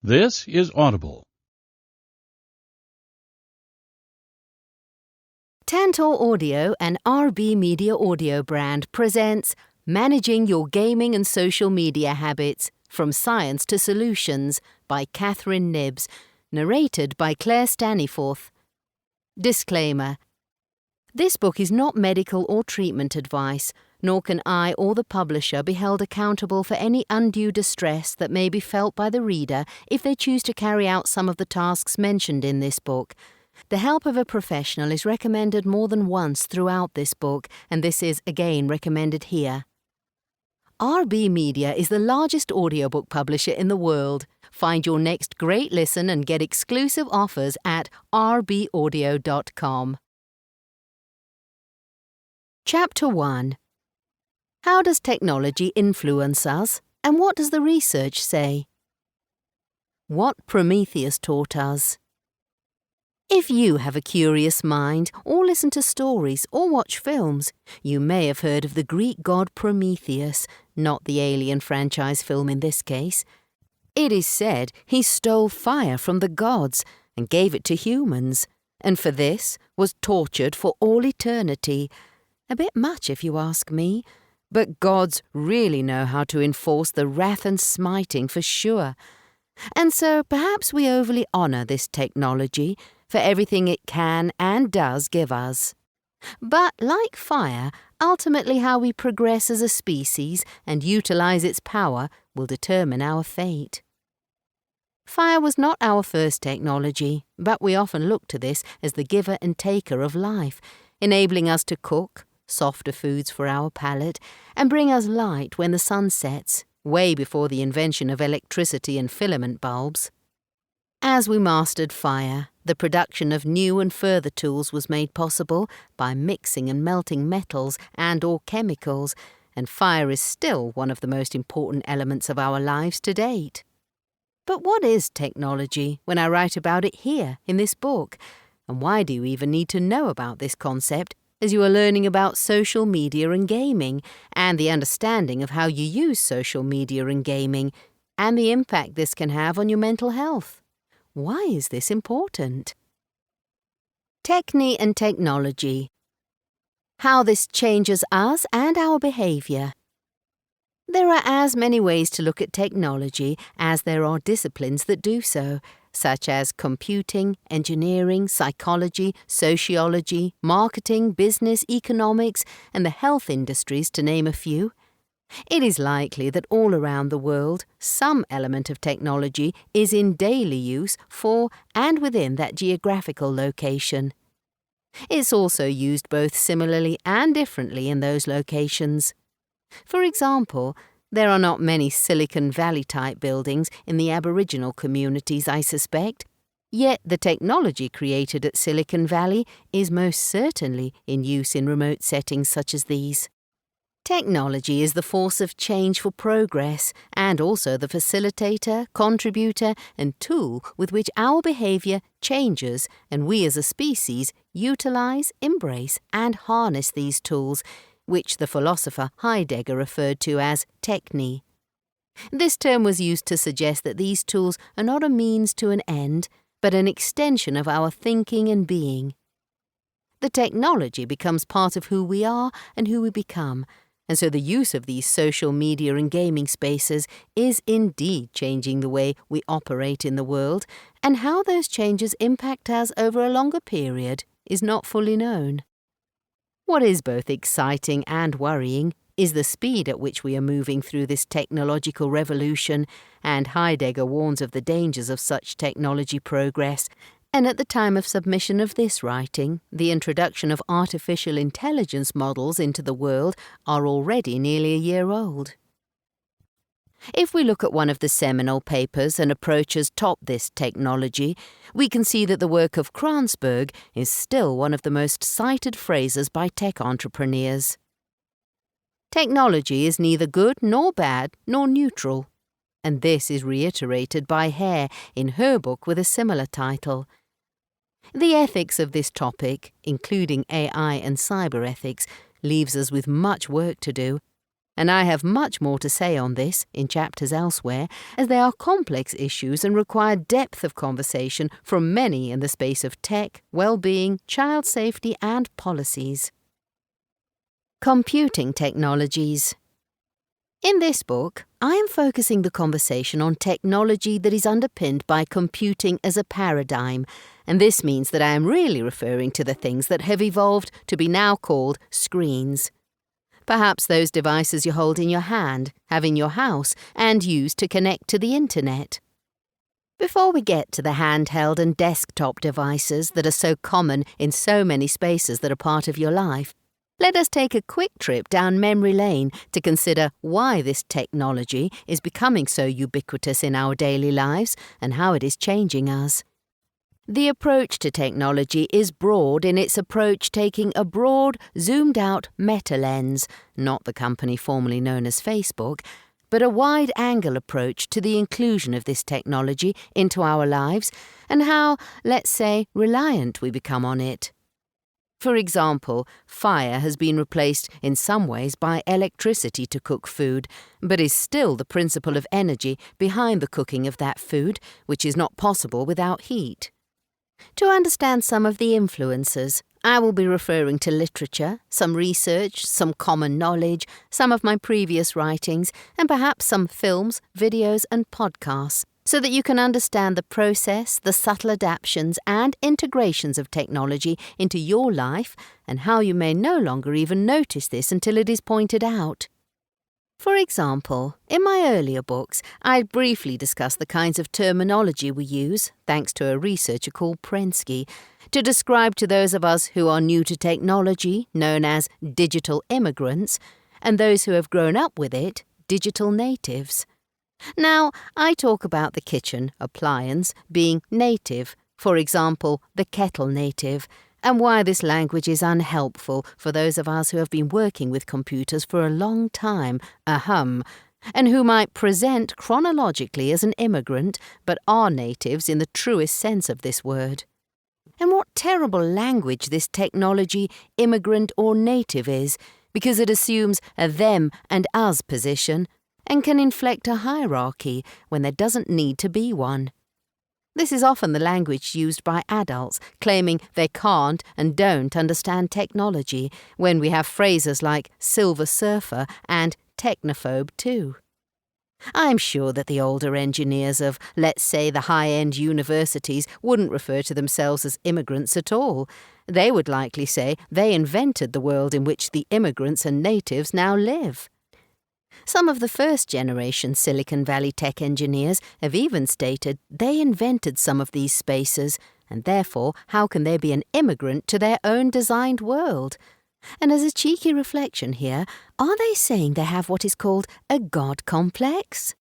This is Audible. Tantor Audio and RB Media Audio brand presents Managing Your Gaming and Social Media Habits, From Science to Solutions by Catherine Knibbs, narrated by Claire Staniforth. Disclaimer. This book is not medical or treatment advice, nor can I or the publisher be held accountable for any undue distress that may be felt by the reader if they choose to carry out some of the tasks mentioned in this book. The help of a professional is recommended more than once throughout this book, and this is again recommended here. RB Media is the largest audiobook publisher in the world. Find your next great listen and get exclusive offers at rbaudio.com. Chapter 1. How does technology influence us, and what does the research say? What Prometheus taught us. If you have a curious mind, or listen to stories, or watch films, you may have heard of the Greek god Prometheus, not the Alien franchise film in this case. It is said he stole fire from the gods and gave it to humans, and for this was tortured for all eternity. A bit much if you ask me, but gods really know how to enforce the wrath and smiting for sure. And so perhaps we overly honour this technology for everything it can and does give us. But like fire, ultimately how we progress as a species and utilise its power will determine our fate. Fire was not our first technology, but we often look to this as the giver and taker of life, enabling us to cook, softer foods for our palate, and bring us light when the sun sets, way before the invention of electricity and filament bulbs. As we mastered fire, the production of new and further tools was made possible by mixing and melting metals and/or chemicals, and fire is still one of the most important elements of our lives to date. But what is technology when I write about it here in this book? And why do you even need to know about this concept as you are learning about social media and gaming, and the understanding of how you use social media and gaming, and the impact this can have on your mental health? Why is this important? Techne and technology. How this changes us and our behaviour. There are as many ways to look at technology as there are disciplines that do so, such as computing, engineering, psychology, sociology, marketing, business, economics, and the health industries, to name a few. It is likely that all around the world, some element of technology is in daily use for and within that geographical location. It's also used both similarly and differently in those locations. For example, there are not many Silicon Valley-type buildings in the Aboriginal communities, I suspect, yet the technology created at Silicon Valley is most certainly in use in remote settings such as these. Technology is the force of change for progress, and also the facilitator, contributor, and tool with which our behaviour changes, and we as a species utilise, embrace, and harness these tools, which the philosopher Heidegger referred to as techne. This term was used to suggest that these tools are not a means to an end, but an extension of our thinking and being. The technology becomes part of who we are and who we become, and so the use of these social media and gaming spaces is indeed changing the way we operate in the world, and how those changes impact us over a longer period is not fully known. What is both exciting and worrying is the speed at which we are moving through this technological revolution, and Heidegger warns of the dangers of such technology progress, and at the time of submission of this writing, the introduction of artificial intelligence models into the world are already nearly a year old. If we look at one of the seminal papers and approaches top this technology, we can see that the work of Kranzberg is still one of the most cited phrases by tech entrepreneurs. Technology is neither good nor bad nor neutral, and this is reiterated by Hare in her book with a similar title. The ethics of this topic, including AI and cyber ethics, leaves us with much work to do, and I have much more to say on this in chapters elsewhere, as they are complex issues and require depth of conversation from many in the space of tech, well-being, child safety and policies. Computing technologies. In this book, I am focusing the conversation on technology that is underpinned by computing as a paradigm, and this means that I am really referring to the things that have evolved to be now called screens. Perhaps those devices you hold in your hand, have in your house, and use to connect to the internet. Before we get to the handheld and desktop devices that are so common in so many spaces that are part of your life, let us take a quick trip down memory lane to consider why this technology is becoming so ubiquitous in our daily lives and how it is changing us. The approach to technology is broad in its approach, taking a broad, zoomed-out meta-lens, not the company formerly known as Facebook, but a wide-angle approach to the inclusion of this technology into our lives and how, let's say, reliant we become on it. For example, fire has been replaced in some ways by electricity to cook food, but is still the principle of energy behind the cooking of that food, which is not possible without heat. To understand some of the influences, I will be referring to literature, some research, some common knowledge, some of my previous writings, and perhaps some films, videos, and podcasts, so that you can understand the process, the subtle adaptations and integrations of technology into your life and how you may no longer even notice this until it is pointed out. For example, in my earlier books, I briefly discussed the kinds of terminology we use, thanks to a researcher called Prensky, to describe to those of us who are new to technology, known as digital immigrants, and those who have grown up with it, digital natives. Now, I talk about the kitchen appliance being native, for example, the kettle native, and why this language is unhelpful for those of us who have been working with computers for a long time, and who might present chronologically as an immigrant, but are natives in the truest sense of this word. And what terrible language this technology, immigrant or native is, because it assumes a them and us position, and can inflect a hierarchy when there doesn't need to be one. This is often the language used by adults, claiming they can't and don't understand technology, when we have phrases like silver surfer and technophobe too. I'm sure that the older engineers of, let's say, the high-end universities wouldn't refer to themselves as immigrants at all. They would likely say they invented the world in which the immigrants and natives now live. Some of the first-generation Silicon Valley tech engineers have even stated they invented some of these spaces, and therefore how can they be an immigrant to their own designed world? And as a cheeky reflection here, are they saying they have what is called a God complex?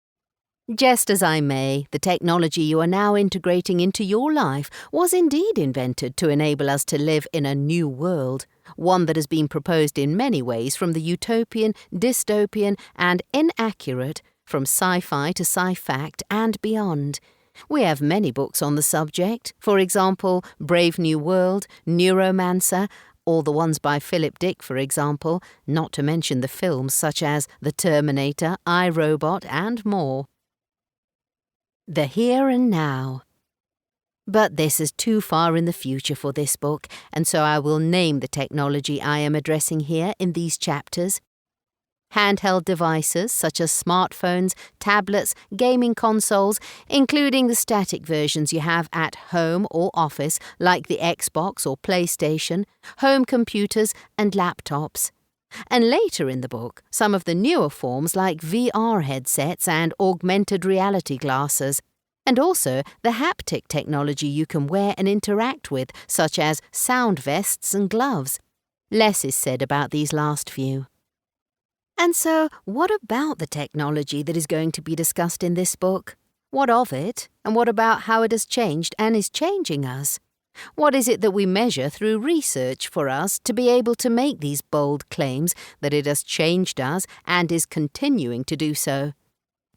Jest as I may, the technology you are now integrating into your life was indeed invented to enable us to live in a new world, one that has been proposed in many ways from the utopian, dystopian, and inaccurate, from sci-fi to sci-fact and beyond. We have many books on the subject, for example, Brave New World, Neuromancer, all the ones by Philip Dick, for example, not to mention the films such as The Terminator, I, Robot, and more. The here and now. But this is too far in the future for this book, and so I will name the technology I am addressing here in these chapters. Handheld devices such as smartphones, tablets, gaming consoles, including the static versions you have at home or office like the Xbox or PlayStation, home computers and laptops. And later in the book, some of the newer forms like VR headsets and augmented reality glasses, and also the haptic technology you can wear and interact with, such as sound vests and gloves. Less is said about these last few. And so, what about the technology that is going to be discussed in this book? What of it, and what about how it has changed and is changing us? What is it that we measure through research for us to be able to make these bold claims that it has changed us and is continuing to do so?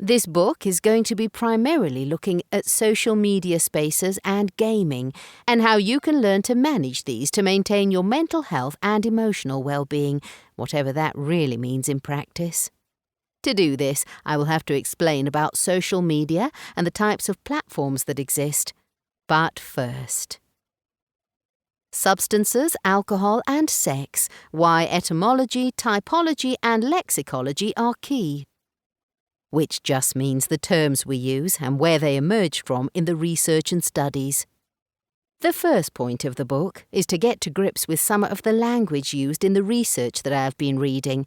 This book is going to be primarily looking at social media spaces and gaming, and how you can learn to manage these to maintain your mental health and emotional well-being, whatever that really means in practice. To do this, I will have to explain about social media and the types of platforms that exist. But first, substances, alcohol and sex, why etymology, typology and lexicology are key. Which just means the terms we use and where they emerged from in the research and studies. The first point of the book is to get to grips with some of the language used in the research that I have been reading.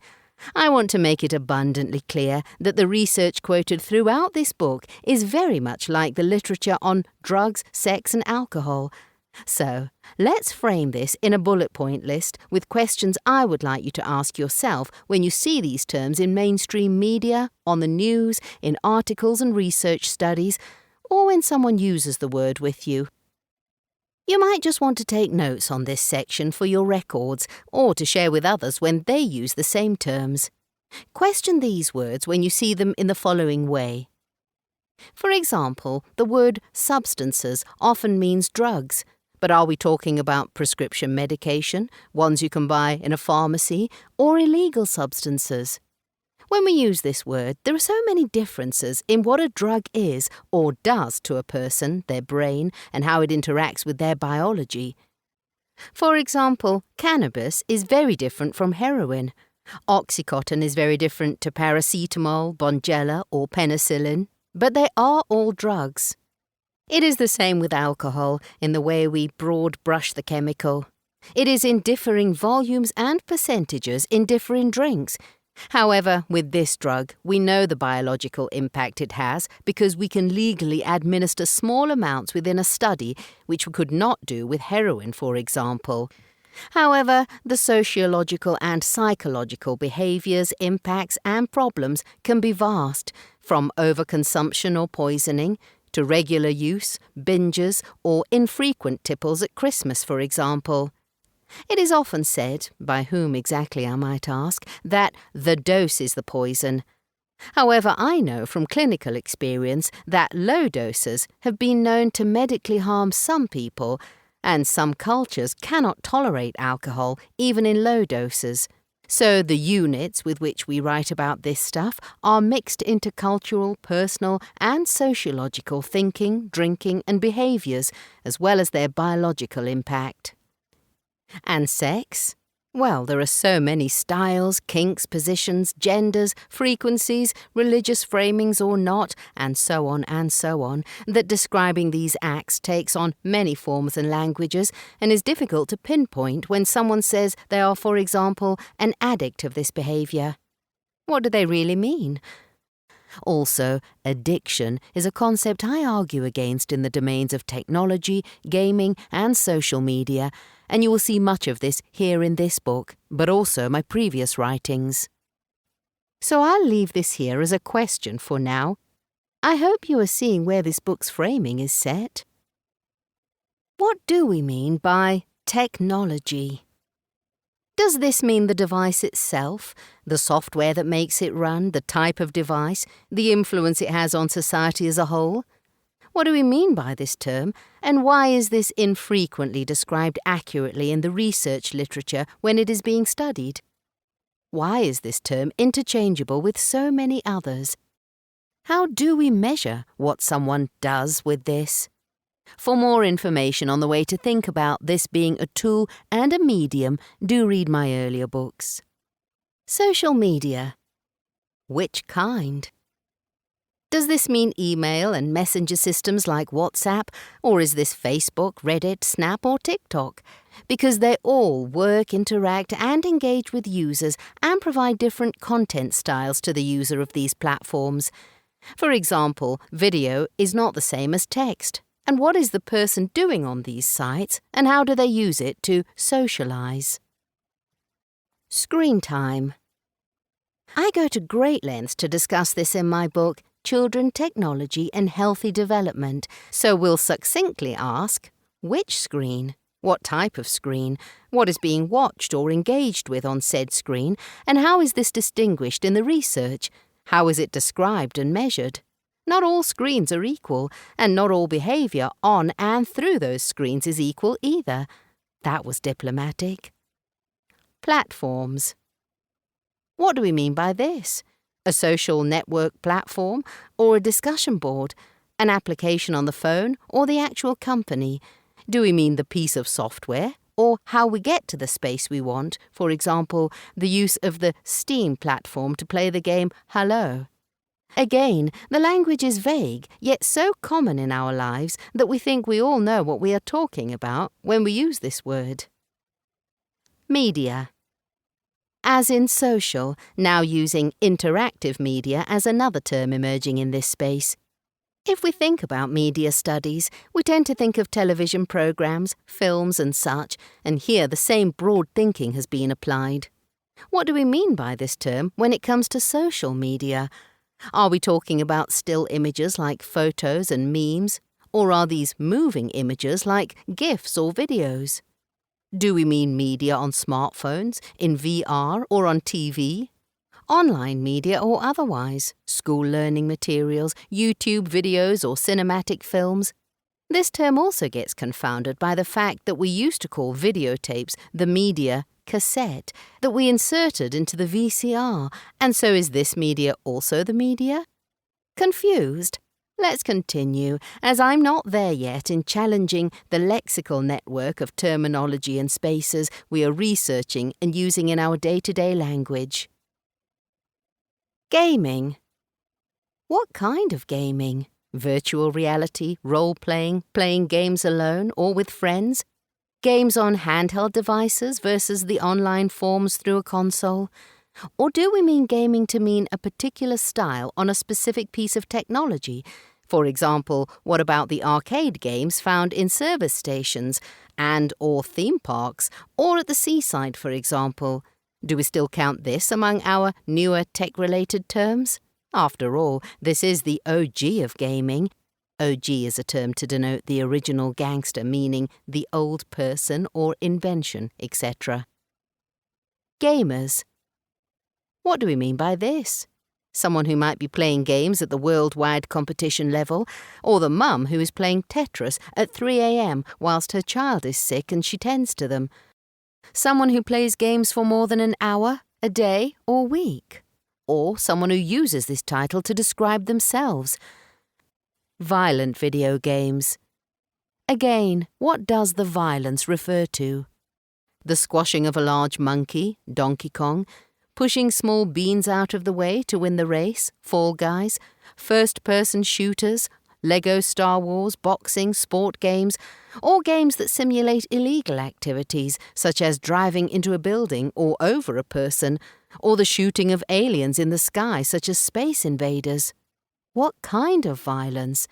I want to make it abundantly clear that the research quoted throughout this book is very much like the literature on drugs, sex and alcohol. So, let's frame this in a bullet point list with questions I would like you to ask yourself when you see these terms in mainstream media, on the news, in articles and research studies, or when someone uses the word with you. You might just want to take notes on this section for your records or to share with others when they use the same terms. Question these words when you see them in the following way. For example, the word substances often means drugs, but are we talking about prescription medication, ones you can buy in a pharmacy, or illegal substances? When we use this word, there are so many differences in what a drug is or does to a person, their brain, and how it interacts with their biology. For example, cannabis is very different from heroin. Oxycontin is very different to paracetamol, Bonjela, or penicillin, but they are all drugs. It is the same with alcohol in the way we broad brush the chemical. It is in differing volumes and percentages in differing drinks. However, with this drug, we know the biological impact it has because we can legally administer small amounts within a study, which we could not do with heroin, for example. However, the sociological and psychological behaviours, impacts and problems can be vast, from overconsumption or poisoning to regular use, binges or infrequent tipples at Christmas, for example. It is often said, by whom exactly I might ask, that the dose is the poison. However, I know from clinical experience that low doses have been known to medically harm some people, and some cultures cannot tolerate alcohol even in low doses. So the units with which we write about this stuff are mixed intercultural, personal and sociological thinking, drinking and behaviours, as well as their biological impact. And sex? Well, there are so many styles, kinks, positions, genders, frequencies, religious framings or not, and so on, that describing these acts takes on many forms and languages and is difficult to pinpoint when someone says they are, for example, an addict of this behaviour. What do they really mean? Also, addiction is a concept I argue against in the domains of technology, gaming and social media, and you will see much of this here in this book, but also my previous writings. So I'll leave this here as a question for now. I hope you are seeing where this book's framing is set. What do we mean by technology? Does this mean the device itself, the software that makes it run, the type of device, the influence it has on society as a whole? What do we mean by this term, and why is this infrequently described accurately in the research literature when it is being studied? Why is this term interchangeable with so many others? How do we measure what someone does with this? For more information on the way to think about this being a tool and a medium, do read my earlier books. Social media. Which kind? Does this mean email and messenger systems like WhatsApp, or is this Facebook, Reddit, Snap or TikTok? Because they all work, interact and engage with users and provide different content styles to the user of these platforms. For example, video is not the same as text. And what is the person doing on these sites, and how do they use it to socialize? Screen time. I go to great lengths to discuss this in my book, Children, Technology and Healthy Development, so we'll succinctly ask, which screen? What type of screen? What is being watched or engaged with on said screen? And how is this distinguished in the research? How is it described and measured? Not all screens are equal, and not all behaviour on and through those screens is equal either. That was diplomatic. Platforms. What do we mean by this? A social network platform or a discussion board? An application on the phone or the actual company? Do we mean the piece of software or how we get to the space we want, for example, the use of the Steam platform to play the game Hello? Again, the language is vague, yet so common in our lives that we think we all know what we are talking about when we use this word. Media. As in social, now using interactive media as another term emerging in this space. If we think about media studies, we tend to think of television programs, films and such, and here the same broad thinking has been applied. What do we mean by this term when it comes to social media? Are we talking about still images like photos and memes, or are these moving images like GIFs or videos? Do we mean media on smartphones, in VR or on TV? Online media or otherwise, school learning materials, YouTube videos or cinematic films? This term also gets confounded by the fact that we used to call videotapes the media cassette that we inserted into the VCR, and so is this media also the media? Confused? Let's continue, as I'm not there yet in challenging the lexical network of terminology and spaces we are researching and using in our day-to-day language. Gaming. What kind of gaming? Virtual reality, role-playing, playing games alone or with friends? Games on handheld devices versus the online forms through a console? Or do we mean gaming to mean a particular style on a specific piece of technology? For example, what about the arcade games found in service stations and/or theme parks, or at the seaside, for example? Do we still count this among our newer tech-related terms? After all, this is the OG of gaming. OG is a term to denote the original gangster, meaning the old person or invention, etc. Gamers. What do we mean by this? Someone who might be playing games at the worldwide competition level, or the mum who is playing Tetris at 3 a.m. whilst her child is sick and she tends to them. Someone who plays games for more than an hour, a day, or week. Or someone who uses this title to describe themselves. Violent video games. Again, what does the violence refer to? The squashing of a large monkey, Donkey Kong, pushing small beans out of the way to win the race, Fall Guys, first-person shooters, Lego Star Wars, boxing, sport games, or games that simulate illegal activities such as driving into a building or over a person, or the shooting of aliens in the sky such as Space Invaders. What kind of violence?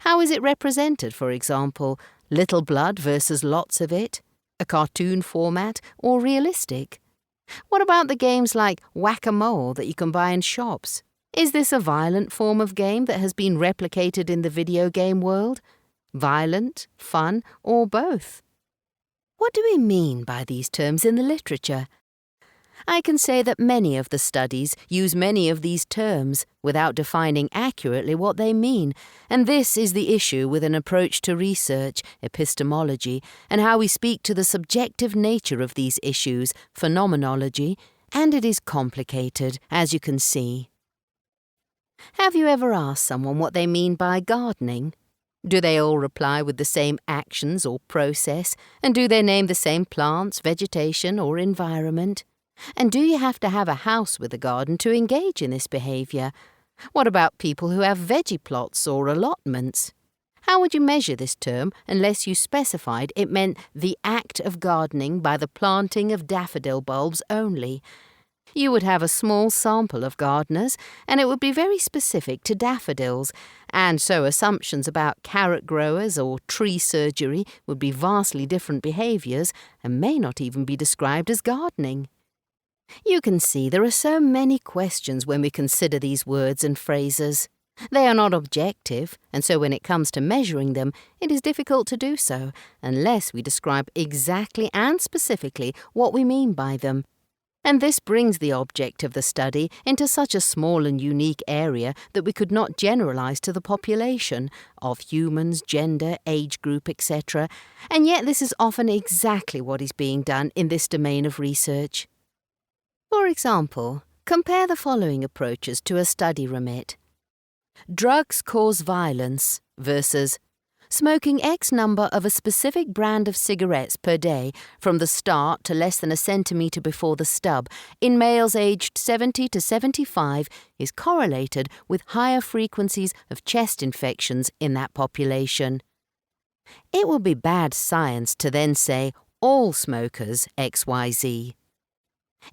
How is it represented, for example? Little blood versus lots of it? A cartoon format or realistic? What about the games like Whack-A-Mole that you can buy in shops? Is this a violent form of game that has been replicated in the video game world? Violent, fun, or both? What do we mean by these terms in the literature? I can say that many of the studies use many of these terms without defining accurately what they mean, and this is the issue with an approach to research, epistemology, and how we speak to the subjective nature of these issues, phenomenology, and it is complicated, as you can see. Have you ever asked someone what they mean by gardening? Do they all reply with the same actions or process, and do they name the same plants, vegetation, or environment? And do you have to have a house with a garden to engage in this behaviour? What about people who have veggie plots or allotments? How would you measure this term unless you specified it meant the act of gardening by the planting of daffodil bulbs only? You would have a small sample of gardeners, and it would be very specific to daffodils, and so assumptions about carrot growers or tree surgery would be vastly different behaviours and may not even be described as gardening. You can see there are so many questions when we consider these words and phrases. They are not objective, and so when it comes to measuring them, it is difficult to do so, unless we describe exactly and specifically what we mean by them. And this brings the object of the study into such a small and unique area that we could not generalize to the population of humans, gender, age group, etc., and yet this is often exactly what is being done in this domain of research. For example, Compare the following approaches to a study remit. Drugs cause violence versus smoking X number of a specific brand of cigarettes per day from the start to less than a centimetre before the stub in males aged 70 to 75 is correlated with higher frequencies of chest infections in that population. It would be bad science to then say all smokers XYZ.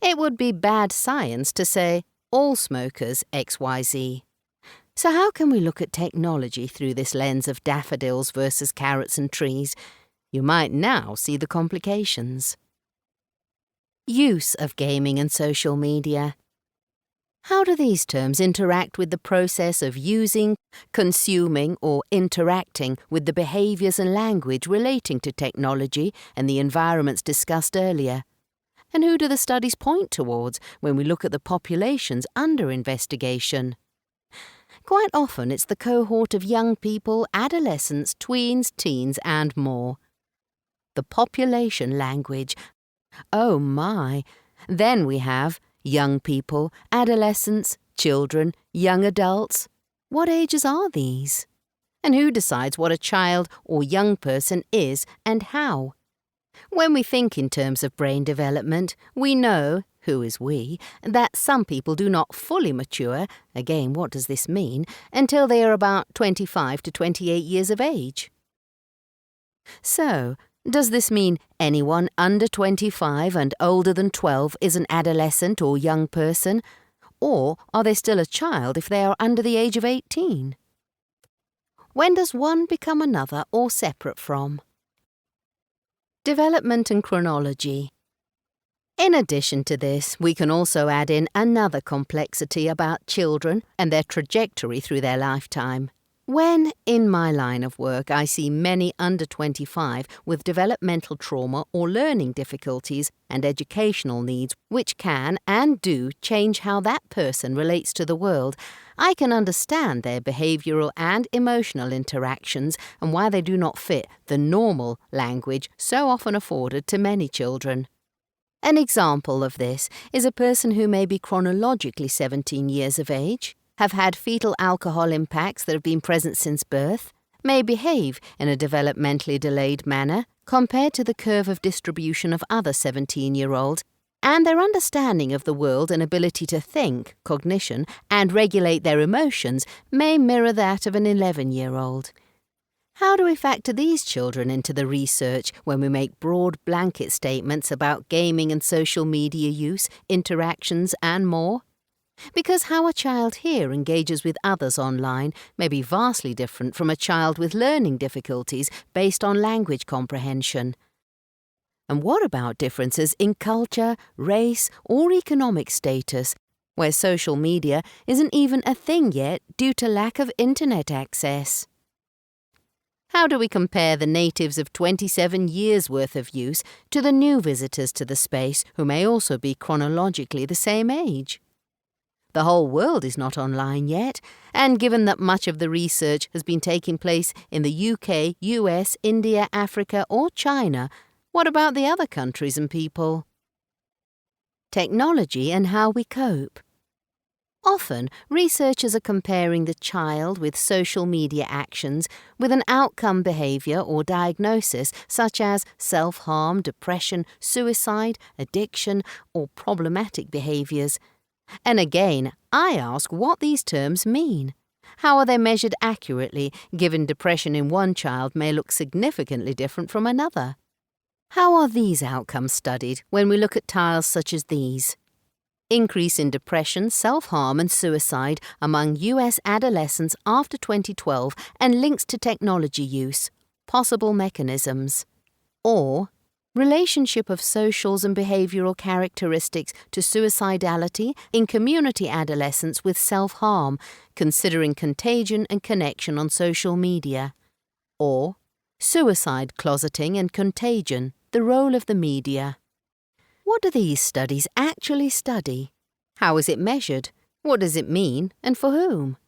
It would be bad science to say all smokers XYZ. So how can we look at technology through this lens of daffodils versus carrots and trees? You might now see the complications. Use of gaming and social media. How do these terms interact with the process of using, consuming, or interacting with the behaviours and language relating to technology and the environments discussed earlier? And who do the studies point towards when we look at the populations under investigation? Quite often it's the cohort of young people, adolescents, tweens, teens and more. The population language. Oh my! Then we have young people, adolescents, children, young adults. What ages are these? And who decides what a child or young person is and how? When we think in terms of brain development, we know, who is we, that some people do not fully mature, again what does this mean, until they are about 25 to 28 years of age. So, does this mean anyone under 25 and older than 12 is an adolescent or young person? Or are they still a child if they are under the age of 18? When does one become another or separate from? Development and chronology. In addition to this, we can also add in another complexity about children and their trajectory through their lifetime. When, in my line of work, I see many under 25 with developmental trauma or learning difficulties and educational needs which can and do change how that person relates to the world, I can understand their behavioural and emotional interactions and why they do not fit the normal language so often afforded to many children. An example of this is a person who may be chronologically 17 years of age, have had fetal alcohol impacts that have been present since birth, may behave in a developmentally delayed manner compared to the curve of distribution of other 17-year-olds, and their understanding of the world and ability to think, cognition, and regulate their emotions may mirror that of an 11-year-old. How do we factor these children into the research when we make broad blanket statements about gaming and social media use, interactions, and more? Because how a child here engages with others online may be vastly different from a child with learning difficulties based on language comprehension. And what about differences in culture, race, or economic status, where social media isn't even a thing yet due to lack of internet access? How do we compare the natives of 27 years' worth of use to the new visitors to the space who may also be chronologically the same age? The whole world is not online yet, and given that much of the research has been taking place in the UK, US, India, Africa or China, what about the other countries and people? Technology and how we cope. Often, researchers are comparing the child with social media actions with an outcome behaviour or diagnosis such as self-harm, depression, suicide, addiction, or problematic behaviours. And again, I ask what these terms mean. How are they measured accurately, given depression in one child may look significantly different from another? How are these outcomes studied when we look at tiles such as these? Increase in depression, self-harm and suicide among US adolescents after 2012 and links to technology use. Possible mechanisms. Or, relationship of socials and behavioural characteristics to suicidality in community adolescents with self-harm, considering contagion and connection on social media. Or, suicide closeting and contagion, the role of the media. What do these studies actually study? How is it measured? What does it mean, and for whom?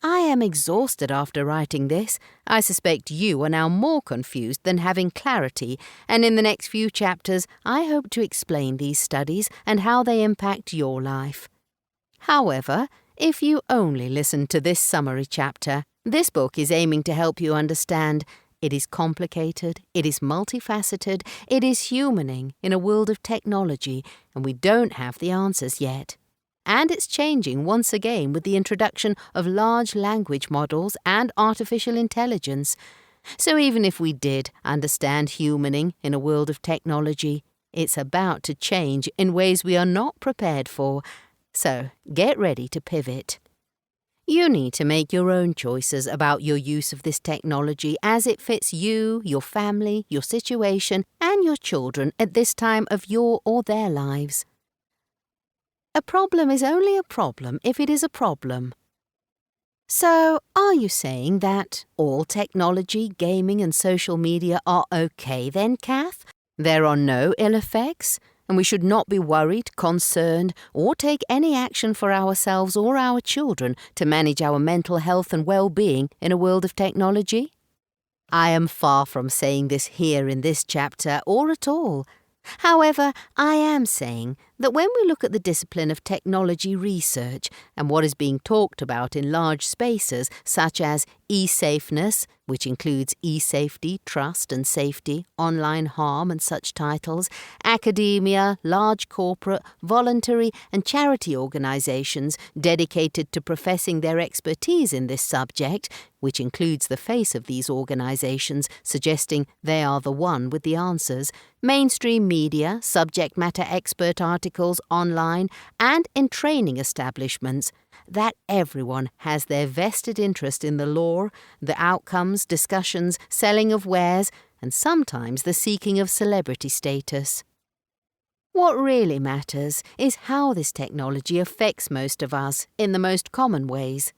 I am exhausted after writing this. I suspect you are now more confused than having clarity, and in the next few chapters I hope to explain these studies and how they impact your life. However, if you only listen to this summary chapter, this book is aiming to help you understand it is complicated, it is multifaceted, it is humaning in a world of technology, and we don't have the answers yet. And it's changing once again with the introduction of large language models and artificial intelligence. So even if we did understand humaning in a world of technology, it's about to change in ways we are not prepared for. So get ready to pivot. You need to make your own choices about your use of this technology as it fits you, your family, your situation, and your children at this time of your or their lives. A problem is only a problem if it is a problem. So, are you saying that all technology, gaming and social media are okay then, Kath? There are no ill effects, and we should not be worried, concerned, or take any action for ourselves or our children to manage our mental health and well-being in a world of technology? I am far from saying this here in this chapter or at all. However, I am saying that when we look at the discipline of technology research and what is being talked about in large spaces such as e-safeness, which includes e-safety, trust and safety, online harm and such titles, academia, large corporate, voluntary and charity organisations dedicated to professing their expertise in this subject, which includes the face of these organisations suggesting they are the one with the answers, mainstream media, subject matter expert articles online and in training establishments, that everyone has their vested interest in the law, the outcomes, discussions, selling of wares, and sometimes the seeking of celebrity status. What really matters is how this technology affects most of us in the most common ways.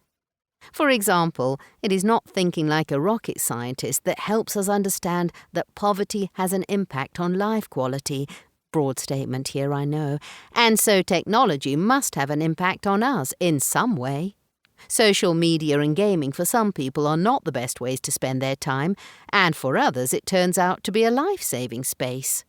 For example, it is not thinking like a rocket scientist that helps us understand that poverty has an impact on life quality. Broad statement here, I know. And so technology must have an impact on us in some way. Social media and gaming for some people are not the best ways to spend their time, and for others it turns out to be a life-saving space.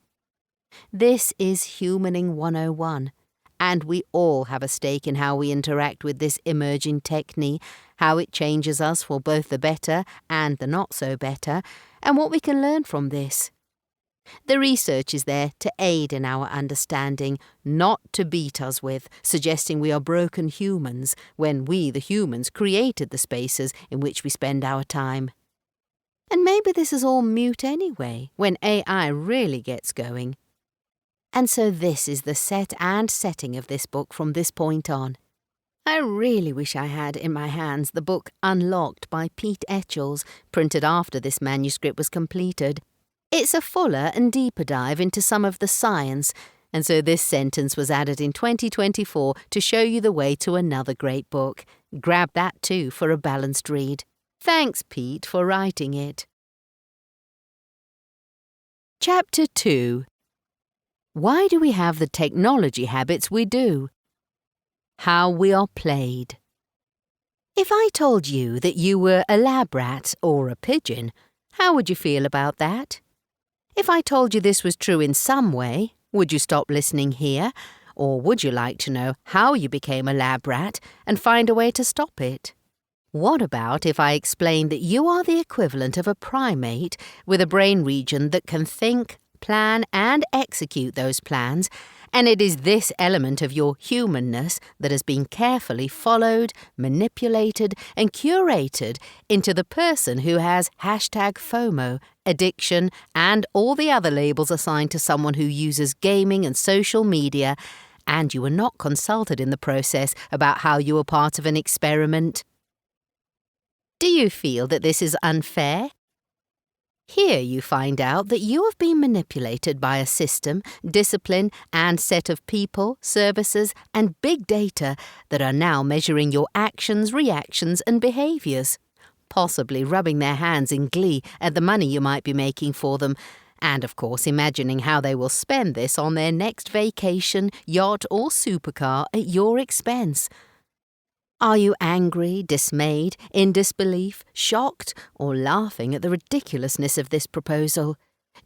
This is Humaning 101, and we all have a stake in how we interact with this emerging technique, how it changes us for both the better and the not-so-better, and what we can learn from this. The research is there to aid in our understanding, not to beat us with, suggesting we are broken humans when we, the humans, created the spaces in which we spend our time. And maybe this is all mute anyway, when AI really gets going. And so this is the set and setting of this book from this point on. I really wish I had in my hands the book Unlocked by Pete Etchells, printed after this manuscript was completed. It's a fuller and deeper dive into some of the science, and so this sentence was added in 2024 to show you the way to another great book. Grab that too for a balanced read. Thanks, Pete, for writing it. Chapter 2. Why do we have the technology habits we do? How we are played. If I told you that you were a lab rat or a pigeon, how would you feel about that? If I told you this was true in some way, would you stop listening here? Or would you like to know how you became a lab rat and find a way to stop it? What about if I explained that you are the equivalent of a primate with a brain region that can think, plan and execute those plans, and it is this element of your humanness that has been carefully followed, manipulated and curated into the person who has #FOMO, addiction and all the other labels assigned to someone who uses gaming and social media, and you were not consulted in the process about how you were part of an experiment? Do you feel that this is unfair? Here you find out that you have been manipulated by a system, discipline and set of people, services and big data that are now measuring your actions, reactions and behaviours, possibly rubbing their hands in glee at the money you might be making for them, and of course imagining how they will spend this on their next vacation, yacht or supercar at your expense. Are you angry, dismayed, in disbelief, shocked, or laughing at the ridiculousness of this proposal?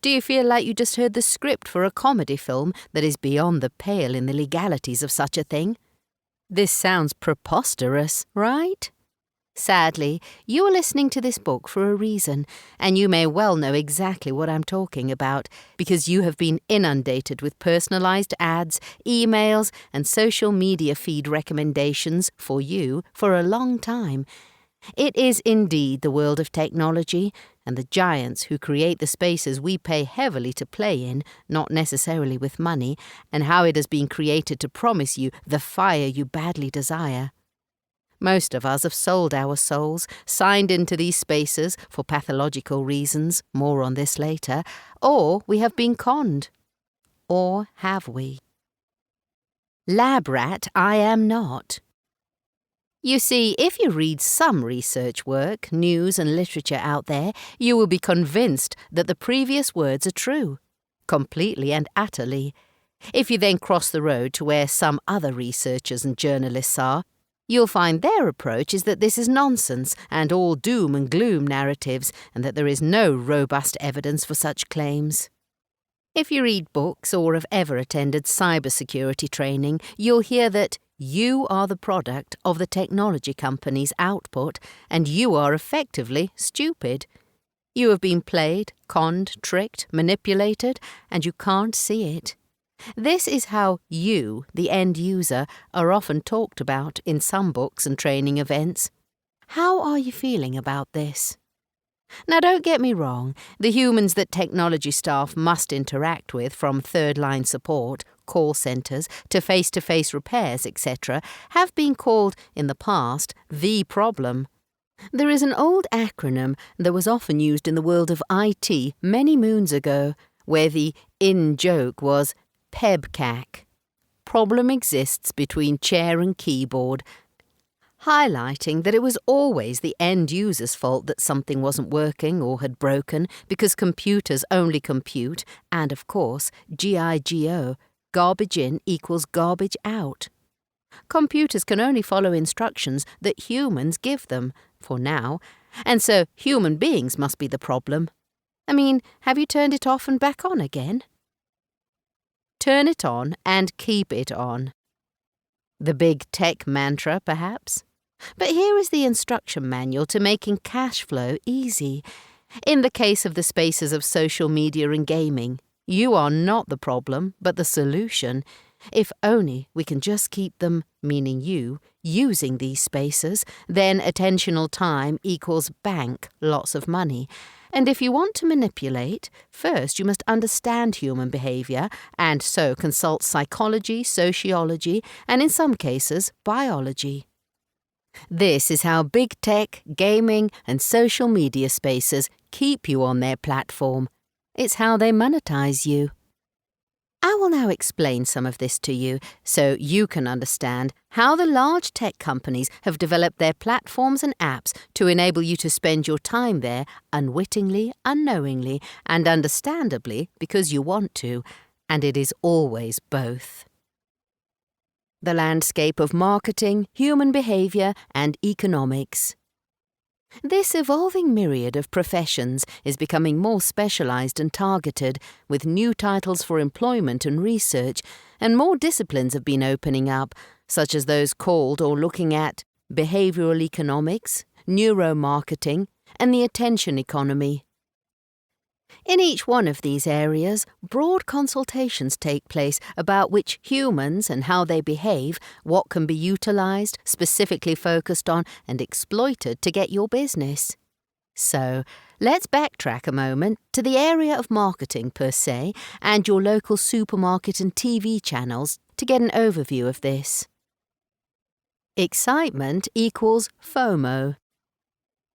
Do you feel like you just heard the script for a comedy film that is beyond the pale in the legalities of such a thing? This sounds preposterous, right? Sadly, you are listening to this book for a reason, and you may well know exactly what I'm talking about because you have been inundated with personalized ads, emails, and social media feed recommendations for you for a long time. It is indeed the world of technology, and the giants who create the spaces we pay heavily to play in, not necessarily with money, and how it has been created to promise you the fire you badly desire. Most of us have sold our souls, signed into these spaces for pathological reasons, more on this later, or we have been conned. Or have we? Lab rat I am not. You see, if you read some research work, news and literature out there, you will be convinced that the previous words are true, completely and utterly. If you then cross the road to where some other researchers and journalists are, you'll find their approach is that this is nonsense and all doom and gloom narratives, and that there is no robust evidence for such claims. If you read books or have ever attended cybersecurity training, you'll hear that you are the product of the technology company's output, and you are effectively stupid. You have been played, conned, tricked, manipulated, and you can't see it. This is how you, the end user, are often talked about in some books and training events. How are you feeling about this? Now, don't get me wrong, the humans that technology staff must interact with, from third-line support, call centres, to face-to-face repairs, etc., have been called, in the past, the problem. There is an old acronym that was often used in the world of IT many moons ago, where the in-joke was PEBCAC. Problem exists between chair and keyboard, highlighting that it was always the end user's fault that something wasn't working or had broken, because computers only compute, and of course, GIGO, garbage in equals garbage out. Computers can only follow instructions that humans give them, for now, and so human beings must be the problem. I mean, have you turned it off and back on again? Turn it on and keep it on. The big tech mantra, perhaps? But here is the instruction manual to making cash flow easy. In the case of the spaces of social media and gaming, you are not the problem, but the solution. If only we can just keep them, meaning you, using these spaces, then attentional time equals bank lots of money. And if you want to manipulate, first you must understand human behaviour, and so consult psychology, sociology, and in some cases, biology. This is how big tech, gaming, and social media spaces keep you on their platform. It's how they monetize you. I will now explain some of this to you so you can understand how the large tech companies have developed their platforms and apps to enable you to spend your time there unwittingly, unknowingly, and understandably because you want to, and it is always both. The landscape of marketing, human behaviour, and economics. This evolving myriad of professions is becoming more specialised and targeted, with new titles for employment and research, and more disciplines have been opening up, such as those called or looking at behavioural economics, neuromarketing, and the attention economy. In each one of these areas, broad consultations take place about which humans and how they behave, what can be utilised, specifically focused on, and exploited to get your business. So, let's backtrack a moment to the area of marketing per se, and your local supermarket and TV channels to get an overview of this. Excitement equals FOMO.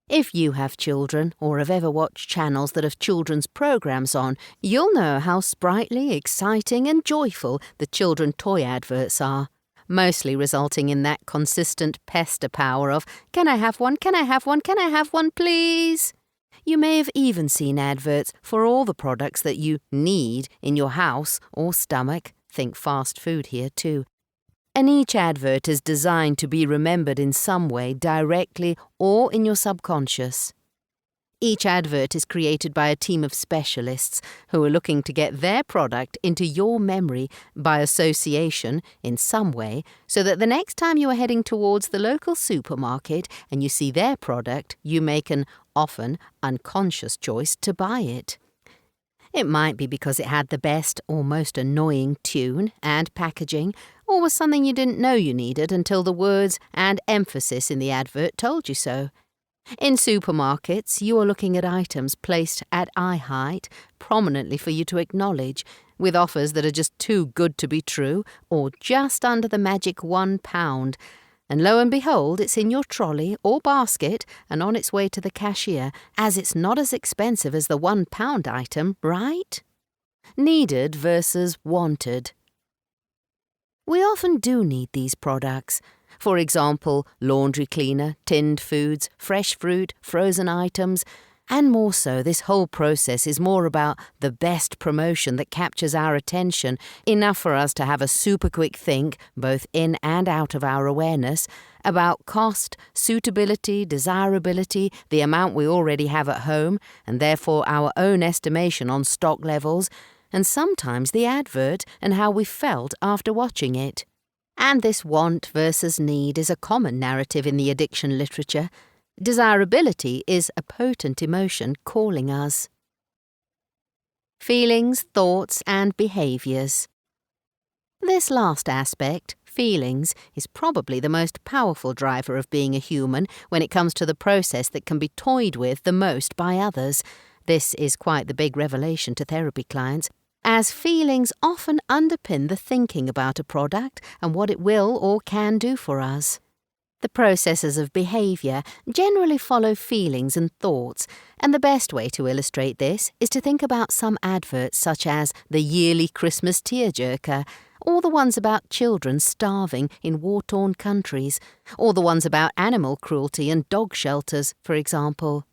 If you have children or have ever watched channels that have children's programs on, you'll know how sprightly, exciting and joyful the children toy adverts are, mostly resulting in that consistent pester power of, "Can I have one? Can I have one? Can I have one, please?" You may have even seen adverts for all the products that you need in your house or stomach, think fast food here too. And each advert is designed to be remembered in some way directly or in your subconscious. Each advert is created by a team of specialists who are looking to get their product into your memory by association in some way, so that the next time you are heading towards the local supermarket and you see their product, you make an often unconscious choice to buy it. It might be because it had the best or most annoying tune and packaging, or was something you didn't know you needed until the words and emphasis in the advert told you so. In supermarkets, you are looking at items placed at eye height, prominently for you to acknowledge, with offers that are just too good to be true, or just under the magic £1. And lo and behold, it's in your trolley or basket and on its way to the cashier, as it's not as expensive as the £1 item, right? Needed versus wanted. We often do need these products. For example, laundry cleaner, tinned foods, fresh fruit, frozen items, and more so, this whole process is more about the best promotion that captures our attention, enough for us to have a super quick think, both in and out of our awareness, about cost, suitability, desirability, the amount we already have at home, and therefore our own estimation on stock levels, and sometimes the advert and how we felt after watching it. And this want versus need is a common narrative in the addiction literature. Desirability is a potent emotion calling us. Feelings, thoughts, and behaviours. This last aspect, feelings, is probably the most powerful driver of being a human when it comes to the process that can be toyed with the most by others. This is quite the big revelation to therapy clients, as feelings often underpin the thinking about a product and what it will or can do for us. The processes of behaviour generally follow feelings and thoughts, and the best way to illustrate this is to think about some adverts such as the yearly Christmas tearjerker, or the ones about children starving in war-torn countries, or the ones about animal cruelty and dog shelters, for example.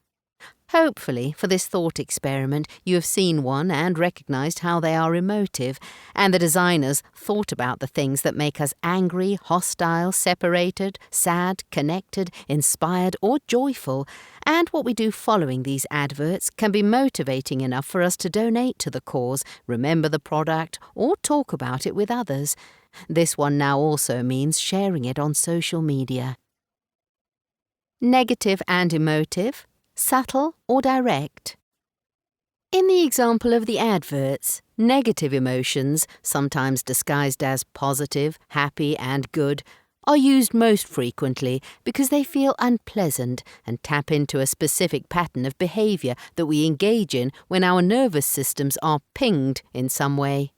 Hopefully, for this thought experiment, you have seen one and recognised how they are emotive, and the designers thought about the things that make us angry, hostile, separated, sad, connected, inspired, or joyful, and what we do following these adverts can be motivating enough for us to donate to the cause, remember the product, or talk about it with others. This one now also means sharing it on social media. Negative and emotive. Subtle or direct. In the example of the adverts, negative emotions, sometimes disguised as positive, happy, and good, are used most frequently because they feel unpleasant and tap into a specific pattern of behaviour that we engage in when our nervous systems are pinged in some way.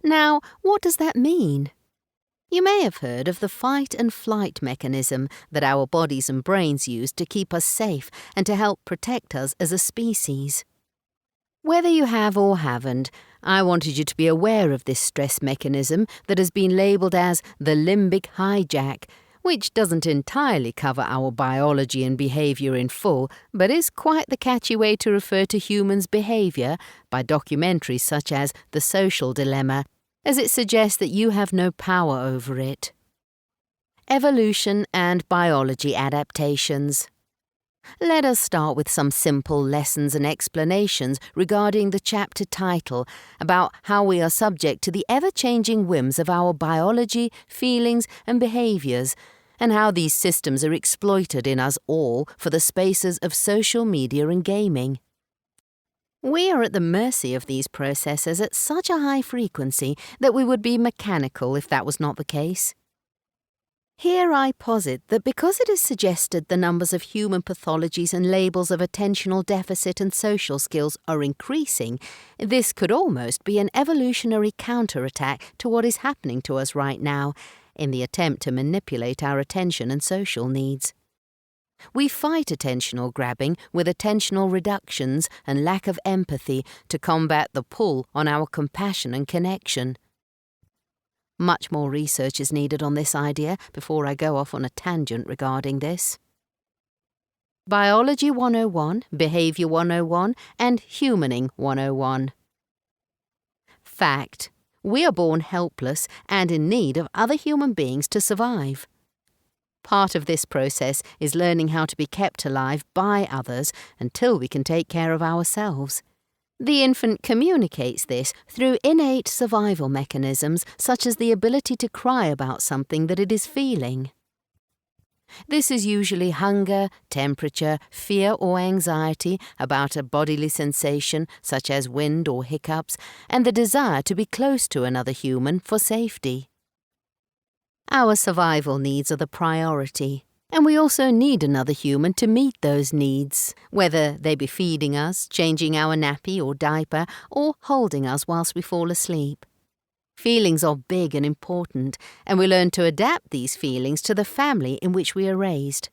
Now, what does that mean? You may have heard of the fight and flight mechanism that our bodies and brains use to keep us safe and to help protect us as a species. Whether you have or haven't, I wanted you to be aware of this stress mechanism that has been labelled as the limbic hijack, which doesn't entirely cover our biology and behaviour in full, but is quite the catchy way to refer to humans' behaviour by documentaries such as The Social Dilemma, as it suggests that you have no power over it. Evolution and biology adaptations. Let us start with some simple lessons and explanations regarding the chapter title about how we are subject to the ever-changing whims of our biology, feelings, and behaviours, and how these systems are exploited in us all for the spaces of social media and gaming. We are at the mercy of these processes at such a high frequency that we would be mechanical if that was not the case. Here I posit that because it is suggested the numbers of human pathologies and labels of attentional deficit and social skills are increasing, this could almost be an evolutionary counterattack to what is happening to us right now, in the attempt to manipulate our attention and social needs. We fight attentional grabbing with attentional reductions and lack of empathy to combat the pull on our compassion and connection. Much more research is needed on this idea before I go off on a tangent regarding this. Biology 101, Behaviour 101, and Humaning 101. Fact: we are born helpless and in need of other human beings to survive. Part of this process is learning how to be kept alive by others until we can take care of ourselves. The infant communicates this through innate survival mechanisms such as the ability to cry about something that it is feeling. This is usually hunger, temperature, fear or anxiety about a bodily sensation such as wind or hiccups, and the desire to be close to another human for safety. Our survival needs are the priority, and we also need another human to meet those needs, whether they be feeding us, changing our nappy or diaper, or holding us whilst we fall asleep. Feelings are big and important, and we learn to adapt these feelings to the family in which we are raised.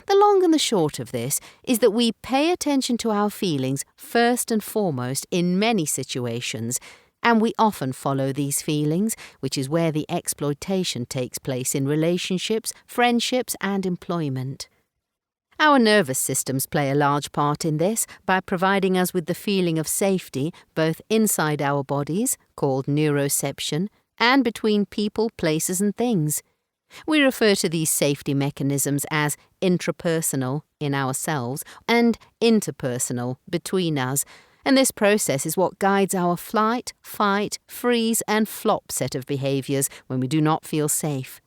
The long and the short of this is that we pay attention to our feelings first and foremost in many situations, and we often follow these feelings, which is where the exploitation takes place in relationships, friendships, and employment. Our nervous systems play a large part in this by providing us with the feeling of safety both inside our bodies, called neuroception, and between people, places, and things. We refer to these safety mechanisms as intrapersonal, in ourselves, and interpersonal, between us, and this process is what guides our flight, fight, freeze, and flop set of behaviours when we do not feel safe.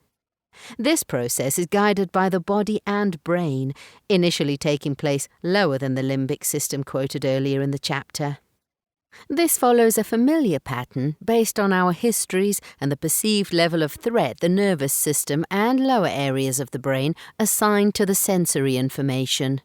This process is guided by the body and brain, initially taking place lower than the limbic system quoted earlier in the chapter. This follows a familiar pattern based on our histories and the perceived level of threat the nervous system and lower areas of the brain assign to the sensory information.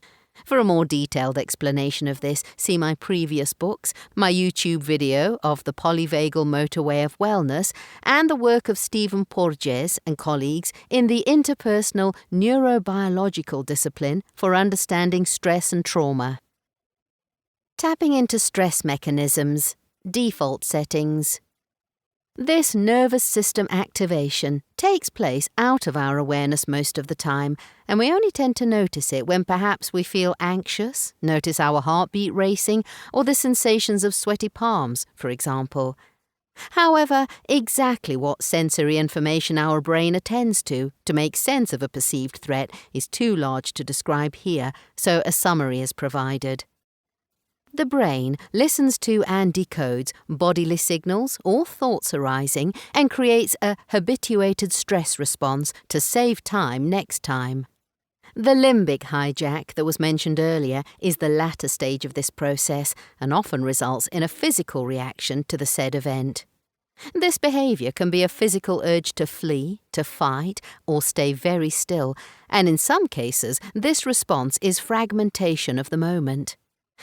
For a more detailed explanation of this, see my previous books, my YouTube video of the polyvagal motorway of wellness, and the work of Stephen Porges and colleagues in the interpersonal neurobiological discipline for understanding stress and trauma. Tapping into stress mechanisms, default settings. This nervous system activation takes place out of our awareness most of the time, and we only tend to notice it when perhaps we feel anxious, notice our heartbeat racing, or the sensations of sweaty palms, for example. However, exactly what sensory information our brain attends to make sense of a perceived threat is too large to describe here, so a summary is provided. The brain listens to and decodes bodily signals or thoughts arising and creates a habituated stress response to save time next time. The limbic hijack that was mentioned earlier is the latter stage of this process and often results in a physical reaction to the said event. This behaviour can be a physical urge to flee, to fight, or stay very still, and in some cases this response is fragmentation of the moment.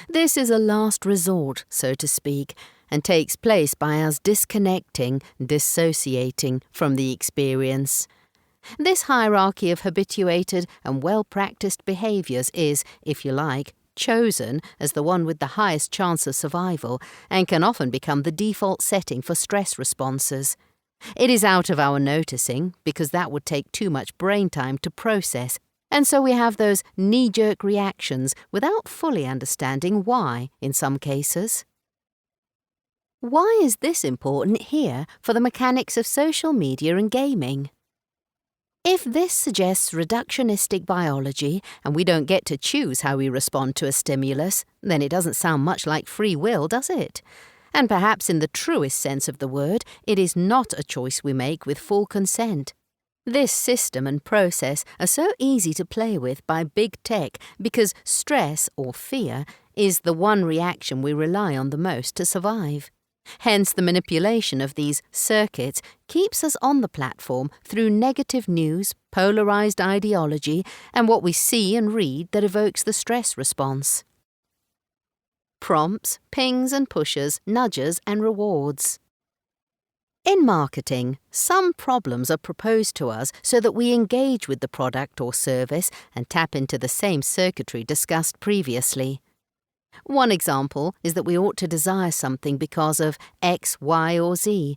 This is a last resort, so to speak, and takes place by us disconnecting, dissociating from the experience. This hierarchy of habituated and well-practiced behaviours is, if you like, chosen as the one with the highest chance of survival and can often become the default setting for stress responses. It is out of our noticing because that would take too much brain time to process, and so we have those knee-jerk reactions without fully understanding why in some cases. Why is this important here for the mechanics of social media and gaming? If this suggests reductionistic biology and we don't get to choose how we respond to a stimulus, then it doesn't sound much like free will, does it? And perhaps in the truest sense of the word, it is not a choice we make with full consent. This system and process are so easy to play with by big tech because stress or fear is the one reaction we rely on the most to survive. Hence, the manipulation of these circuits keeps us on the platform through negative news, polarized ideology, and what we see and read that evokes the stress response. Prompts, pings and pushes, nudges and rewards. In marketing, some problems are proposed to us so that we engage with the product or service and tap into the same circuitry discussed previously. One example is that we ought to desire something because of X, Y, or Z.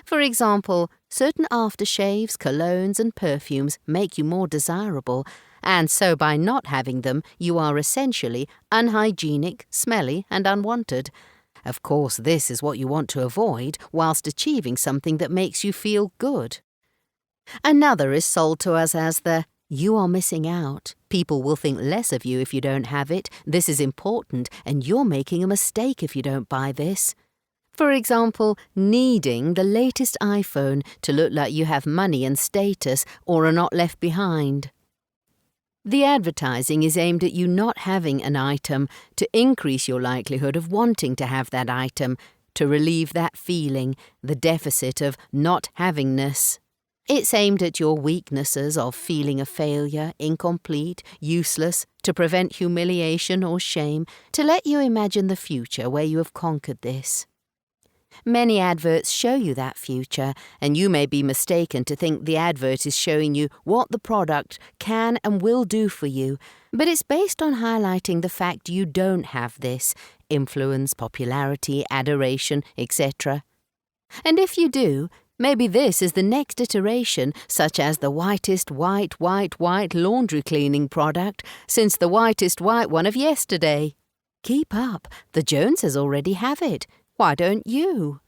For example, certain aftershaves, colognes, and perfumes make you more desirable, and so by not having them, you are essentially unhygienic, smelly, and unwanted. Of course, this is what you want to avoid whilst achieving something that makes you feel good. Another is sold to us as the You are missing out. People will think less of you if you don't have it. This is important, and you're making a mistake if you don't buy this. For example, needing the latest iPhone to look like you have money and status or are not left behind. The advertising is aimed at you not having an item to increase your likelihood of wanting to have that item, to relieve that feeling, the deficit of not havingness. It's aimed at your weaknesses of feeling a failure, incomplete, useless, to prevent humiliation or shame, to let you imagine the future where you have conquered this. Many adverts show you that future, and you may be mistaken to think the advert is showing you what the product can and will do for you, but it's based on highlighting the fact you don't have this influence, popularity, adoration, etc. And if you do, maybe this is the next iteration, such as the whitest white laundry cleaning product since the whitest white one of yesterday. Keep up, the Joneses already have it. Why don't you?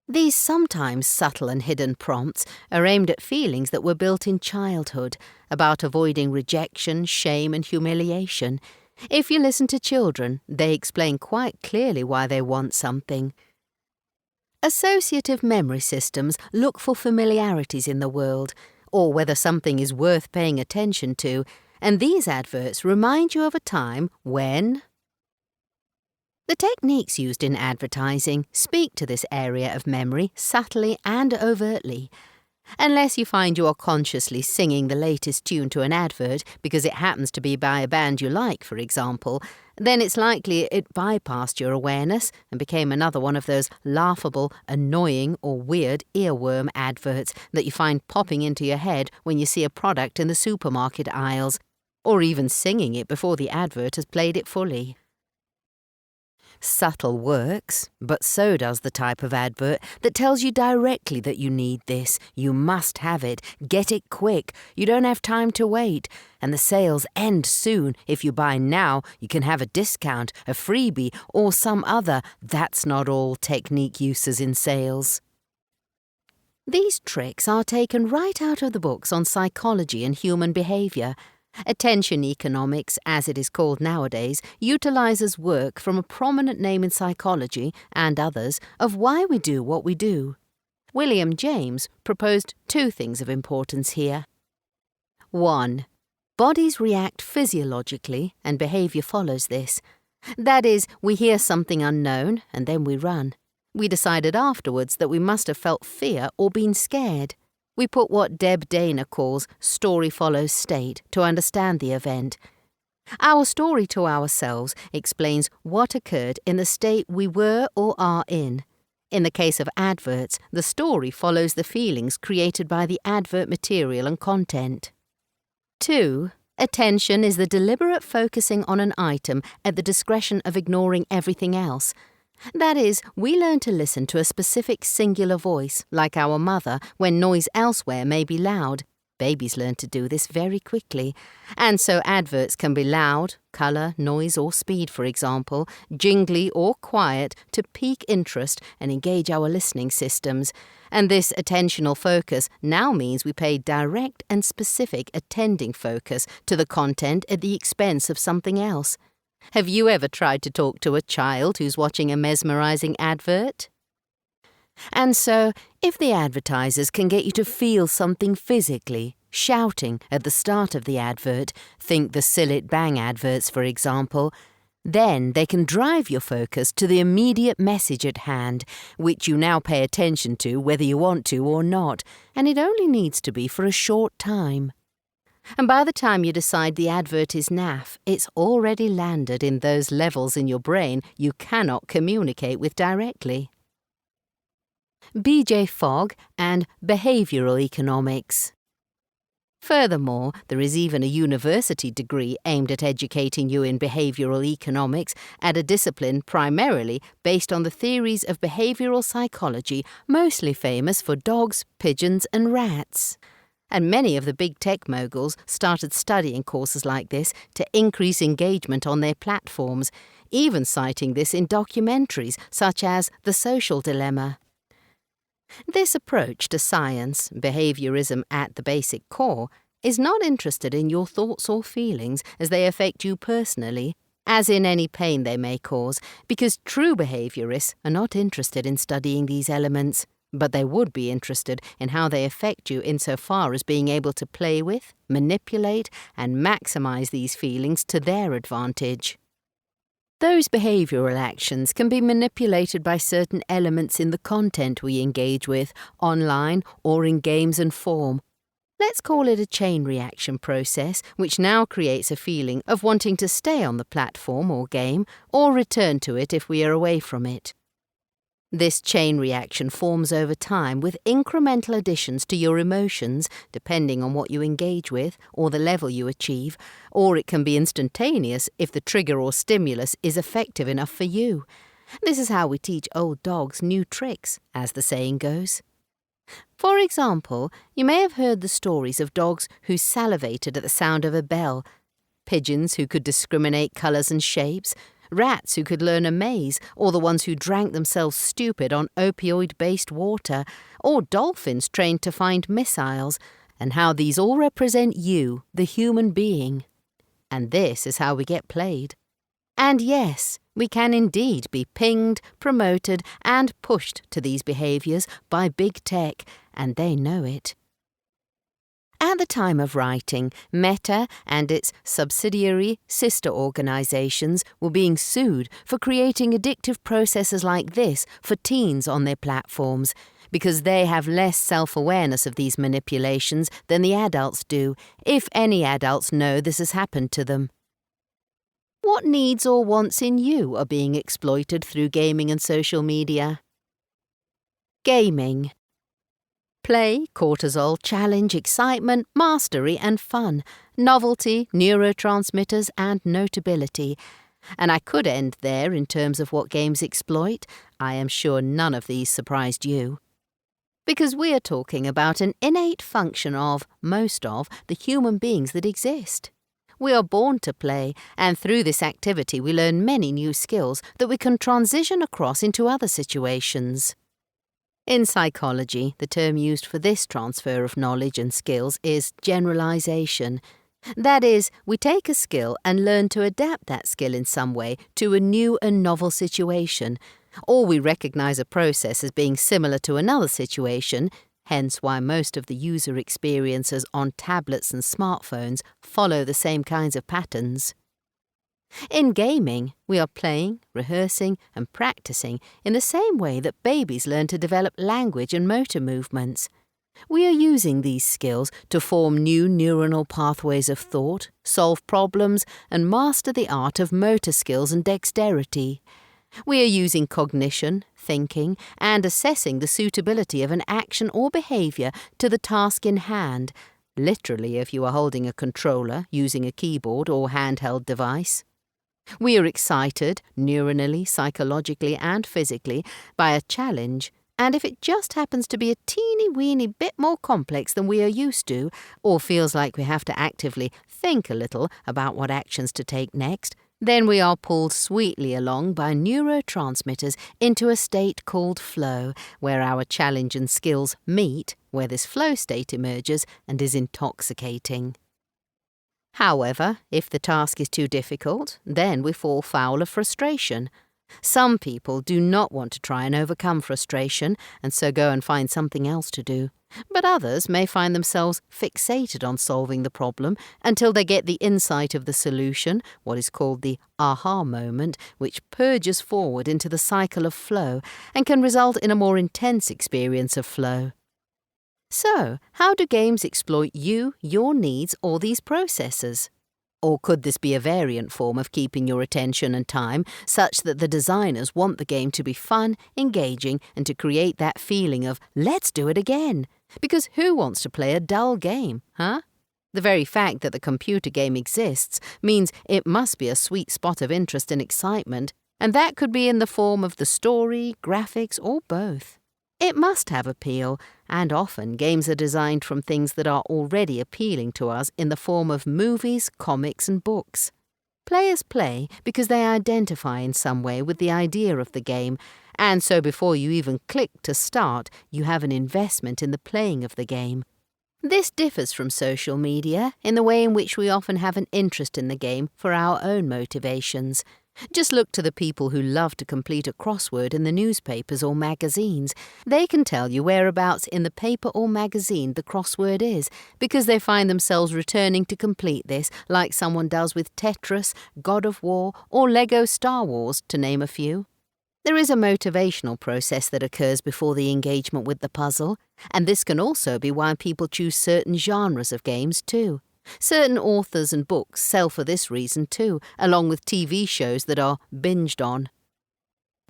These sometimes subtle and hidden prompts are aimed at feelings that were built in childhood, about avoiding rejection, shame and humiliation. If you listen to children, they explain quite clearly why they want something. Associative memory systems look for familiarities in the world, or whether something is worth paying attention to, and these adverts remind you of a time when... The techniques used in advertising speak to this area of memory subtly and overtly. Unless you find you are consciously singing the latest tune to an advert because it happens to be by a band you like, for example, then it's likely it bypassed your awareness and became another one of those laughable, annoying or weird earworm adverts that you find popping into your head when you see a product in the supermarket aisles, or even singing it before the advert has played it fully. Subtle works, but so does the type of advert that tells you directly that you need this, you must have it, get it quick, you don't have time to wait, and the sales end soon. If you buy now, you can have a discount, a freebie, or some other "that's not all" technique uses in sales. These tricks are taken right out of the books on psychology and human behavior. Attention economics, as it is called nowadays, utilizes work from a prominent name in psychology, and others, of why we do what we do. William James proposed two things of importance here. 1. Bodies react physiologically, and behavior follows this. That is, we hear something unknown, and then we run. We decided afterwards that we must have felt fear or been scared. We put what Deb Dana calls story follows state to understand the event. Our story to ourselves explains what occurred in the state we were or are in. In the case of adverts, the story follows the feelings created by the advert material and content. 2. Attention is the deliberate focusing on an item at the discretion of ignoring everything else. That is, we learn to listen to a specific singular voice, like our mother, when noise elsewhere may be loud. Babies learn to do this very quickly. And so adverts can be loud, colour, noise or speed, for example, jingly or quiet to pique interest and engage our listening systems. And this attentional focus now means we pay direct and specific attending focus to the content at the expense of something else. Have you ever tried to talk to a child who's watching a mesmerizing advert? And so, if the advertisers can get you to feel something physically, shouting at the start of the advert, think the Sillet Bang adverts for example, then they can drive your focus to the immediate message at hand, which you now pay attention to whether you want to or not, and it only needs to be for a short time. And by the time you decide the advert is naff, it's already landed in those levels in your brain you cannot communicate with directly. B.J. Fogg and Behavioral Economics. Furthermore, there is even a university degree aimed at educating you in behavioral economics at a discipline primarily based on the theories of behavioral psychology, mostly famous for dogs, pigeons and rats. And many of the big tech moguls started studying courses like this to increase engagement on their platforms, even citing this in documentaries such as The Social Dilemma. This approach to science, behaviorism at the basic core, is not interested in your thoughts or feelings as they affect you personally, as in any pain they may cause, because true behaviourists are not interested in studying these elements, but they would be interested in how they affect you insofar as being able to play with, manipulate, and maximize these feelings to their advantage. Those behavioral actions can be manipulated by certain elements in the content we engage with, online or in games and form. Let's call it a chain reaction process, which now creates a feeling of wanting to stay on the platform or game, or return to it if we are away from it. This chain reaction forms over time with incremental additions to your emotions, depending on what you engage with or the level you achieve, or it can be instantaneous if the trigger or stimulus is effective enough for you. This is how we teach old dogs new tricks, as the saying goes. For example, you may have heard the stories of dogs who salivated at the sound of a bell, pigeons who could discriminate colours and shapes, rats who could learn a maze, or the ones who drank themselves stupid on opioid-based water, or dolphins trained to find missiles, and how these all represent you, the human being. And this is how we get played. And yes, we can indeed be pinged, promoted, and pushed to these behaviours by big tech, and they know it. At the time of writing, Meta and its subsidiary sister organisations were being sued for creating addictive processes like this for teens on their platforms, because they have less self-awareness of these manipulations than the adults do, if any adults know this has happened to them. What needs or wants in you are being exploited through gaming and social media? Gaming. Play, cortisol, challenge, excitement, mastery and fun, novelty, neurotransmitters and notability. And I could end there in terms of what games exploit. I am sure none of these surprised you. Because we are talking about an innate function of, most of, the human beings that exist. We are born to play, and through this activity we learn many new skills that we can transition across into other situations. In psychology, the term used for this transfer of knowledge and skills is generalization. That is, we take a skill and learn to adapt that skill in some way to a new and novel situation, or we recognize a process as being similar to another situation, hence why most of the user experiences on tablets and smartphones follow the same kinds of patterns. In gaming, we are playing, rehearsing, and practicing in the same way that babies learn to develop language and motor movements. We are using these skills to form new neuronal pathways of thought, solve problems, and master the art of motor skills and dexterity. We are using cognition, thinking, and assessing the suitability of an action or behaviour to the task in hand, literally if you are holding a controller, using a keyboard or handheld device. We are excited, neuronally, psychologically and physically, by a challenge, and if it just happens to be a teeny-weeny bit more complex than we are used to, or feels like we have to actively think a little about what actions to take next, then we are pulled sweetly along by neurotransmitters into a state called flow, where our challenge and skills meet, where this flow state emerges and is intoxicating. However, if the task is too difficult, then we fall foul of frustration. Some people do not want to try and overcome frustration, and so go and find something else to do. But others may find themselves fixated on solving the problem until they get the insight of the solution, what is called the aha moment, which purges forward into the cycle of flow and can result in a more intense experience of flow. So, how do games exploit you, your needs, or these processes? Or could this be a variant form of keeping your attention and time such that the designers want the game to be fun, engaging, and to create that feeling of, let's do it again? Because who wants to play a dull game, huh? The very fact that the computer game exists means it must be a sweet spot of interest and excitement, and that could be in the form of the story, graphics, or both. It must have appeal, and often games are designed from things that are already appealing to us in the form of movies, comics, and books. Players play because they identify in some way with the idea of the game, and so before you even click to start, you have an investment in the playing of the game. This differs from social media in the way in which we often have an interest in the game for our own motivations. Just look to the people who love to complete a crossword in the newspapers or magazines. They can tell you whereabouts in the paper or magazine the crossword is, because they find themselves returning to complete this like someone does with Tetris, God of War, or Lego Star Wars, to name a few. There is a motivational process that occurs before the engagement with the puzzle, and this can also be why people choose certain genres of games too. Certain authors and books sell for this reason too, along with TV shows that are binged on.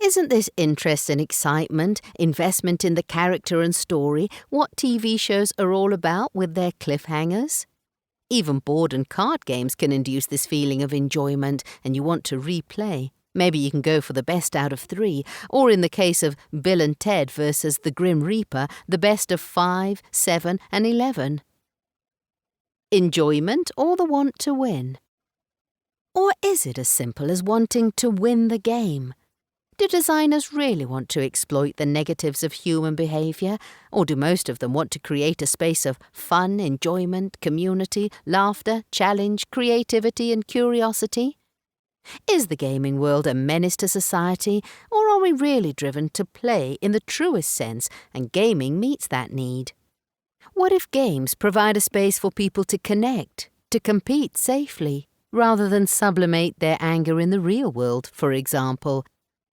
Isn't this interest and excitement, investment in the character and story, what TV shows are all about with their cliffhangers? Even board and card games can induce this feeling of enjoyment, and you want to replay. Maybe you can go for the best out of 3, or in the case of Bill and Ted versus the Grim Reaper, the best of 5, 7, and 11. Enjoyment or the want to win? Or is it as simple as wanting to win the game? Do designers really want to exploit the negatives of human behaviour, or do most of them want to create a space of fun, enjoyment, community, laughter, challenge, creativity and curiosity? Is the gaming world a menace to society, or are we really driven to play in the truest sense, and gaming meets that need? What if games provide a space for people to connect, to compete safely, rather than sublimate their anger in the real world, for example,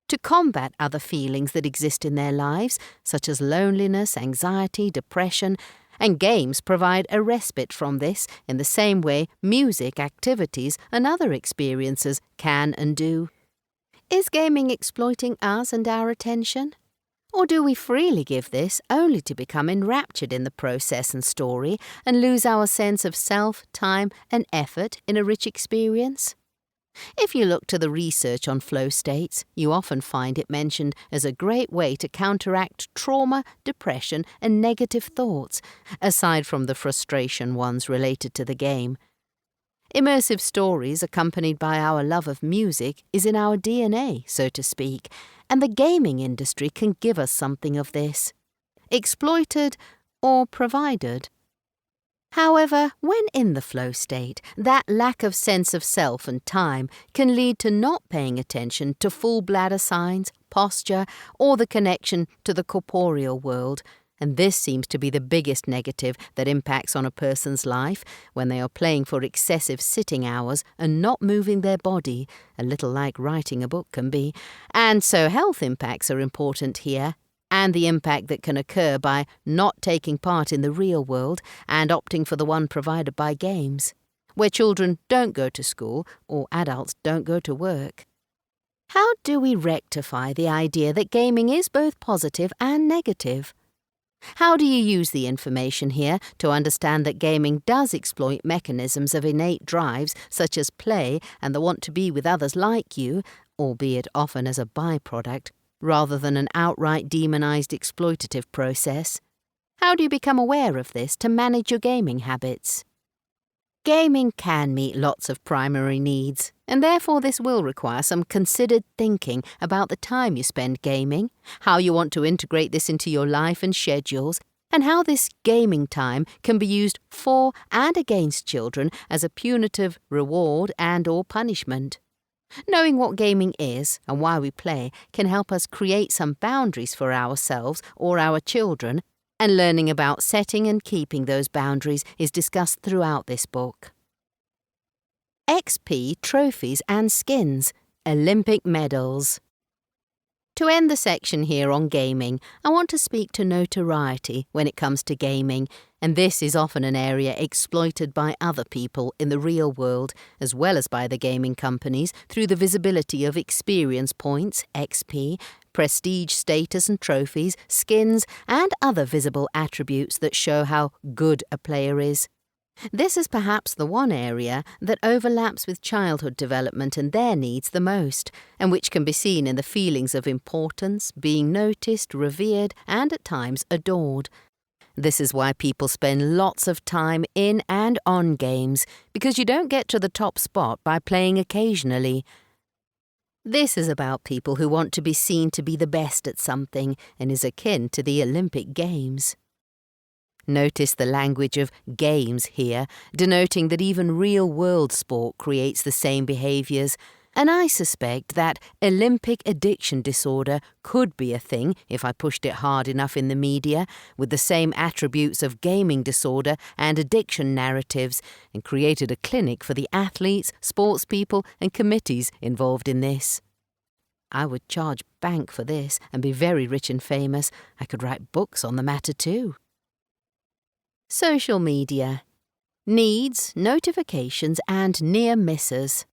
to combat other feelings that exist in their lives, such as loneliness, anxiety, depression, and games provide a respite from this in the same way music, activities, and other experiences can and do. Is gaming exploiting us and our attention? Or do we freely give this only to become enraptured in the process and story and lose our sense of self, time, and effort in a rich experience? If you look to the research on flow states, you often find it mentioned as a great way to counteract trauma, depression, and negative thoughts, aside from the frustration ones related to the game. Immersive stories accompanied by our love of music is in our DNA, so to speak, and the gaming industry can give us something of this. Exploited or provided. However, when in the flow state, that lack of sense of self and time can lead to not paying attention to full bladder signs, posture, or the connection to the corporeal world, and this seems to be the biggest negative that impacts on a person's life when they are playing for excessive sitting hours and not moving their body, a little like writing a book can be, and so health impacts are important here, and the impact that can occur by not taking part in the real world and opting for the one provided by games, where children don't go to school or adults don't go to work. How do we rectify the idea that gaming is both positive and negative? How do you use the information here to understand that gaming does exploit mechanisms of innate drives such as play and the want to be with others like you, albeit often as a byproduct, rather than an outright demonized exploitative process? How do you become aware of this to manage your gaming habits? Gaming can meet lots of primary needs, and therefore this will require some considered thinking about the time you spend gaming, how you want to integrate this into your life and schedules, and how this gaming time can be used for and against children as a punitive reward and/or punishment. Knowing what gaming is and why we play can help us create some boundaries for ourselves or our children, and learning about setting and keeping those boundaries is discussed throughout this book. XP Trophies and Skins, Olympic Medals. To end the section here on gaming, I want to speak to notoriety when it comes to gaming, and this is often an area exploited by other people in the real world, as well as by the gaming companies through the visibility of experience points, XP, prestige status and trophies, skins, and other visible attributes that show how good a player is. This is perhaps the one area that overlaps with childhood development and their needs the most, and which can be seen in the feelings of importance, being noticed, revered, and at times adored. This is why people spend lots of time in and on games, because you don't get to the top spot by playing occasionally. This is about people who want to be seen to be the best at something and is akin to the Olympic Games. Notice the language of games here, denoting that even real-world sport creates the same behaviours, and I suspect that Olympic addiction disorder could be a thing if I pushed it hard enough in the media, with the same attributes of gaming disorder and addiction narratives, and created a clinic for the athletes, sports people and committees involved in this. I would charge bank for this and be very rich and famous. I could write books on the matter too. Social media. Needs, notifications and near misses.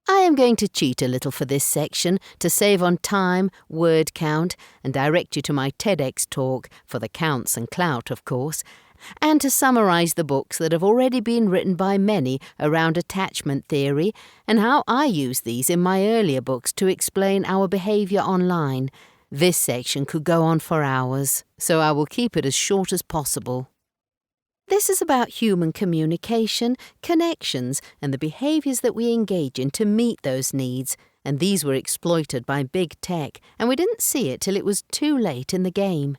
I am going to cheat a little for this section to save on time, word count, and direct you to my TEDx talk, for the counts and clout, of course, and to summarise the books that have already been written by many around attachment theory and how I use these in my earlier books to explain our behaviour online. This section could go on for hours, so I will keep it as short as possible. This is about human communication, connections, and the behaviours that we engage in to meet those needs, and these were exploited by big tech, and we didn't see it till it was too late in the game.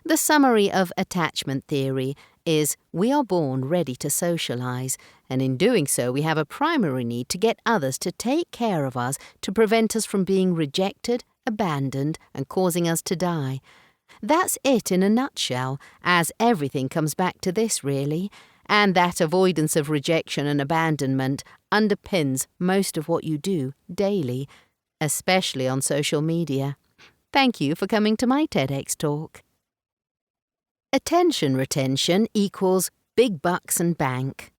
The summary of attachment theory is we are born ready to socialise, and in doing so we have a primary need to get others to take care of us to prevent us from being rejected, abandoned, and causing us to die. That's it in a nutshell, as everything comes back to this really, and that avoidance of rejection and abandonment underpins most of what you do daily, especially on social media. Thank you for coming to my TEDx talk. Attention retention equals big bucks and bank.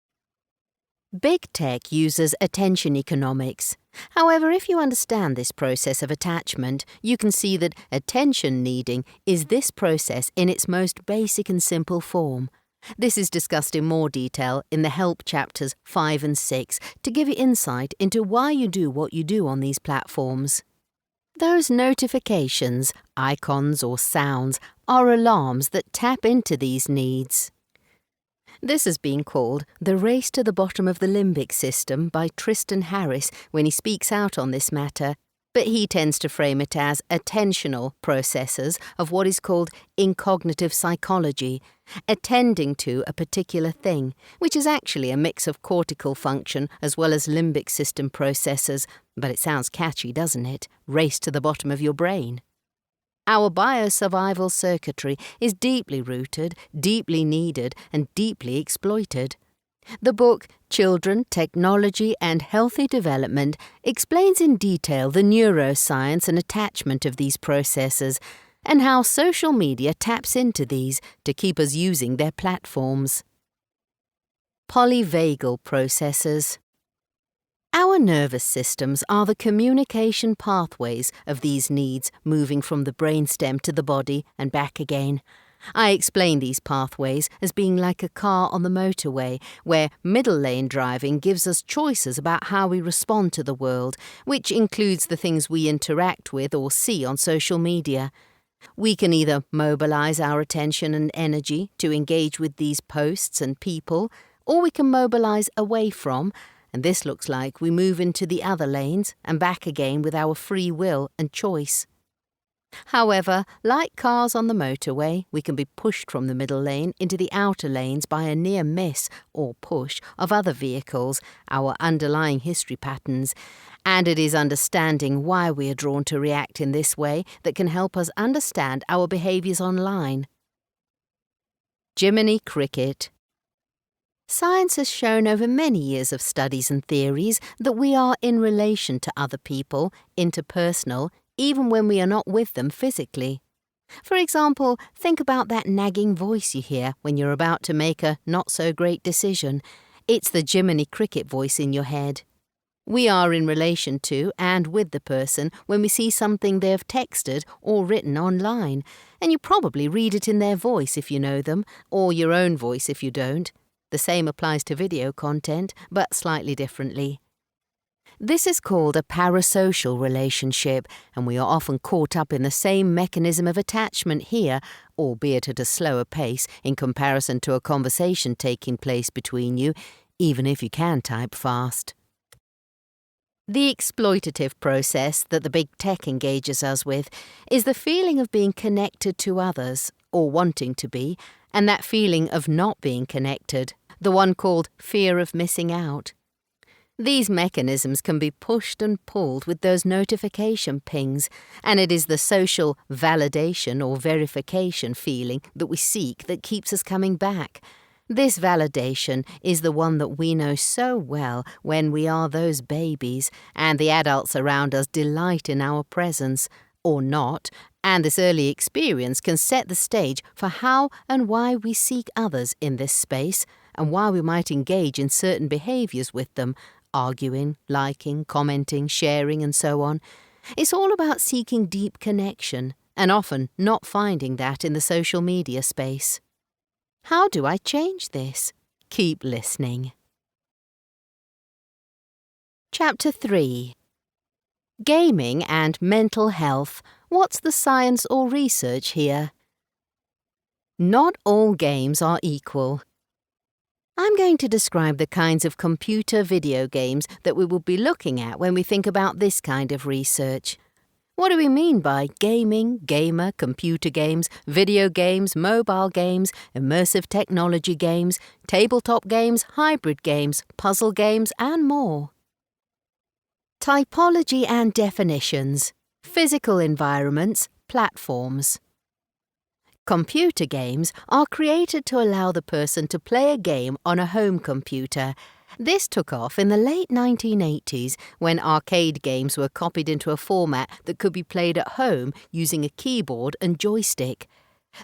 Big tech uses attention economics. However, if you understand this process of attachment, you can see that attention needing is this process in its most basic and simple form. This is discussed in more detail in the Help chapters 5 and 6 to give you insight into why you do what you do on these platforms. Those notifications, icons or sounds are alarms that tap into these needs. This has been called The Race to the Bottom of the Limbic System by Tristan Harris when he speaks out on this matter, but he tends to frame it as attentional processes of what is called incognitive psychology, attending to a particular thing, which is actually a mix of cortical function as well as limbic system processes, but it sounds catchy, doesn't it? Race to the bottom of your brain. Our biosurvival circuitry is deeply rooted, deeply needed, and deeply exploited. The book Children, Technology and Healthy Development explains in detail the neuroscience and attachment of these processes and how social media taps into these to keep us using their platforms. Polyvagal processes. Our nervous systems are the communication pathways of these needs moving from the brainstem to the body and back again. I explain these pathways as being like a car on the motorway, where middle lane driving gives us choices about how we respond to the world, which includes the things we interact with or see on social media. We can either mobilise our attention and energy to engage with these posts and people, or we can mobilise away from, and this looks like we move into the other lanes and back again with our free will and choice. However, like cars on the motorway, we can be pushed from the middle lane into the outer lanes by a near miss or push of other vehicles, our underlying history patterns, and it is understanding why we are drawn to react in this way that can help us understand our behaviours online. Jiminy Cricket. Science has shown over many years of studies and theories that we are in relation to other people, interpersonal, even when we are not with them physically. For example, think about that nagging voice you hear when you're about to make a not-so-great decision. It's the Jiminy Cricket voice in your head. We are in relation to and with the person when we see something they have texted or written online, and you probably read it in their voice if you know them, or your own voice if you don't. The same applies to video content, but slightly differently. This is called a parasocial relationship, and we are often caught up in the same mechanism of attachment here, albeit at a slower pace in comparison to a conversation taking place between you, even if you can type fast. The exploitative process that the big tech engages us with is the feeling of being connected to others, or wanting to be, and that feeling of not being connected, the one called fear of missing out. These mechanisms can be pushed and pulled with those notification pings, and it is the social validation or verification feeling that we seek that keeps us coming back. This validation is the one that we know so well when we are those babies, and the adults around us delight in our presence, or not, and this early experience can set the stage for how and why we seek others in this space, and why we might engage in certain behaviours with them, arguing, liking, commenting, sharing, and so on. It's all about seeking deep connection, and often not finding that in the social media space. How do I change this? Keep listening. Chapter 3. Gaming and mental health. What's the science or research here? Not all games are equal. I'm going to describe the kinds of computer video games that we will be looking at when we think about this kind of research. What do we mean by gaming, gamer, computer games, video games, mobile games, immersive technology games, tabletop games, hybrid games, puzzle games, and more? Typology and definitions. Physical environments, platforms. Computer games are created to allow the person to play a game on a home computer. This took off in the late 1980s when arcade games were copied into a format that could be played at home using a keyboard and joystick.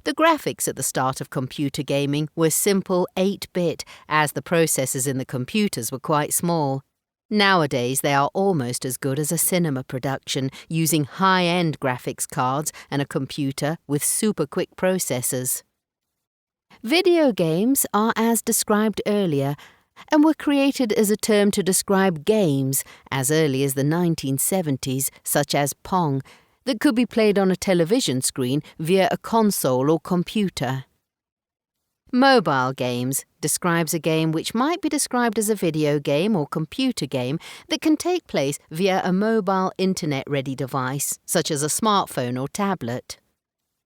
The graphics at the start of computer gaming were simple 8-bit, as the processors in the computers were quite small. Nowadays they are almost as good as a cinema production, using high-end graphics cards and a computer with super-quick processors. Video games are as described earlier, and were created as a term to describe games as early as the 1970s, such as Pong, that could be played on a television screen via a console or computer. Mobile games describes a game which might be described as a video game or computer game that can take place via a mobile internet-ready device, such as a smartphone or tablet.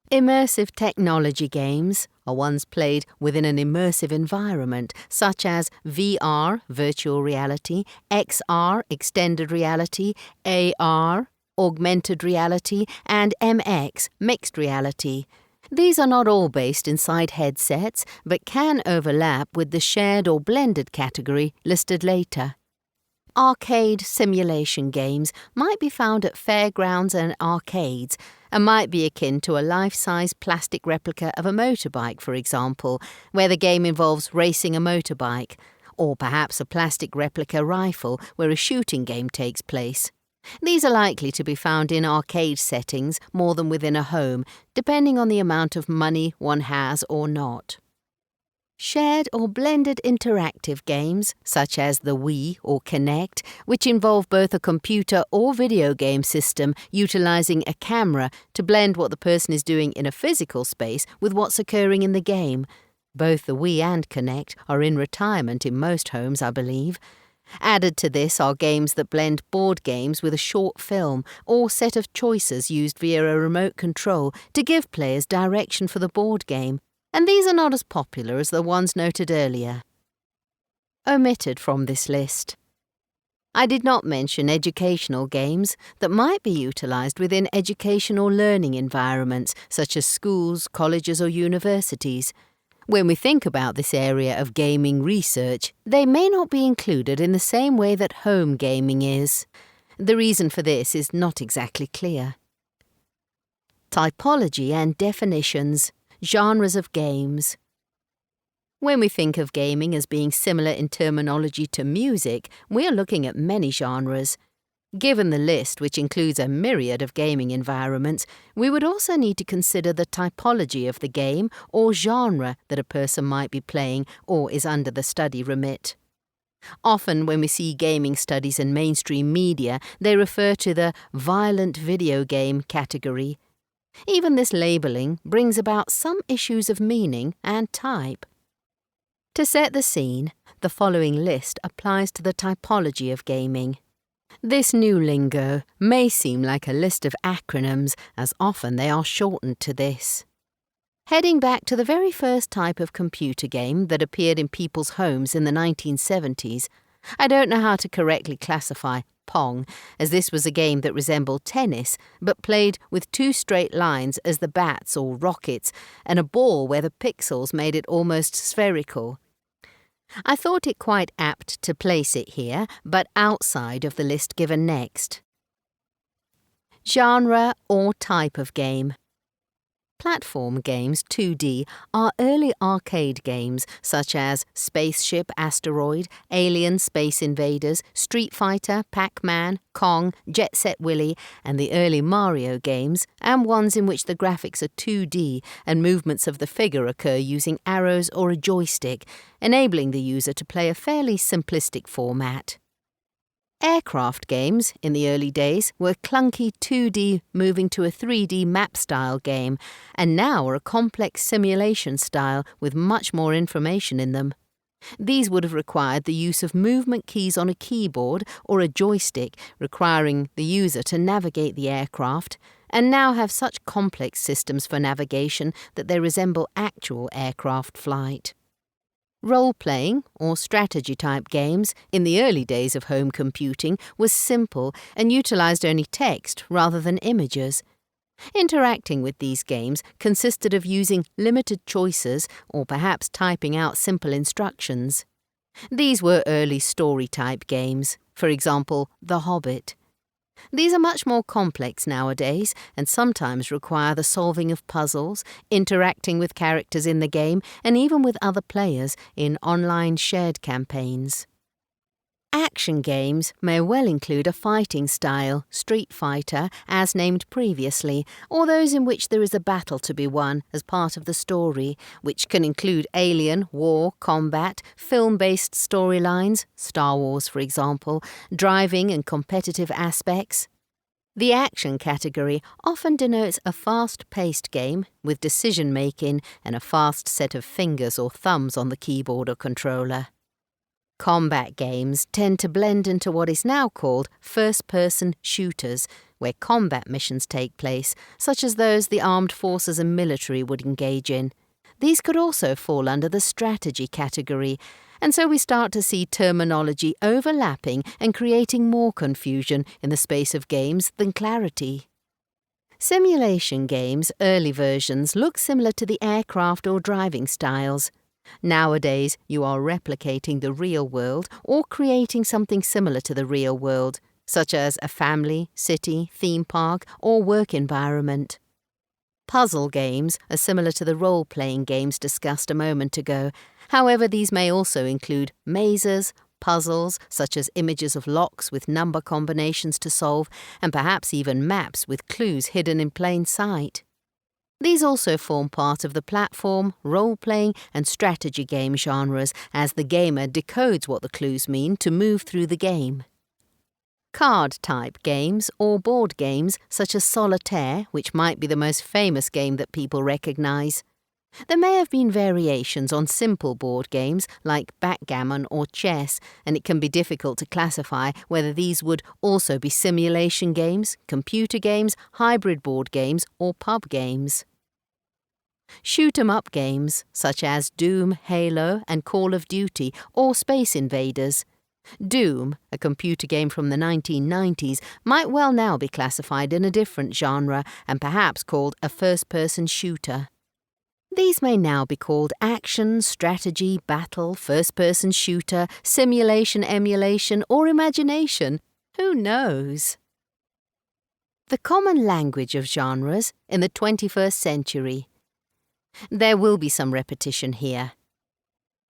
Immersive technology games are ones played within an immersive environment, such as VR, virtual reality, XR, extended reality, AR, augmented reality, and MX, mixed reality. These are not all based inside headsets, but can overlap with the shared or blended category listed later. Arcade simulation games might be found at fairgrounds and arcades, and might be akin to a life-size plastic replica of a motorbike, for example, where the game involves racing a motorbike, or perhaps a plastic replica rifle where a shooting game takes place. These are likely to be found in arcade settings more than within a home, depending on the amount of money one has or not. Shared or blended interactive games, such as the Wii or Kinect, which involve both a computer or video game system utilizing a camera to blend what the person is doing in a physical space with what's occurring in the game. Both the Wii and Kinect are in retirement in most homes, I believe. Added to this are games that blend board games with a short film or set of choices used via a remote control to give players direction for the board game, and these are not as popular as the ones noted earlier. Omitted from this list. I did not mention educational games that might be utilised within educational learning environments such as schools, colleges or universities. When we think about this area of gaming research, they may not be included in the same way that home gaming is. The reason for this is not exactly clear. Typology and definitions. Genres of games. When we think of gaming as being similar in terminology to music, we are looking at many genres. Given the list, which includes a myriad of gaming environments, we would also need to consider the typology of the game or genre that a person might be playing or is under the study remit. Often when we see gaming studies in mainstream media, they refer to the violent video game category. Even this labelling brings about some issues of meaning and type. To set the scene, the following list applies to the typology of gaming. This new lingo may seem like a list of acronyms, as often they are shortened to this. Heading back to the very first type of computer game that appeared in people's homes in the 1970s, I don't know how to correctly classify Pong, as this was a game that resembled tennis, but played with two straight lines as the bats or rockets, and a ball where the pixels made it almost spherical. I thought it quite apt to place it here, but outside of the list given next. Genre or type of game. Platform games, 2D, are early arcade games such as Spaceship Asteroid, Alien Space Invaders, Street Fighter, Pac-Man, Kong, Jet Set Willy, and the early Mario games, and ones in which the graphics are 2D and movements of the figure occur using arrows or a joystick, enabling the user to play a fairly simplistic format. Aircraft games, in the early days, were clunky 2D moving to a 3D map-style game, and now are a complex simulation style with much more information in them. These would have required the use of movement keys on a keyboard or a joystick, requiring the user to navigate the aircraft, and now have such complex systems for navigation that they resemble actual aircraft flight. Role-playing, or strategy-type games, in the early days of home computing, was simple and utilized only text rather than images. Interacting with these games consisted of using limited choices or perhaps typing out simple instructions. These were early story-type games, for example, The Hobbit. These are much more complex nowadays and sometimes require the solving of puzzles, interacting with characters in the game, and even with other players in online shared campaigns. Action games may well include a fighting style, Street Fighter, as named previously, or those in which there is a battle to be won as part of the story, which can include alien, war, combat, film-based storylines, Star Wars for example, driving and competitive aspects. The action category often denotes a fast-paced game with decision-making and a fast set of fingers or thumbs on the keyboard or controller. Combat games tend to blend into what is now called first-person shooters, where combat missions take place, such as those the armed forces and military would engage in. These could also fall under the strategy category, and so we start to see terminology overlapping and creating more confusion in the space of games than clarity. Simulation games, early versions, look similar to the aircraft or driving styles. Nowadays, you are replicating the real world or creating something similar to the real world, such as a family, city, theme park, or work environment. Puzzle games are similar to the role-playing games discussed a moment ago. However, these may also include mazes, puzzles such as images of locks with number combinations to solve, and perhaps even maps with clues hidden in plain sight. These also form part of the platform, role-playing, and strategy game genres as the gamer decodes what the clues mean to move through the game. Card-type games or board games such as Solitaire, which might be the most famous game that people recognize. There may have been variations on simple board games like backgammon or chess, and it can be difficult to classify whether these would also be simulation games, computer games, hybrid board games, or pub games. Shoot-'em-up games such as Doom, Halo, and Call of Duty, or Space Invaders. Doom, a computer game from the 1990s, might well now be classified in a different genre and perhaps called a first-person shooter. These may now be called action, strategy, battle, first-person shooter, simulation, emulation, or imagination. Who knows? The common language of genres in the 21st century. There will be some repetition here.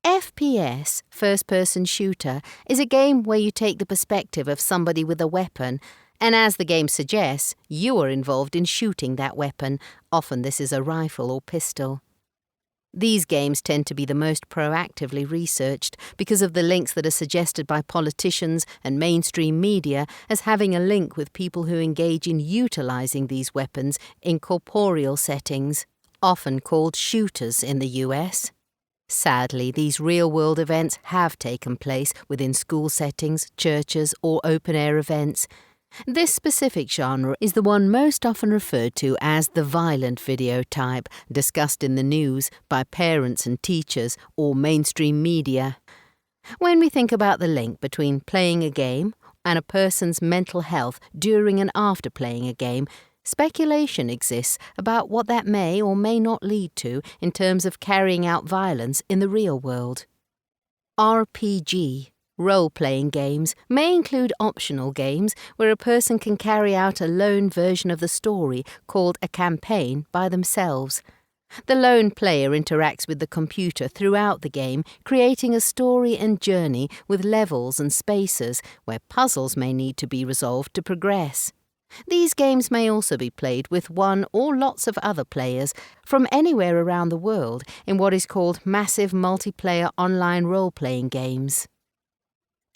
FPS, first-person shooter, is a game where you take the perspective of somebody with a weapon, and as the game suggests, you are involved in shooting that weapon. Often this is a rifle or pistol. These games tend to be the most proactively researched because of the links that are suggested by politicians and mainstream media as having a link with people who engage in utilizing these weapons in corporeal settings, often called shooters in the US. Sadly, these real-world events have taken place within school settings, churches, or open-air events, This specific genre is the one most often referred to as the violent video type, discussed in the news by parents and teachers or mainstream media. When we think about the link between playing a game and a person's mental health during and after playing a game, speculation exists about what that may or may not lead to in terms of carrying out violence in the real world. RPG, role-playing games, may include optional games where a person can carry out a lone version of the story called a campaign by themselves. The lone player interacts with the computer throughout the game, creating a story and journey with levels and spaces where puzzles may need to be resolved to progress. These games may also be played with one or lots of other players from anywhere around the world in what is called massive multiplayer online role-playing games.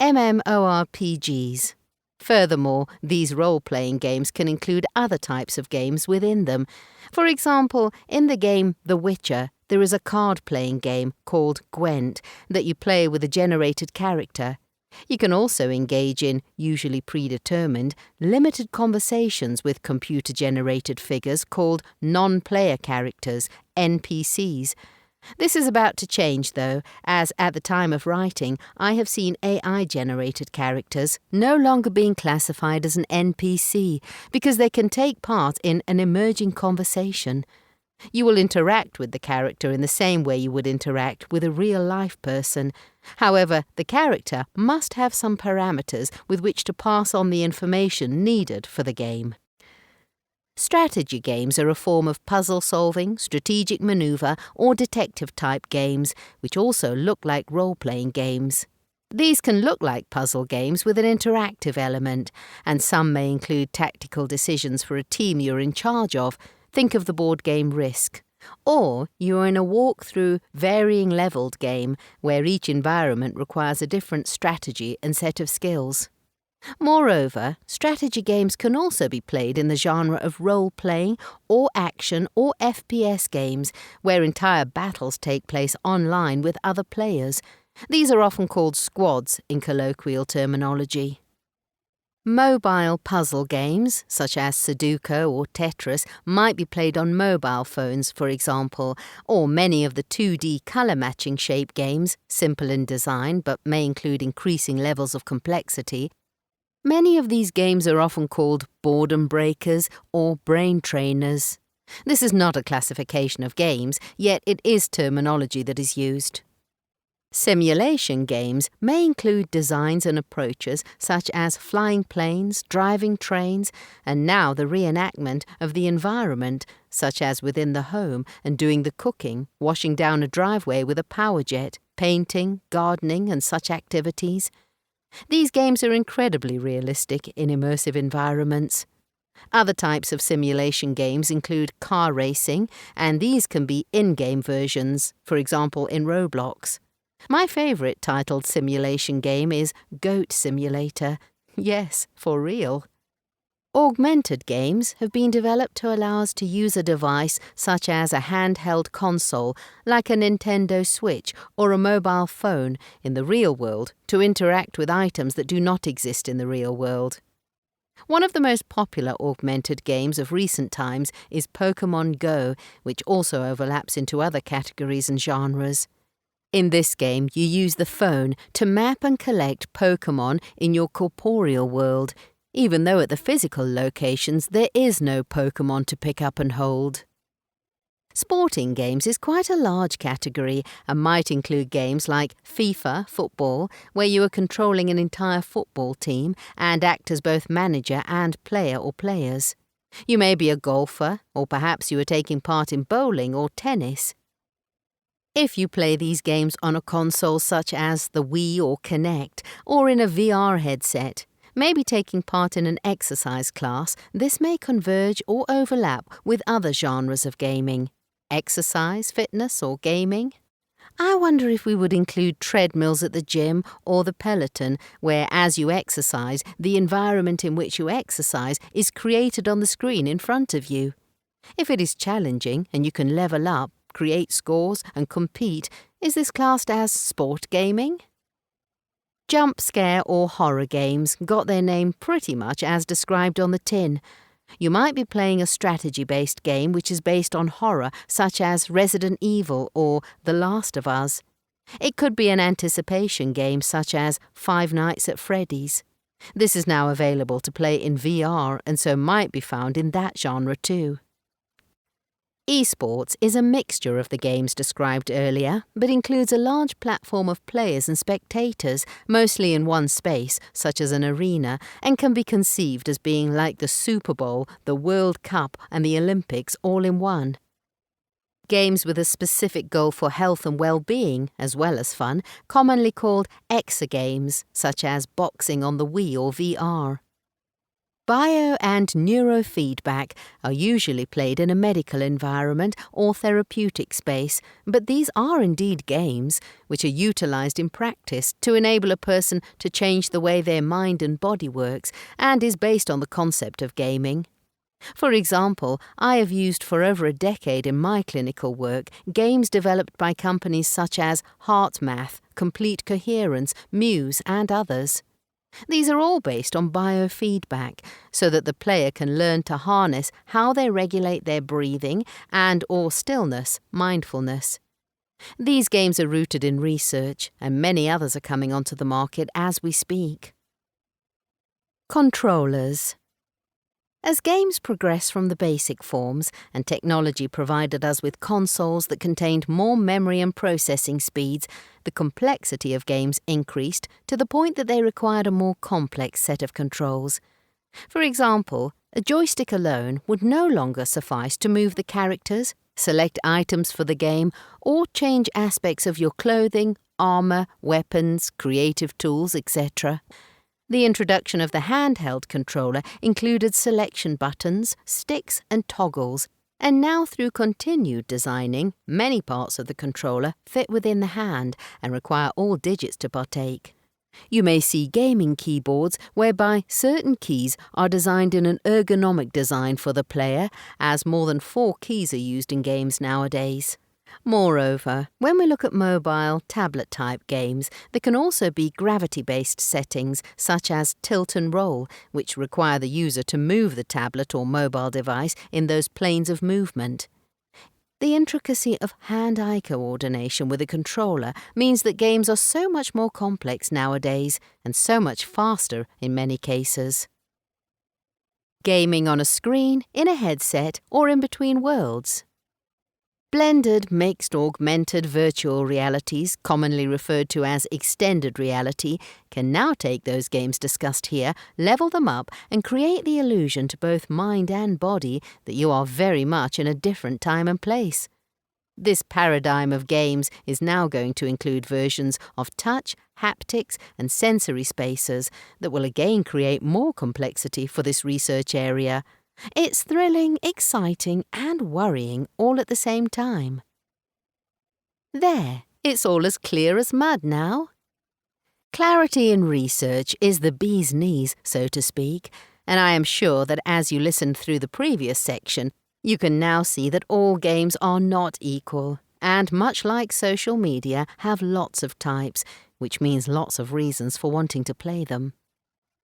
MMORPGs. Furthermore, these role-playing games can include other types of games within them. For example, in the game The Witcher, there is a card-playing game called Gwent that you play with a generated character. You can also engage in, usually predetermined, limited conversations with computer-generated figures called non-player characters, NPCs. This is about to change, though, as at the time of writing, I have seen AI-generated characters no longer being classified as an NPC because they can take part in an emerging conversation. You will interact with the character in the same way you would interact with a real-life person. However, the character must have some parameters with which to pass on the information needed for the game. Strategy games are a form of puzzle-solving, strategic maneuver, or detective-type games, which also look like role-playing games. These can look like puzzle games with an interactive element, and some may include tactical decisions for a team you're in charge of. Think of the board game Risk. Or you're in a walk-through, varying leveled game where each environment requires a different strategy and set of skills. Moreover, strategy games can also be played in the genre of role-playing or action or FPS games where entire battles take place online with other players. These are often called squads in colloquial terminology. Mobile puzzle games, such as Sudoku or Tetris, might be played on mobile phones, for example, or many of the 2D colour-matching shape games, simple in design but may include increasing levels of complexity. Many of these games are often called boredom breakers or brain trainers. This is not a classification of games, yet it is terminology that is used. Simulation games may include designs and approaches such as flying planes, driving trains, and now the reenactment of the environment, such as within the home and doing the cooking, washing down a driveway with a power jet, painting, gardening, and such activities. These games are incredibly realistic in immersive environments. Other types of simulation games include car racing, and these can be in-game versions, for example in Roblox. My favourite titled simulation game is Goat Simulator. Yes, for real. Augmented games have been developed to allow us to use a device such as a handheld console like a Nintendo Switch or a mobile phone in the real world to interact with items that do not exist in the real world. One of the most popular augmented games of recent times is Pokémon Go, which also overlaps into other categories and genres. In this game, you use the phone to map and collect Pokémon in your corporeal world, even though at the physical locations there is no Pokémon to pick up and hold. Sporting games is quite a large category and might include games like FIFA, football, where you are controlling an entire football team and act as both manager and player or players. You may be a golfer, or perhaps you are taking part in bowling or tennis. If you play these games on a console such as the Wii or Kinect, or in a VR headset, maybe taking part in an exercise class, this may converge or overlap with other genres of gaming. Exercise, fitness, or gaming? I wonder if we would include treadmills at the gym or the Peloton, where as you exercise, the environment in which you exercise is created on the screen in front of you. If it is challenging and you can level up, create scores, and compete, is this classed as sport gaming? Jump scare or horror games got their name pretty much as described on the tin. You might be playing a strategy-based game which is based on horror, such as Resident Evil or The Last of Us. It could be an anticipation game such as Five Nights at Freddy's. This is now available to play in VR and so might be found in that genre too. Esports is a mixture of the games described earlier, but includes a large platform of players and spectators, mostly in one space, such as an arena, and can be conceived as being like the Super Bowl, the World Cup, and the Olympics all in one. Games with a specific goal for health and well-being, as well as fun, commonly called exergames, such as boxing on the Wii or VR. Bio and neurofeedback are usually played in a medical environment or therapeutic space, but these are indeed games, which are utilized in practice to enable a person to change the way their mind and body works, and is based on the concept of gaming. For example, I have used for over a decade in my clinical work games developed by companies such as HeartMath, Complete Coherence, Muse, and others. These are all based on biofeedback, so that the player can learn to harness how they regulate their breathing and/or stillness, mindfulness. These games are rooted in research, and many others are coming onto the market as we speak. Controllers. As games progress from the basic forms and technology provided us with consoles that contained more memory and processing speeds, the complexity of games increased to the point that they required a more complex set of controls. For example, a joystick alone would no longer suffice to move the characters, select items for the game, or change aspects of your clothing, armor, weapons, creative tools, etc. The introduction of the handheld controller included selection buttons, sticks, and toggles, and now through continued designing, many parts of the controller fit within the hand and require all digits to partake. You may see gaming keyboards whereby certain keys are designed in an ergonomic design for the player, as more than 4 keys are used in games nowadays. Moreover, when we look at mobile, tablet-type games, there can also be gravity-based settings such as tilt and roll, which require the user to move the tablet or mobile device in those planes of movement. The intricacy of hand-eye coordination with a controller means that games are so much more complex nowadays and so much faster in many cases. Gaming on a screen, in a headset, or in between worlds. Blended, mixed, augmented virtual realities, commonly referred to as extended reality, can now take those games discussed here, level them up, and create the illusion to both mind and body that you are very much in a different time and place. This paradigm of games is now going to include versions of touch, haptics, and sensory spaces that will again create more complexity for this research area. It's thrilling, exciting, and worrying all at the same time. There, it's all as clear as mud now. Clarity in research is the bee's knees, so to speak, and I am sure that as you listened through the previous section, you can now see that all games are not equal, and much like social media, have lots of types, which means lots of reasons for wanting to play them.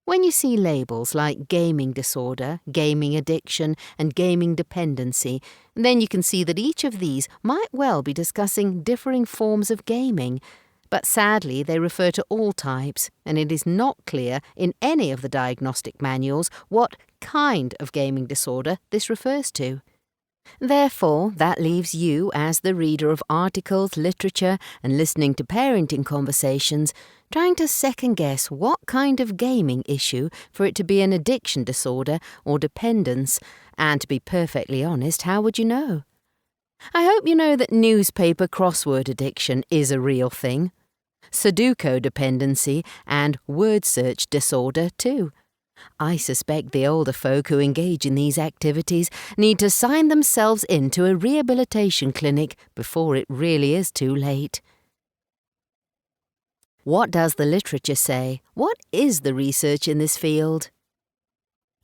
When you see labels like gaming disorder, gaming addiction, and gaming dependency, then you can see that each of these might well be discussing differing forms of gaming, but sadly they refer to all types, and it is not clear in any of the diagnostic manuals what kind of gaming disorder this refers to. Therefore, that leaves you, as the reader of articles, literature, and listening to parenting conversations, trying to second-guess what kind of gaming issue for it to be an addiction disorder or dependence, and to be perfectly honest, how would you know? I hope you know that newspaper crossword addiction is a real thing. Sudoku dependency and word search disorder too. I suspect the older folk who engage in these activities need to sign themselves into a rehabilitation clinic before it really is too late. What does the literature say? What is the research in this field?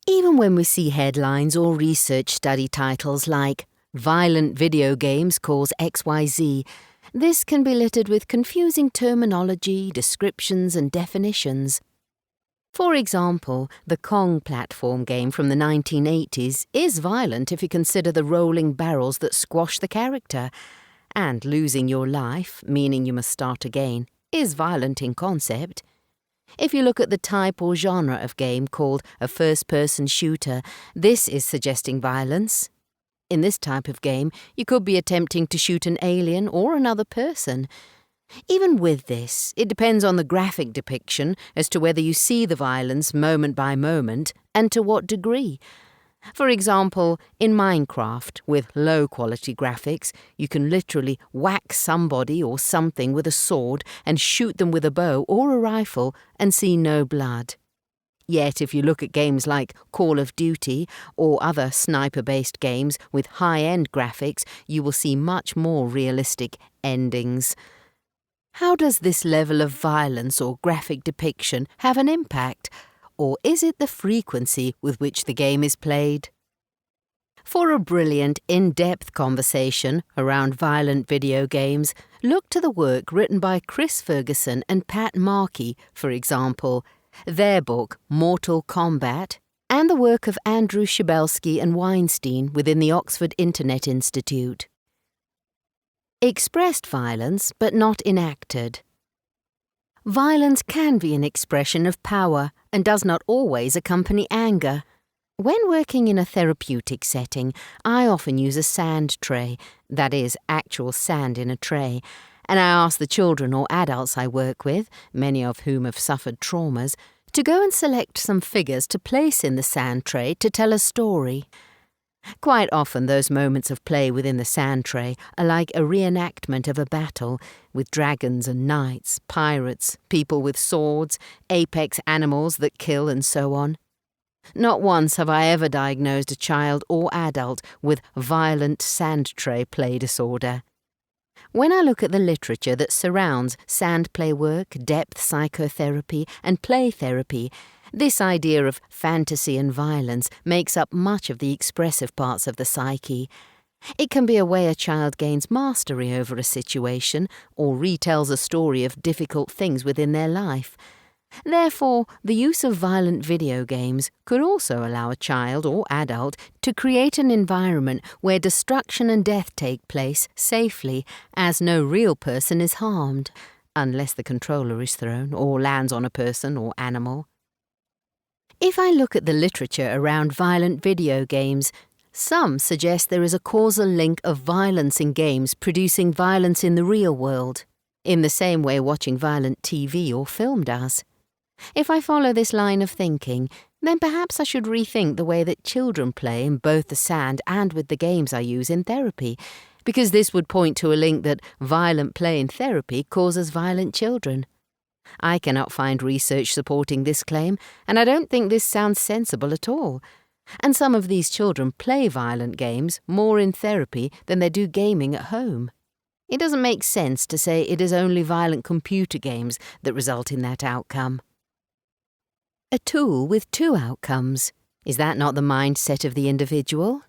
Even when we see headlines or research study titles like "Violent video games cause XYZ," This can be littered with confusing terminology, descriptions and definitions. For example, the Kong platform game from the 1980s is violent if you consider the rolling barrels that squash the character, and losing your life, meaning you must start again, is violent in concept. If you look at the type or genre of game called a first-person shooter, this is suggesting violence. In this type of game, you could be attempting to shoot an alien or another person. Even with this, it depends on the graphic depiction as to whether you see the violence moment by moment and to what degree. For example, in Minecraft, with low-quality graphics, you can literally whack somebody or something with a sword and shoot them with a bow or a rifle and see no blood. Yet if you look at games like Call of Duty or other sniper-based games with high-end graphics, you will see much more realistic endings. How does this level of violence or graphic depiction have an impact? Or is it the frequency with which the game is played? For a brilliant, in-depth conversation around violent video games, look to the work written by Chris Ferguson and Pat Markey, for example, their book Mortal Kombat, and the work of Andrew Schabelsky and Weinstein within the Oxford Internet Institute. Expressed violence, but not enacted. Violence can be an expression of power and does not always accompany anger. When working in a therapeutic setting, I often use a sand tray, that is, actual sand in a tray, and I ask the children or adults I work with, many of whom have suffered traumas, to go and select some figures to place in the sand tray to tell a story. Quite often those moments of play within the sand tray are like a reenactment of a battle, with dragons and knights, pirates, people with swords, apex animals that kill and so on. Not once have I ever diagnosed a child or adult with violent sand tray play disorder. When I look at the literature that surrounds sand play work, depth psychotherapy and play therapy, this idea of fantasy and violence makes up much of the expressive parts of the psyche. It can be a way a child gains mastery over a situation or retells a story of difficult things within their life. Therefore, the use of violent video games could also allow a child or adult to create an environment where destruction and death take place safely, as no real person is harmed, unless the controller is thrown or lands on a person or animal. If I look at the literature around violent video games, some suggest there is a causal link of violence in games producing violence in the real world, in the same way watching violent TV or film does. If I follow this line of thinking, then perhaps I should rethink the way that children play in both the sand and with the games I use in therapy, because this would point to a link that violent play in therapy causes violent children. I cannot find research supporting this claim, and I don't think this sounds sensible at all. And some of these children play violent games more in therapy than they do gaming at home. It doesn't make sense to say it is only violent computer games that result in that outcome. A tool with two outcomes. Is that not the mindset of the individual?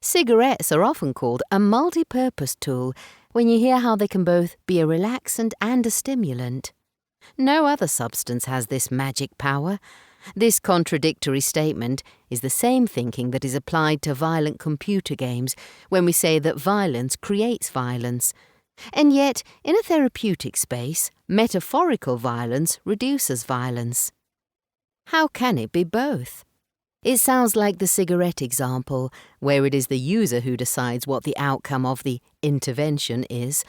Cigarettes are often called a multi-purpose tool when you hear how they can both be a relaxant and a stimulant. No other substance has this magic power. This contradictory statement is the same thinking that is applied to violent computer games when we say that violence creates violence. And yet, in a therapeutic space, metaphorical violence reduces violence. How can it be both? It sounds like the cigarette example, where it is the user who decides what the outcome of the intervention is.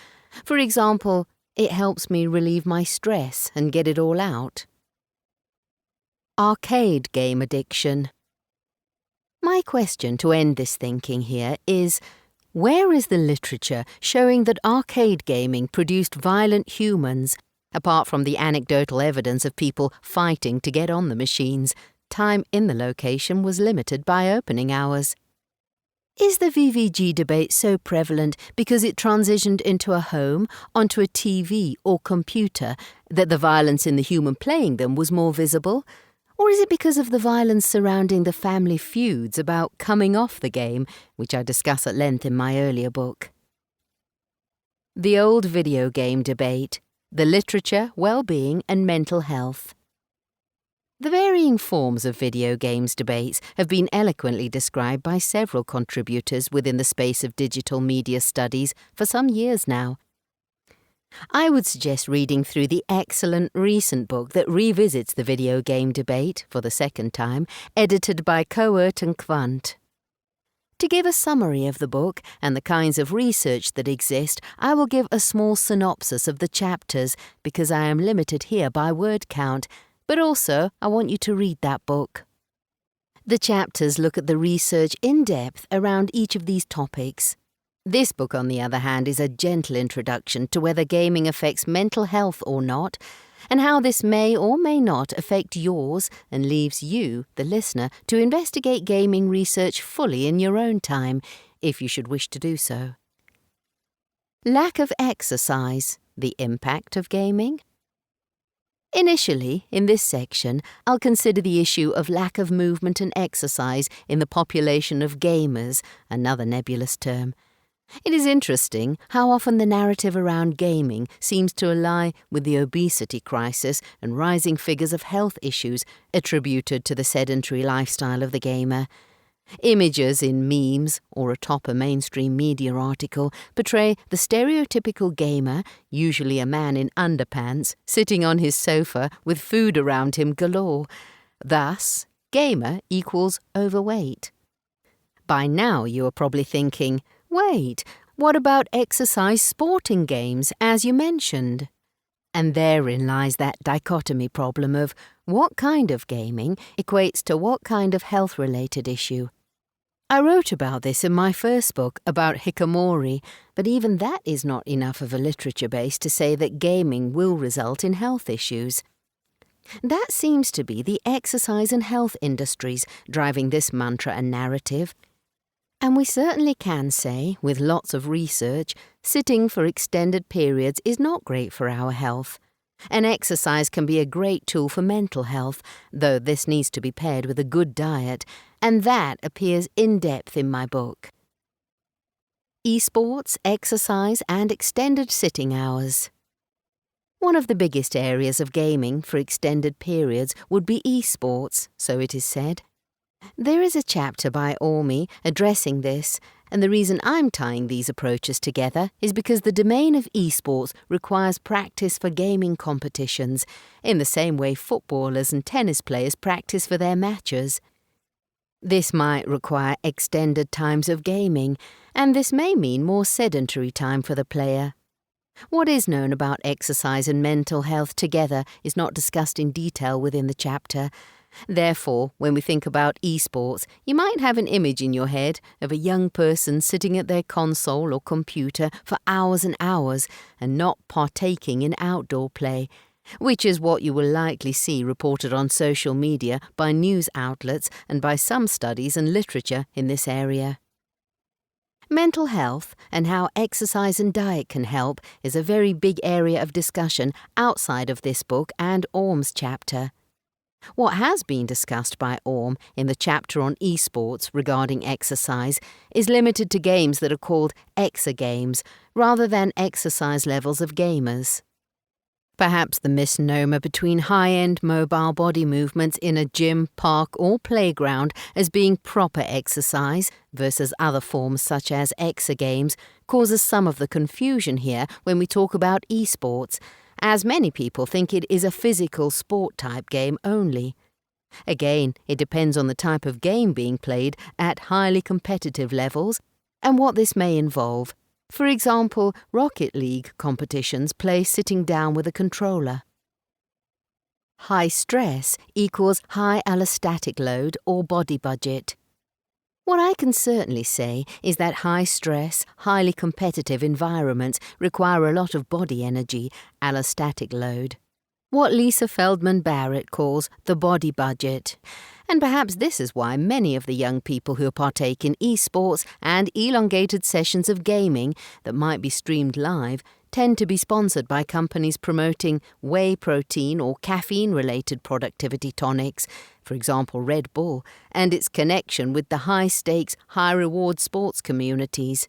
For example, it helps me relieve my stress and get it all out. Arcade game addiction. My question to end this thinking here is, where is the literature showing that arcade gaming produced violent humans, apart from the anecdotal evidence of people fighting to get on the machines? Time in the location was limited by opening hours. Is the VVG debate so prevalent because it transitioned into a home, onto a TV or computer, that the violence in the human playing them was more visible? Or is it because of the violence surrounding the family feuds about coming off the game, which I discuss at length in my earlier book? The Old Video Game Debate, The Literature, Well-Being and Mental Health. The varying forms of video games debates have been eloquently described by several contributors within the space of digital media studies for some years now. I would suggest reading through the excellent recent book that revisits the video game debate for the second time, edited by Coert and Quandt. To give a summary of the book and the kinds of research that exist, I will give a small synopsis of the chapters because I am limited here by word count, but also I want you to read that book. The chapters look at the research in depth around each of these topics. This book, on the other hand, is a gentle introduction to whether gaming affects mental health or not, and how this may or may not affect yours, and leaves you, the listener, to investigate gaming research fully in your own time, if you should wish to do so. Lack of exercise, the impact of gaming? Initially, in this section, I'll consider the issue of lack of movement and exercise in the population of gamers, another nebulous term. It is interesting how often the narrative around gaming seems to ally with the obesity crisis and rising figures of health issues attributed to the sedentary lifestyle of the gamer. Images in memes or atop a mainstream media article portray the stereotypical gamer, usually a man in underpants, sitting on his sofa with food around him galore. Thus, gamer equals overweight. By now you are probably thinking, wait, what about exercise sporting games, as you mentioned? And therein lies that dichotomy problem of what kind of gaming equates to what kind of health-related issue. I wrote about this in my first book about hikikomori, but even that is not enough of a literature base to say that gaming will result in health issues. That seems to be the exercise and health industries driving this mantra and narrative. And we certainly can say, with lots of research, sitting for extended periods is not great for our health. And exercise can be a great tool for mental health, though this needs to be paired with a good diet, and that appears in depth in my book. Esports, exercise and extended sitting hours. One of the biggest areas of gaming for extended periods would be esports, so it is said. There is a chapter by Orme addressing this, and the reason I'm tying these approaches together is because the domain of esports requires practice for gaming competitions, in the same way footballers and tennis players practice for their matches. This might require extended times of gaming, and this may mean more sedentary time for the player. What is known about exercise and mental health together is not discussed in detail within the chapter. Therefore, when we think about esports, you might have an image in your head of a young person sitting at their console or computer for hours and hours and not partaking in outdoor play, which is what you will likely see reported on social media by news outlets and by some studies and literature in this area. Mental health and how exercise and diet can help is a very big area of discussion outside of this book and Orme's chapter. What has been discussed by Orme in the chapter on esports regarding exercise is limited to games that are called exergames rather than exercise levels of gamers. Perhaps the misnomer between high-end mobile body movements in a gym, park or playground as being proper exercise versus other forms such as exergames causes some of the confusion here when we talk about esports, as many people think it is a physical sport-type game only. Again, it depends on the type of game being played at highly competitive levels and what this may involve. For example, Rocket League competitions play sitting down with a controller. High stress equals high allostatic load or body budget. What I can certainly say is that high-stress, highly competitive environments require a lot of body energy, allostatic load. What Lisa Feldman Barrett calls the body budget. And perhaps this is why many of the young people who partake in esports and elongated sessions of gaming that might be streamed live tend to be sponsored by companies promoting whey protein or caffeine-related productivity tonics, for example Red Bull, and its connection with the high-stakes, high-reward sports communities.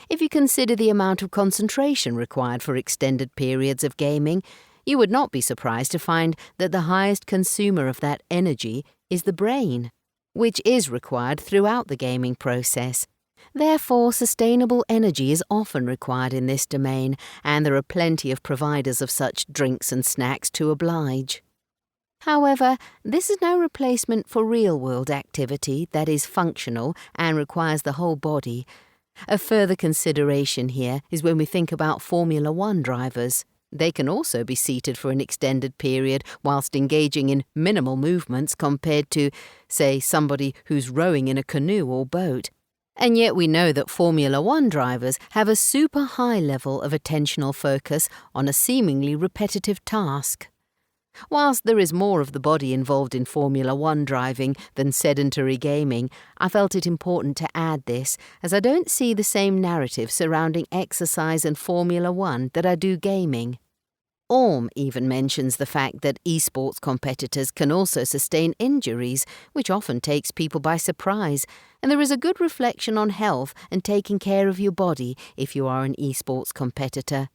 If you consider the amount of concentration required for extended periods of gaming, you would not be surprised to find that the highest consumer of that energy is the brain, which is required throughout the gaming process. Therefore, sustainable energy is often required in this domain, and there are plenty of providers of such drinks and snacks to oblige. However, this is no replacement for real-world activity that is functional and requires the whole body. A further consideration here is when we think about Formula One drivers. They can also be seated for an extended period whilst engaging in minimal movements compared to, say, somebody who's rowing in a canoe or boat. And yet we know that Formula One drivers have a super high level of attentional focus on a seemingly repetitive task. Whilst there is more of the body involved in Formula One driving than sedentary gaming, I felt it important to add this, as I don't see the same narrative surrounding exercise and Formula One that I do gaming. Orm even mentions the fact that esports competitors can also sustain injuries, which often takes people by surprise, and there is a good reflection on health and taking care of your body if you are an esports competitor.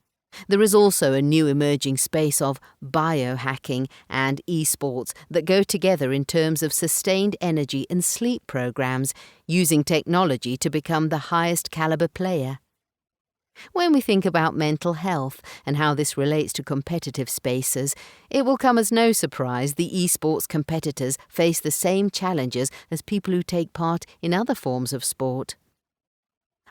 There is also a new emerging space of biohacking and esports that go together in terms of sustained energy and sleep programs, using technology to become the highest caliber player. When we think about mental health and how this relates to competitive spaces, it will come as no surprise the esports competitors face the same challenges as people who take part in other forms of sport.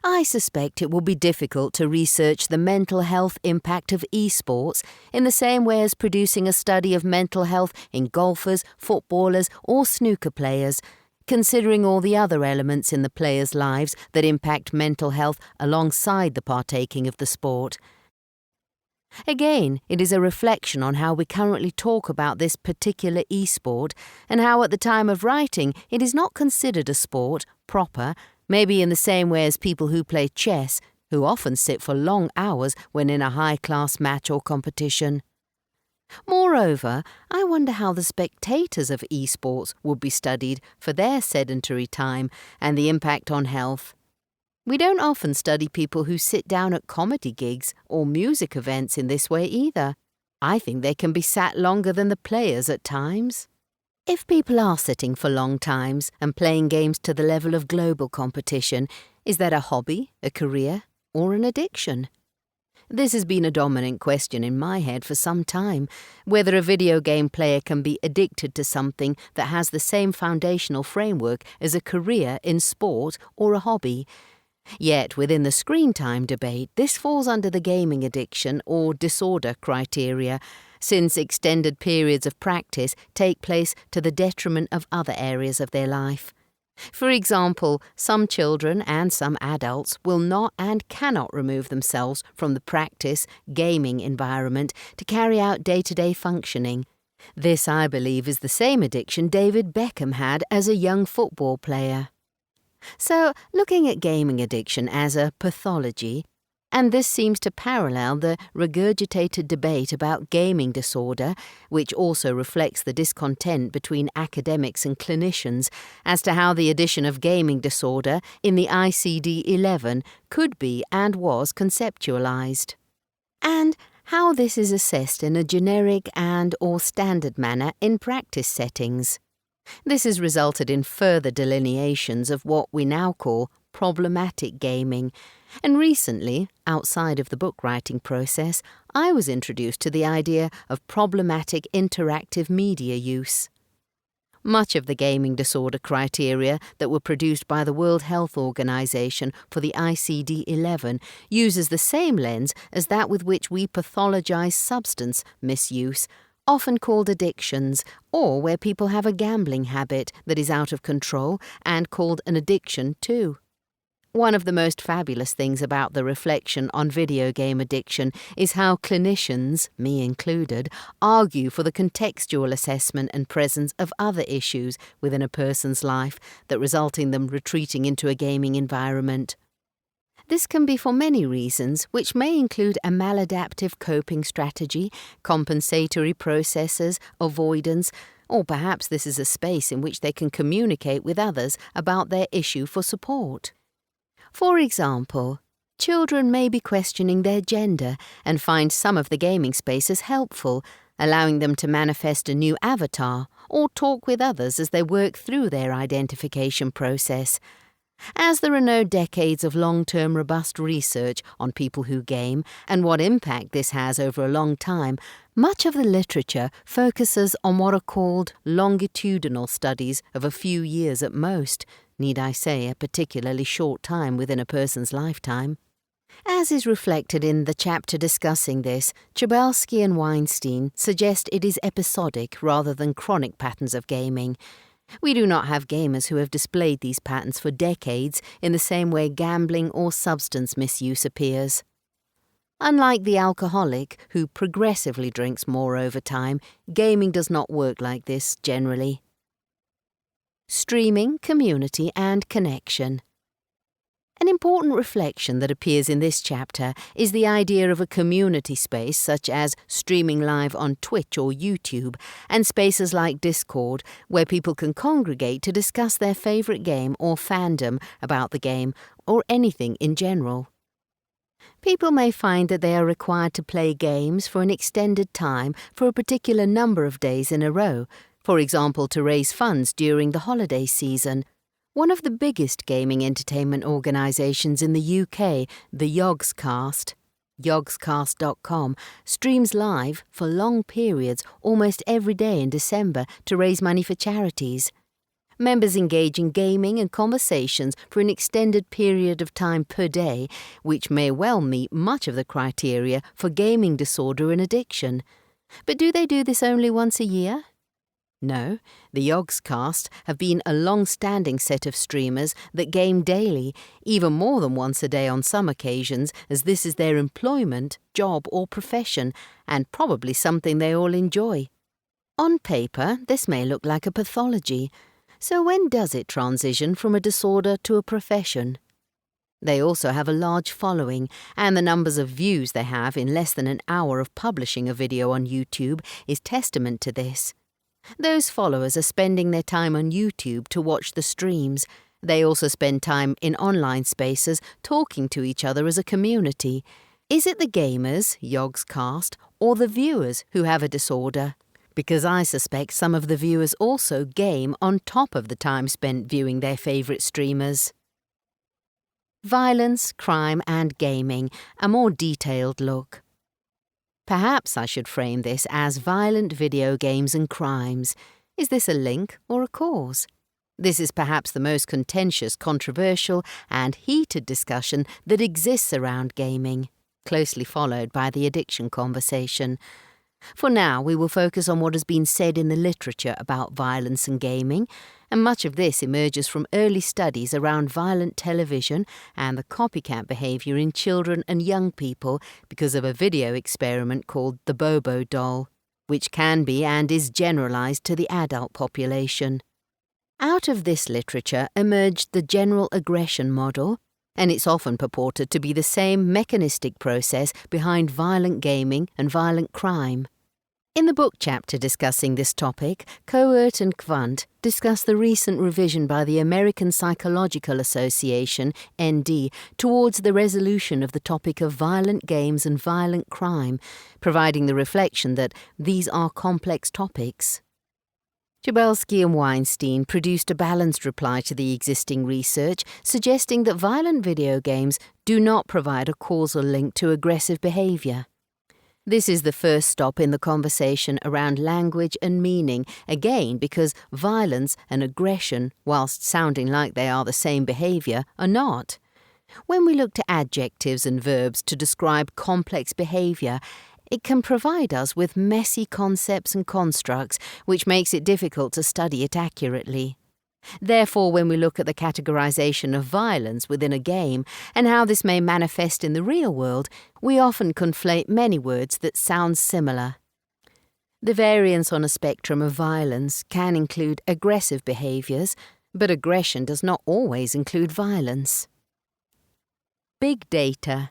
I suspect it will be difficult to research the mental health impact of esports in the same way as producing a study of mental health in golfers, footballers, or snooker players, considering all the other elements in the players' lives that impact mental health alongside the partaking of the sport. Again, it is a reflection on how we currently talk about this particular esport and how at the time of writing it is not considered a sport proper, maybe in the same way as people who play chess, who often sit for long hours when in a high-class match or competition. Moreover, I wonder how the spectators of esports would be studied for their sedentary time and the impact on health. We don't often study people who sit down at comedy gigs or music events in this way either. I think they can be sat longer than the players at times. If people are sitting for long times and playing games to the level of global competition, is that a hobby, a career, or an addiction? This has been a dominant question in my head for some time, whether a video game player can be addicted to something that has the same foundational framework as a career in sport or a hobby. Yet, within the screen time debate, this falls under the gaming addiction or disorder criteria, since extended periods of practice take place to the detriment of other areas of their life. For example, some children and some adults will not and cannot remove themselves from the practice, gaming environment to carry out day-to-day functioning. This, I believe, is the same addiction David Beckham had as a young football player. So, looking at gaming addiction as a pathology, and this seems to parallel the regurgitated debate about gaming disorder, which also reflects the discontent between academics and clinicians as to how the addition of gaming disorder in the ICD-11 could be and was conceptualized, and how this is assessed in a generic and/or standard manner in practice settings. This has resulted in further delineations of what we now call problematic gaming, and recently, outside of the book writing process, I was introduced to the idea of problematic interactive media use. Much of the gaming disorder criteria that were produced by the World Health Organization for the ICD-11 uses the same lens as that with which we pathologize substance misuse, often called addictions, or where people have a gambling habit that is out of control and called an addiction too. One of the most fabulous things about the reflection on video game addiction is how clinicians, me included, argue for the contextual assessment and presence of other issues within a person's life that result in them retreating into a gaming environment. This can be for many reasons, which may include a maladaptive coping strategy, compensatory processes, avoidance, or perhaps this is a space in which they can communicate with others about their issue for support. For example, Children may be questioning their gender and find some of the gaming spaces helpful, allowing them to manifest a new avatar or talk with others as they work through their identification process. As there are no decades of long-term robust research on people who game and what impact this has over a long time, much of the literature focuses on what are called longitudinal studies of a few years at most, need I say a particularly short time within a person's lifetime. As is reflected in the chapter discussing this, Chabelsky and Weinstein suggest it is episodic rather than chronic patterns of gaming. We do not have gamers who have displayed these patterns for decades in the same way gambling or substance misuse appears. Unlike the alcoholic, who progressively drinks more over time, gaming does not work like this generally. Streaming, community and connection. An important reflection that appears in this chapter is the idea of a community space such as streaming live on Twitch or YouTube, and spaces like Discord where people can congregate to discuss their favourite game or fandom about the game or anything in general. People may find that they are required to play games for an extended time for a particular number of days in a row, for example to raise funds during the holiday season. One of the biggest gaming entertainment organisations in the UK, the Yogscast, yogscast.com, streams live for long periods almost every day in December to raise money for charities. Members engage in gaming and conversations for an extended period of time per day, which may well meet much of the criteria for gaming disorder and addiction. But do they do this only once a year? No, the Yogscast have been a long-standing set of streamers that game daily, even more than once a day on some occasions, as this is their employment, job or profession, and probably something they all enjoy. On paper, this may look like a pathology. So when does it transition from a disorder to a profession? They also have a large following, and the numbers of views they have in less than an hour of publishing a video on YouTube is testament to this. Those followers are spending their time on YouTube to watch the streams. They also spend time in online spaces talking to each other as a community. Is it the gamers, Yogscast, or the viewers who have a disorder? Because I suspect some of the viewers also game on top of the time spent viewing their favourite streamers. Violence, crime and gaming, a more detailed look. Perhaps I should frame this as violent video games and crimes. Is this a link or a cause? This is perhaps the most contentious, controversial and heated discussion that exists around gaming, closely followed by the addiction conversation. For now, we will focus on what has been said in the literature about violence and gaming, and much of this emerges from early studies around violent television and the copycat behaviour in children and young people because of a video experiment called the Bobo doll, which can be and is generalised to the adult population. Out of this literature emerged the general aggression model, and it's often purported to be the same mechanistic process behind violent gaming and violent crime. In the book chapter discussing this topic, Coert and Quandt discuss the recent revision by the American Psychological Association, ND, towards the resolution of the topic of violent games and violent crime, providing the reflection that these are complex topics. Chabelsky and Weinstein produced a balanced reply to the existing research, suggesting that violent video games do not provide a causal link to aggressive behaviour. This is the first stop in the conversation around language and meaning, again because violence and aggression, whilst sounding like they are the same behaviour, are not. When we look to adjectives and verbs to describe complex behaviour, it can provide us with messy concepts and constructs, which makes it difficult to study it accurately. Therefore, when we look at the categorization of violence within a game and how this may manifest in the real world, we often conflate many words that sound similar. The variance on a spectrum of violence can include aggressive behaviors, but aggression does not always include violence. Big data.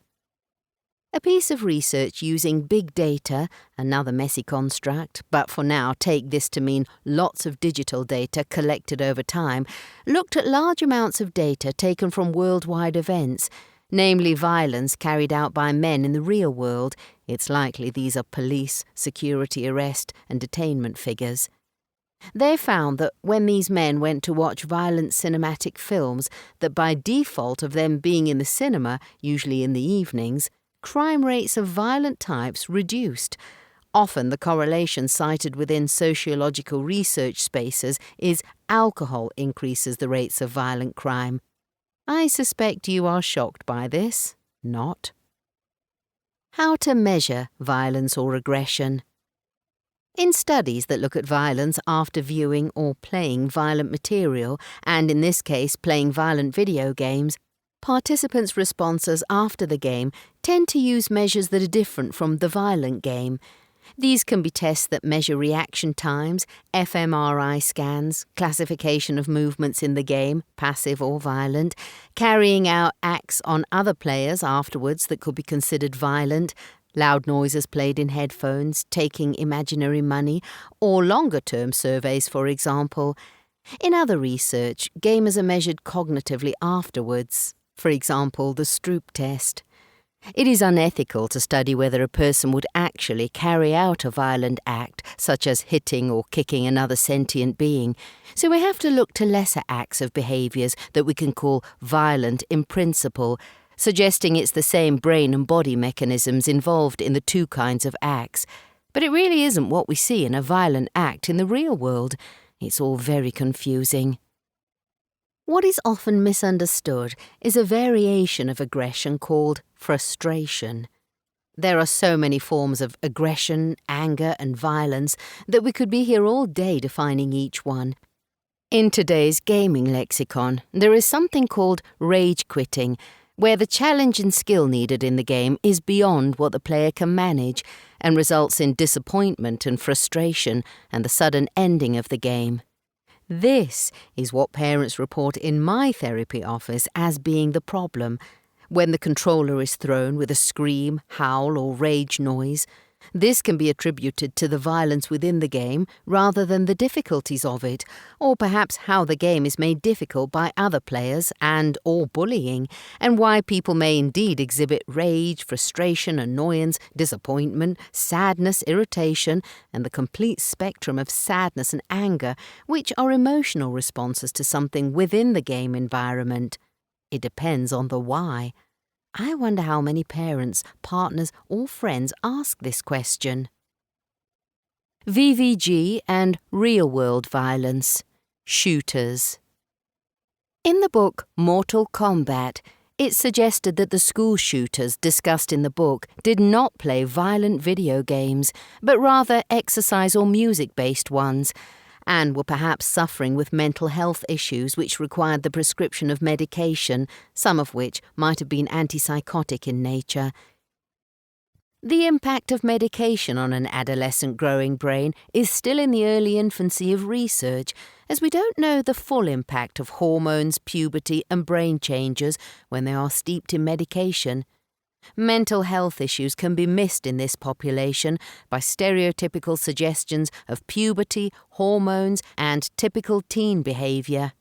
A piece of research using big data, another messy construct, but for now take this to mean lots of digital data collected over time, looked at large amounts of data taken from worldwide events namely violence carried out by men in the real world. It's likely these are police, security arrest and detainment figures. They found that when these men went to watch violent cinematic films, that by default of them being in the cinema, usually in the evenings, crime rates of violent types reduced. Often the correlation cited within sociological research spaces is alcohol increases the rates of violent crime. I suspect you are shocked by this. Not. How to measure violence or aggression. In studies that look at violence after viewing or playing violent material, and in this case playing violent video games, participants' responses after the game tend to use measures that are different from the violent game. These can be tests that measure reaction times, fMRI scans, classification of movements in the game, passive or violent, carrying out acts on other players afterwards that could be considered violent, loud noises played in headphones, taking imaginary money, or longer-term surveys, for example. In other research, gamers are measured cognitively afterwards, for example, the Stroop test. It is unethical to study whether a person would actually carry out a violent act, such as hitting or kicking another sentient being, so we have to look to lesser acts of behaviours that we can call violent in principle, suggesting it's the same brain and body mechanisms involved in the two kinds of acts. But it really isn't what we see in a violent act in the real world. It's all very confusing. What is often misunderstood is a variation of aggression called frustration. There are so many forms of aggression, anger, and violence that we could be here all day defining each one. In today's gaming lexicon, there is something called rage quitting, where the challenge and skill needed in the game is beyond what the player can manage and results in disappointment and frustration and the sudden ending of the game. This is what parents report in my therapy office as being the problem, when the controller is thrown with a scream, howl or rage noise. This can be attributed to the violence within the game rather than the difficulties of it, or perhaps how the game is made difficult by other players and or bullying, and why people may indeed exhibit rage, frustration, annoyance, disappointment, sadness, irritation, and the complete spectrum of sadness and anger, which are emotional responses to something within the game environment. It depends on the why. I wonder how many parents, partners, or friends ask this question. VVG and real-world violence. Shooters. In the book Mortal Kombat, it suggested that the school shooters discussed in the book did not play violent video games, but rather exercise or music-based ones, and were perhaps suffering with mental health issues which required the prescription of medication, some of which might have been antipsychotic in nature. The impact of medication on an adolescent growing brain is still in the early infancy of research, as we don't know the full impact of hormones, puberty and brain changes when they are steeped in medication. Mental health issues can be missed in this population by stereotypical suggestions of puberty, hormones, and typical teen behaviour.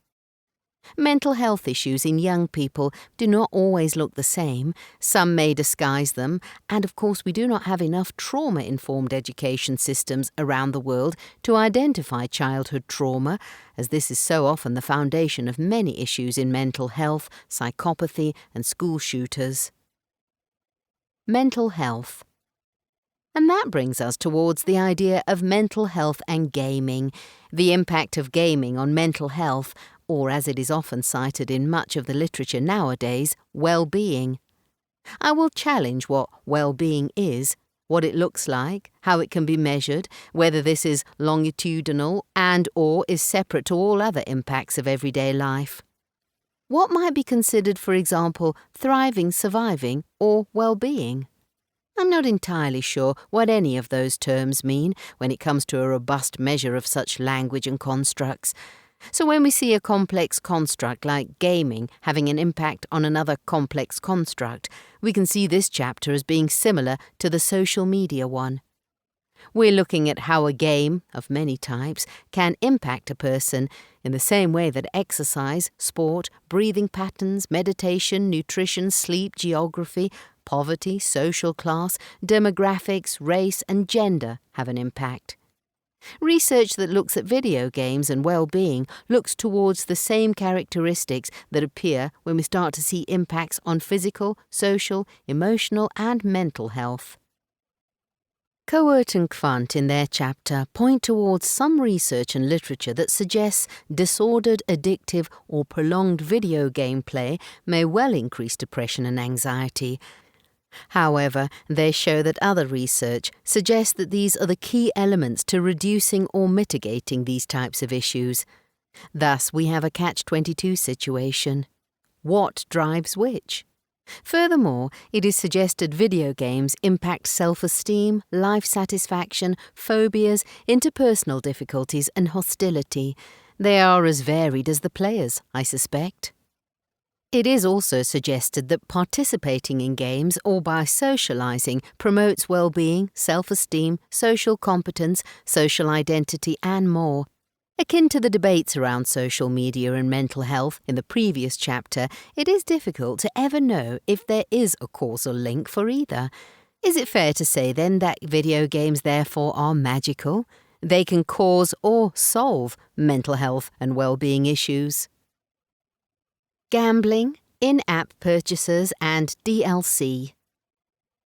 Mental health issues in young people do not always look the same. Some may disguise them, and of course we do not have enough trauma-informed education systems around the world to identify childhood trauma, as this is so often the foundation of many issues in mental health, psychopathy, and school shooters. Mental health. And that brings us towards the idea of mental health and gaming, the impact of gaming on mental health, or as it is often cited in much of the literature nowadays, well-being. I will challenge what well-being is, what it looks like, how it can be measured, whether this is longitudinal and or is separate to all other impacts of everyday life. What might be considered, for example, thriving, surviving, or well-being? I'm not entirely sure what any of those terms mean when it comes to a robust measure of such language and constructs. So when we see a complex construct like gaming having an impact on another complex construct, we can see this chapter as being similar to the social media one. We're looking at how a game, of many types, can impact a person in the same way that exercise, sport, breathing patterns, meditation, nutrition, sleep, geography, poverty, social class, demographics, race, and gender have an impact. Research that looks at video games and well-being looks towards the same characteristics that appear when we start to see impacts on physical, social, emotional, and mental health. Coert and Quant in their chapter point towards some research and literature that suggests disordered, addictive, or prolonged video game play may well increase depression and anxiety. However, they show that other research suggests that these are the key elements to reducing or mitigating these types of issues. Thus, we have a catch-22 situation. What drives which? Furthermore, it is suggested video games impact self-esteem, life satisfaction, phobias, interpersonal difficulties, and hostility. They are as varied as the players, I suspect. It is also suggested that participating in games or by socializing promotes well-being, self-esteem, social competence, social identity, and more. Akin to the debates around social media and mental health in the previous chapter, it is difficult to ever know if there is a causal link for either. Is it fair to say then that video games therefore are magical? They can cause or solve mental health and well-being issues. Gambling, in-app purchases, and DLC.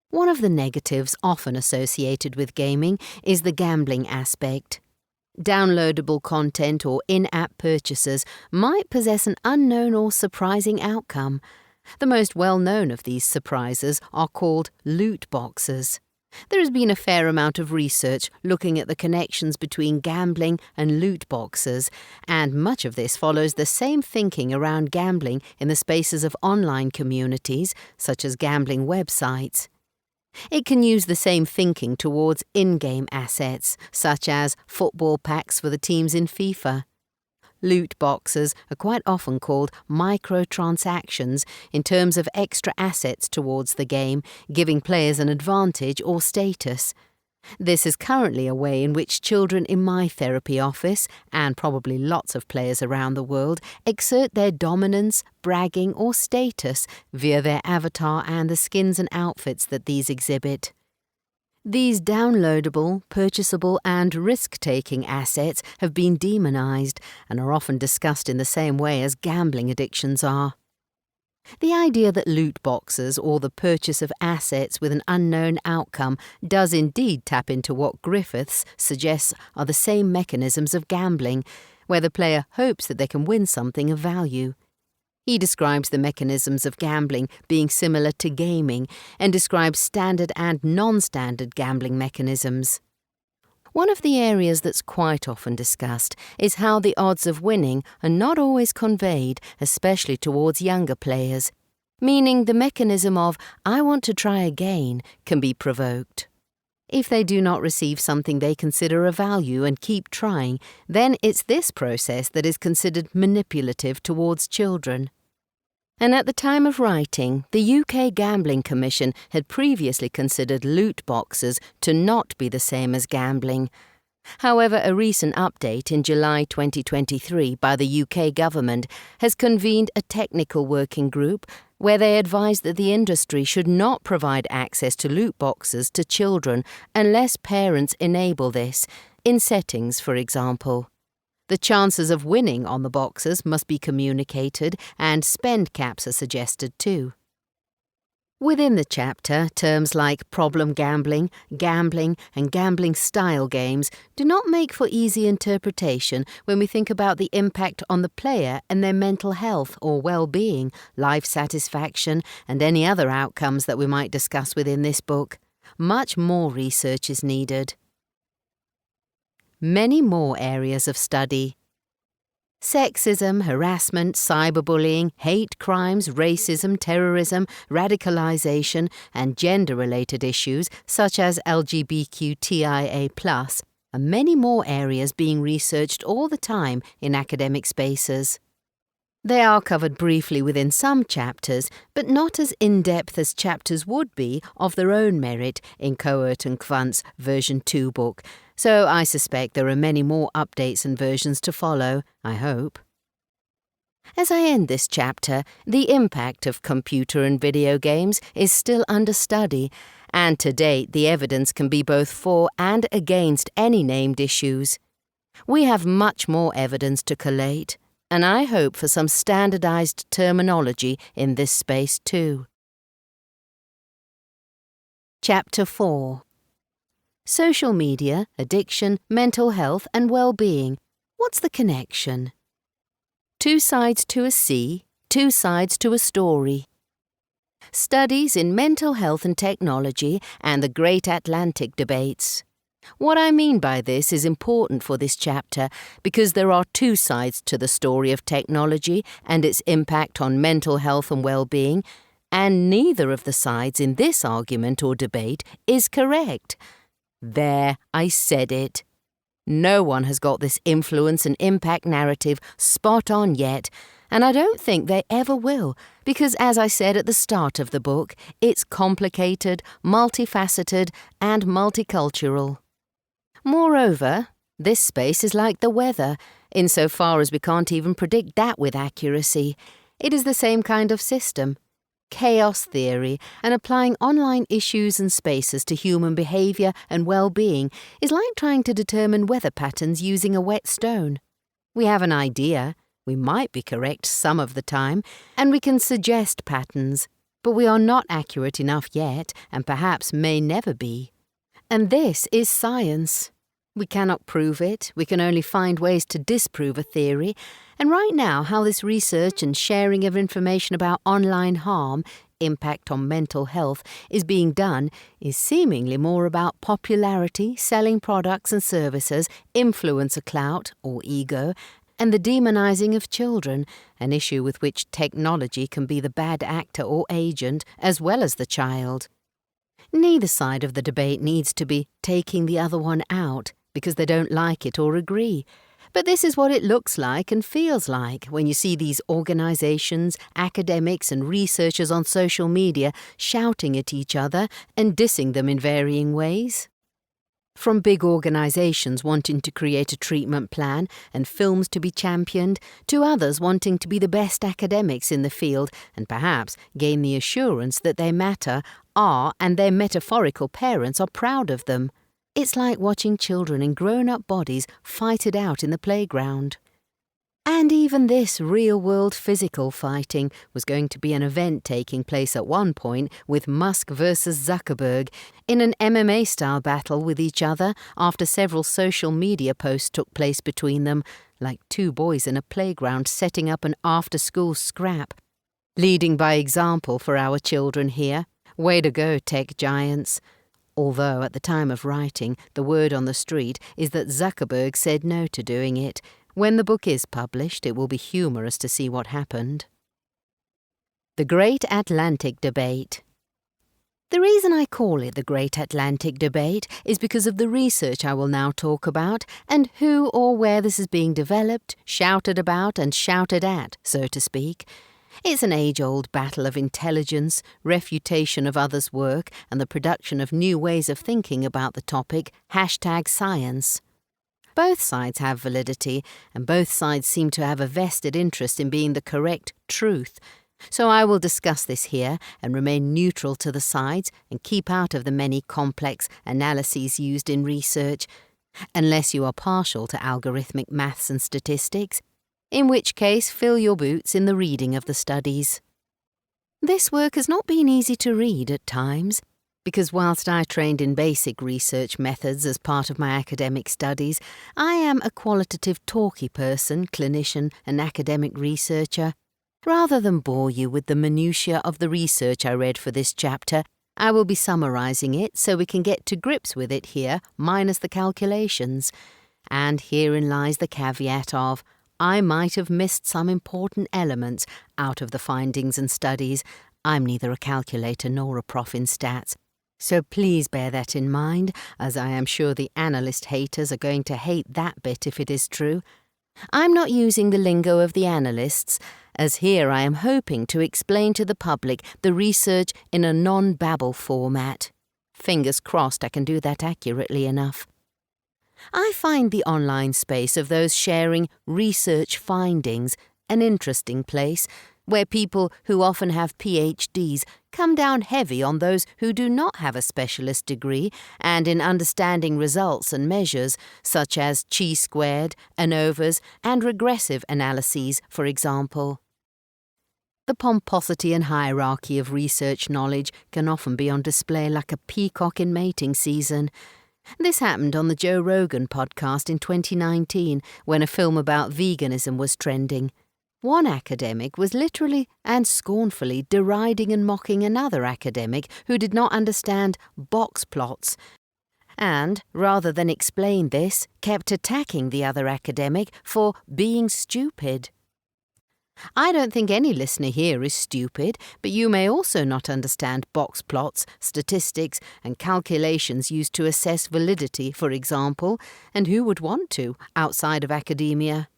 One of the negatives often associated with gaming is the gambling aspect. Downloadable content or in-app purchases might possess an unknown or surprising outcome. The most well-known of these surprises are called loot boxes. There has been a fair amount of research looking at the connections between gambling and loot boxes, and much of this follows the same thinking around gambling in the spaces of online communities, such as gambling websites. It can use the same thinking towards in-game assets, such as football packs for the teams in FIFA. Loot boxes are quite often called microtransactions in terms of extra assets towards the game, giving players an advantage or status. This is currently a way in which children in my therapy office, and probably lots of players around the world, exert their dominance, bragging, or status via their avatar and the skins and outfits that these exhibit. These downloadable, purchasable, and risk-taking assets have been demonized and are often discussed in the same way as gambling addictions are. The idea that loot boxes or the purchase of assets with an unknown outcome does indeed tap into what Griffiths suggests are the same mechanisms of gambling, where the player hopes that they can win something of value. He describes the mechanisms of gambling being similar to gaming and describes standard and non-standard gambling mechanisms. One of the areas that's quite often discussed is how the odds of winning are not always conveyed, especially towards younger players, meaning the mechanism of "I want to try again" can be provoked. If they do not receive something they consider a value and keep trying, then it's this process that is considered manipulative towards children. And at the time of writing, the UK Gambling Commission had previously considered loot boxes to not be the same as gambling. However, a recent update in July 2023 by the UK government has convened a technical working group where they advised that the industry should not provide access to loot boxes to children unless parents enable this, in settings, for example. The chances of winning on the boxes must be communicated, and spend caps are suggested too. Within the chapter, terms like problem gambling, gambling, and gambling-style games do not make for easy interpretation when we think about the impact on the player and their mental health or well-being, life satisfaction, and any other outcomes that we might discuss within this book. Much more research is needed. Many more areas of study. Sexism, harassment, cyberbullying, hate crimes, racism, terrorism, radicalization, and gender-related issues such as LGBTQIA+, and many more areas being researched all the time in academic spaces. They are covered briefly within some chapters, but not as in-depth as chapters would be of their own merit in Cohort and Quant's version 2 book, so I suspect there are many more updates and versions to follow, I hope. As I end this chapter, the impact of computer and video games is still under study, and to date the evidence can be both for and against any named issues. We have much more evidence to collate, and I hope for some standardized terminology in this space too. Chapter 4. Social media, addiction, mental health and well-being. What's the connection? Two sides to a sea, two sides to a story. Studies in mental health and technology and the Great Atlantic debates. What I mean by this is important for this chapter because there are two sides to the story of technology and its impact on mental health and well-being, and neither of the sides in this argument or debate is correct. There, I said it. No one has got this influence and impact narrative spot on yet, and I don't think they ever will, because as I said at the start of the book, it's complicated, multifaceted, and multicultural. Moreover, this space is like the weather, insofar as we can't even predict that with accuracy. It is the same kind of system. Chaos theory and applying online issues and spaces to human behaviour and well-being is like trying to determine weather patterns using a wet stone. We have an idea, we might be correct some of the time, and we can suggest patterns, but we are not accurate enough yet and perhaps may never be. And this is science. We cannot prove it, we can only find ways to disprove a theory, and right now how this research and sharing of information about online harm, impact on mental health, is being done is seemingly more about popularity, selling products and services, influencer clout, or ego, and the demonizing of children, an issue with which technology can be the bad actor or agent as well as the child. Neither side of the debate needs to be taking the other one out because they don't like it or agree. But this is what it looks like and feels like when you see these organizations, academics and researchers on social media shouting at each other and dissing them in varying ways. From big organizations wanting to create a treatment plan and films to be championed, to others wanting to be the best academics in the field and perhaps gain the assurance that they matter, are, and their metaphorical parents are proud of them. It's like watching children in grown-up bodies fight it out in the playground. And even this real-world physical fighting was going to be an event taking place at one point with Musk versus Zuckerberg in an MMA-style battle with each other after several social media posts took place between them, like two boys in a playground setting up an after-school scrap. Leading by example for our children here. Way to go, tech giants. Although at the time of writing, the word on the street is that Zuckerberg said no to doing it. When the book is published, it will be humorous to see what happened. The Great Atlantic Debate. The reason I call it the Great Atlantic Debate is because of the research I will now talk about and who or where this is being developed, shouted about and shouted at, so to speak. It's an age-old battle of intelligence, refutation of others' work, and the production of new ways of thinking about the topic, #science. Both sides have validity, and both sides seem to have a vested interest in being the correct truth. So I will discuss this here and remain neutral to the sides and keep out of the many complex analyses used in research, unless you are partial to algorithmic maths and statistics, in which case fill your boots in the reading of the studies. This work has not been easy to read at times, because whilst I trained in basic research methods as part of my academic studies, I am a qualitative talky person, clinician and academic researcher. Rather than bore you with the minutiae of the research I read for this chapter, I will be summarising it so we can get to grips with it here, minus the calculations. And herein lies the caveat of, I might have missed some important elements out of the findings and studies. I'm neither a calculator nor a prof in stats. So please bear that in mind, as I am sure the analyst haters are going to hate that bit if it is true. I'm not using the lingo of the analysts, as here I am hoping to explain to the public the research in a non-babble format. Fingers crossed I can do that accurately enough. I find the online space of those sharing research findings an interesting place, where people who often have PhDs come down heavy on those who do not have a specialist degree and in understanding results and measures such as chi-squared, ANOVAs and regressive analyses, for example. The pomposity and hierarchy of research knowledge can often be on display like a peacock in mating season. This happened on the Joe Rogan podcast in 2019 when a film about veganism was trending. One academic was literally and scornfully deriding and mocking another academic who did not understand box plots, and, rather than explain this, kept attacking the other academic for being stupid. I don't think any listener here is stupid, but you may also not understand box plots, statistics, and calculations used to assess validity, for example, and who would want to, outside of academia?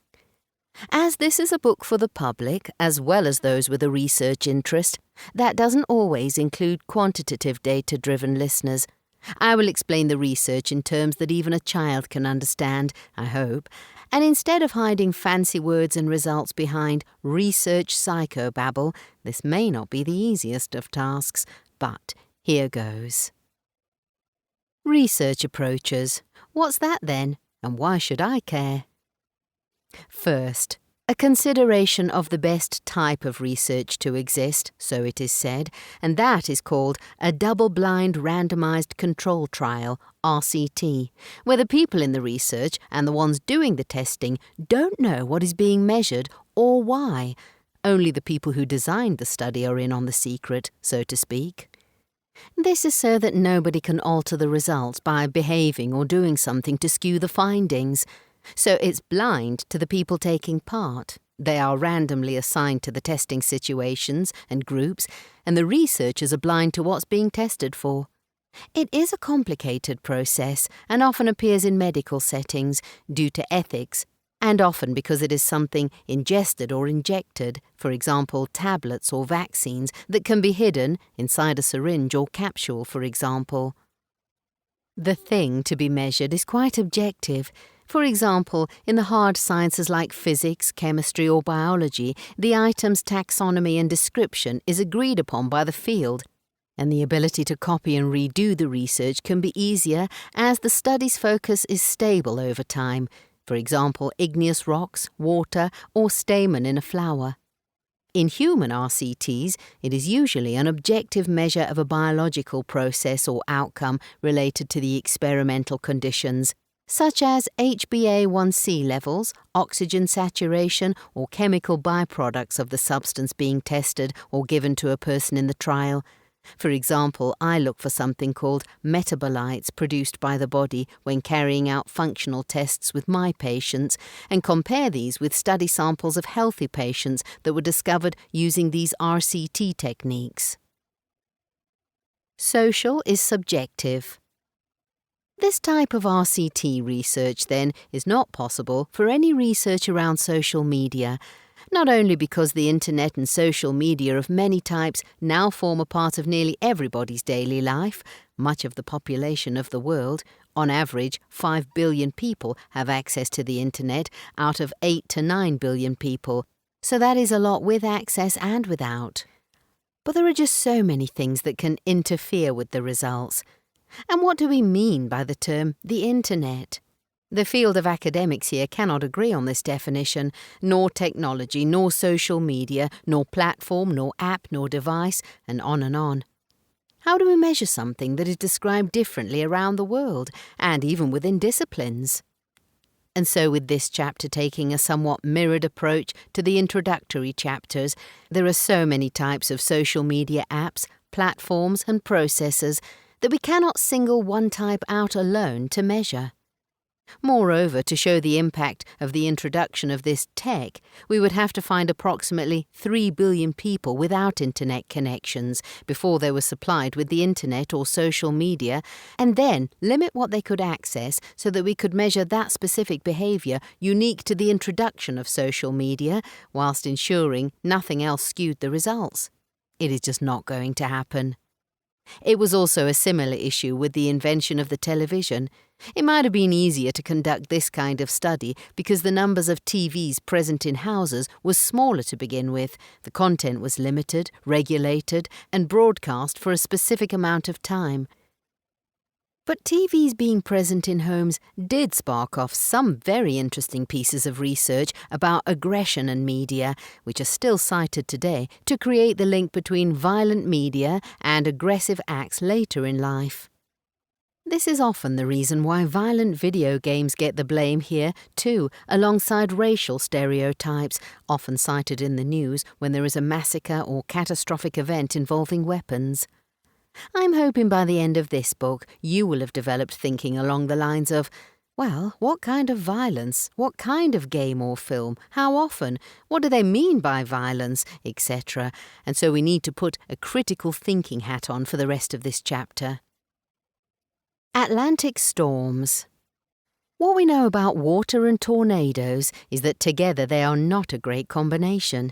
As this is a book for the public, as well as those with a research interest, that doesn't always include quantitative data-driven listeners. I will explain the research in terms that even a child can understand, I hope, and instead of hiding fancy words and results behind research psychobabble, this may not be the easiest of tasks, but here goes. Research approaches. What's that then, and why should I care? First, a consideration of the best type of research to exist, so it is said, and that is called a double-blind randomized control trial, RCT, where the people in the research and the ones doing the testing don't know what is being measured or why. Only the people who designed the study are in on the secret, so to speak. This is so that nobody can alter the results by behaving or doing something to skew the findings. So it's blind to the people taking part. They are randomly assigned to the testing situations and groups, and the researchers are blind to what's being tested for. It is a complicated process and often appears in medical settings due to ethics, and often because it is something ingested or injected, for example tablets or vaccines, that can be hidden inside a syringe or capsule, for example. The thing to be measured is quite objective. For example, in the hard sciences like physics, chemistry or biology, the item's taxonomy and description is agreed upon by the field, and the ability to copy and redo the research can be easier as the study's focus is stable over time, for example igneous rocks, water or stamen in a flower. In human RCTs, it is usually an objective measure of a biological process or outcome related to the experimental conditions, such as HbA1c levels, oxygen saturation, or chemical byproducts of the substance being tested or given to a person in the trial. For example, I look for something called metabolites produced by the body when carrying out functional tests with my patients and compare these with study samples of healthy patients that were discovered using these RCT techniques. Social is subjective. This type of RCT research, then, is not possible for any research around social media, not only because the internet and social media of many types now form a part of nearly everybody's daily life, much of the population of the world, on average 5 billion people have access to the internet out of 8 to 9 billion people, so that is a lot with access and without. But there are just so many things that can interfere with the results. And what do we mean by the term the internet? The field of academics here cannot agree on this definition, nor technology, nor social media, nor platform, nor app, nor device, and on and on. How do we measure something that is described differently around the world, and even within disciplines? And so with this chapter taking a somewhat mirrored approach to the introductory chapters, there are so many types of social media apps, platforms, and processes that we cannot single one type out alone to measure. Moreover, to show the impact of the introduction of this tech, we would have to find approximately 3 billion people without internet connections before they were supplied with the internet or social media, and then limit what they could access so that we could measure that specific behaviour unique to the introduction of social media, whilst ensuring nothing else skewed the results. It is just not going to happen. It was also a similar issue with the invention of the television. It might have been easier to conduct this kind of study because the numbers of TVs present in houses was smaller to begin with, the content was limited, regulated, and broadcast for a specific amount of time. But TVs being present in homes did spark off some very interesting pieces of research about aggression and media, which are still cited today to create the link between violent media and aggressive acts later in life. This is often the reason why violent video games get the blame here, too, alongside racial stereotypes, often cited in the news when there is a massacre or catastrophic event involving weapons. I'm hoping by the end of this book you will have developed thinking along the lines of, well, what kind of violence? What kind of game or film? How often? What do they mean by violence? Etc. And so we need to put a critical thinking hat on for the rest of this chapter. Atlantic storms. What we know about water and tornadoes is that together they are not a great combination.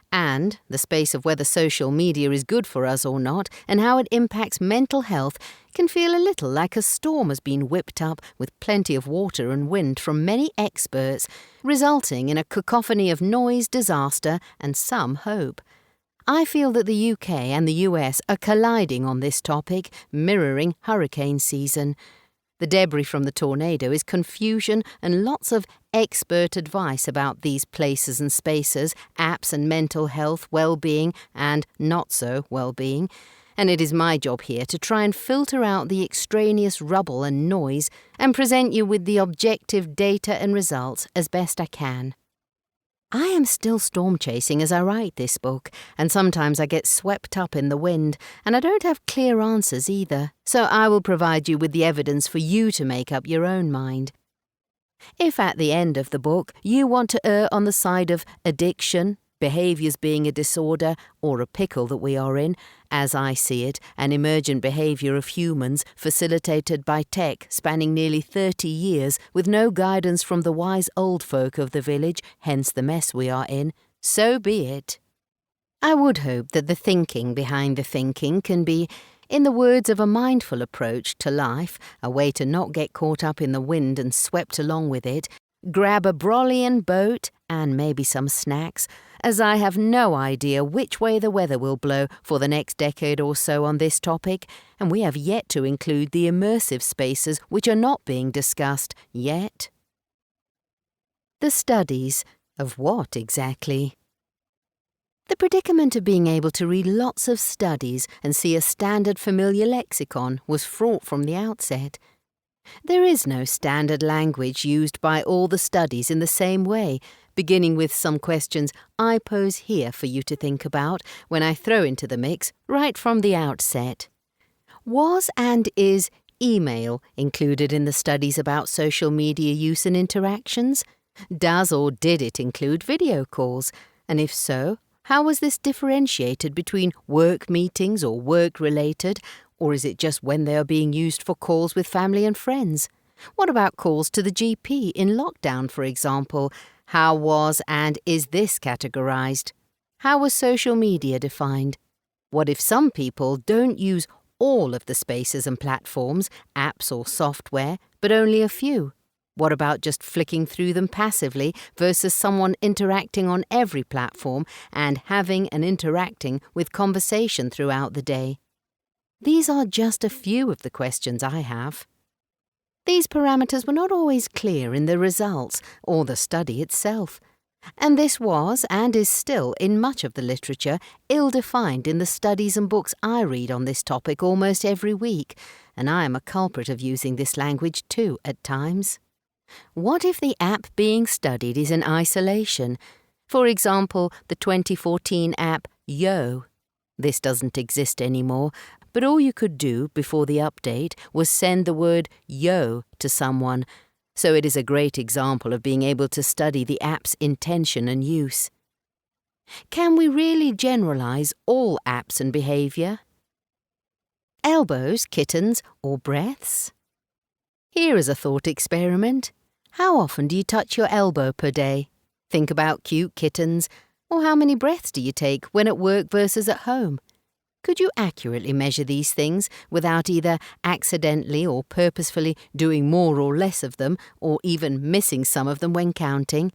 And the space of whether social media is good for us or not and how it impacts mental health can feel a little like a storm has been whipped up with plenty of water and wind from many experts, resulting in a cacophony of noise, disaster, and some hope. I feel that the UK and the US are colliding on this topic, mirroring hurricane season. The debris from the tornado is confusion and lots of expert advice about these places and spaces, apps and mental health, well-being and not so well-being. And it is my job here to try and filter out the extraneous rubble and noise and present you with the objective data and results as best I can. I am still storm chasing as I write this book, and sometimes I get swept up in the wind, and I don't have clear answers either, so I will provide you with the evidence for you to make up your own mind. If at the end of the book you want to err on the side of addiction, behaviours being a disorder, or a pickle that we are in, as I see it, an emergent behaviour of humans facilitated by tech spanning nearly 30 years with no guidance from the wise old folk of the village, hence the mess we are in, so be it. I would hope that the thinking behind the thinking can be, in the words of a mindful approach to life, a way to not get caught up in the wind and swept along with it, grab a Brollian boat and maybe some snacks, as I have no idea which way the weather will blow for the next decade or so on this topic, and we have yet to include the immersive spaces which are not being discussed yet. The studies of what exactly? The predicament of being able to read lots of studies and see a standard familiar lexicon was fraught from the outset. There is no standard language used by all the studies in the same way, beginning with some questions I pose here for you to think about when I throw into the mix right from the outset. Was and is email included in the studies about social media use and interactions? Does or did it include video calls? And if so, how was this differentiated between work meetings or work-related, or is it just when they are being used for calls with family and friends? What about calls to the GP in lockdown, for example? How was and is this categorized? How was social media defined? What if some people don't use all of the spaces and platforms, apps or software, but only a few? What about just flicking through them passively versus someone interacting on every platform and having and interacting with conversation throughout the day? These are just a few of the questions I have. These parameters were not always clear in the results or the study itself, and this was and is still in much of the literature ill-defined in the studies and books I read on this topic almost every week, and I am a culprit of using this language too at times. What if the app being studied is in isolation? For example, the 2014 app Yo. This doesn't exist anymore, but all you could do before the update was send the word yo to someone. so it is a great example of being able to study the app's intention and use. Can we really generalize all apps and behavior? Elbows, kittens, or breaths? Here is a thought experiment. How often do you touch your elbow per day? Think about cute kittens, or how many breaths do you take when at work versus at home? Could you accurately measure these things without either accidentally or purposefully doing more or less of them, or even missing some of them when counting?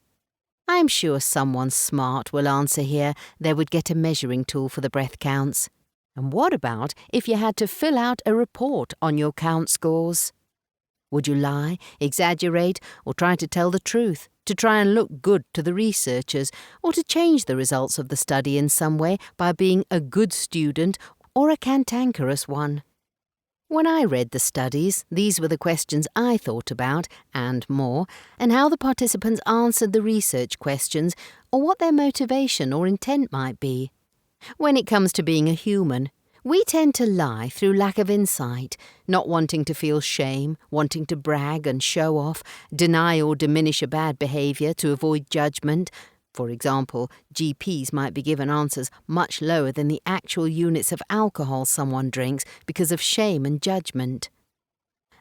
I'm sure someone smart will answer here they would get a measuring tool for the breath counts. And what about if you had to fill out a report on your count scores? Would you lie, exaggerate, or try to tell the truth, to try and look good to the researchers, or to change the results of the study in some way by being a good student or a cantankerous one? When I read the studies, these were the questions I thought about, and more, and how the participants answered the research questions, or what their motivation or intent might be. When it comes to being a human, we tend to lie through lack of insight, not wanting to feel shame, wanting to brag and show off, deny or diminish a bad behaviour to avoid judgment. For example, GPs might be given answers much lower than the actual units of alcohol someone drinks because of shame and judgment.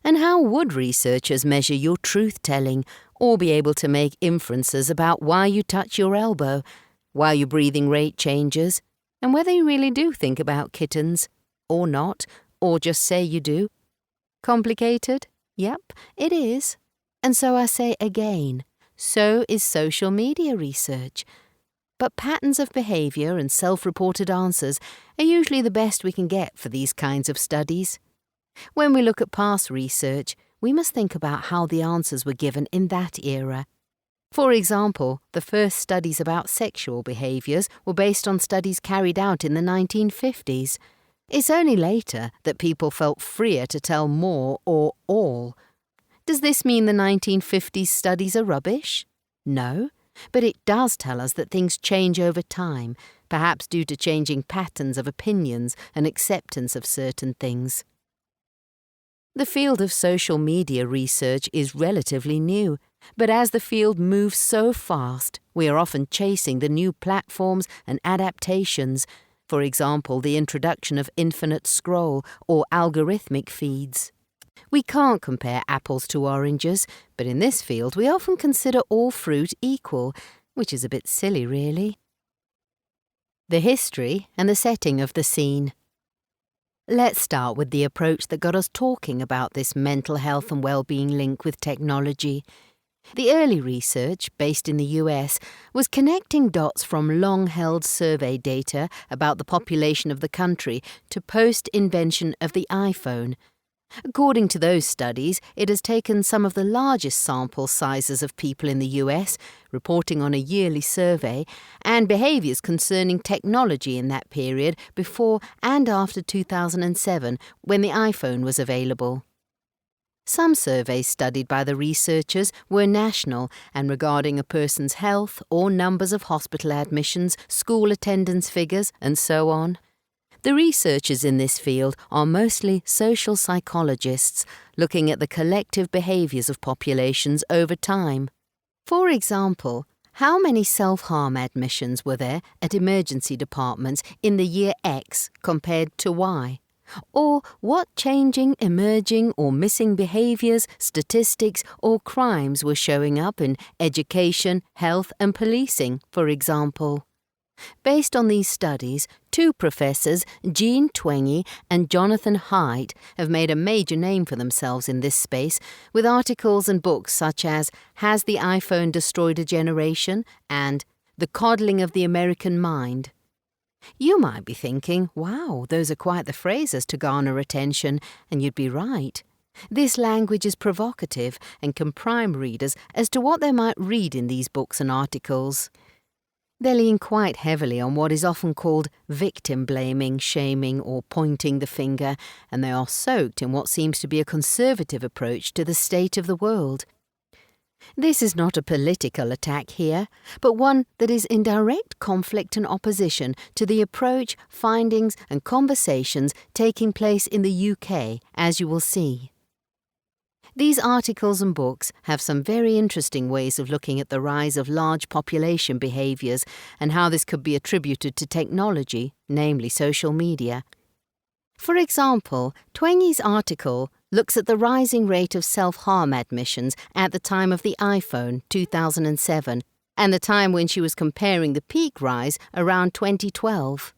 And how would researchers measure your truth-telling, or be able to make inferences about why you touch your elbow, why your breathing rate changes, and whether you really do think about kittens, or not, or just say you do? Complicated? Yep, it is. And so I say again, so is social media research. But patterns of behaviour and self-reported answers are usually the best we can get for these kinds of studies. When we look at past research, we must think about how the answers were given in that era. For example, the first studies about sexual behaviours were based on studies carried out in the 1950s. It's only later that people felt freer to tell more or all. Does this mean the 1950s studies are rubbish? No, but it does tell us that things change over time, perhaps due to changing patterns of opinions and acceptance of certain things. The field of social media research is relatively new, but as the field moves so fast, we are often chasing the new platforms and adaptations, for example, the introduction of infinite scroll or algorithmic feeds. We can't compare apples to oranges, but in this field we often consider all fruit equal, which is a bit silly, really. The history and the setting of the scene. Let's start with the approach that got us talking about this mental health and well-being link with technology. The early research, based in the US, was connecting dots from long-held survey data about the population of the country to post-invention of the iPhone. According to those studies, it has taken some of the largest sample sizes of people in the US, reporting on a yearly survey, and behaviours concerning technology in that period before and after 2007, when the iPhone was available. Some surveys studied by the researchers were national and regarding a person's health or numbers of hospital admissions, school attendance figures, and so on. The researchers in this field are mostly social psychologists, looking at the collective behaviours of populations over time. For example, how many self-harm admissions were there at emergency departments in the year X compared to Y? Or what changing, emerging or missing behaviours, statistics or crimes were showing up in education, health and policing, for example? Based on these studies, two professors, Jean Twenge and Jonathan Haidt, have made a major name for themselves in this space with articles and books such as Has the iPhone Destroyed a Generation? And The Coddling of the American Mind. You might be thinking, wow, those are quite the phrases to garner attention, and you'd be right. This language is provocative and can prime readers as to what they might read in these books and articles. They lean quite heavily on what is often called victim blaming, shaming, or pointing the finger, and they are soaked in what seems to be a conservative approach to the state of the world. This is not a political attack here, but one that is in direct conflict and opposition to the approach, findings, and conversations taking place in the UK, as you will see. These articles and books have some very interesting ways of looking at the rise of large population behaviours and how this could be attributed to technology, namely social media. For example, Twenge's article looks at the rising rate of self-harm admissions at the time of the iPhone 2007 and the time when she was comparing the peak rise around 2012.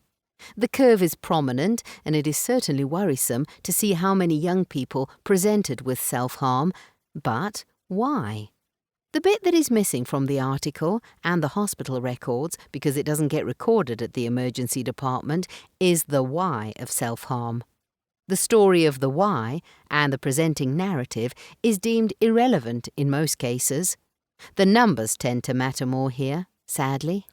The curve is prominent, and it is certainly worrisome to see how many young people presented with self-harm. But why? The bit that is missing from the article and the hospital records, because it doesn't get recorded at the emergency department, is the why of self-harm. The story of the why and the presenting narrative is deemed irrelevant in most cases. The numbers tend to matter more here, sadly.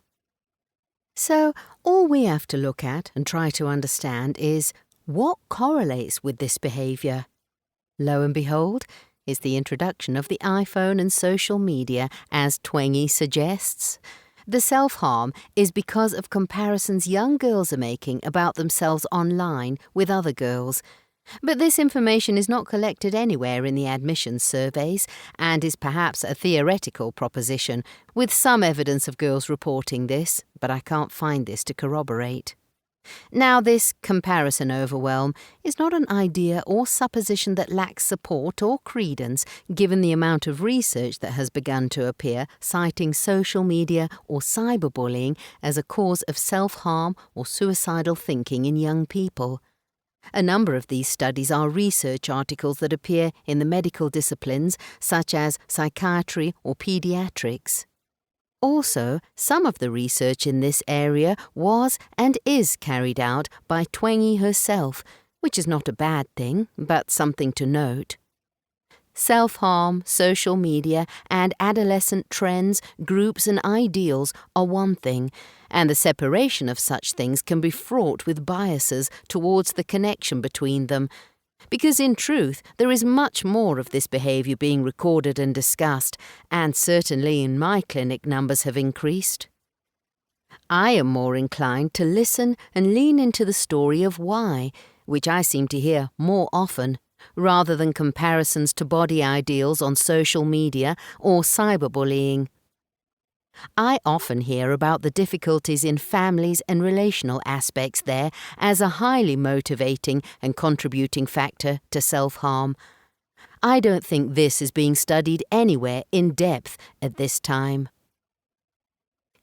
So, all we have to look at and try to understand is what correlates with this behaviour. Lo and behold, it's the introduction of the iPhone and social media, as Twenge suggests. The self-harm is because of comparisons young girls are making about themselves online with other girls. But this information is not collected anywhere in the admissions surveys and is perhaps a theoretical proposition, with some evidence of girls reporting this, but I can't find this to corroborate. Now, this comparison overwhelm is not an idea or supposition that lacks support or credence, given the amount of research that has begun to appear citing social media or cyberbullying as a cause of self-harm or suicidal thinking in young people. A number of these studies are research articles that appear in the medical disciplines, such as psychiatry or pediatrics. Also, some of the research in this area was and is carried out by Twenge herself, which is not a bad thing, but something to note. Self-harm, social media, and adolescent trends, groups, and ideals are one thing, and the separation of such things can be fraught with biases towards the connection between them, because in truth there is much more of this behaviour being recorded and discussed, and certainly in my clinic numbers have increased. I am more inclined to listen and lean into the story of why, which I seem to hear more often, rather than comparisons to body ideals on social media or cyberbullying. I often hear about the difficulties in families and relational aspects there as a highly motivating and contributing factor to self-harm. I don't think this is being studied anywhere in depth at this time.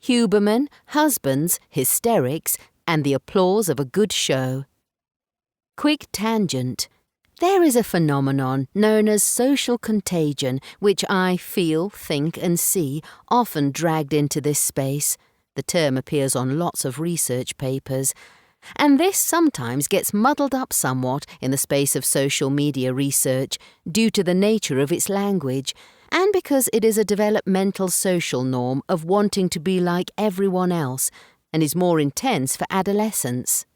Huberman, husbands, hysterics, and the applause of a good show. Quick tangent. There is a phenomenon known as social contagion, which I feel, think, and see often dragged into this space. The term appears on lots of research papers. And this sometimes gets muddled up somewhat in the space of social media research due to the nature of its language, and because it is a developmental social norm of wanting to be like everyone else, and is more intense for adolescents.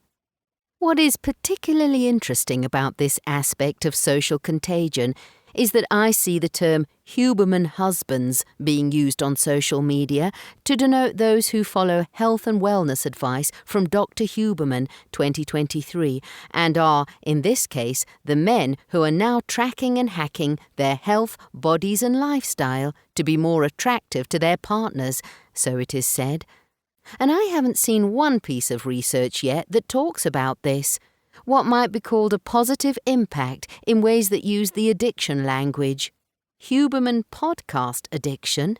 What is particularly interesting about this aspect of social contagion is that I see the term Huberman husbands being used on social media to denote those who follow health and wellness advice from Dr. Huberman 2023 and are, in this case, the men who are now tracking and hacking their health, bodies and lifestyle to be more attractive to their partners, so it is said. And I haven't seen one piece of research yet that talks about this, what might be called a positive impact in ways that use the addiction language. Huberman podcast addiction.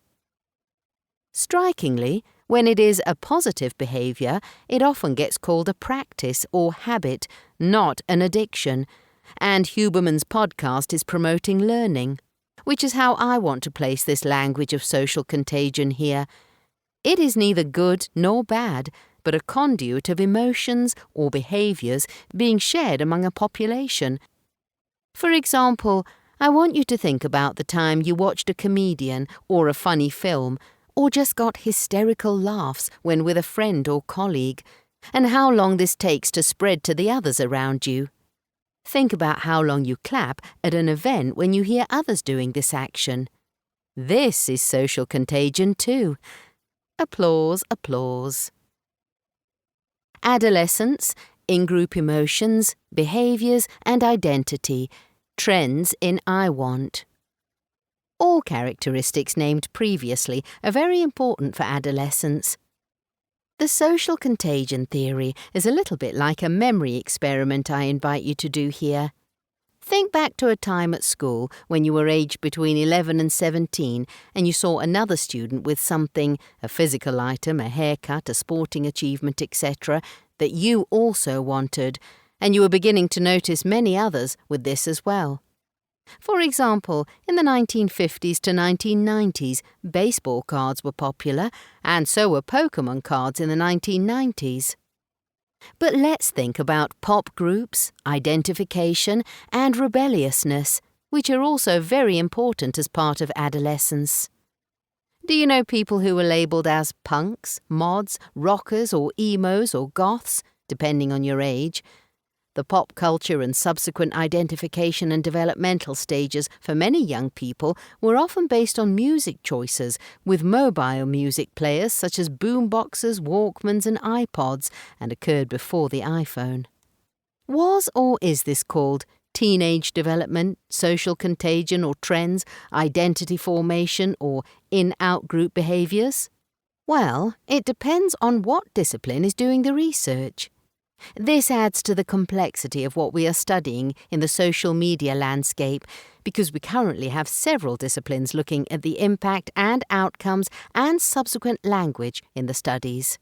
Strikingly, when it is a positive behaviour, it often gets called a practice or habit, not an addiction, and Huberman's podcast is promoting learning, which is how I want to place this language of social contagion here. It is neither good nor bad, but a conduit of emotions or behaviours being shared among a population. For example, I want you to think about the time you watched a comedian or a funny film, or just got hysterical laughs when with a friend or colleague, and how long this takes to spread to the others around you. Think about how long you clap at an event when you hear others doing this action. This is social contagion too. Applause, applause. Adolescence, in-group emotions, behaviours and identity, trends in I want. All characteristics named previously are very important for adolescence. The social contagion theory is a little bit like a memory experiment I invite you to do here. Think back to a time at school when you were aged between 11 and 17 and you saw another student with something, a physical item, a haircut, a sporting achievement, etc., that you also wanted, and you were beginning to notice many others with this as well. For example, in the 1950s to 1990s, baseball cards were popular, and so were Pokemon cards in the 1990s. But let's think about pop groups, identification, and rebelliousness, which are also very important as part of adolescence. Do you know people who were labelled as punks, mods, rockers, or emos, or goths, depending on your age? The pop culture and subsequent identification and developmental stages for many young people were often based on music choices, with mobile music players such as boomboxes, Walkmans and iPods, and occurred before the iPhone. Was or is this called teenage development, social contagion or trends, identity formation or in-out group behaviours? Well, it depends on what discipline is doing the research. This adds to the complexity of what we are studying in the social media landscape, because we currently have several disciplines looking at the impact and outcomes and subsequent language in the studies.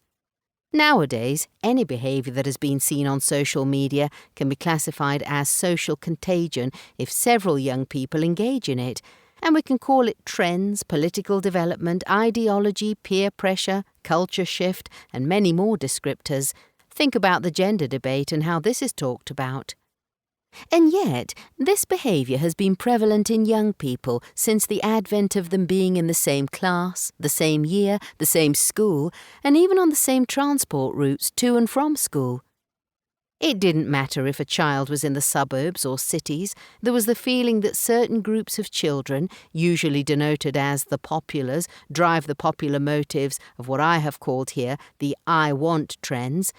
Nowadays, any behaviour that has been seen on social media can be classified as social contagion if several young people engage in it, and we can call it trends, political development, ideology, peer pressure, culture shift, and many more descriptors. Think about the gender debate and how this is talked about. And yet, this behaviour has been prevalent in young people since the advent of them being in the same class, the same year, the same school, and even on the same transport routes to and from school. It didn't matter if a child was in the suburbs or cities, there was the feeling that certain groups of children, usually denoted as the populars, drive the popular motives of what I have called here the I want trends.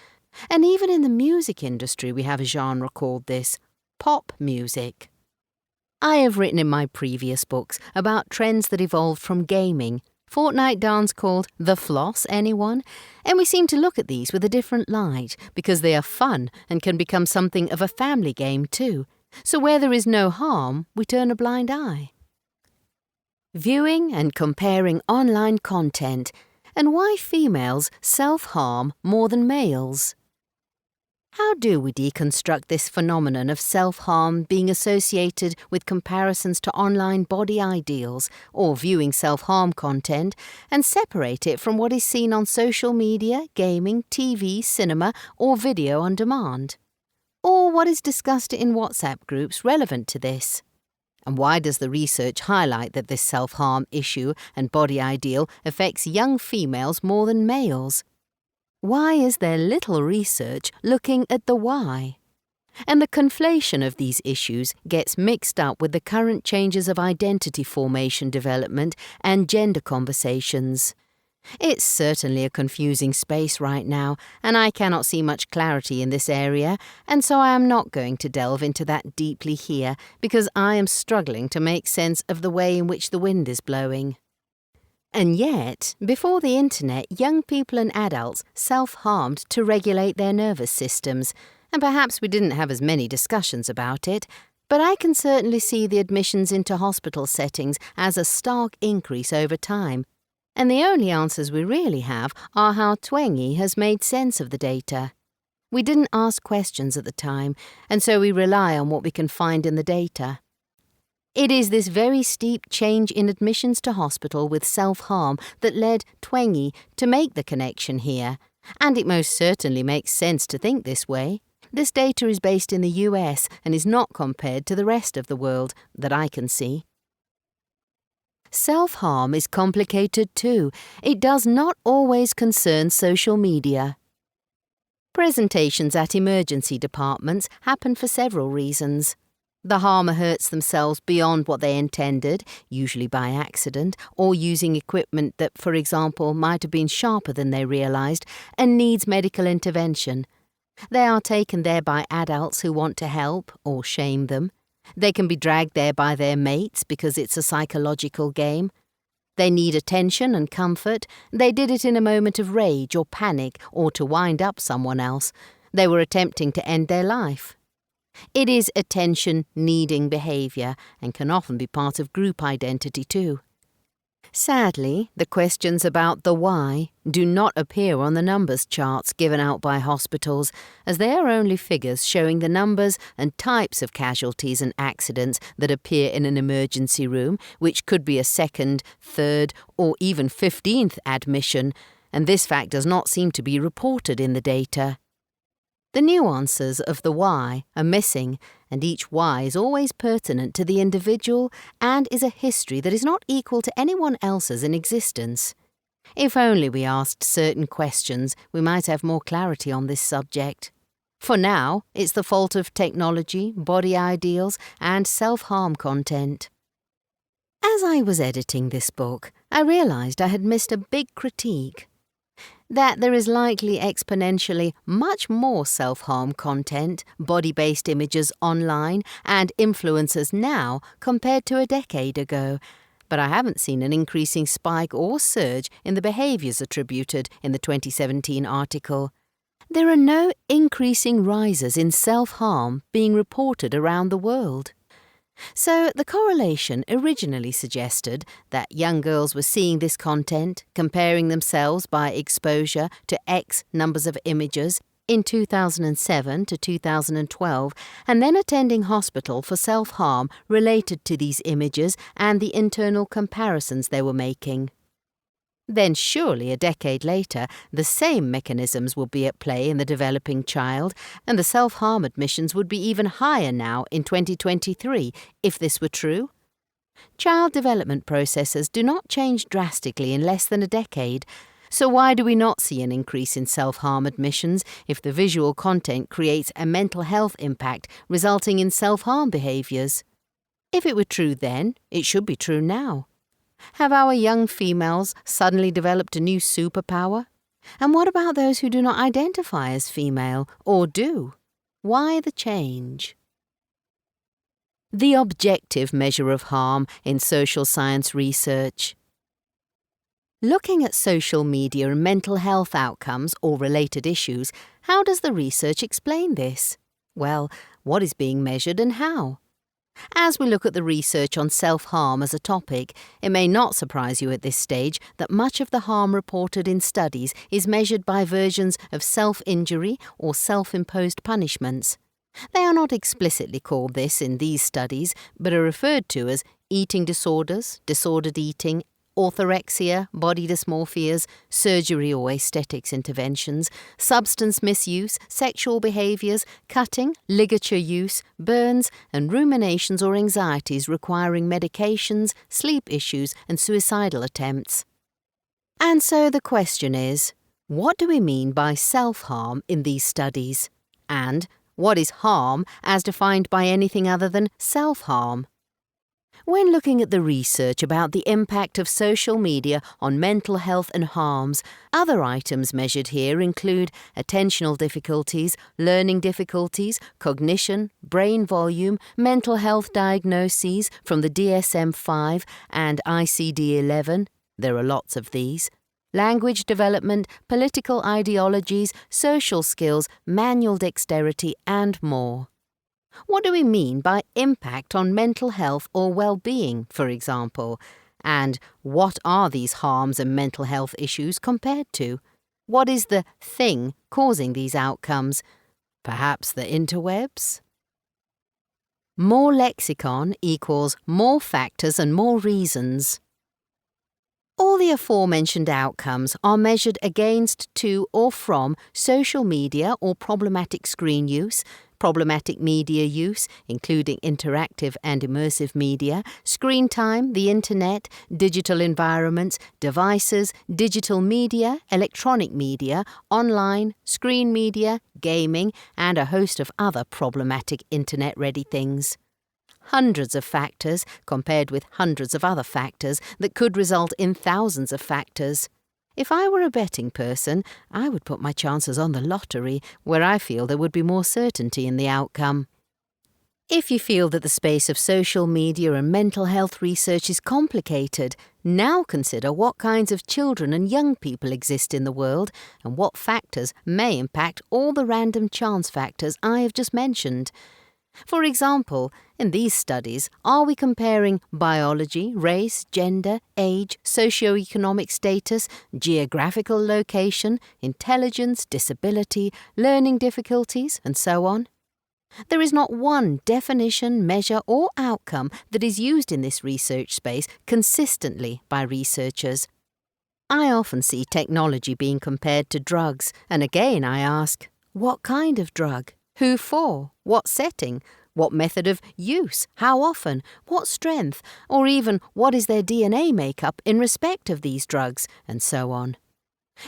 And even in the music industry we have a genre called this, pop music. I have written in my previous books about trends that evolved from gaming, Fortnite dance called the floss, anyone? And we seem to look at these with a different light because they are fun and can become something of a family game too. So where there is no harm, we turn a blind eye. Viewing and comparing online content, and why females self-harm more than males. How do we deconstruct this phenomenon of self-harm being associated with comparisons to online body ideals or viewing self-harm content and separate it from what is seen on social media, gaming, TV, cinema or video on demand? Or what is discussed in WhatsApp groups relevant to this? And why does the research highlight that this self-harm issue and body ideal affects young females more than males? Why is there little research looking at the why? And the conflation of these issues gets mixed up with the current changes of identity formation development and gender conversations. It's certainly a confusing space right now, and I cannot see much clarity in this area, and so I am not going to delve into that deeply here because I am struggling to make sense of the way in which the wind is blowing. And yet, before the internet, young people and adults self-harmed to regulate their nervous systems, and perhaps we didn't have as many discussions about it, but I can certainly see the admissions into hospital settings as a stark increase over time, and the only answers we really have are how Twenge has made sense of the data. We didn't ask questions at the time, and so we rely on what we can find in the data. It is this very steep change in admissions to hospital with self-harm that led Twenge to make the connection here, and it most certainly makes sense to think this way. This data is based in the US and is not compared to the rest of the world that I can see. Self-harm is complicated too. It does not always concern social media. Presentations at emergency departments happen for several reasons. The harmer hurts themselves beyond what they intended, usually by accident, or using equipment that, for example, might have been sharper than they realised and needs medical intervention. They are taken there by adults who want to help or shame them. They can be dragged there by their mates because it's a psychological game. They need attention and comfort. They did it in a moment of rage or panic or to wind up someone else. They were attempting to end their life. It is attention-needing behaviour and can often be part of group identity too. Sadly, the questions about the why do not appear on the numbers charts given out by hospitals, as they are only figures showing the numbers and types of casualties and accidents that appear in an emergency room, which could be a second, third, or even 15th admission, and this fact does not seem to be reported in the data. The nuances of the why are missing, and each why is always pertinent to the individual and is a history that is not equal to anyone else's in existence. If only we asked certain questions, we might have more clarity on this subject. For now, it's the fault of technology, body ideals, and self-harm content. As I was editing this book, I realised I had missed a big critique. That there is likely exponentially much more self-harm content, body-based images online, and influencers now compared to a decade ago, but I haven't seen an increasing spike or surge in the behaviours attributed in the 2017 article. There are no increasing rises in self-harm being reported around the world. So the correlation originally suggested that young girls were seeing this content, comparing themselves by exposure to X numbers of images in 2007 to 2012, and then attending hospital for self-harm related to these images and the internal comparisons they were making. Then surely a decade later, the same mechanisms would be at play in the developing child, and the self-harm admissions would be even higher now in 2023, if this were true. Child development processes do not change drastically in less than a decade, so why do we not see an increase in self-harm admissions if the visual content creates a mental health impact resulting in self-harm behaviours? If it were true then, it should be true now. Have our young females suddenly developed a new superpower? And what about those who do not identify as female, or do? Why the change? The objective measure of harm in social science research. Looking at social media and mental health outcomes or related issues, how does the research explain this? Well, what is being measured and how? As we look at the research on self-harm as a topic, it may not surprise you at this stage that much of the harm reported in studies is measured by versions of self-injury or self-imposed punishments. They are not explicitly called this in these studies, but are referred to as eating disorders, disordered eating, orthorexia, body dysmorphias, surgery or aesthetics interventions, substance misuse, sexual behaviours, cutting, ligature use, burns, and ruminations or anxieties requiring medications, sleep issues, and suicidal attempts. And so the question is, what do we mean by self-harm in these studies? And what is harm as defined by anything other than self-harm? When looking at the research about the impact of social media on mental health and harms, other items measured here include attentional difficulties, learning difficulties, cognition, brain volume, mental health diagnoses from the DSM-5 and ICD-11, there are lots of these, language development, political ideologies, social skills, manual dexterity, and more. What do we mean by impact on mental health or well-being, for example? And what are these harms and mental health issues compared to? What is the thing causing these outcomes? Perhaps the interwebs? More lexicon equals more factors and more reasons. All the aforementioned outcomes are measured against, to, or from social media or problematic screen use, problematic media use, including interactive and immersive media, screen time, the internet, digital environments, devices, digital media, electronic media, online, screen media, gaming, and a host of other problematic internet-ready things. Hundreds of factors compared with hundreds of other factors that could result in thousands of factors. If I were a betting person, I would put my chances on the lottery, where I feel there would be more certainty in the outcome. If you feel that the space of social media and mental health research is complicated, now consider what kinds of children and young people exist in the world and what factors may impact all the random chance factors I have just mentioned. For example, in these studies, are we comparing biology, race, gender, age, socioeconomic status, geographical location, intelligence, disability, learning difficulties, and so on? There is not one definition, measure, or outcome that is used in this research space consistently by researchers. I often see technology being compared to drugs, and again I ask, what kind of drug? Who for? What setting? What method of use? How often? What strength? Or even what is their DNA makeup in respect of these drugs? And so on.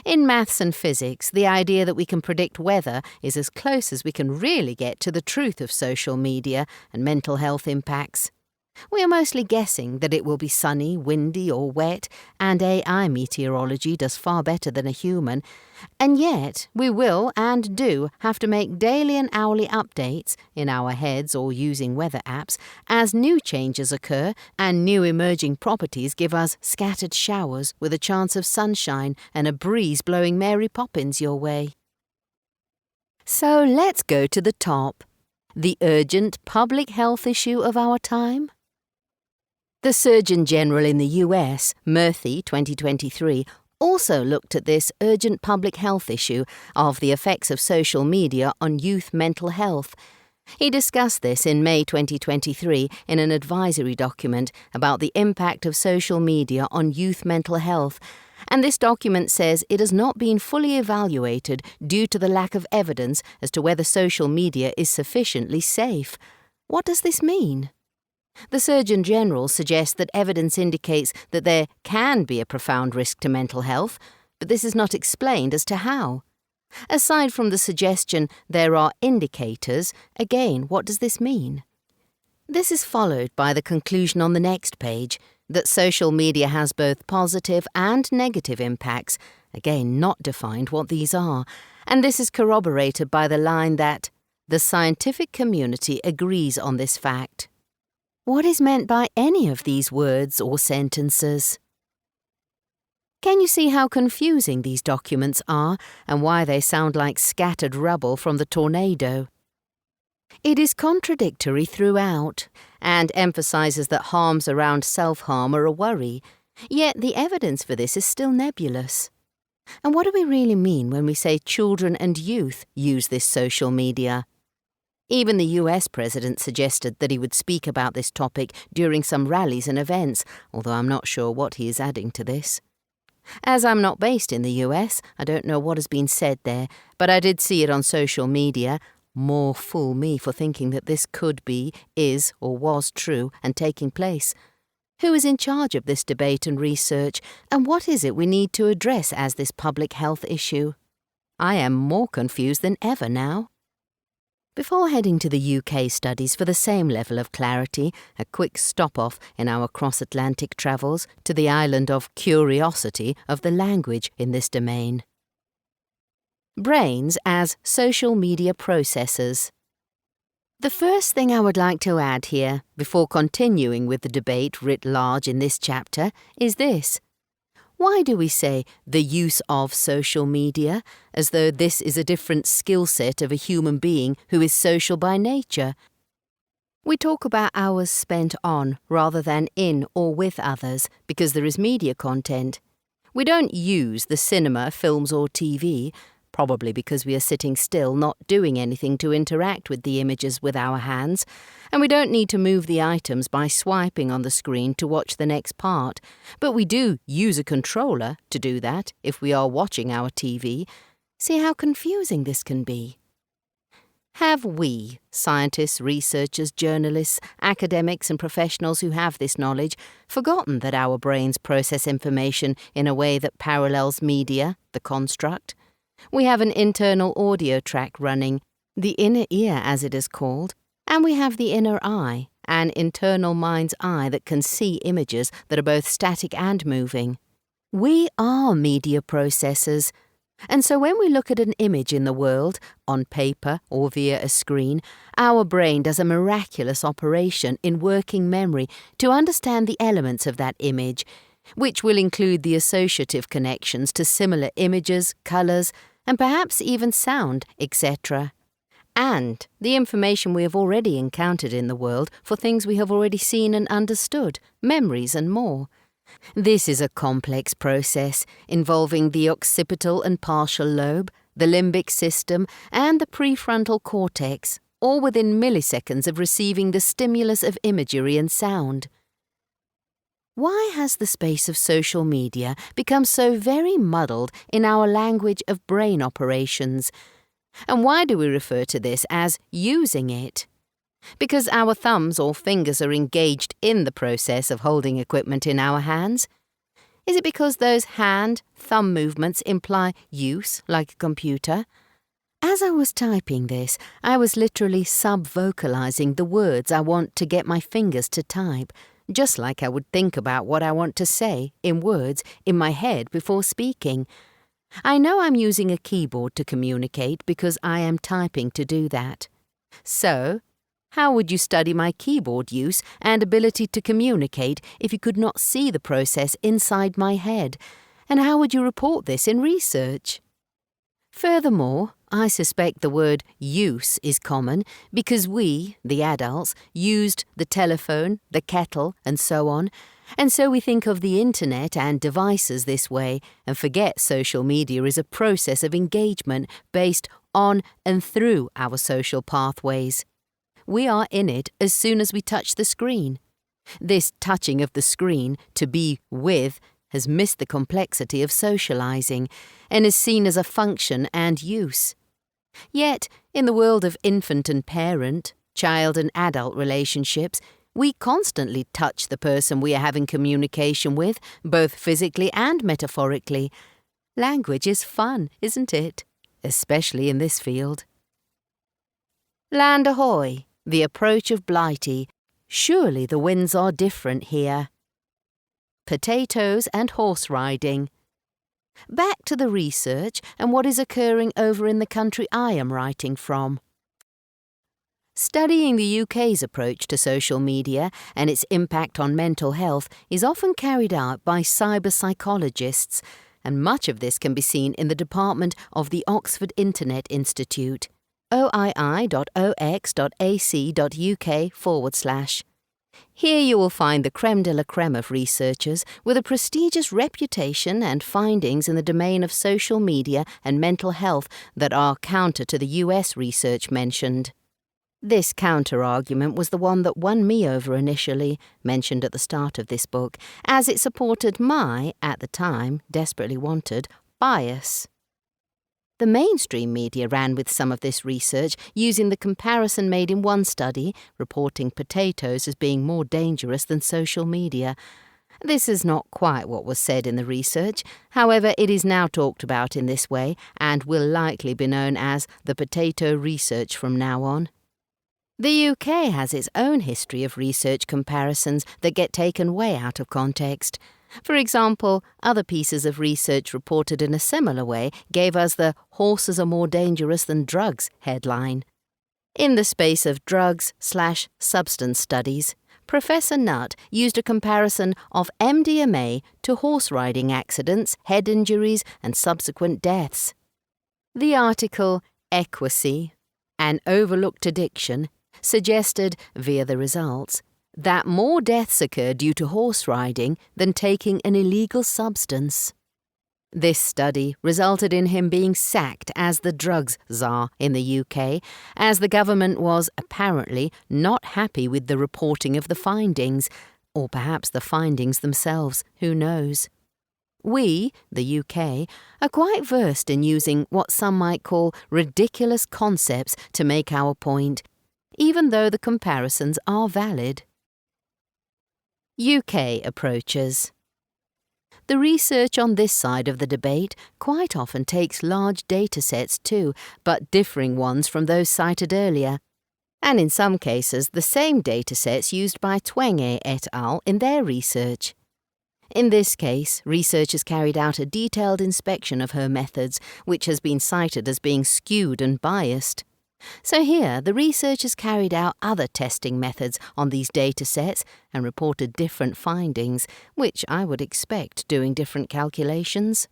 In maths and physics, the idea that we can predict weather is as close as we can really get to the truth of social media and mental health impacts. We are mostly guessing that it will be sunny, windy, or wet, and AI meteorology does far better than a human, and yet we will and do have to make daily and hourly updates, in our heads or using weather apps, as new changes occur and new emerging properties give us scattered showers with a chance of sunshine and a breeze blowing Mary Poppins your way. So let's go to the top. The urgent public health issue of our time? The Surgeon General in the US, Murthy 2023, also looked at this urgent public health issue of the effects of social media on youth mental health. He discussed this in May 2023 in an advisory document about the impact of social media on youth mental health, and this document says it has not been fully evaluated due to the lack of evidence as to whether social media is sufficiently safe. What does this mean? The Surgeon General suggests that evidence indicates that there can be a profound risk to mental health, but this is not explained as to how. Aside from the suggestion there are indicators, again, what does this mean? This is followed by the conclusion on the next page that social media has both positive and negative impacts, again not defined what these are, and this is corroborated by the line that the scientific community agrees on this fact. What is meant by any of these words or sentences? Can you see how confusing these documents are and why they sound like scattered rubble from the tornado? It is contradictory throughout and emphasizes that harms around self-harm are a worry, yet the evidence for this is still nebulous. And what do we really mean when we say children and youth use this social media? Even the US president suggested that he would speak about this topic during some rallies and events, although I'm not sure what he is adding to this. As I'm not based in the US, I don't know what has been said there, but I did see it on social media. More fool me for thinking that this could be, is, or was true and taking place. Who is in charge of this debate and research, and what is it we need to address as this public health issue? I am more confused than ever now. Before heading to the UK studies for the same level of clarity, a quick stop-off in our cross-Atlantic travels to the island of curiosity of the language in this domain. Brains as social media processors. The first thing I would like to add here, before continuing with the debate writ large in this chapter, is this. Why do we say the use of social media, as though this is a different skill set of a human being who is social by nature? We talk about hours spent on rather than in or with others because there is media content. We don't use the cinema, films or TV, probably because we are sitting still, not doing anything to interact with the images with our hands, and we don't need to move the items by swiping on the screen to watch the next part, but we do use a controller to do that if we are watching our TV. See how confusing this can be. Have we, scientists, researchers, journalists, academics and professionals who have this knowledge, forgotten that our brains process information in a way that parallels media, the construct? We have an internal audio track running, the inner ear as it is called, and we have the inner eye, an internal mind's eye that can see images that are both static and moving. We are media processors, And so when we look at an image in the world, on paper or via a screen, our brain does a miraculous operation in working memory to understand the elements of that image, which will include the associative connections to similar images, colours, and perhaps even sound, etc., and the information we have already encountered in the world for things we have already seen and understood, memories and more. This is a complex process involving the occipital and partial lobe, the limbic system, and the prefrontal cortex, all within milliseconds of receiving the stimulus of imagery and sound. Why has the space of social media become so very muddled in our language of brain operations? And why do we refer to this as using it? Because our thumbs or fingers are engaged in the process of holding equipment in our hands? Is it because those hand-thumb movements imply use, like a computer? As I was typing this, I was literally sub-vocalizing the words I want to get my fingers to type, just like I would think about what I want to say in words in my head before speaking. I know I'm using a keyboard to communicate because I am typing to do that. So, how would you study my keyboard use and ability to communicate if you could not see the process inside my head? And how would you report this in research? Furthermore, I suspect the word use is common because we, the adults, used the telephone, the kettle, and so on, and so we think of the internet and devices this way and forget social media is a process of engagement based on and through our social pathways. We are in it as soon as we touch the screen. This touching of the screen, to be with, has missed the complexity of socializing and is seen as a function and use. Yet, in the world of infant and parent, child and adult relationships, we constantly touch the person we are having communication with, both physically and metaphorically. Language is fun, isn't it? Especially in this field. Land ahoy! The approach of Blighty. Surely the winds are different here. Potatoes and horse riding. Back to the research and what is occurring over in the country I am writing from. Studying the UK's approach to social media and its impact on mental health is often carried out by cyber psychologists, and much of this can be seen in the department of the Oxford Internet Institute. oii.ox.ac.uk/. Here you will find the creme de la creme of researchers with a prestigious reputation and findings in the domain of social media and mental health that are counter to the US research mentioned. This counter-argument was the one that won me over initially, mentioned at the start of this book, as it supported my, at the time, desperately wanted, bias. The mainstream media ran with some of this research using the comparison made in one study, reporting potatoes as being more dangerous than social media. This is not quite what was said in the research, however it is now talked about in this way and will likely be known as the potato research from now on. The UK has its own history of research comparisons that get taken way out of context. For example, other pieces of research reported in a similar way gave us the "horses are more dangerous than drugs" headline. In the space of drugs/substance studies, Professor Nutt used a comparison of MDMA to horse riding accidents, head injuries, and subsequent deaths. The article "Equacy, an Overlooked Addiction" suggested, via the results, that more deaths occur due to horse riding than taking an illegal substance. This study resulted in him being sacked as the drugs czar in the UK, as the government was apparently not happy with the reporting of the findings, or perhaps the findings themselves, who knows. We, the UK, are quite versed in using what some might call ridiculous concepts to make our point, even though the comparisons are valid. UK approaches. The research on this side of the debate quite often takes large data sets too, but differing ones from those cited earlier, and in some cases the same data sets used by Twenge et al. In their research. In this case, researchers carried out a detailed inspection of her methods, which has been cited as being skewed and biased. So here, the researchers carried out other testing methods on these data sets and reported different findings, which I would expect doing different calculations.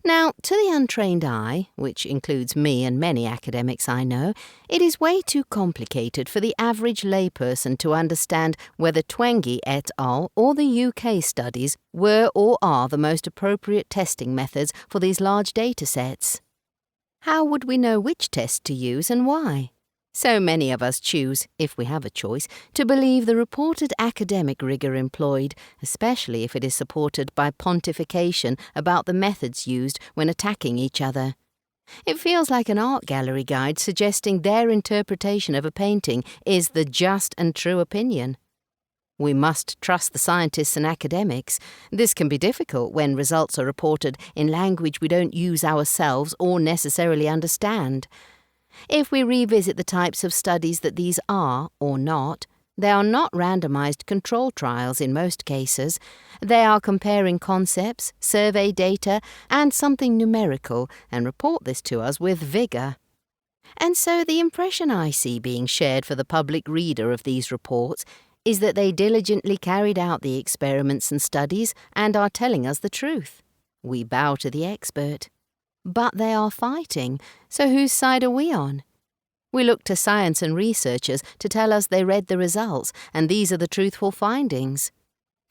Now, to the untrained eye, which includes me and many academics I know, it is way too complicated for the average layperson to understand whether Twenge et al. Or the UK studies were or are the most appropriate testing methods for these large data sets. How would we know which test to use and why? So many of us choose, if we have a choice, to believe the reported academic rigour employed, especially if it is supported by pontification about the methods used when attacking each other. It feels like an art gallery guide suggesting their interpretation of a painting is the just and true opinion. We must trust the scientists and academics. This can be difficult when results are reported in language we don't use ourselves or necessarily understand. If we revisit the types of studies that these are, or not, they are not randomized control trials in most cases. They are comparing concepts, survey data, and something numerical, and report this to us with vigour. And so the impression I see being shared for the public reader of these reports is that they diligently carried out the experiments and studies and are telling us the truth. We bow to the expert. But they are fighting, so whose side are we on? We look to science and researchers to tell us they read the results and these are the truthful findings.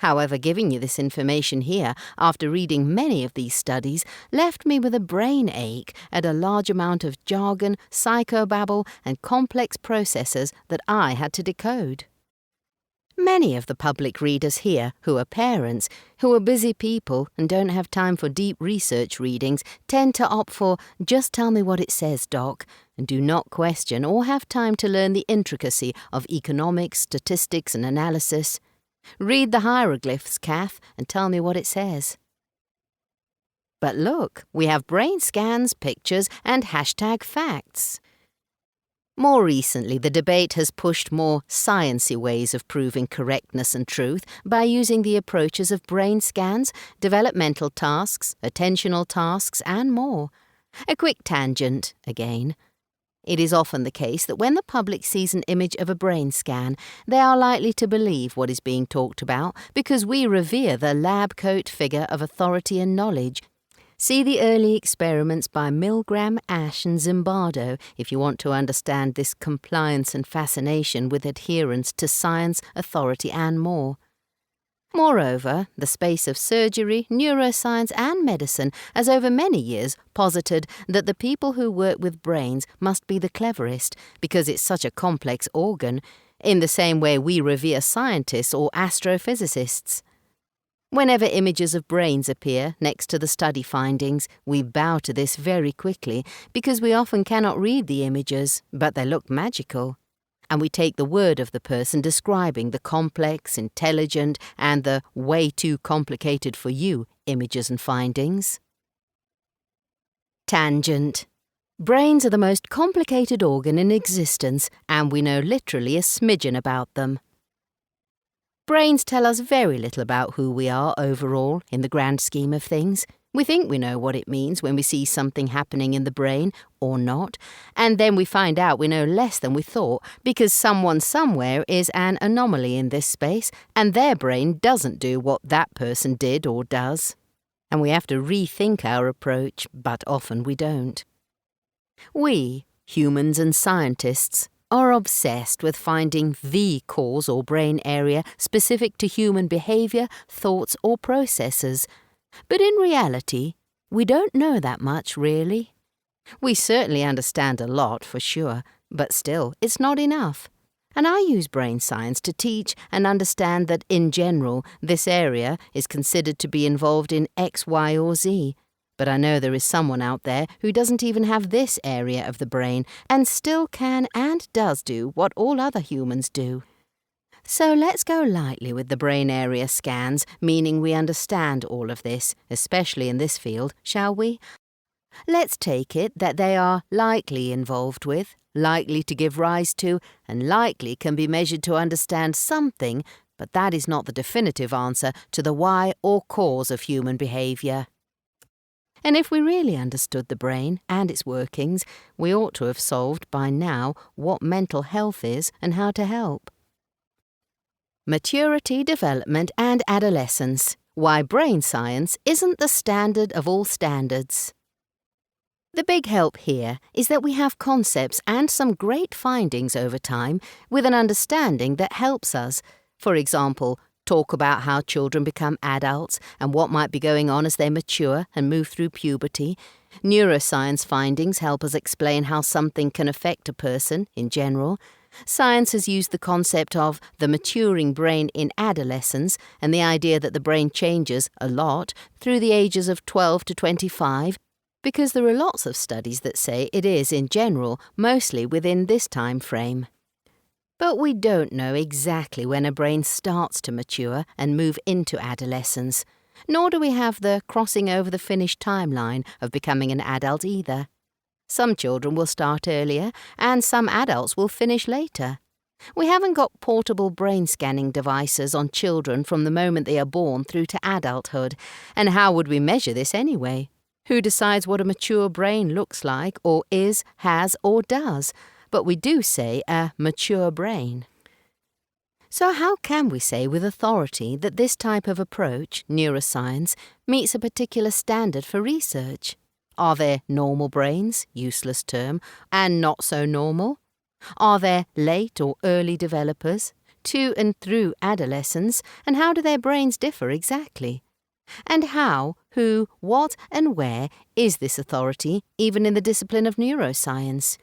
However, giving you this information here, after reading many of these studies, left me with a brain ache at a large amount of jargon, psychobabble, and complex processes that I had to decode. Many of the public readers here, who are parents, who are busy people and don't have time for deep research readings, tend to opt for, just tell me what it says, Doc, and do not question or have time to learn the intricacy of economics, statistics, and analysis. Read the hieroglyphs, Kath, and tell me what it says. But look, we have brain scans, pictures, and #facts. More recently, the debate has pushed more sciencey ways of proving correctness and truth by using the approaches of brain scans, developmental tasks, attentional tasks, and more. A quick tangent, again. It is often the case that when the public sees an image of a brain scan, they are likely to believe what is being talked about because we revere the lab coat figure of authority and knowledge. See the early experiments by Milgram, Ash, and Zimbardo if you want to understand this compliance and fascination with adherence to science, authority, and more. Moreover, the space of surgery, neuroscience, and medicine has over many years posited that the people who work with brains must be the cleverest because it's such a complex organ, in the same way we revere scientists or astrophysicists. Whenever images of brains appear next to the study findings, we bow to this very quickly because we often cannot read the images, but they look magical. And we take the word of the person describing the complex, intelligent, and the way too complicated for you images and findings. Tangent. Brains are the most complicated organ in existence, and we know literally a smidgen about them. Brains tell us very little about who we are overall in the grand scheme of things. We think we know what it means when we see something happening in the brain, or not, and then we find out we know less than we thought because someone somewhere is an anomaly in this space and their brain doesn't do what that person did or does. And we have to rethink our approach, but often we don't. We, humans and scientists, are obsessed with finding the cause or brain area specific to human behaviour, thoughts or processes. But in reality, we don't know that much, really. We certainly understand a lot, for sure, but still, it's not enough. And I use brain science to teach and understand that, in general, this area is considered to be involved in X, Y, or Z. But I know there is someone out there who doesn't even have this area of the brain and still can and does do what all other humans do. So let's go lightly with the brain area scans, meaning we understand all of this, especially in this field, shall we? Let's take it that they are likely involved with, likely to give rise to, and likely can be measured to understand something, but that is not the definitive answer to the why or cause of human behaviour. And if we really understood the brain and its workings, we ought to have solved by now what mental health is and how to help. Maturity, development and adolescence. Why brain science isn't the standard of all standards. The big help here is that we have concepts and some great findings over time with an understanding that helps us, for example, talk about how children become adults and what might be going on as they mature and move through puberty. Neuroscience findings help us explain how something can affect a person in general. Science has used the concept of the maturing brain in adolescence and the idea that the brain changes a lot through the ages of 12 to 25, because there are lots of studies that say it is, in general, mostly within this time frame. But we don't know exactly when a brain starts to mature and move into adolescence, nor do we have the crossing over the finish timeline of becoming an adult either. Some children will start earlier, and some adults will finish later. We haven't got portable brain scanning devices on children from the moment they are born through to adulthood, and how would we measure this anyway? Who decides what a mature brain looks like, or is, has, or does? But we do say a mature brain. So how can we say with authority that this type of approach, neuroscience, meets a particular standard for research? Are there normal brains, useless term, and not so normal? Are there late or early developers, to and through adolescence, and how do their brains differ exactly? And how, who, what, and where is this authority, even in the discipline of neuroscience?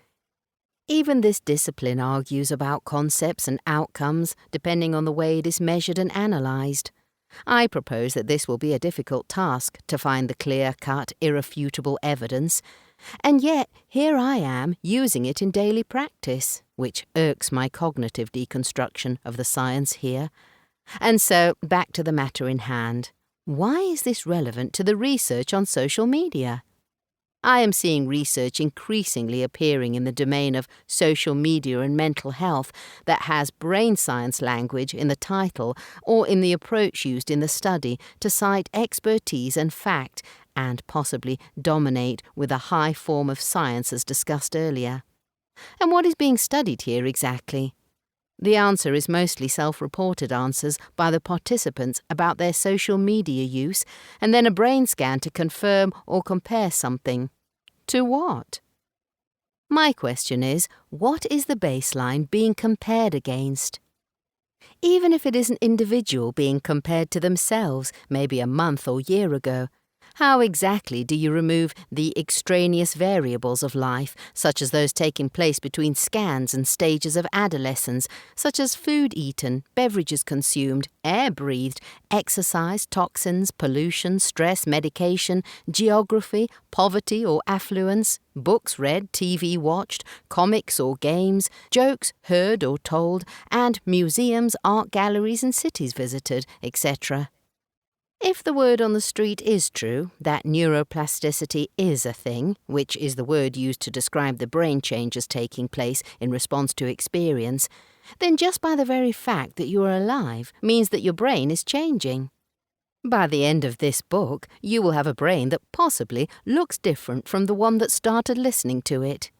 Even this discipline argues about concepts and outcomes depending on the way it is measured and analysed. I propose that this will be a difficult task to find the clear-cut, irrefutable evidence, and yet here I am using it in daily practice, which irks my cognitive deconstruction of the science here. And so, back to the matter in hand. Why is this relevant to the research on social media? I am seeing research increasingly appearing in the domain of social media and mental health that has brain science language in the title or in the approach used in the study to cite expertise and fact and possibly dominate with a high form of science as discussed earlier. And what is being studied here exactly? The answer is mostly self-reported answers by the participants about their social media use, and then a brain scan to confirm or compare something. To what? My question is, what is the baseline being compared against? Even if it is an individual being compared to themselves, maybe a month or year ago, how exactly do you remove the extraneous variables of life, such as those taking place between scans and stages of adolescence, such as food eaten, beverages consumed, air breathed, exercise, toxins, pollution, stress, medication, geography, poverty or affluence, books read, TV watched, comics or games, jokes heard or told, and museums, art galleries and cities visited, etc.? If the word on the street is true, that neuroplasticity is a thing, which is the word used to describe the brain changes taking place in response to experience, then just by the very fact that you are alive means that your brain is changing. By the end of this book, you will have a brain that possibly looks different from the one that started listening to it.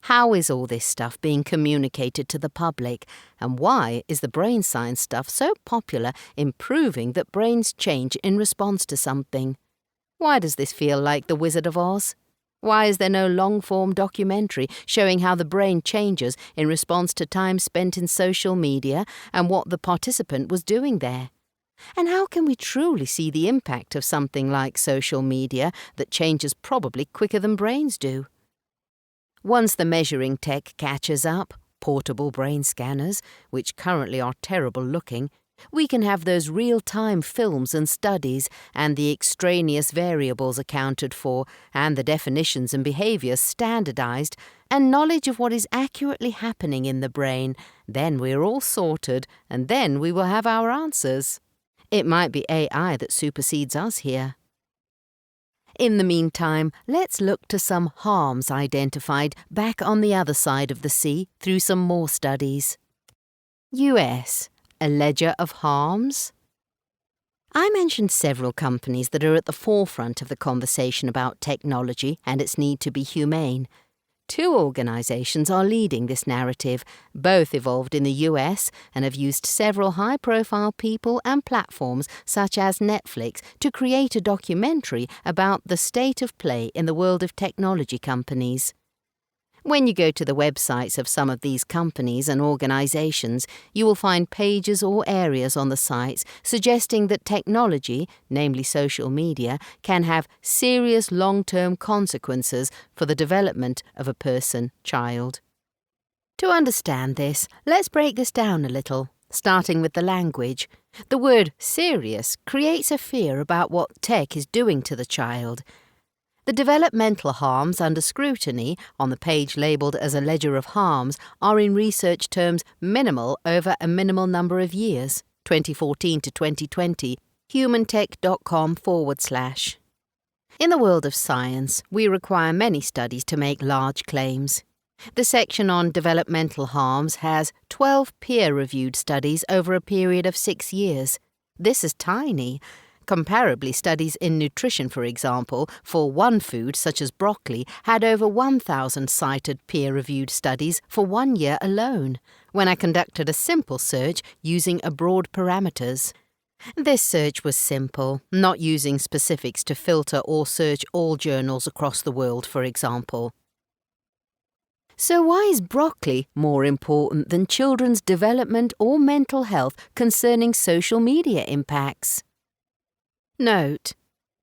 How is all this stuff being communicated to the public, and why is the brain science stuff so popular in proving that brains change in response to something? Why does this feel like The Wizard of Oz? Why is there no long-form documentary showing how the brain changes in response to time spent in social media and what the participant was doing there? And how can we truly see the impact of something like social media that changes probably quicker than brains do? Once the measuring tech catches up, portable brain scanners, which currently are terrible looking, we can have those real-time films and studies and the extraneous variables accounted for and the definitions and behaviours standardised and knowledge of what is accurately happening in the brain. Then we're all sorted, and then we will have our answers. It might be AI that supersedes us here. In the meantime, let's look to some harms identified back on the other side of the sea through some more studies. US. a ledger of harms? I mentioned several companies that are at the forefront of the conversation about technology and its need to be humane. 2 organisations are leading this narrative, both evolved in the US and have used several high-profile people and platforms such as Netflix to create a documentary about the state of play in the world of technology companies. When you go to the websites of some of these companies and organisations, you will find pages or areas on the sites suggesting that technology, namely social media, can have serious long-term consequences for the development of a person, child. To understand this, let's break this down a little, starting with the language. The word serious creates a fear about what tech is doing to the child. The developmental harms under scrutiny, on the page labelled as a ledger of harms, are in research terms minimal over a minimal number of years, 2014 to 2020, humantech.com/. In the world of science, we require many studies to make large claims. The section on developmental harms has 12 peer-reviewed studies over a period of 6 years. This is tiny. Comparably, studies in nutrition, for example, for one food such as broccoli had over 1,000 cited peer-reviewed studies for 1 year alone, when I conducted a simple search using a broad parameters. This search was simple, not using specifics to filter or search all journals across the world, for example. So why is broccoli more important than children's development or mental health concerning social media impacts? Note,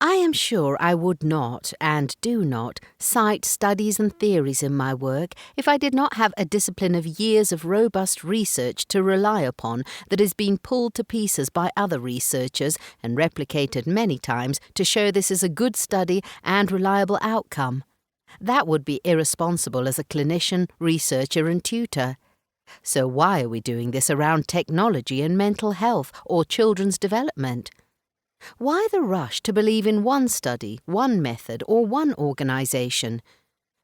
I am sure I would not, and do not, cite studies and theories in my work if I did not have a discipline of years of robust research to rely upon that has been pulled to pieces by other researchers and replicated many times to show this is a good study and reliable outcome. That would be irresponsible as a clinician, researcher and tutor. So why are we doing this around technology and mental health or children's development? Why the rush to believe in one study, one method, or one organisation?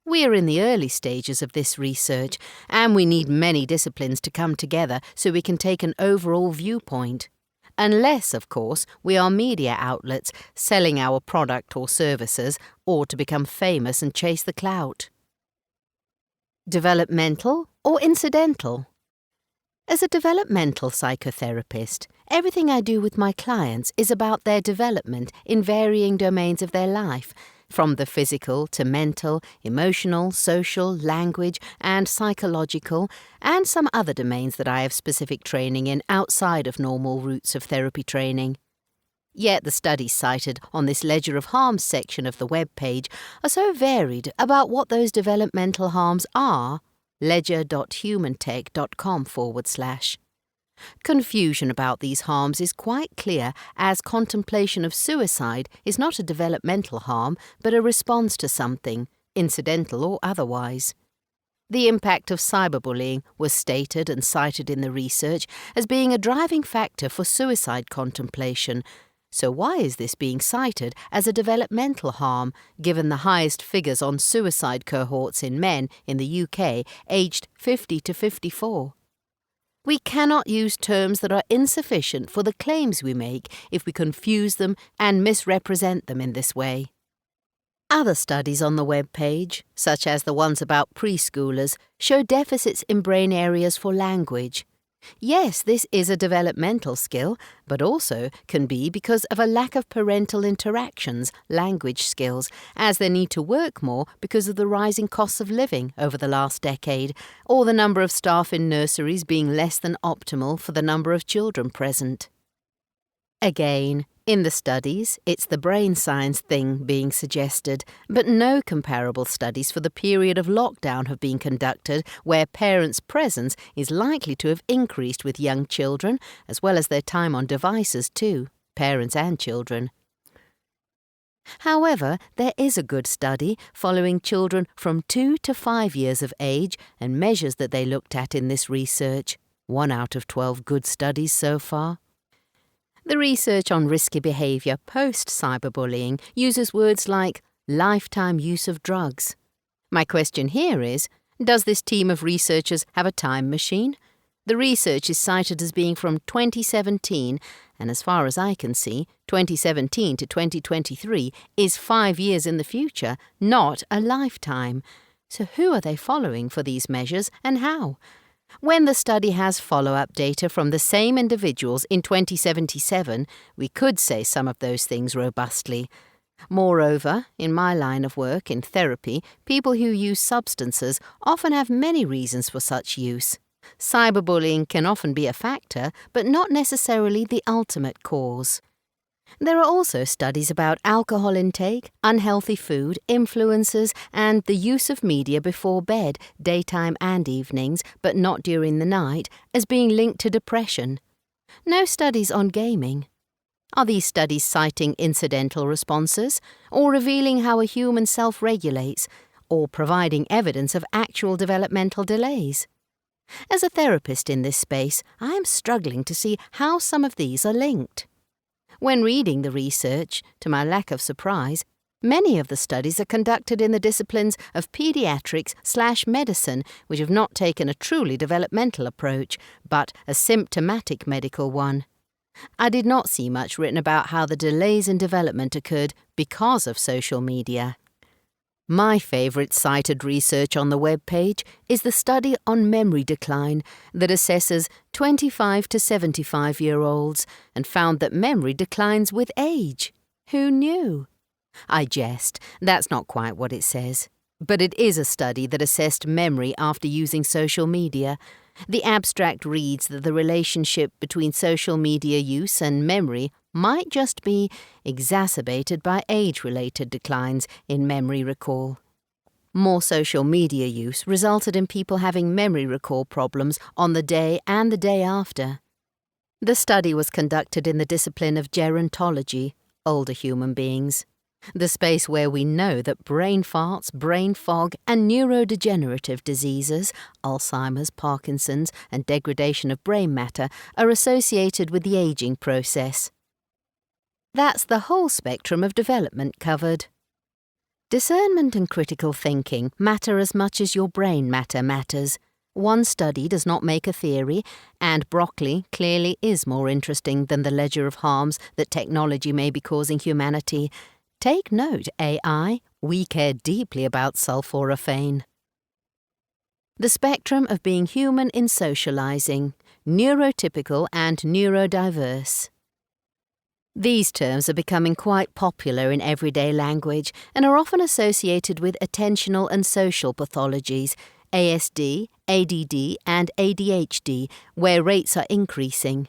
We are in the early stages of this research, and we need many disciplines to come together so we can take an overall viewpoint. Unless, of course, we are media outlets selling our product or services, or to become famous and chase the clout. Developmental or incidental? As a developmental psychotherapist, everything I do with my clients is about their development in varying domains of their life, from the physical to mental, emotional, social, language, and psychological, and some other domains that I have specific training in outside of normal routes of therapy training. Yet the studies cited on this Ledger of Harms section of the web page are so varied about what those developmental harms are, ledger.humantech.com/. Confusion about these harms is quite clear, as contemplation of suicide is not a developmental harm but a response to something, incidental or otherwise. The impact of cyberbullying was stated and cited in the research as being a driving factor for suicide contemplation. So why is this being cited as a developmental harm, given the highest figures on suicide cohorts in men in the UK aged 50 to 54? We cannot use terms that are insufficient for the claims we make if we confuse them and misrepresent them in this way. Other studies on the web page, such as the ones about preschoolers, show deficits in brain areas for language. Yes, this is a developmental skill, but also can be because of a lack of parental interactions, language skills, as they need to work more because of the rising costs of living over the last decade, or the number of staff in nurseries being less than optimal for the number of children present. Again, in the studies, it's the brain science thing being suggested, but no comparable studies for the period of lockdown have been conducted where parents' presence is likely to have increased with young children, as well as their time on devices too, parents and children. However, there is a good study following children from 2 to 5 years of age and measures that they looked at in this research. 1 out of 12 good studies so far. The research on risky behaviour post-cyberbullying uses words like lifetime use of drugs. My question here is, does this team of researchers have a time machine? The research is cited as being from 2017, and as far as I can see, 2017 to 2023 is 5 years in the future, not a lifetime. So who are they following for these measures, and how? When the study has follow-up data from the same individuals in 2077, we could say some of those things robustly. Moreover, in my line of work in therapy, people who use substances often have many reasons for such use. Cyberbullying can often be a factor, but not necessarily the ultimate cause. There are also studies about alcohol intake, unhealthy food, influences, and the use of media before bed, daytime and evenings, but not during the night, as being linked to depression. No studies on gaming. Are these studies citing incidental responses, or revealing how a human self-regulates, or providing evidence of actual developmental delays? As a therapist in this space, I am struggling to see how some of these are linked. When reading the research, to my lack of surprise, many of the studies are conducted in the disciplines of pediatrics/medicine, which have not taken a truly developmental approach, but a symptomatic medical one. I did not see much written about how the delays in development occurred because of social media. My favourite cited research on the web page is the study on memory decline that assesses 25 to 75-year-olds and found that memory declines with age. Who knew? I jest, that's not quite what it says. But it is a study that assessed memory after using social media. The abstract reads that the relationship between social media use and memory might just be exacerbated by age-related declines in memory recall. More social media use resulted in people having memory recall problems on the day and the day after. The study was conducted in the discipline of gerontology, older human beings, the space where we know that brain farts, brain fog, and neurodegenerative diseases, Alzheimer's, Parkinson's, and degradation of brain matter are associated with the aging process. That's the whole spectrum of development covered. Discernment and critical thinking matter as much as your brain matter matters. One study does not make a theory, and broccoli clearly is more interesting than the ledger of harms that technology may be causing humanity. Take note, AI, we care deeply about sulforaphane. The spectrum of being human in socializing, neurotypical and neurodiverse. These terms are becoming quite popular in everyday language and are often associated with attentional and social pathologies, ASD, ADD, and ADHD, where rates are increasing.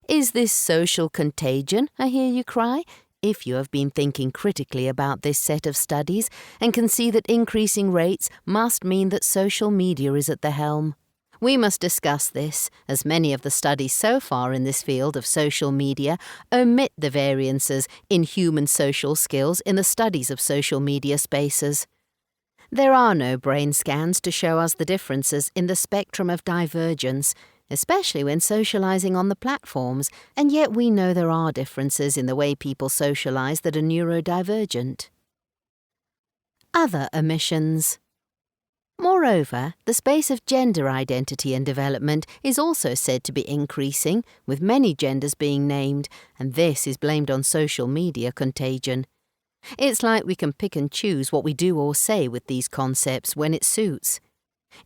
Is this social contagion, I hear you cry? If you have been thinking critically about this set of studies and can see that increasing rates must mean that social media is at the helm. We must discuss this, as many of the studies so far in this field of social media omit the variances in human social skills in the studies of social media spaces. There are no brain scans to show us the differences in the spectrum of divergence, especially when socializing on the platforms, and yet we know there are differences in the way people socialize that are neurodivergent. Other omissions. Moreover, the space of gender identity and development is also said to be increasing, with many genders being named, and this is blamed on social media contagion. It's like we can pick and choose what we do or say with these concepts when it suits.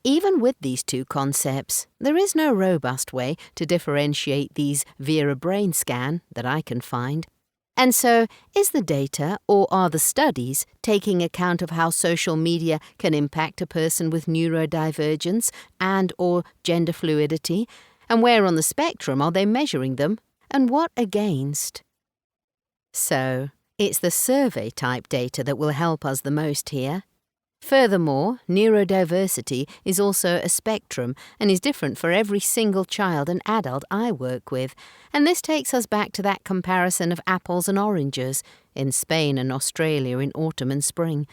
Even with these two concepts, there is no robust way to differentiate these via a brain scan that I can find. And so, is the data, or are the studies, taking account of how social media can impact a person with neurodivergence and/or gender fluidity, and where on the spectrum are they measuring them, and what against? So, it's the survey-type data that will help us the most here. Furthermore, neurodiversity is also a spectrum and is different for every single child and adult I work with, and this takes us back to that comparison of apples and oranges in Spain and Australia in autumn and spring.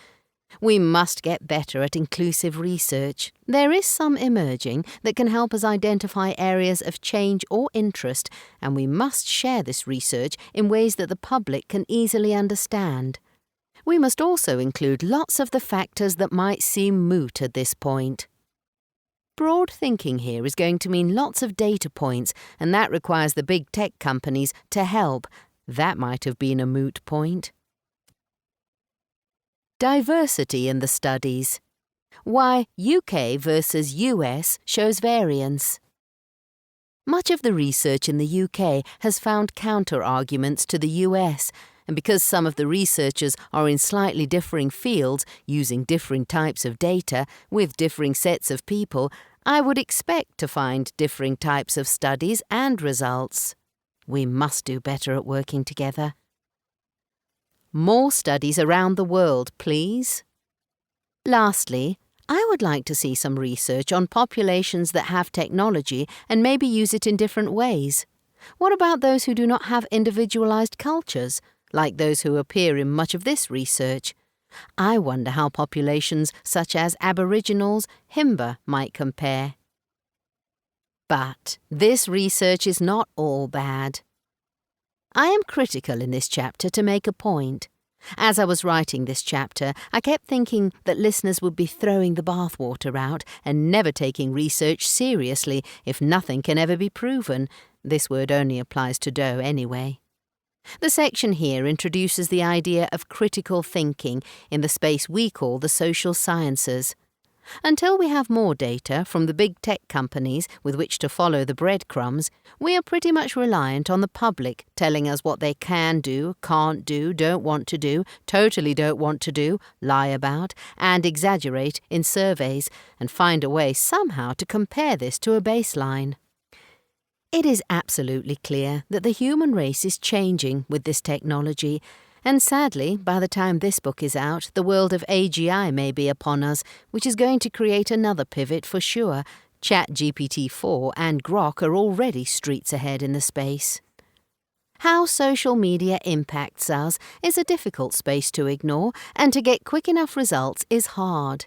We must get better at inclusive research. There is some emerging that can help us identify areas of change or interest, and we must share this research in ways that the public can easily understand. We must also include lots of the factors that might seem moot at this point. broad thinking here is going to mean lots of data points, and that requires the big tech companies to help. That might have been a moot point. Diversity in the studies. Why UK versus US shows variance. Much of the research in the UK has found counter-arguments to the US, and because some of the researchers are in slightly differing fields, using differing types of data, with differing sets of people, I would expect to find differing types of studies and results. We must do better at working together. More studies around the world, please. Lastly, I would like to see some research on populations that have technology and maybe use it in different ways. What about those who do not have individualized cultures, like those who appear in much of this research? I wonder how populations such as Aboriginals, Himba might compare. But this research is not all bad. I am critical in this chapter to make a point. As I was writing this chapter, I kept thinking that listeners would be throwing the bathwater out and never taking research seriously if nothing can ever be proven. This word only applies to dough anyway. The section here introduces the idea of critical thinking in the space we call the social sciences. Until we have more data from the big tech companies with which to follow the breadcrumbs, we are pretty much reliant on the public telling us what they can do, can't do, don't want to do, totally don't want to do, lie about, and exaggerate in surveys, and find a way somehow to compare this to a baseline. It is absolutely clear that the human race is changing with this technology, and sadly, by the time this book is out, the world of AGI may be upon us, which is going to create another pivot for sure. ChatGPT-4 and Grok are already streets ahead in the space. How social media impacts us is a difficult space to ignore, and to get quick enough results is hard.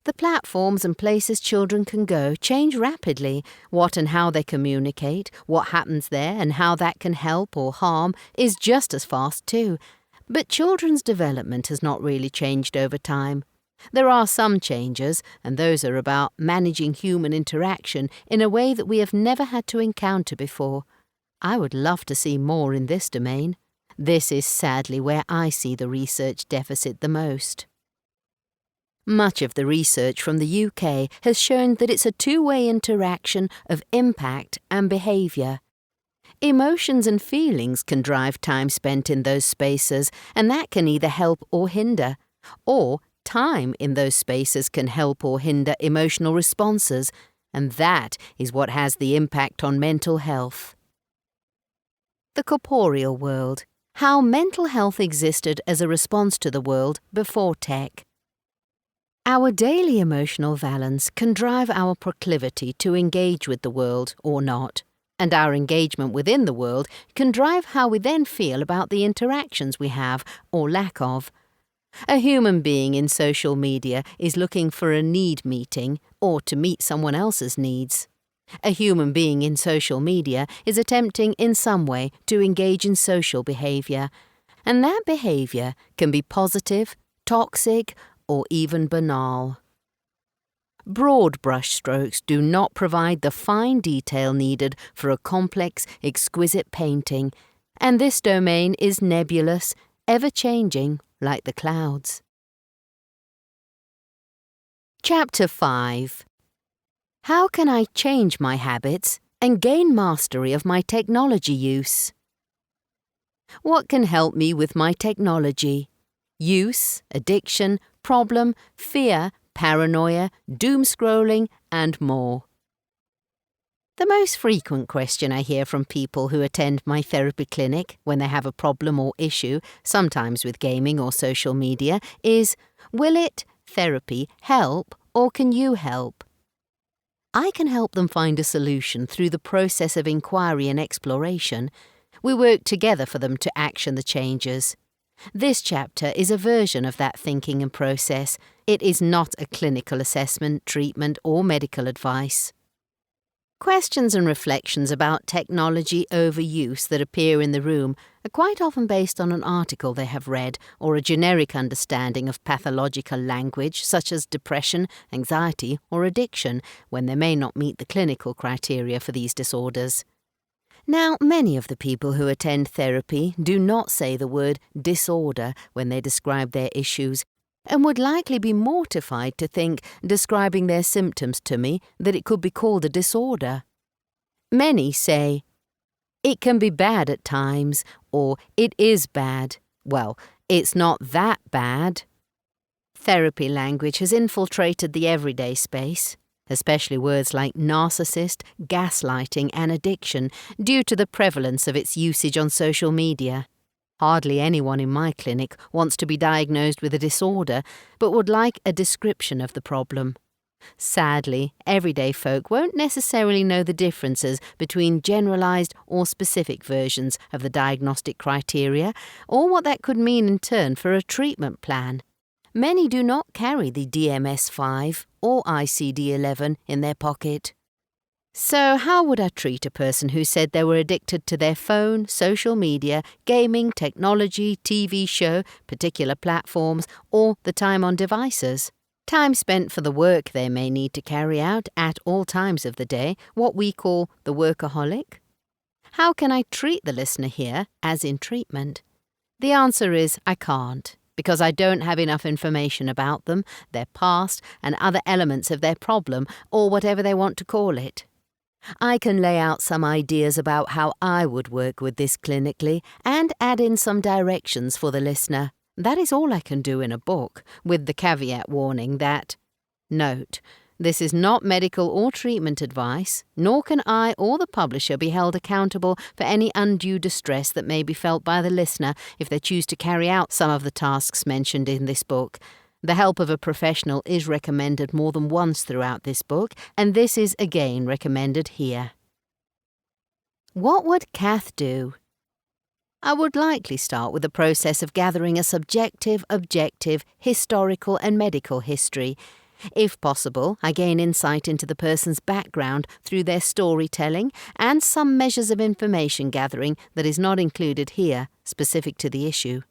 The platforms and places children can go change rapidly. What and how they communicate, what happens there and how that can help or harm is just as fast too. But children's development has not really changed over time. There are some changes, and those are about managing human interaction in a way that we have never had to encounter before. I would love to see more in this domain. This is sadly where I see the research deficit the most. Much of the research from the UK has shown that it's a two-way interaction of impact and behaviour. Emotions and feelings can drive time spent in those spaces, and that can either help or hinder. Or time in those spaces can help or hinder emotional responses, and that is what has the impact on mental health. The corporeal world. How mental health existed as a response to the world before tech. Our daily emotional valence can drive our proclivity to engage with the world or not, and our engagement within the world can drive how we then feel about the interactions we have or lack of. A human being in social media is looking for a need meeting or to meet someone else's needs. A human being in social media is attempting in some way to engage in social behaviour, and that behaviour can be positive, toxic, or even banal. Broad brushstrokes do not provide the fine detail needed for a complex, exquisite painting, and this domain is nebulous, ever-changing, like the clouds. Chapter 5. How can I change my habits and gain mastery of my technology use? What can help me with my technology? Use, addiction, problem, fear, paranoia, doom-scrolling, and more. The most frequent question I hear from people who attend my therapy clinic when they have a problem or issue, sometimes with gaming or social media, is, will it, therapy, help, or can you help? I can help them find a solution through the process of inquiry and exploration. We work together for them to action the changes. This chapter is a version of that thinking and process. It is not a clinical assessment, treatment, or medical advice. Questions and reflections about technology overuse that appear in the room are quite often based on an article they have read or a generic understanding of pathological language such as depression, anxiety or addiction, when they may not meet the clinical criteria for these disorders. Now, many of the people who attend therapy do not say the word disorder when they describe their issues, and would likely be mortified to think, describing their symptoms to me, that it could be called a disorder. Many say, "It can be bad at times," or "It is bad." Well, it's not that bad. Therapy language has infiltrated the everyday space, especially words like narcissist, gaslighting and addiction, due to the prevalence of its usage on social media. Hardly anyone in my clinic wants to be diagnosed with a disorder, but would like a description of the problem. Sadly, everyday folk won't necessarily know the differences between generalized or specific versions of the diagnostic criteria, or what that could mean in turn for a treatment plan. Many do not carry the DMS-5 or ICD-11 in their pocket. So how would I treat a person who said they were addicted to their phone, social media, gaming, technology, TV show, particular platforms, or the time on devices? Time spent for the work they may need to carry out at all times of the day, what we call the workaholic? How can I treat the listener here, as in treatment? The answer is I can't, because I don't have enough information about them, their past, and other elements of their problem, or whatever they want to call it. I can lay out some ideas about how I would work with this clinically and add in some directions for the listener. That is all I can do in a book, with the caveat warning that, note, this is not medical or treatment advice, nor can I or the publisher be held accountable for any undue distress that may be felt by the listener if they choose to carry out some of the tasks mentioned in this book. The help of a professional is recommended more than once throughout this book, and this is again recommended here. What would Kath do? I would likely start with the process of gathering a subjective, objective, historical and medical history. If possible, I gain insight into the person's background through their storytelling and some measures of information gathering that is not included here, specific to the issue.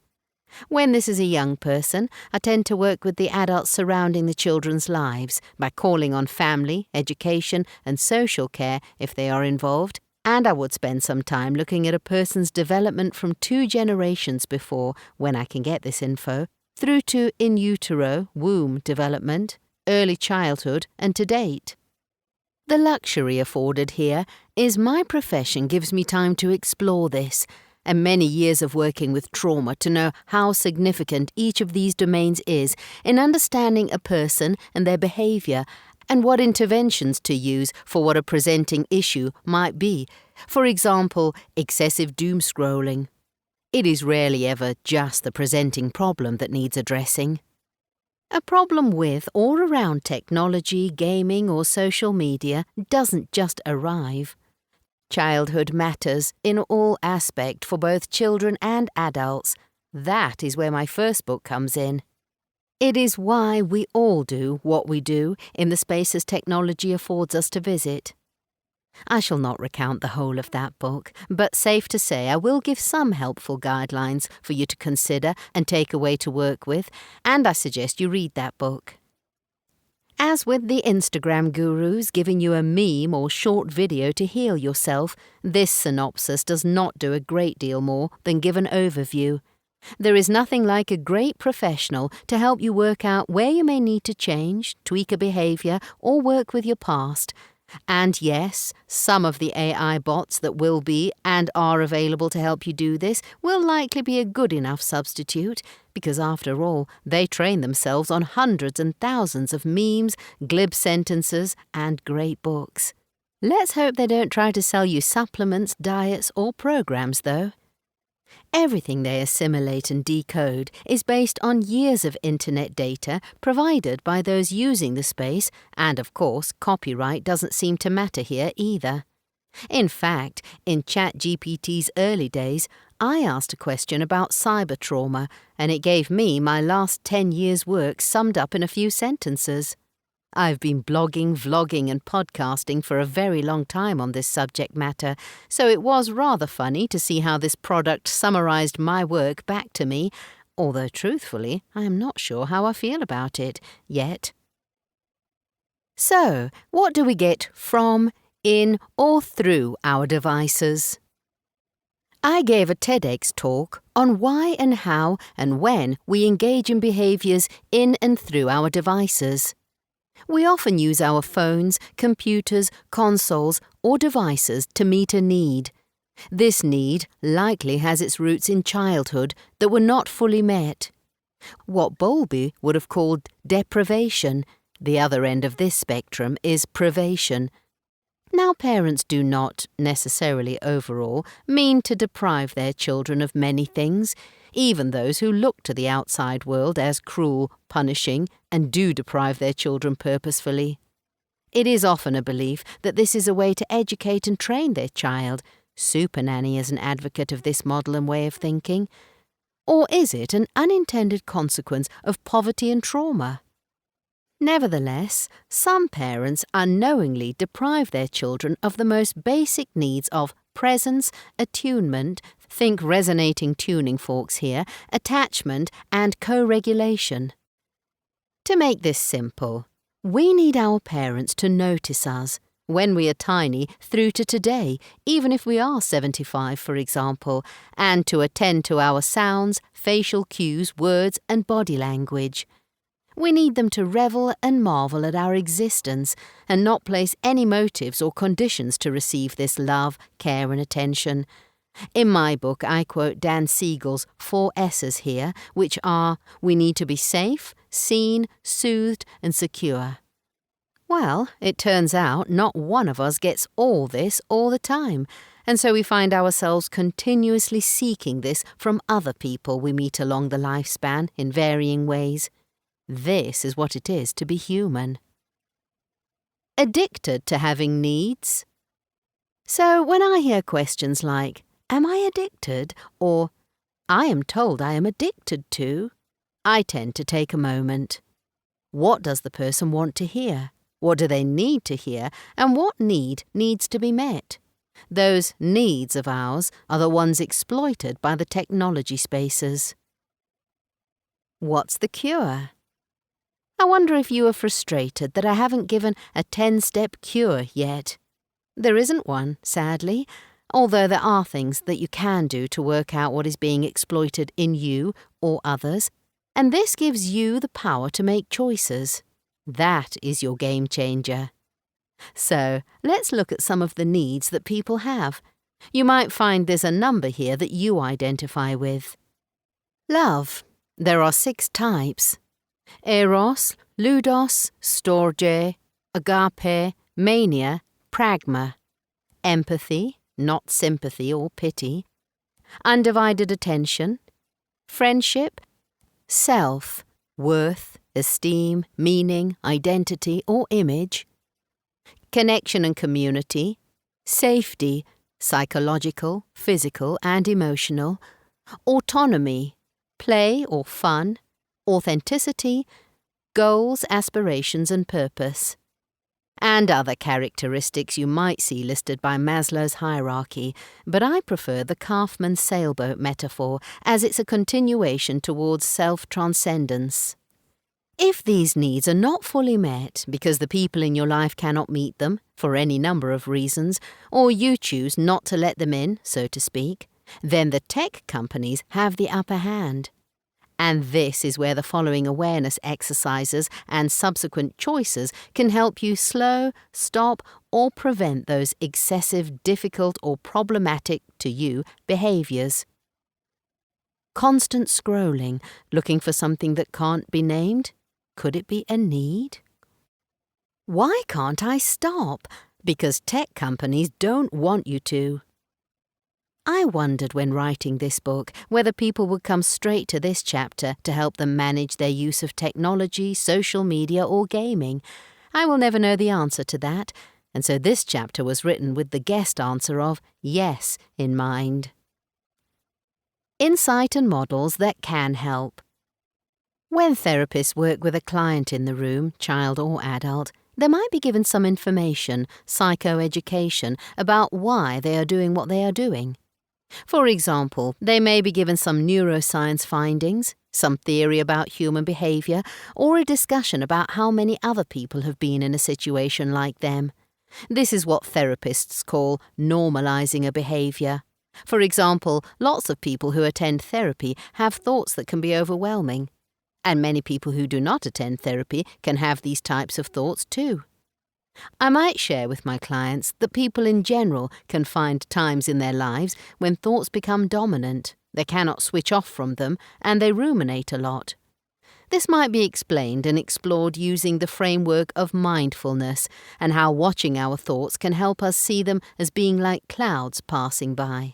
When this is a young person, I tend to work with the adults surrounding the children's lives by calling on family, education and social care if they are involved, and I would spend some time looking at a person's development from 2 generations before, when I can get this info, through to in utero, womb development, early childhood and to date. The luxury afforded here is my profession gives me time to explore this, and many years of working with trauma to know how significant each of these domains is in understanding a person and their behaviour, and what interventions to use for what a presenting issue might be. For example, excessive doom scrolling. It is rarely ever just the presenting problem that needs addressing. A problem with or around technology, gaming or social media doesn't just arrive. Childhood matters in all aspect for both children and adults. That is where my first book comes in. It is why we all do what we do in the spaces technology affords us to visit. I shall not recount the whole of that book, but safe to say I will give some helpful guidelines for you to consider and take away to work with, and I suggest you read that book. As with the Instagram gurus giving you a meme or short video to heal yourself, this synopsis does not do a great deal more than give an overview. There is nothing like a great professional to help you work out where you may need to change, tweak a behaviour, or work with your past. And yes, some of the AI bots that will be and are available to help you do this will likely be a good enough substitute, because after all, they train themselves on hundreds and thousands of memes, glib sentences, and great books. Let's hope they don't try to sell you supplements, diets, or programs, though. Everything they assimilate and decode is based on years of internet data provided by those using the space, and of course, copyright doesn't seem to matter here either. In fact, in ChatGPT's early days, I asked a question about cyber trauma, and it gave me my last 10 years' work summed up in a few sentences. I've been blogging, vlogging and podcasting for a very long time on this subject matter, so it was rather funny to see how this product summarised my work back to me, although truthfully, I am not sure how I feel about it yet. So, what do we get from, in or through our devices? I gave a TEDx talk on why and how and when we engage in behaviours in and through our devices. We often use our phones, computers, consoles or devices to meet a need. This need likely has its roots in childhood that were not fully met. What Bowlby would have called deprivation, the other end of this spectrum is privation. Now, parents do not, necessarily overall, mean to deprive their children of many things, even those who look to the outside world as cruel, punishing, and do deprive their children purposefully. It is often a belief that this is a way to educate and train their child. Super Nanny is an advocate of this model and way of thinking. Or is it an unintended consequence of poverty and trauma? Nevertheless, some parents unknowingly deprive their children of the most basic needs of presence, attunement, think resonating tuning forks here, attachment, and co-regulation. To make this simple, we need our parents to notice us, when we are tiny through to today, even if we are 75, for example, and to attend to our sounds, facial cues, words, and body language. We need them to revel and marvel at our existence and not place any motives or conditions to receive this love, care and attention. In my book, I quote Dan Siegel's 4 S's here, which are, we need to be safe, seen, soothed and secure. Well, it turns out not one of us gets all this all the time, and so we find ourselves continuously seeking this from other people we meet along the lifespan in varying ways. This is what it is to be human. Addicted to having needs? So when I hear questions like, am I addicted? Or, I am told I am addicted to, I tend to take a moment. What does the person want to hear? What do they need to hear? And what need needs to be met? Those needs of ours are the ones exploited by the technology spaces. What's the cure? I wonder if you are frustrated that I haven't given a 10-step cure yet. There isn't one, sadly, although there are things that you can do to work out what is being exploited in you or others, and this gives you the power to make choices. That is your game changer. So, let's look at some of the needs that people have. You might find there's a number here that you identify with. Love. There are 6 types. Eros, Ludos, Storge, Agape, Mania, Pragma. Empathy, not sympathy or pity. Undivided attention. Friendship. Self, worth, esteem, meaning, identity or image. Connection and community. Safety, psychological, physical and emotional. Autonomy, play or fun. Authenticity, goals, aspirations and purpose. And other characteristics you might see listed by Maslow's hierarchy, but I prefer the Kaufman sailboat metaphor as it's a continuation towards self-transcendence. If these needs are not fully met because the people in your life cannot meet them, for any number of reasons, or you choose not to let them in, so to speak, then the tech companies have the upper hand. And this is where the following awareness exercises and subsequent choices can help you slow, stop, or prevent those excessive, difficult, or problematic to you behaviours. Constant scrolling, looking for something that can't be named? Could it be a need? Why can't I stop? Because tech companies don't want you to. I wondered when writing this book whether people would come straight to this chapter to help them manage their use of technology, social media or gaming. I will never know the answer to that, and so this chapter was written with the guest answer of yes in mind. Insight and models that can help. When therapists work with a client in the room, child or adult, they might be given some information, psychoeducation, about why they are doing what they are doing. For example, they may be given some neuroscience findings, some theory about human behavior, or a discussion about how many other people have been in a situation like them. This is what therapists call normalizing a behavior. For example, lots of people who attend therapy have thoughts that can be overwhelming. And many people who do not attend therapy can have these types of thoughts too. I might share with my clients that people in general can find times in their lives when thoughts become dominant, they cannot switch off from them, and they ruminate a lot. This might be explained and explored using the framework of mindfulness and how watching our thoughts can help us see them as being like clouds passing by.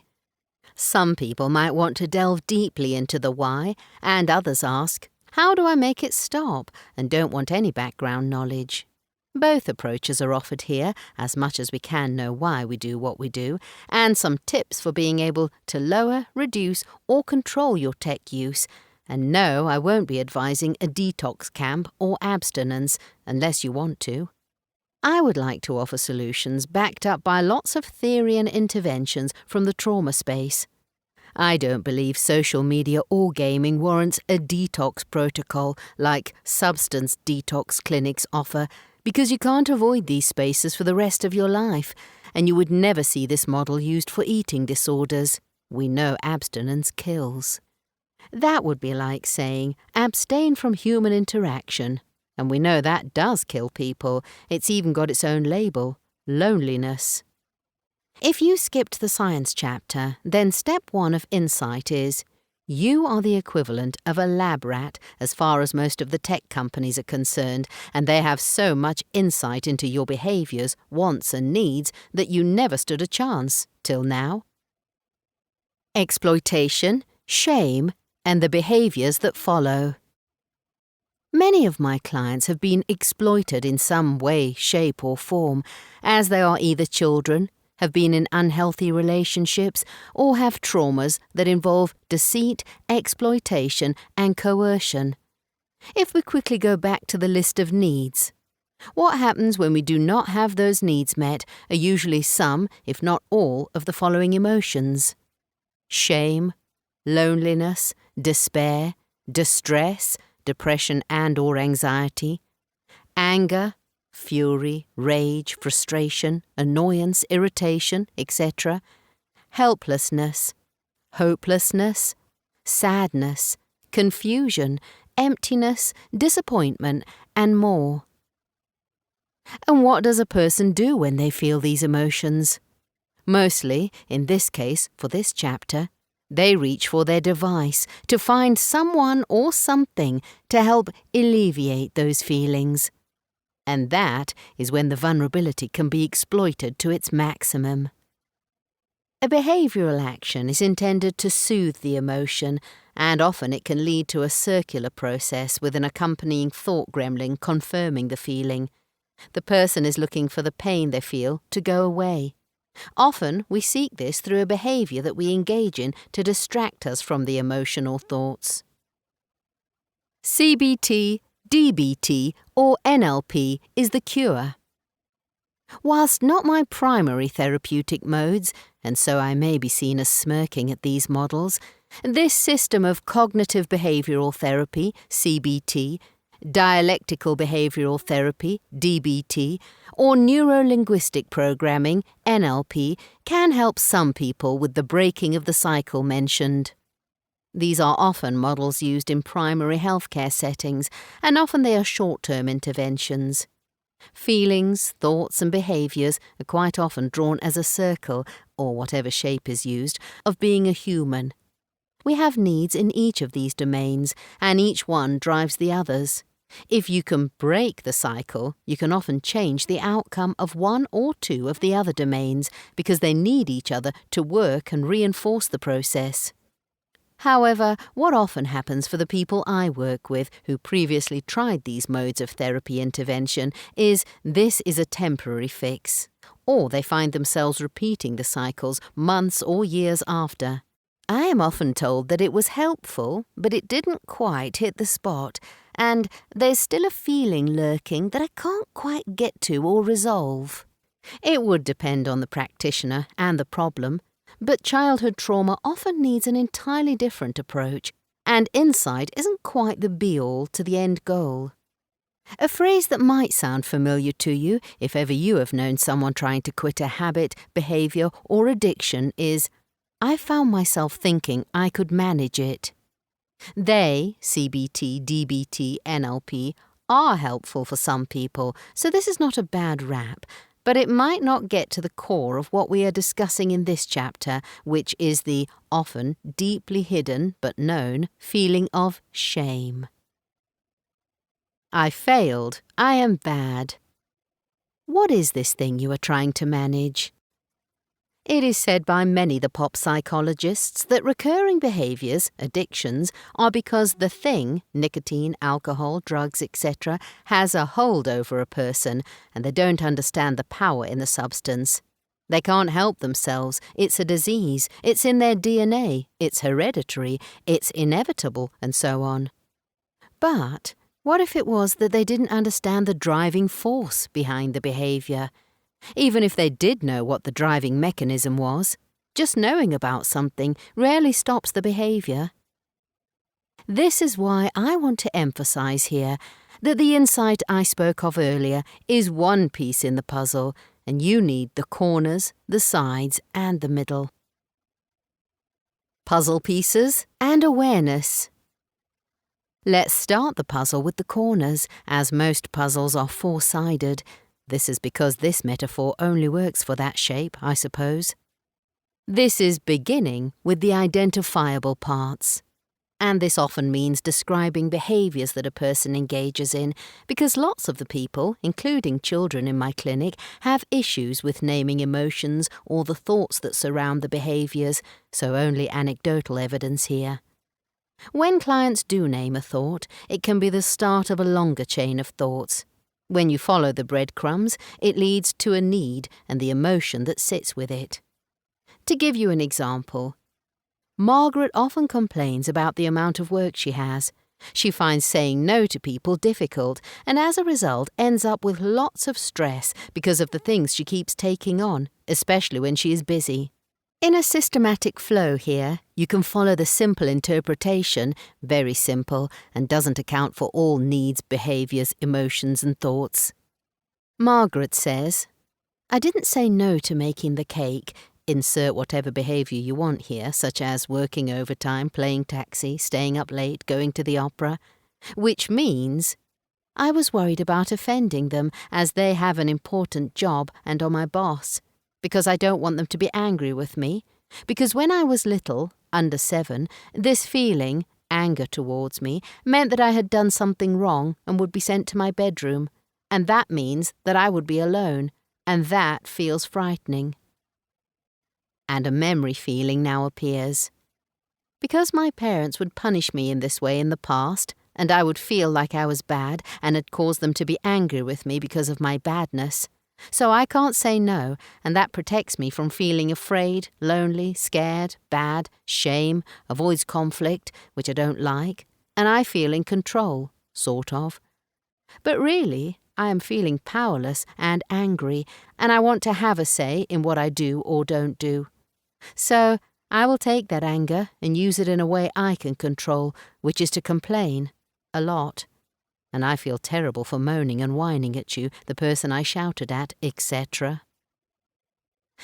Some people might want to delve deeply into the why, and others ask, how do I make it stop, and don't want any background knowledge. Both approaches are offered here, as much as we can know why we do what we do, and some tips for being able to lower, reduce, or control your tech use. And no, I won't be advising a detox camp or abstinence, unless you want to. I would like to offer solutions backed up by lots of theory and interventions from the trauma space. I don't believe social media or gaming warrants a detox protocol like substance detox clinics offer, because you can't avoid these spaces for the rest of your life, and you would never see this model used for eating disorders. We know abstinence kills. That would be like saying, abstain from human interaction. And we know that does kill people. It's even got its own label, loneliness. If you skipped the science chapter, then step 1 of insight is, you are the equivalent of a lab rat as far as most of the tech companies are concerned, and they have so much insight into your behaviors, wants and needs that you never stood a chance, till now. Exploitation, shame, and the behaviors that follow. Many of my clients have been exploited in some way, shape or form, as they are either children, have been in unhealthy relationships, or have traumas that involve deceit, exploitation, and coercion. If we quickly go back to the list of needs, what happens when we do not have those needs met are usually some, if not all, of the following emotions: shame, loneliness, despair, distress, depression and/or anxiety, anger, fury, rage, frustration, annoyance, irritation, etc., helplessness, hopelessness, sadness, confusion, emptiness, disappointment, and more. And what does a person do when they feel these emotions? Mostly, in this case, for this chapter, they reach for their device to find someone or something to help alleviate those feelings. And that is when the vulnerability can be exploited to its maximum. A behavioral action is intended to soothe the emotion, and often it can lead to a circular process with an accompanying thought gremlin confirming the feeling. The person is looking for the pain they feel to go away. Often we seek this through a behavior that we engage in to distract us from the emotional thoughts. CBT, DBT, or NLP is the cure. Whilst not my primary therapeutic modes, and so I may be seen as smirking at these models, this system of cognitive behavioral therapy, CBT, dialectical behavioral therapy, DBT, or neuro-linguistic programming, NLP, can help some people with the breaking of the cycle mentioned. These are often models used in primary healthcare settings, and often they are short-term interventions. Feelings, thoughts and behaviours are quite often drawn as a circle, or whatever shape is used, of being a human. We have needs in each of these domains, and each one drives the others. If you can break the cycle, you can often change the outcome of one or two of the other domains because they need each other to work and reinforce the process. However, what often happens for the people I work with who previously tried these modes of therapy intervention is this is a temporary fix, or they find themselves repeating the cycles months or years after. I am often told that it was helpful, but it didn't quite hit the spot, and there's still a feeling lurking that I can't quite get to or resolve. It would depend on the practitioner and the problem, but childhood trauma often needs an entirely different approach, and insight isn't quite the be-all to the end goal. A phrase that might sound familiar to you if ever you have known someone trying to quit a habit, behavior, or addiction is, "I found myself thinking I could manage it." They, CBT, DBT, NLP, are helpful for some people, so this is not a bad rap, but it might not get to the core of what we are discussing in this chapter, which is the often deeply hidden but known feeling of shame. I failed. I am bad. What is this thing you are trying to manage? It is said by many the pop psychologists that recurring behaviors, addictions, are because the thing, nicotine, alcohol, drugs, etc., has a hold over a person and they don't understand the power in the substance. They can't help themselves. It's a disease. It's in their DNA. It's hereditary. It's inevitable, and so on. But what if it was that they didn't understand the driving force behind the behavior? Even if they did know what the driving mechanism was, just knowing about something rarely stops the behavior. This is why I want to emphasize here that the insight I spoke of earlier is one piece in the puzzle, and you need the corners, the sides, and the middle. Puzzle pieces and awareness. Let's start the puzzle with the corners, as most puzzles are four-sided. This is because this metaphor only works for that shape, I suppose. This is beginning with the identifiable parts. And this often means describing behaviors that a person engages in, because lots of the people, including children in my clinic, have issues with naming emotions or the thoughts that surround the behaviors, so only anecdotal evidence here. When clients do name a thought, it can be the start of a longer chain of thoughts. When you follow the breadcrumbs, it leads to a need and the emotion that sits with it. To give you an example, Margaret often complains about the amount of work she has. She finds saying no to people difficult and as a result ends up with lots of stress because of the things she keeps taking on, especially when she is busy. In a systematic flow here, you can follow the simple interpretation, very simple, and doesn't account for all needs, behaviours, emotions and thoughts. Margaret says, "I didn't say no to making the cake. Insert whatever behaviour you want here, such as working overtime, playing taxi, staying up late, going to the opera. Which means, I was worried about offending them as they have an important job and are my boss. Because I don't want them to be angry with me. Because when I was little, under 7, this feeling, anger towards me, meant that I had done something wrong and would be sent to my bedroom. And that means that I would be alone, and that feels frightening." And a memory feeling now appears. Because my parents would punish me in this way in the past, and I would feel like I was bad and had caused them to be angry with me because of my badness. So I can't say no, and that protects me from feeling afraid, lonely, scared, bad, shame, avoids conflict, which I don't like, and I feel in control, sort of. But really, I am feeling powerless and angry, and I want to have a say in what I do or don't do. So I will take that anger and use it in a way I can control, which is to complain, a lot. And I feel terrible for moaning and whining at you, the person I shouted at, etc.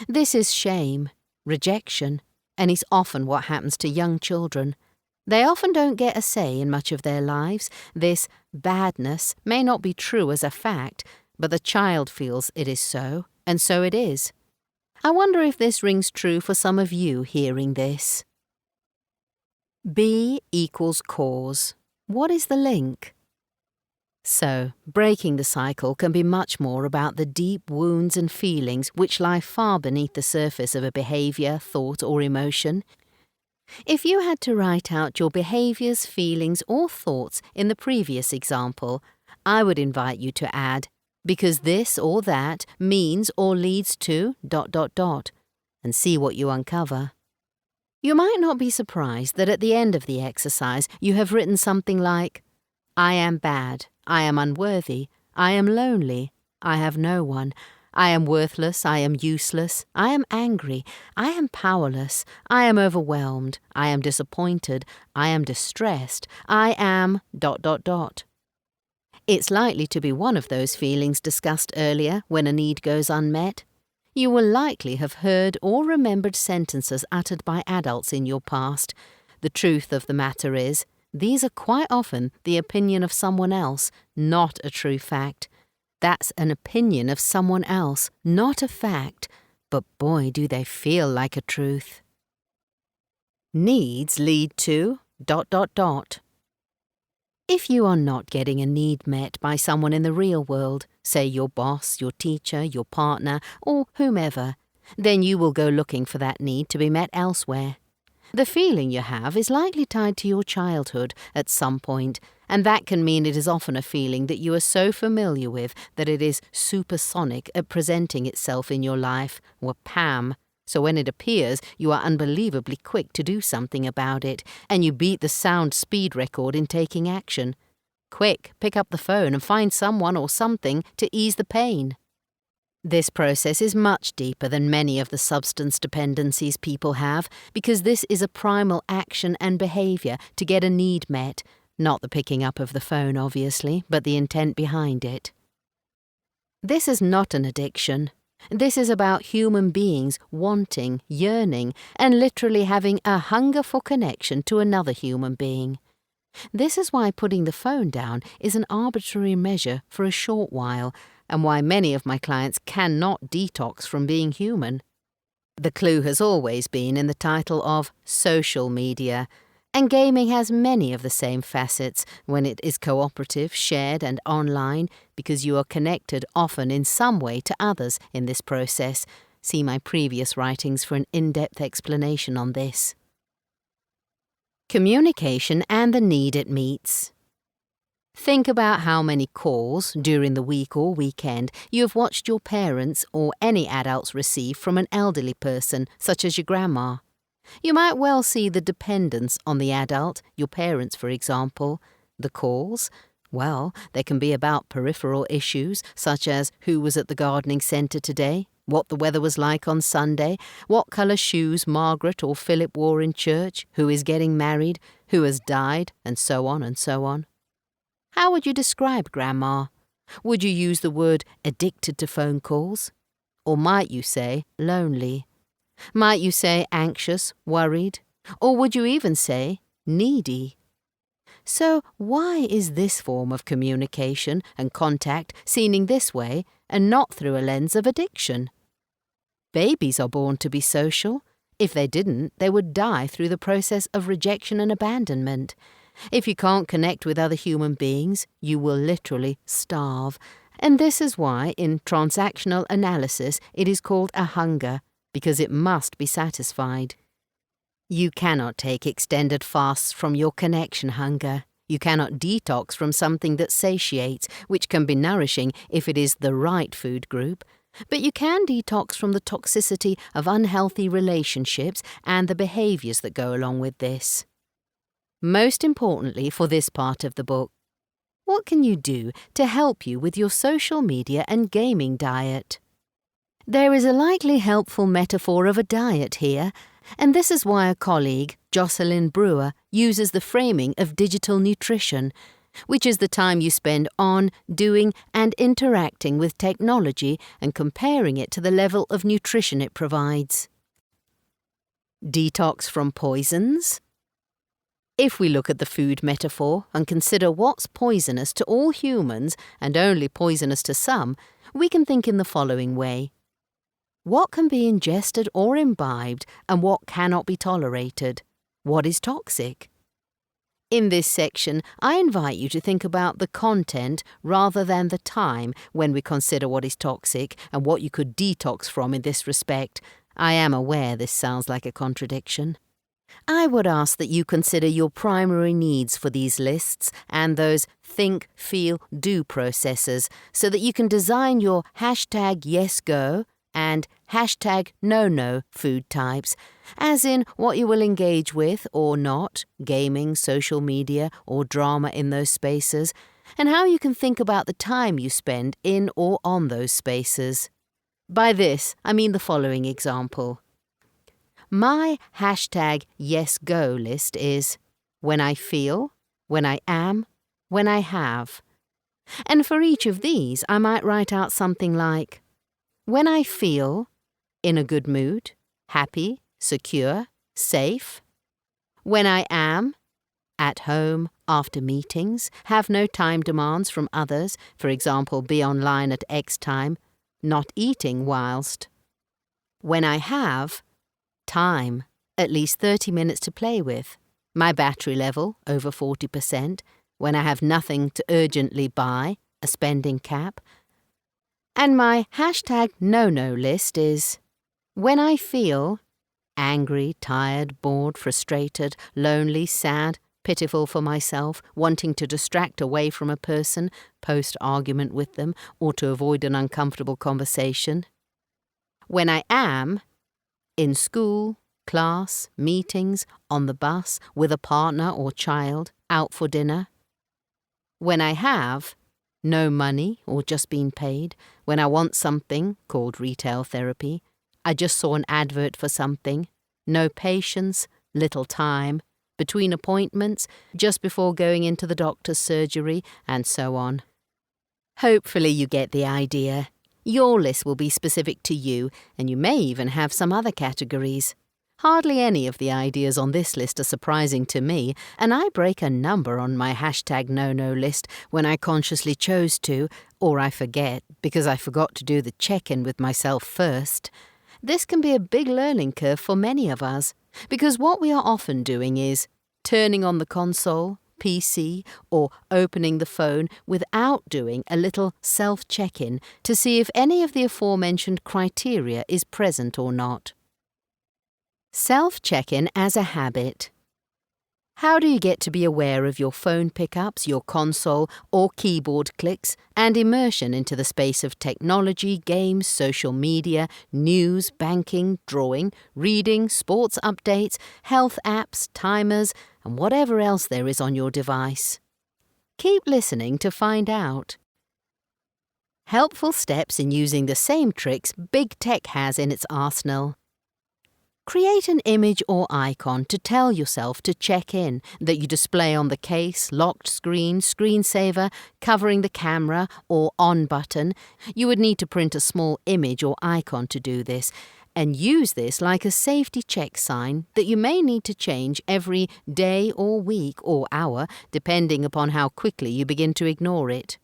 This is shame, rejection, and is often what happens to young children. They often don't get a say in much of their lives. This badness may not be true as a fact, but the child feels it is so, and so it is. I wonder if this rings true for some of you hearing this. B equals cause. What is the link? So, breaking the cycle can be much more about the deep wounds and feelings which lie far beneath the surface of a behaviour, thought or emotion. If you had to write out your behaviours, feelings or thoughts in the previous example, I would invite you to add, because this or that means or leads to ... and see what you uncover. You might not be surprised that at the end of the exercise you have written something like, I am bad, I am unworthy, I am lonely, I have no one, I am worthless, I am useless, I am angry, I am powerless, I am overwhelmed, I am disappointed, I am distressed, I am ... It's likely to be one of those feelings discussed earlier when a need goes unmet. You will likely have heard or remembered sentences uttered by adults in your past. The truth of the matter is, these are quite often the opinion of someone else, not a true fact. That's an opinion of someone else, not a fact, but boy do they feel like a truth. Needs lead to ... If you are not getting a need met by someone in the real world, say your boss, your teacher, your partner, or whomever, then you will go looking for that need to be met elsewhere. The feeling you have is likely tied to your childhood at some point, and that can mean it is often a feeling that you are so familiar with that it is supersonic at presenting itself in your life, or PAM. So when it appears, you are unbelievably quick to do something about it, and you beat the sound speed record in taking action. Quick, pick up the phone and find someone or something to ease the pain. This process is much deeper than many of the substance dependencies people have, because this is a primal action and behavior to get a need met, not the picking up of the phone, obviously, but the intent behind it. This is not an addiction. This is about human beings wanting, yearning, and literally having a hunger for connection to another human being. This is why putting the phone down is an arbitrary measure for a short while, and why many of my clients cannot detox from being human. The clue has always been in the title of social media, and gaming has many of the same facets when it is cooperative, shared and online, because you are connected often in some way to others in this process. See my previous writings for an in-depth explanation on this. Communication and the need it meets. Think about how many calls, during the week or weekend, you have watched your parents or any adults receive from an elderly person, such as your grandma. You might well see the dependence on the adult, your parents for example. The calls? Well, they can be about peripheral issues, such as who was at the gardening centre today, what the weather was like on Sunday, what colour shoes Margaret or Philip wore in church, who is getting married, who has died, and so on and so on. How would you describe Grandma? Would you use the word addicted to phone calls? Or might you say lonely? Might you say anxious, worried? Or would you even say needy? So why is this form of communication and contact seen in this way and not through a lens of addiction? Babies are born to be social. If they didn't, they would die through the process of rejection and abandonment. If you can't connect with other human beings, you will literally starve. And this is why, in transactional analysis, it is called a hunger, because it must be satisfied. You cannot take extended fasts from your connection hunger. You cannot detox from something that satiates, which can be nourishing if it is the right food group. But you can detox from the toxicity of unhealthy relationships and the behaviours that go along with this. Most importantly for this part of the book, what can you do to help you with your social media and gaming diet? There is a likely helpful metaphor of a diet here, and this is why a colleague, Jocelyn Brewer, uses the framing of digital nutrition, which is the time you spend on, doing and interacting with technology and comparing it to the level of nutrition it provides. Detox from poisons? If we look at the food metaphor and consider what's poisonous to all humans and only poisonous to some, we can think in the following way. What can be ingested or imbibed and what cannot be tolerated? What is toxic? In this section, I invite you to think about the content rather than the time when we consider what is toxic and what you could detox from in this respect. I am aware this sounds like a contradiction. I would ask that you consider your primary needs for these lists and those think, feel, do processes so that you can design your #YesGo and hashtag no food types, as in what you will engage with or not, gaming, social media, or drama in those spaces, and how you can think about the time you spend in or on those spaces. By this, I mean the following example. My hashtag yes go list is when I feel, when I am, when I have. And for each of these, I might write out something like, when I feel, in a good mood, happy, secure, safe. When I am, at home, after meetings, have no time demands from others, for example, be online at X time, not eating whilst. When I have, time, at least 30 minutes to play with, my battery level, over 40%, when I have nothing to urgently buy, a spending cap. And my hashtag no list is when I feel angry, tired, bored, frustrated, lonely, sad, pitiful for myself, wanting to distract away from a person, post-argument with them, or to avoid an uncomfortable conversation. When I am in school, class, meetings, on the bus, with a partner or child, out for dinner. When I have no money or just been paid, when I want something, called retail therapy, I just saw an advert for something, no patience, little time, between appointments, just before going into the doctor's surgery, and so on. Hopefully you get the idea. Your list will be specific to you, and you may even have some other categories. Hardly any of the ideas on this list are surprising to me, and I break a number on my hashtag no list when I consciously chose to, or I forget because I forgot to do the check-in with myself first. This can be a big learning curve for many of us, because what we are often doing is turning on the console, PC, or opening the phone without doing a little self-check-in to see if any of the aforementioned criteria is present or not. Self-check-in as a habit. How do you get to be aware of your phone pickups, your console or keyboard clicks, and immersion into the space of technology, games, social media, news, banking, drawing, reading, sports updates, health apps, timers, and whatever else there is on your device? Keep listening to find out. Helpful steps in using the same tricks big tech has in its arsenal. Create an image or icon to tell yourself to check in that you display on the case, locked screen, screensaver, covering the camera, or on button. You would need to print a small image or icon to do this, and use this like a safety check sign that you may need to change every day or week or hour, depending upon how quickly you begin to ignore it.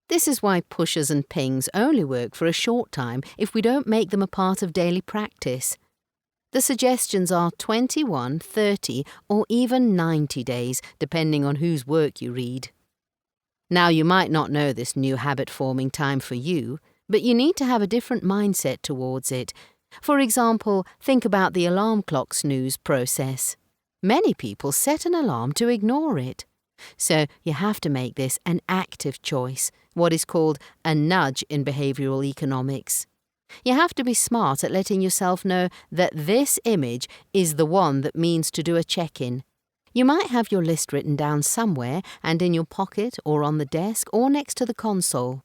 This is why pushes and pings only work for a short time if we don't make them a part of daily practice. The suggestions are 21, 30, or even 90 days, depending on whose work you read. Now, you might not know this new habit-forming time for you, but you need to have a different mindset towards it. For example, think about the alarm clock snooze process. Many people set an alarm to ignore it. So you have to make this an active choice, what is called a nudge in behavioral economics. You have to be smart at letting yourself know that this image is the one that means to do a check-in. You might have your list written down somewhere and in your pocket or on the desk or next to the console.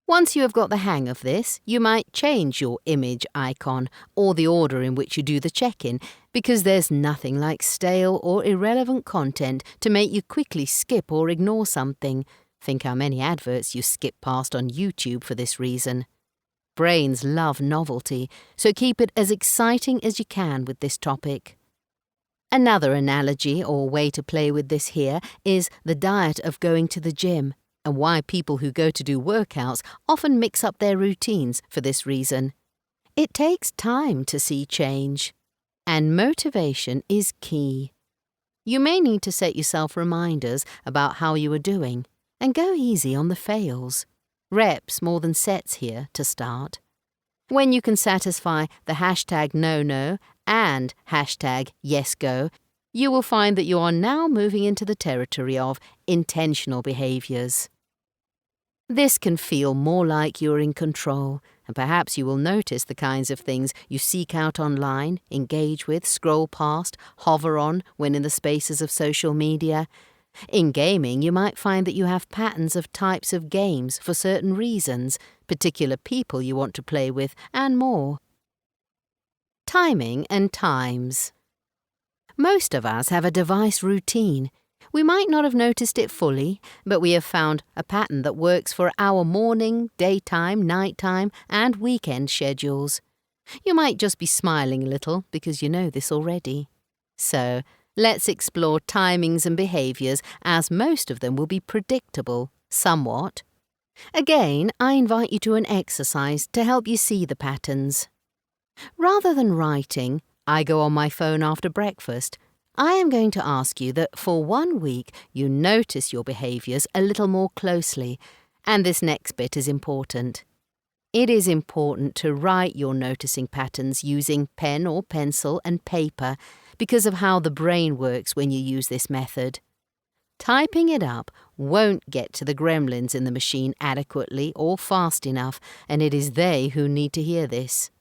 Once you have got the hang of this, you might change your image icon or the order in which you do the check-in, because there's nothing like stale or irrelevant content to make you quickly skip or ignore something. Think how many adverts you skip past on YouTube for this reason. Brains love novelty, so keep it as exciting as you can with this topic. Another analogy or way to play with this here is the diet of going to the gym, and why people who go to do workouts often mix up their routines for this reason. It takes time to see change, and motivation is key. You may need to set yourself reminders about how you are doing, and go easy on the fails. Reps more than sets here to start. When you can satisfy the hashtag no and hashtag yes go, you will find that you are now moving into the territory of intentional behaviours. This can feel more like you're in control, and perhaps you will notice the kinds of things you seek out online, engage with, scroll past, hover on when in the spaces of social media. In gaming, you might find that you have patterns of types of games for certain reasons, particular people you want to play with, and more. Timing and times. Most of us have a device routine. We might not have noticed it fully, but we have found a pattern that works for our morning, daytime, nighttime, and weekend schedules. You might just be smiling a little because you know this already. So, let's explore timings and behaviours, as most of them will be predictable, somewhat. Again, I invite you to an exercise to help you see the patterns. Rather than writing, I go on my phone after breakfast. I am going to ask you that for 1 week you notice your behaviours a little more closely, and this next bit is important. It is important to write your noticing patterns using pen or pencil and paper because of how the brain works when you use this method. Typing it up won't get to the gremlins in the machine adequately or fast enough, and it is they who need to hear this.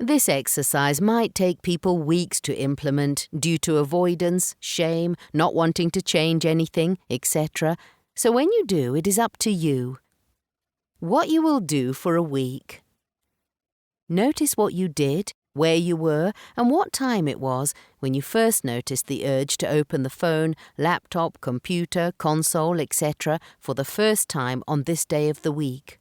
This exercise might take people weeks to implement due to avoidance, shame, not wanting to change anything, etc. So when you do, it is up to you. What you will do for a week. Notice what you did, where you were, and what time it was when you first noticed the urge to open the phone, laptop, computer, console, etc. for the first time on this day of the week.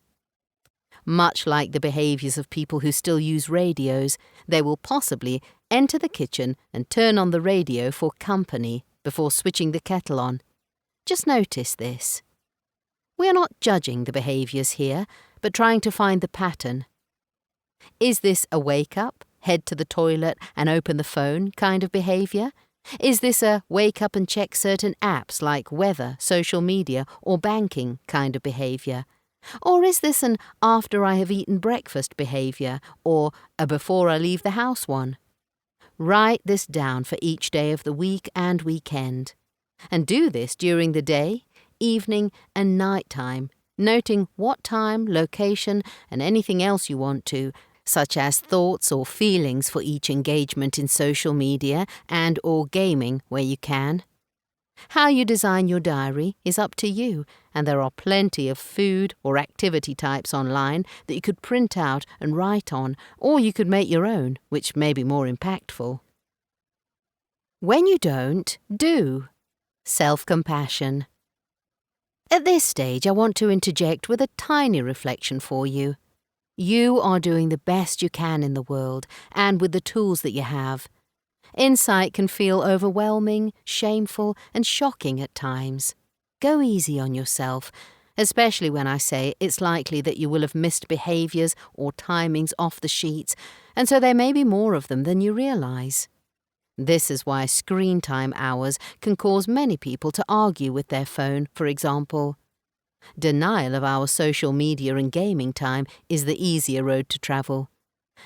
Much like the behaviours of people who still use radios, they will possibly enter the kitchen and turn on the radio for company before switching the kettle on. Just notice this. We are not judging the behaviours here, but trying to find the pattern. Is this a wake-up, head to the toilet and open the phone kind of behaviour? Is this a wake up and check certain apps like weather, social media or banking kind of behaviour? Or is this an after I have eaten breakfast behaviour or a before I leave the house one? Write this down for each day of the week and weekend. And do this during the day, evening and night time, noting what time, location and anything else you want to, such as thoughts or feelings for each engagement in social media and or gaming where you can. How you design your diary is up to you, and there are plenty of food or activity types online that you could print out and write on, or you could make your own, which may be more impactful. When you don't, do. Self-compassion. At this stage, I want to interject with a tiny reflection for you. You are doing the best you can in the world, and with the tools that you have. Insight can feel overwhelming, shameful, and shocking at times. Go easy on yourself, especially when I say it's likely that you will have missed behaviours or timings off the sheets, and so there may be more of them than you realise. This is why screen time hours can cause many people to argue with their phone, for example. Denial of our social media and gaming time is the easier road to travel.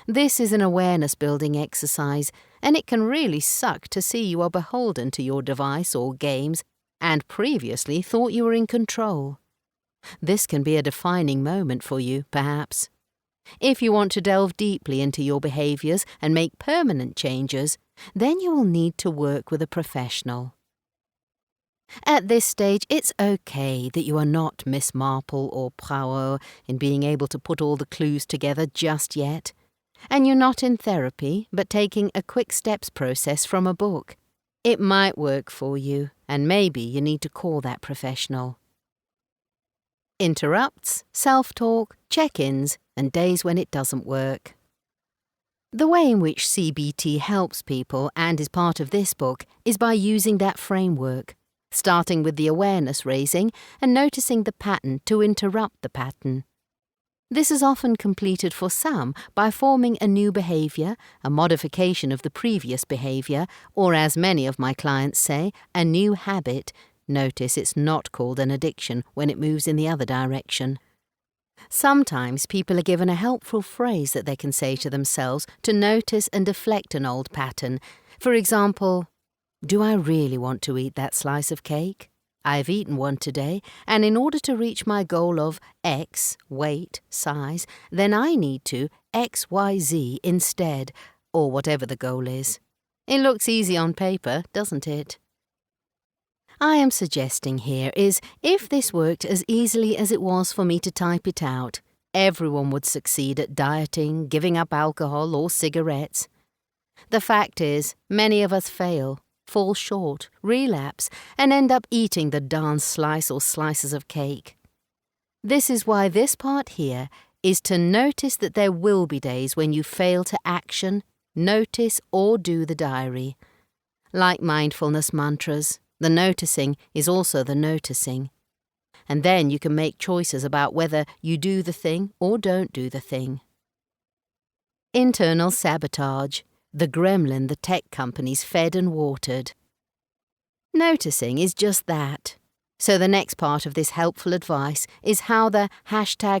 This is an awareness-building exercise, and it can really suck to see you are beholden to your device or games and previously thought you were in control. This can be a defining moment for you, perhaps. If you want to delve deeply into your behaviours and make permanent changes, then you will need to work with a professional. At this stage, it's okay that you are not Miss Marple or Poirot in being able to put all the clues together just yet. And you're not in therapy, but taking a quick steps process from a book. It might work for you, and maybe you need to call that professional. Interrupts, self-talk, check-ins, and days when it doesn't work. The way in which CBT helps people and is part of this book is by using that framework, starting with the awareness raising and noticing the pattern to interrupt the pattern. This is often completed for some by forming a new behaviour, a modification of the previous behaviour, or as many of my clients say, a new habit. Notice it's not called an addiction when it moves in the other direction. Sometimes people are given a helpful phrase that they can say to themselves to notice and deflect an old pattern. For example, do I really want to eat that slice of cake? I've eaten one today, and in order to reach my goal of X, weight, size, then I need to XYZ instead, or whatever the goal is. It looks easy on paper, doesn't it? I am suggesting here is, if this worked as easily as it was for me to type it out, everyone would succeed at dieting, giving up alcohol or cigarettes. The fact is, many of us fail, fall short, relapse, and end up eating the darn slice or slices of cake. This is why this part here is to notice that there will be days when you fail to action, notice, or do the diary. Like mindfulness mantras, the noticing is also the noticing. And then you can make choices about whether you do the thing or don't do the thing. Internal sabotage, the gremlin the tech companies fed and watered. Noticing is just that. So the next part of this helpful advice is how the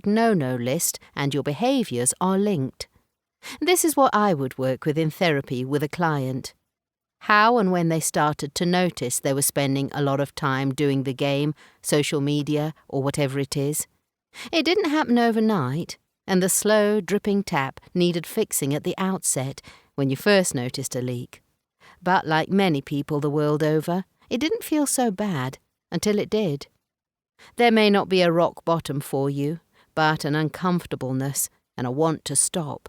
#no-no list and your behaviours are linked. This is what I would work with in therapy with a client. How and when they started to notice they were spending a lot of time doing the game, social media, or whatever it is. It didn't happen overnight, and the slow, dripping tap needed fixing at the outset when you first noticed a leak. But like many people the world over, it didn't feel so bad until it did. There may not be a rock bottom for you, but an uncomfortableness and a want to stop.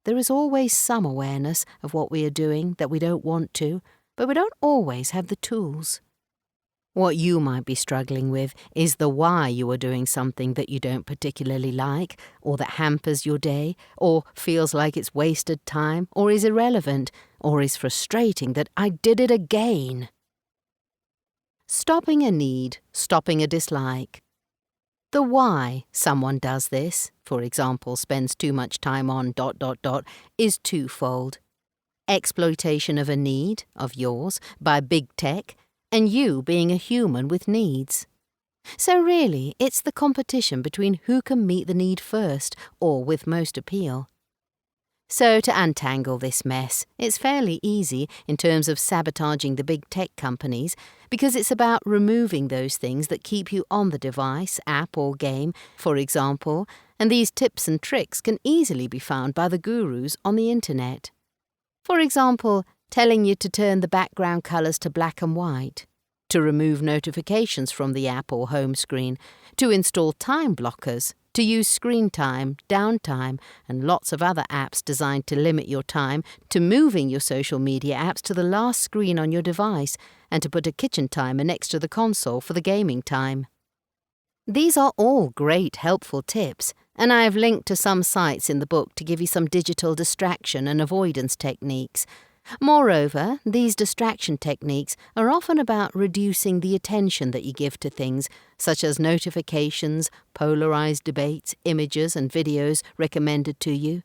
There is always some awareness of what we are doing that we don't want to, but we don't always have the tools. What you might be struggling with is the why you are doing something that you don't particularly like, or that hampers your day, or feels like it's wasted time, or is irrelevant, or is frustrating that I did it again. Stopping a need, stopping a dislike. The why someone does this, for example, spends too much time on ... is twofold. Exploitation of a need, of yours, by big tech, and you being a human with needs. So really, it's the competition between who can meet the need first, or with most appeal. So to untangle this mess, it's fairly easy in terms of sabotaging the big tech companies, because it's about removing those things that keep you on the device, app or game, for example, and these tips and tricks can easily be found by the gurus on the internet. For example, telling you to turn the background colours to black and white, to remove notifications from the app or home screen, to install time blockers, to use screen time, downtime, and lots of other apps designed to limit your time, to moving your social media apps to the last screen on your device, and to put a kitchen timer next to the console for the gaming time. These are all great helpful tips, and I have linked to some sites in the book to give you some digital distraction and avoidance techniques. Moreover, these distraction techniques are often about reducing the attention that you give to things, such as notifications, polarized debates, images and videos recommended to you.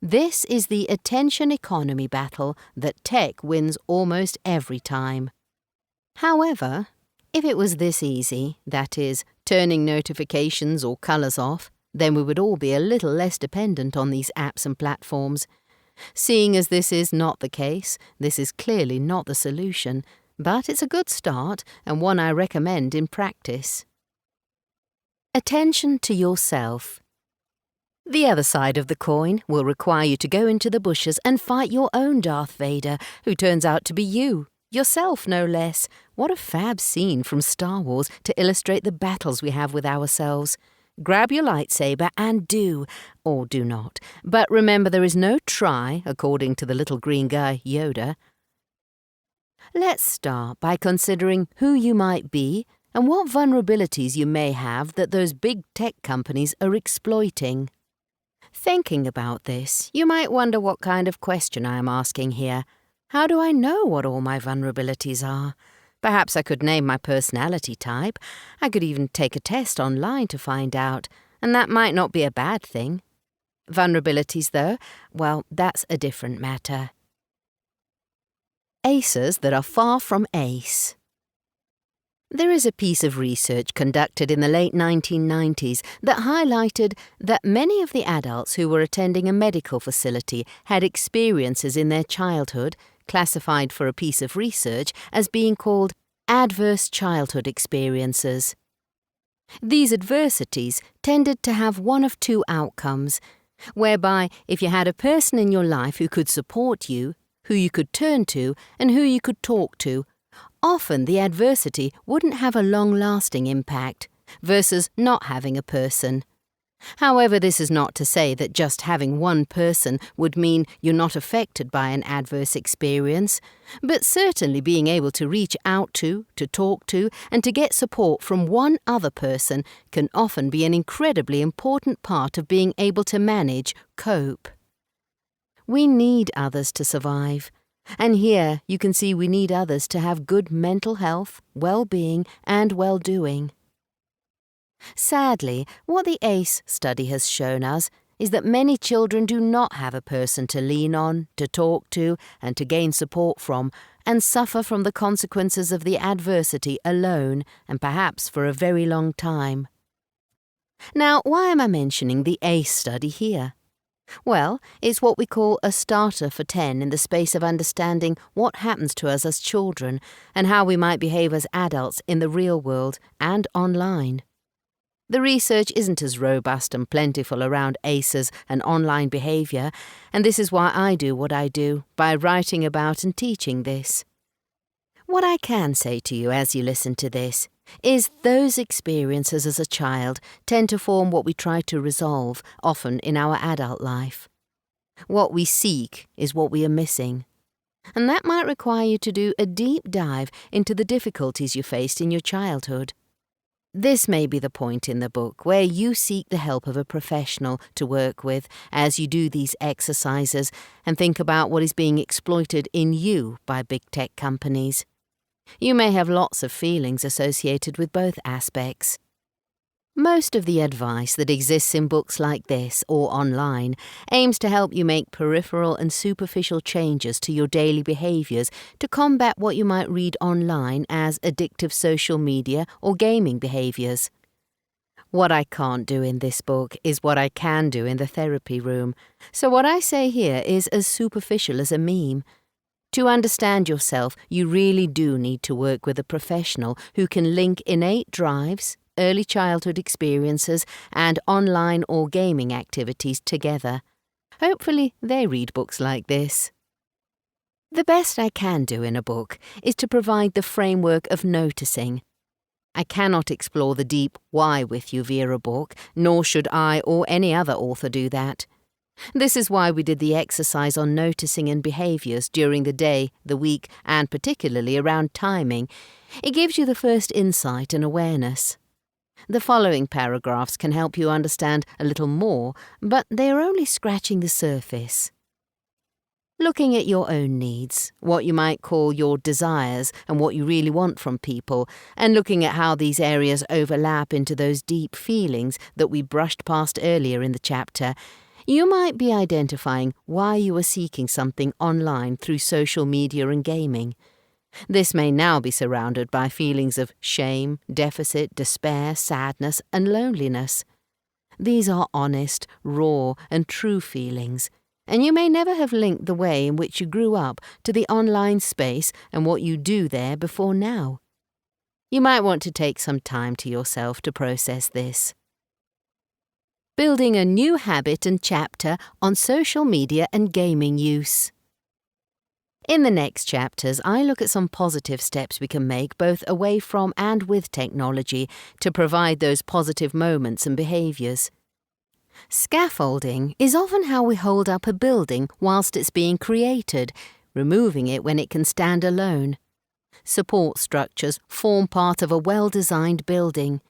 This is the attention economy battle that tech wins almost every time. However, if it was this easy, that is, turning notifications or colours off, then we would all be a little less dependent on these apps and platforms. Seeing as this is not the case, this is clearly not the solution, but it's a good start and one I recommend in practice. Attention to yourself. The other side of the coin will require you to go into the bushes and fight your own Darth Vader, who turns out to be you, yourself no less. What a fab scene from Star Wars to illustrate the battles we have with ourselves. Grab your lightsaber and do, or do not. But remember, there is no try, according to the little green guy, Yoda. Let's start by considering who you might be and what vulnerabilities you may have that those big tech companies are exploiting. Thinking about this, you might wonder what kind of question I am asking here. How do I know what all my vulnerabilities are? Perhaps I could name my personality type. I could even take a test online to find out, and that might not be a bad thing. Vulnerabilities, though, well, that's a different matter. Aces that are far from ace. There is a piece of research conducted in the late 1990s that highlighted that many of the adults who were attending a medical facility had experiences in their childhood classified for a piece of research as being called adverse childhood experiences. These adversities tended to have one of two outcomes, whereby if you had a person in your life who could support you, who you could turn to, and who you could talk to, often the adversity wouldn't have a long-lasting impact, versus not having a person. However, this is not to say that just having one person would mean you're not affected by an adverse experience, but certainly being able to reach out to talk to, and to get support from one other person can often be an incredibly important part of being able to manage, cope. We need others to survive, and here you can see we need others to have good mental health, well-being, and well-doing. Sadly, what the ACE study has shown us is that many children do not have a person to lean on, to talk to, and to gain support from, and suffer from the consequences of the adversity alone, and perhaps for a very long time. Now, why am I mentioning the ACE study here? Well, it's what we call a starter for 10 in the space of understanding what happens to us as children and how we might behave as adults in the real world and online. The research isn't as robust and plentiful around ACEs and online behaviour, and this is why I do what I do, by writing about and teaching this. What I can say to you as you listen to this is those experiences as a child tend to form what we try to resolve, often in our adult life. What we seek is what we are missing. And that might require you to do a deep dive into the difficulties you faced in your childhood. This may be the point in the book where you seek the help of a professional to work with as you do these exercises and think about what is being exploited in you by big tech companies. You may have lots of feelings associated with both aspects. Most of the advice that exists in books like this or online aims to help you make peripheral and superficial changes to your daily behaviours to combat what you might read online as addictive social media or gaming behaviours. What I can't do in this book is what I can do in the therapy room, so what I say here is as superficial as a meme. To understand yourself, you really do need to work with a professional who can link innate drives, early childhood experiences, and online or gaming activities together. Hopefully they read books like this. The best I can do in a book is to provide the framework of noticing. I cannot explore the deep why with you via a book, nor should I or any other author do that. This is why we did the exercise on noticing and behaviours during the day, the week, and particularly around timing. It gives you the first insight and awareness. The following paragraphs can help you understand a little more, but they are only scratching the surface. Looking at your own needs, what you might call your desires and what you really want from people, and looking at how these areas overlap into those deep feelings that we brushed past earlier in the chapter, you might be identifying why you are seeking something online through social media and gaming. This may now be surrounded by feelings of shame, deficit, despair, sadness, and loneliness. These are honest, raw, and true feelings, and you may never have linked the way in which you grew up to the online space and what you do there before now. You might want to take some time to yourself to process this. Building a new habit and chapter on social media and gaming use. In the next chapters, I look at some positive steps we can make both away from and with technology to provide those positive moments and behaviours. Scaffolding is often how we hold up a building whilst it's being created, removing it when it can stand alone. Support structures form part of a well-designed building.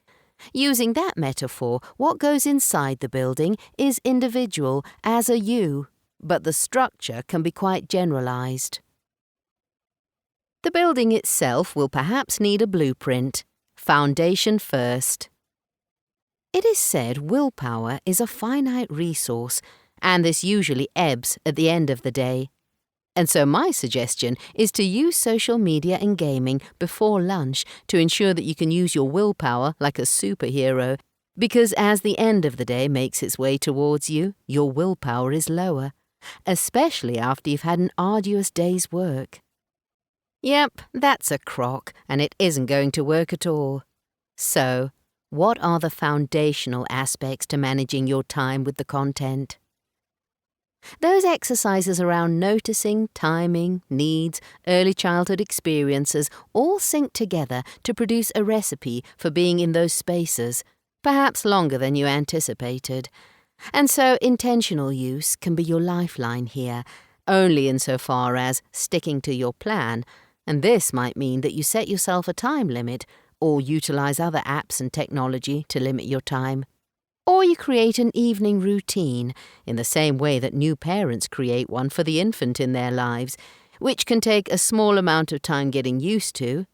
Using that metaphor, what goes inside the building is individual as a you, but the structure can be quite generalised. The building itself will perhaps need a blueprint. Foundation first. It is said willpower is a finite resource, and this usually ebbs at the end of the day. And so my suggestion is to use social media and gaming before lunch to ensure that you can use your willpower like a superhero, because as the end of the day makes its way towards you, your willpower is lower, especially after you've had an arduous day's work. Yep, that's a crock, and it isn't going to work at all. So, what are the foundational aspects to managing your time with the content? Those exercises around noticing, timing, needs, early childhood experiences all sync together to produce a recipe for being in those spaces, perhaps longer than you anticipated. And so intentional use can be your lifeline here, only insofar as sticking to your plan, and this might mean that you set yourself a time limit or utilize other apps and technology to limit your time. Or you create an evening routine in the same way that new parents create one for the infant in their lives, which can take a small amount of time getting used to,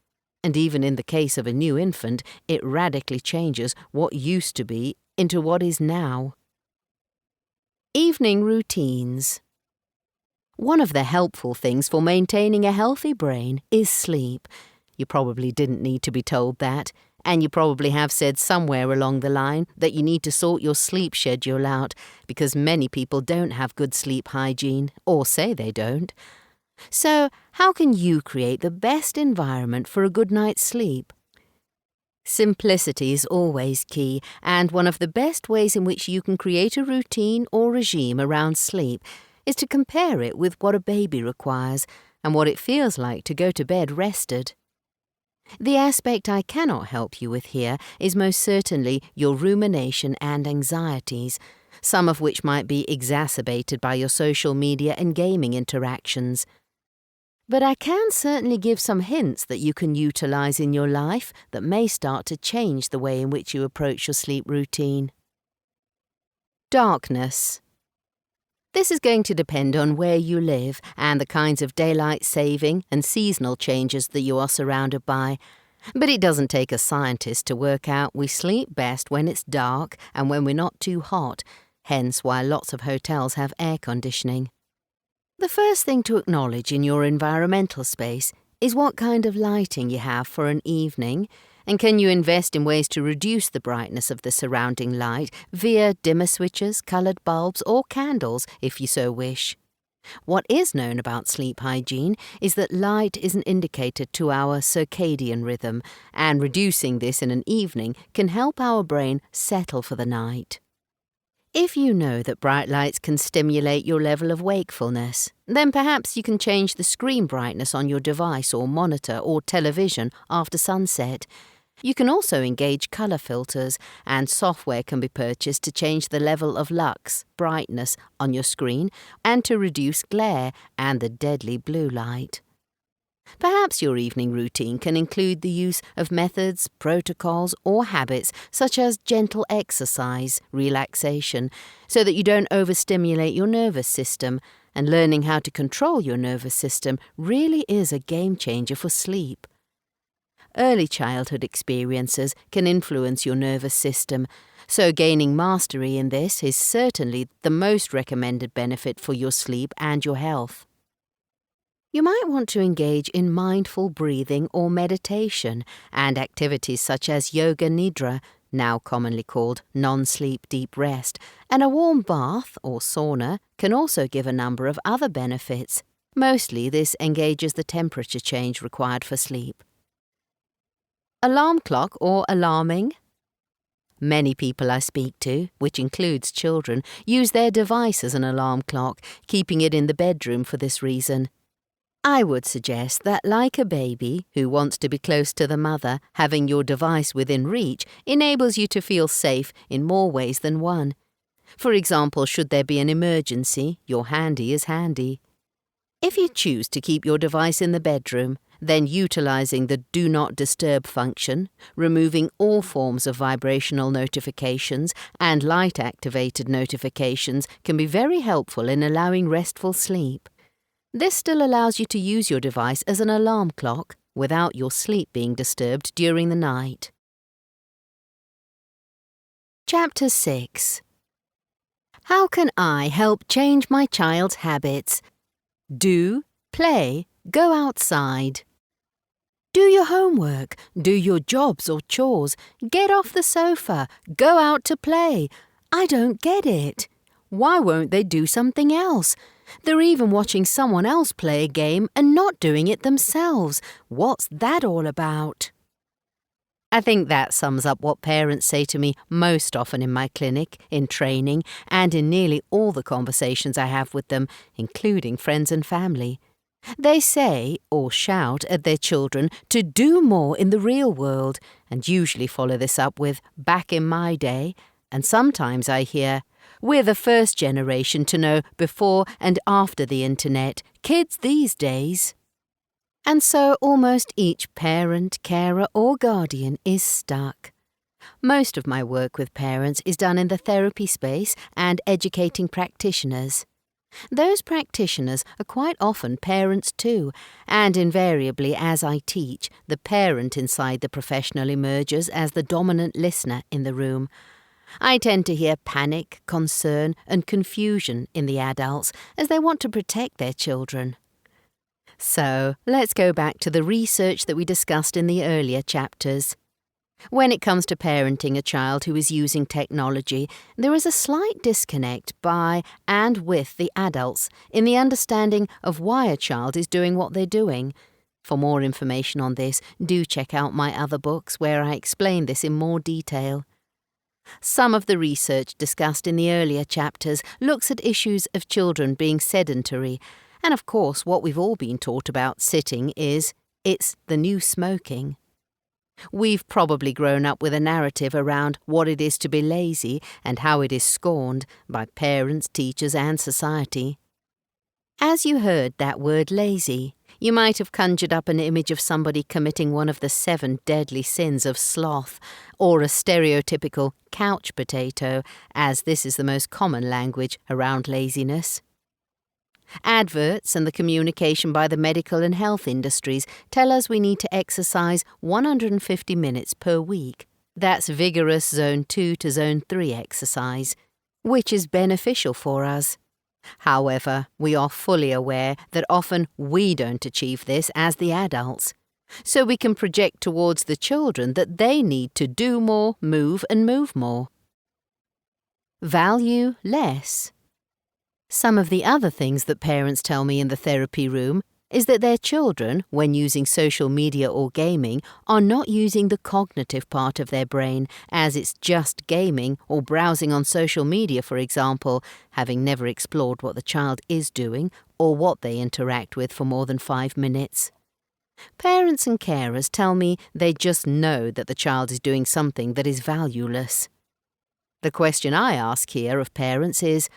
and even in the case of a new infant, it radically changes what used to be into what is now. Evening routines. One of the helpful things for maintaining a healthy brain is sleep. You probably didn't need to be told that. And you probably have said somewhere along the line that you need to sort your sleep schedule out because many people don't have good sleep hygiene, or say they don't. So, how can you create the best environment for a good night's sleep? Simplicity is always key, and one of the best ways in which you can create a routine or regime around sleep is to compare it with what a baby requires and what it feels like to go to bed rested. The aspect I cannot help you with here is most certainly your rumination and anxieties, some of which might be exacerbated by your social media and gaming interactions. But I can certainly give some hints that you can utilize in your life that may start to change the way in which you approach your sleep routine. Darkness. This is going to depend on where you live and the kinds of daylight saving and seasonal changes that you are surrounded by. But it doesn't take a scientist to work out we sleep best when it's dark and when we're not too hot, hence why lots of hotels have air conditioning. The first thing to acknowledge in your environmental space is what kind of lighting you have for an evening, and can you invest in ways to reduce the brightness of the surrounding light via dimmer switches, coloured bulbs, or candles if you so wish. What is known about sleep hygiene is that light is an indicator to our circadian rhythm, and reducing this in an evening can help our brain settle for the night. If you know that bright lights can stimulate your level of wakefulness, then perhaps you can change the screen brightness on your device or monitor or television after sunset. You can also engage colour filters, and software can be purchased to change the level of lux, brightness, on your screen and to reduce glare and the deadly blue light. Perhaps your evening routine can include the use of methods, protocols, or habits such as gentle exercise, relaxation, so that you don't overstimulate your nervous system, and learning how to control your nervous system really is a game changer for sleep. Early childhood experiences can influence your nervous system, so gaining mastery in this is certainly the most recommended benefit for your sleep and your health. You might want to engage in mindful breathing or meditation and activities such as yoga nidra, now commonly called non-sleep deep rest, and a warm bath or sauna can also give a number of other benefits. Mostly this engages the temperature change required for sleep. Alarm clock or alarming? Many people I speak to, which includes children, use their device as an alarm clock, keeping it in the bedroom for this reason. I would suggest that, like a baby who wants to be close to the mother, having your device within reach enables you to feel safe in more ways than one. For example, should there be an emergency, your handy is handy. If you choose to keep your device in the bedroom, then utilizing the Do Not Disturb function, removing all forms of vibrational notifications and light-activated notifications can be very helpful in allowing restful sleep. This still allows you to use your device as an alarm clock without your sleep being disturbed during the night. Chapter 6. How can I help change my child's habits? Do, play, go outside. Do your homework, do your jobs or chores, get off the sofa, go out to play. I don't get it. Why won't they do something else? They're even watching someone else play a game and not doing it themselves. What's that all about? I think that sums up what parents say to me most often in my clinic, in training, and in nearly all the conversations I have with them, including friends and family. They say, or shout at their children, to do more in the real world, and usually follow this up with, "back in my day," and sometimes I hear, "we're the first generation to know before and after the internet, kids these days." And so almost each parent, carer or guardian is stuck. Most of my work with parents is done in the therapy space and educating practitioners. Those practitioners are quite often parents too, and invariably as I teach, the parent inside the professional emerges as the dominant listener in the room. I tend to hear panic, concern and confusion in the adults as they want to protect their children. So, let's go back to the research that we discussed in the earlier chapters. When it comes to parenting a child who is using technology, there is a slight disconnect by and with the adults in the understanding of why a child is doing what they're doing. For more information on this, do check out my other books where I explain this in more detail. Some of the research discussed in the earlier chapters looks at issues of children being sedentary, and of course what we've all been taught about sitting is, it's the new smoking. We've probably grown up with a narrative around what it is to be lazy and how it is scorned by parents, teachers and society. As you heard that word lazy, you might have conjured up an image of somebody committing one of the 7 deadly sins of sloth, or a stereotypical couch potato, as this is the most common language around laziness. Adverts and the communication by the medical and health industries tell us we need to exercise 150 minutes per week. That's vigorous Zone 2 to Zone 3 exercise, which is beneficial for us. However, we are fully aware that often we don't achieve this as the adults. So we can project towards the children that they need to do more, move and move more. Value less. Some of the other things that parents tell me in the therapy room is that their children, when using social media or gaming, are not using the cognitive part of their brain, as it's just gaming or browsing on social media, for example, having never explored what the child is doing or what they interact with for more than 5 minutes. Parents and carers tell me they just know that the child is doing something that is valueless. The question I ask here of parents is,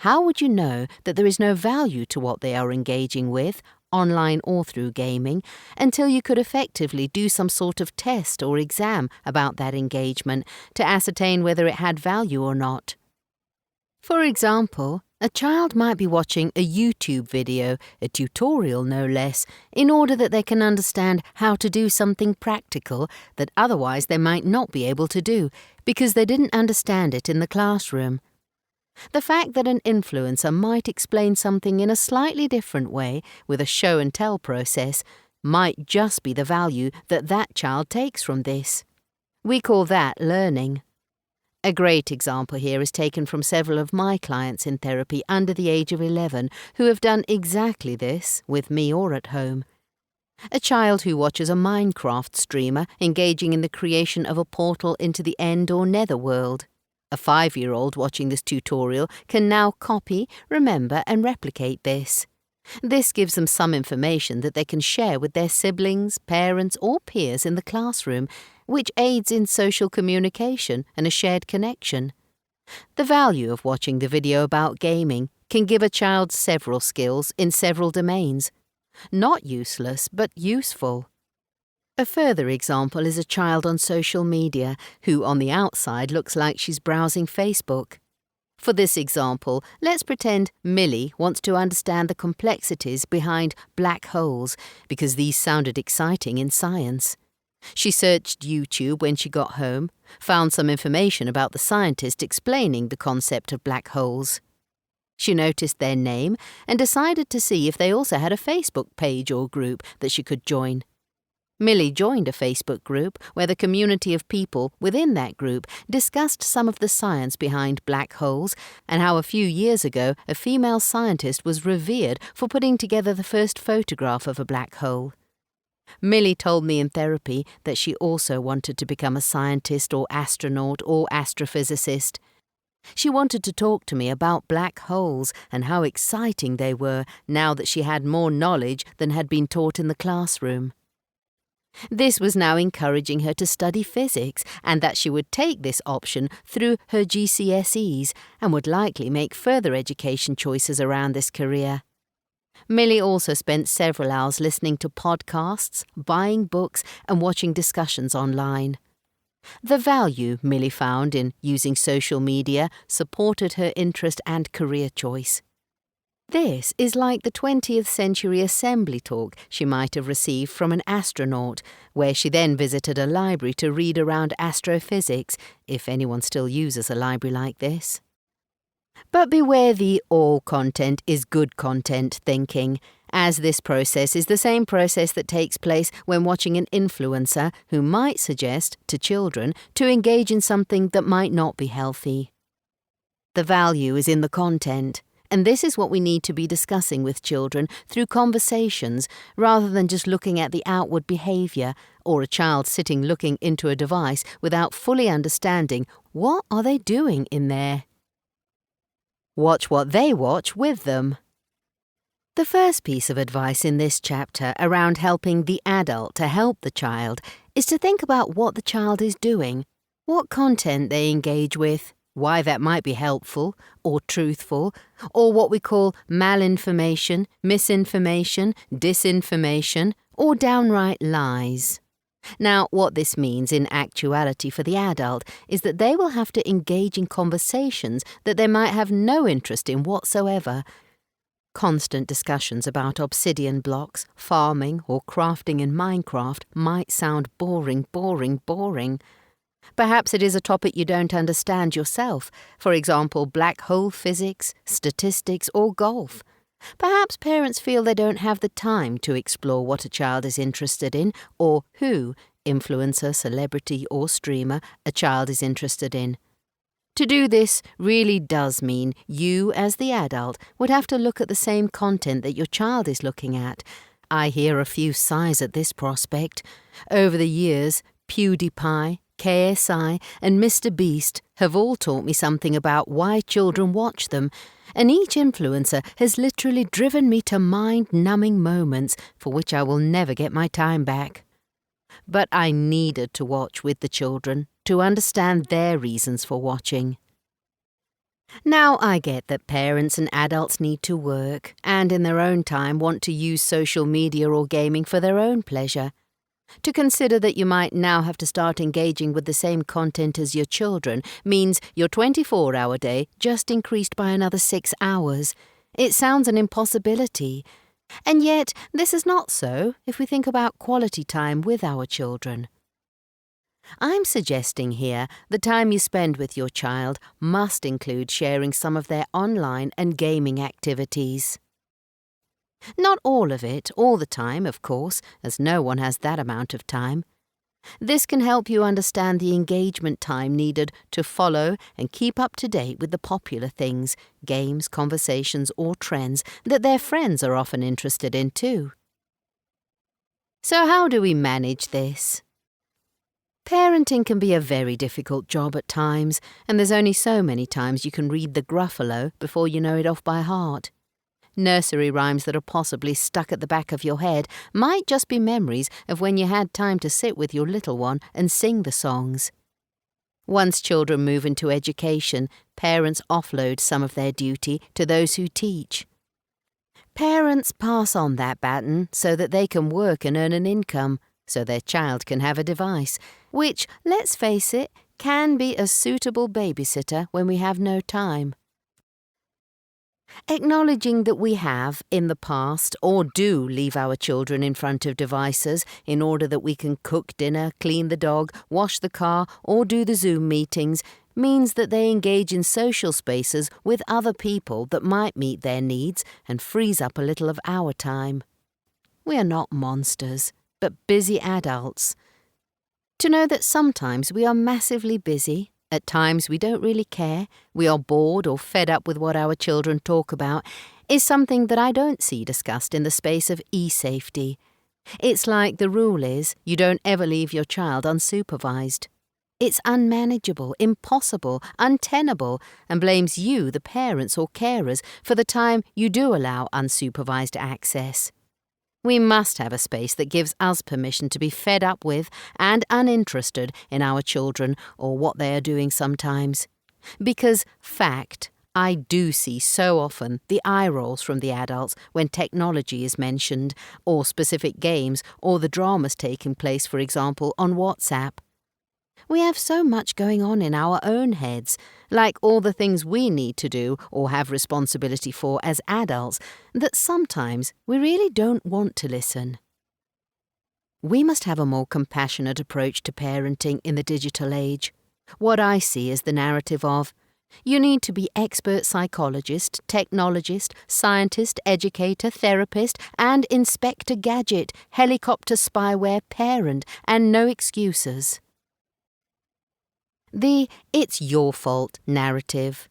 how would you know that there is no value to what they are engaging with, online or through gaming, until you could effectively do some sort of test or exam about that engagement to ascertain whether it had value or not? For example, a child might be watching a YouTube video, a tutorial no less, in order that they can understand how to do something practical that otherwise they might not be able to do because they didn't understand it in the classroom. The fact that an influencer might explain something in a slightly different way with a show-and-tell process might just be the value that that child takes from this. We call that learning. A great example here is taken from several of my clients in therapy under the age of 11 who have done exactly this, with me or at home. A child who watches a Minecraft streamer engaging in the creation of a portal into the end or netherworld. A 5-year-old watching this tutorial can now copy, remember and replicate this. This gives them some information that they can share with their siblings, parents or peers in the classroom, which aids in social communication and a shared connection. The value of watching the video about gaming can give a child several skills in several domains. Not useless, but useful. A further example is a child on social media who on the outside looks like she's browsing Facebook. For this example, let's pretend Millie wants to understand the complexities behind black holes because these sounded exciting in science. She searched YouTube when she got home, found some information about the scientist explaining the concept of black holes. She noticed their name and decided to see if they also had a Facebook page or group that she could join. Millie joined a Facebook group where the community of people within that group discussed some of the science behind black holes and how a few years ago a female scientist was revered for putting together the first photograph of a black hole. Millie told me in therapy that she also wanted to become a scientist or astronaut or astrophysicist. She wanted to talk to me about black holes and how exciting they were now that she had more knowledge than had been taught in the classroom. This was now encouraging her to study physics, and that she would take this option through her GCSEs and would likely make further education choices around this career. Millie also spent several hours listening to podcasts, buying books, and watching discussions online. The value Millie found in using social media supported her interest and career choice. This is like the 20th century assembly talk she might have received from an astronaut, where she then visited a library to read around astrophysics, if anyone still uses a library like this. But beware the all content is good content thinking, as this process is the same process that takes place when watching an influencer who might suggest to children to engage in something that might not be healthy. The value is in the content. And this is what we need to be discussing with children through conversations rather than just looking at the outward behaviour or a child sitting looking into a device without fully understanding what are they doing in there. Watch what they watch with them. The first piece of advice in this chapter around helping the adult to help the child is to think about what the child is doing, what content they engage with, why that might be helpful or truthful, or what we call malinformation, misinformation, disinformation, or downright lies. Now, what this means in actuality for the adult is that they will have to engage in conversations that they might have no interest in whatsoever. Constant discussions about obsidian blocks, farming, or crafting in Minecraft might sound boring. Perhaps it is a topic you don't understand yourself, for example, black hole physics, statistics, or golf. Perhaps parents feel they don't have the time to explore what a child is interested in or who, influencer, celebrity, or streamer, a child is interested in. To do this really does mean you, as the adult, would have to look at the same content that your child is looking at. I hear a few sighs at this prospect. Over the years, PewDiePie, KSI and Mr. Beast have all taught me something about why children watch them, and each influencer has literally driven me to mind-numbing moments for which I will never get my time back. But I needed to watch with the children to understand their reasons for watching. Now I get that parents and adults need to work and in their own time want to use social media or gaming for their own pleasure. To consider that you might now have to start engaging with the same content as your children means your 24-hour day just increased by another 6 hours. It sounds an impossibility. And yet, this is not so if we think about quality time with our children. I'm suggesting here the time you spend with your child must include sharing some of their online and gaming activities. Not all of it, all the time, of course, as no one has that amount of time. This can help you understand the engagement time needed to follow and keep up to date with the popular things, games, conversations, or trends that their friends are often interested in too. So how do we manage this? Parenting can be a very difficult job at times, and there's only so many times you can read the Gruffalo before you know it off by heart. Nursery rhymes that are possibly stuck at the back of your head might just be memories of when you had time to sit with your little one and sing the songs. Once children move into education, parents offload some of their duty to those who teach. Parents pass on that baton so that they can work and earn an income, so their child can have a device, which, let's face it, can be a suitable babysitter when we have no time. Acknowledging that we have, in the past, or do leave our children in front of devices in order that we can cook dinner, clean the dog, wash the car, or do the Zoom meetings, means that they engage in social spaces with other people that might meet their needs and frees up a little of our time. We are not monsters. but busy adults. To know that sometimes we are massively busy, at times we don't really care, we are bored or fed up with what our children talk about, is something that I don't see discussed in the space of e-safety. It's like the rule is you don't ever leave your child unsupervised. It's unmanageable, impossible, untenable, and blames you, the parents or carers, for the time you do allow unsupervised access. We must have a space that gives us permission to be fed up with and uninterested in our children or what they are doing sometimes. Because, fact, I do see so often the eye rolls from the adults when technology is mentioned, or specific games, or the dramas taking place, for example, on WhatsApp. We have so much going on in our own heads, like all the things we need to do or have responsibility for as adults, that sometimes we really don't want to listen. We must have a more compassionate approach to parenting in the digital age. What I see is the narrative of, you need to be expert psychologist, technologist, scientist, educator, therapist, and Inspector Gadget, helicopter spyware parent, and no excuses. The "it's your fault" narrative.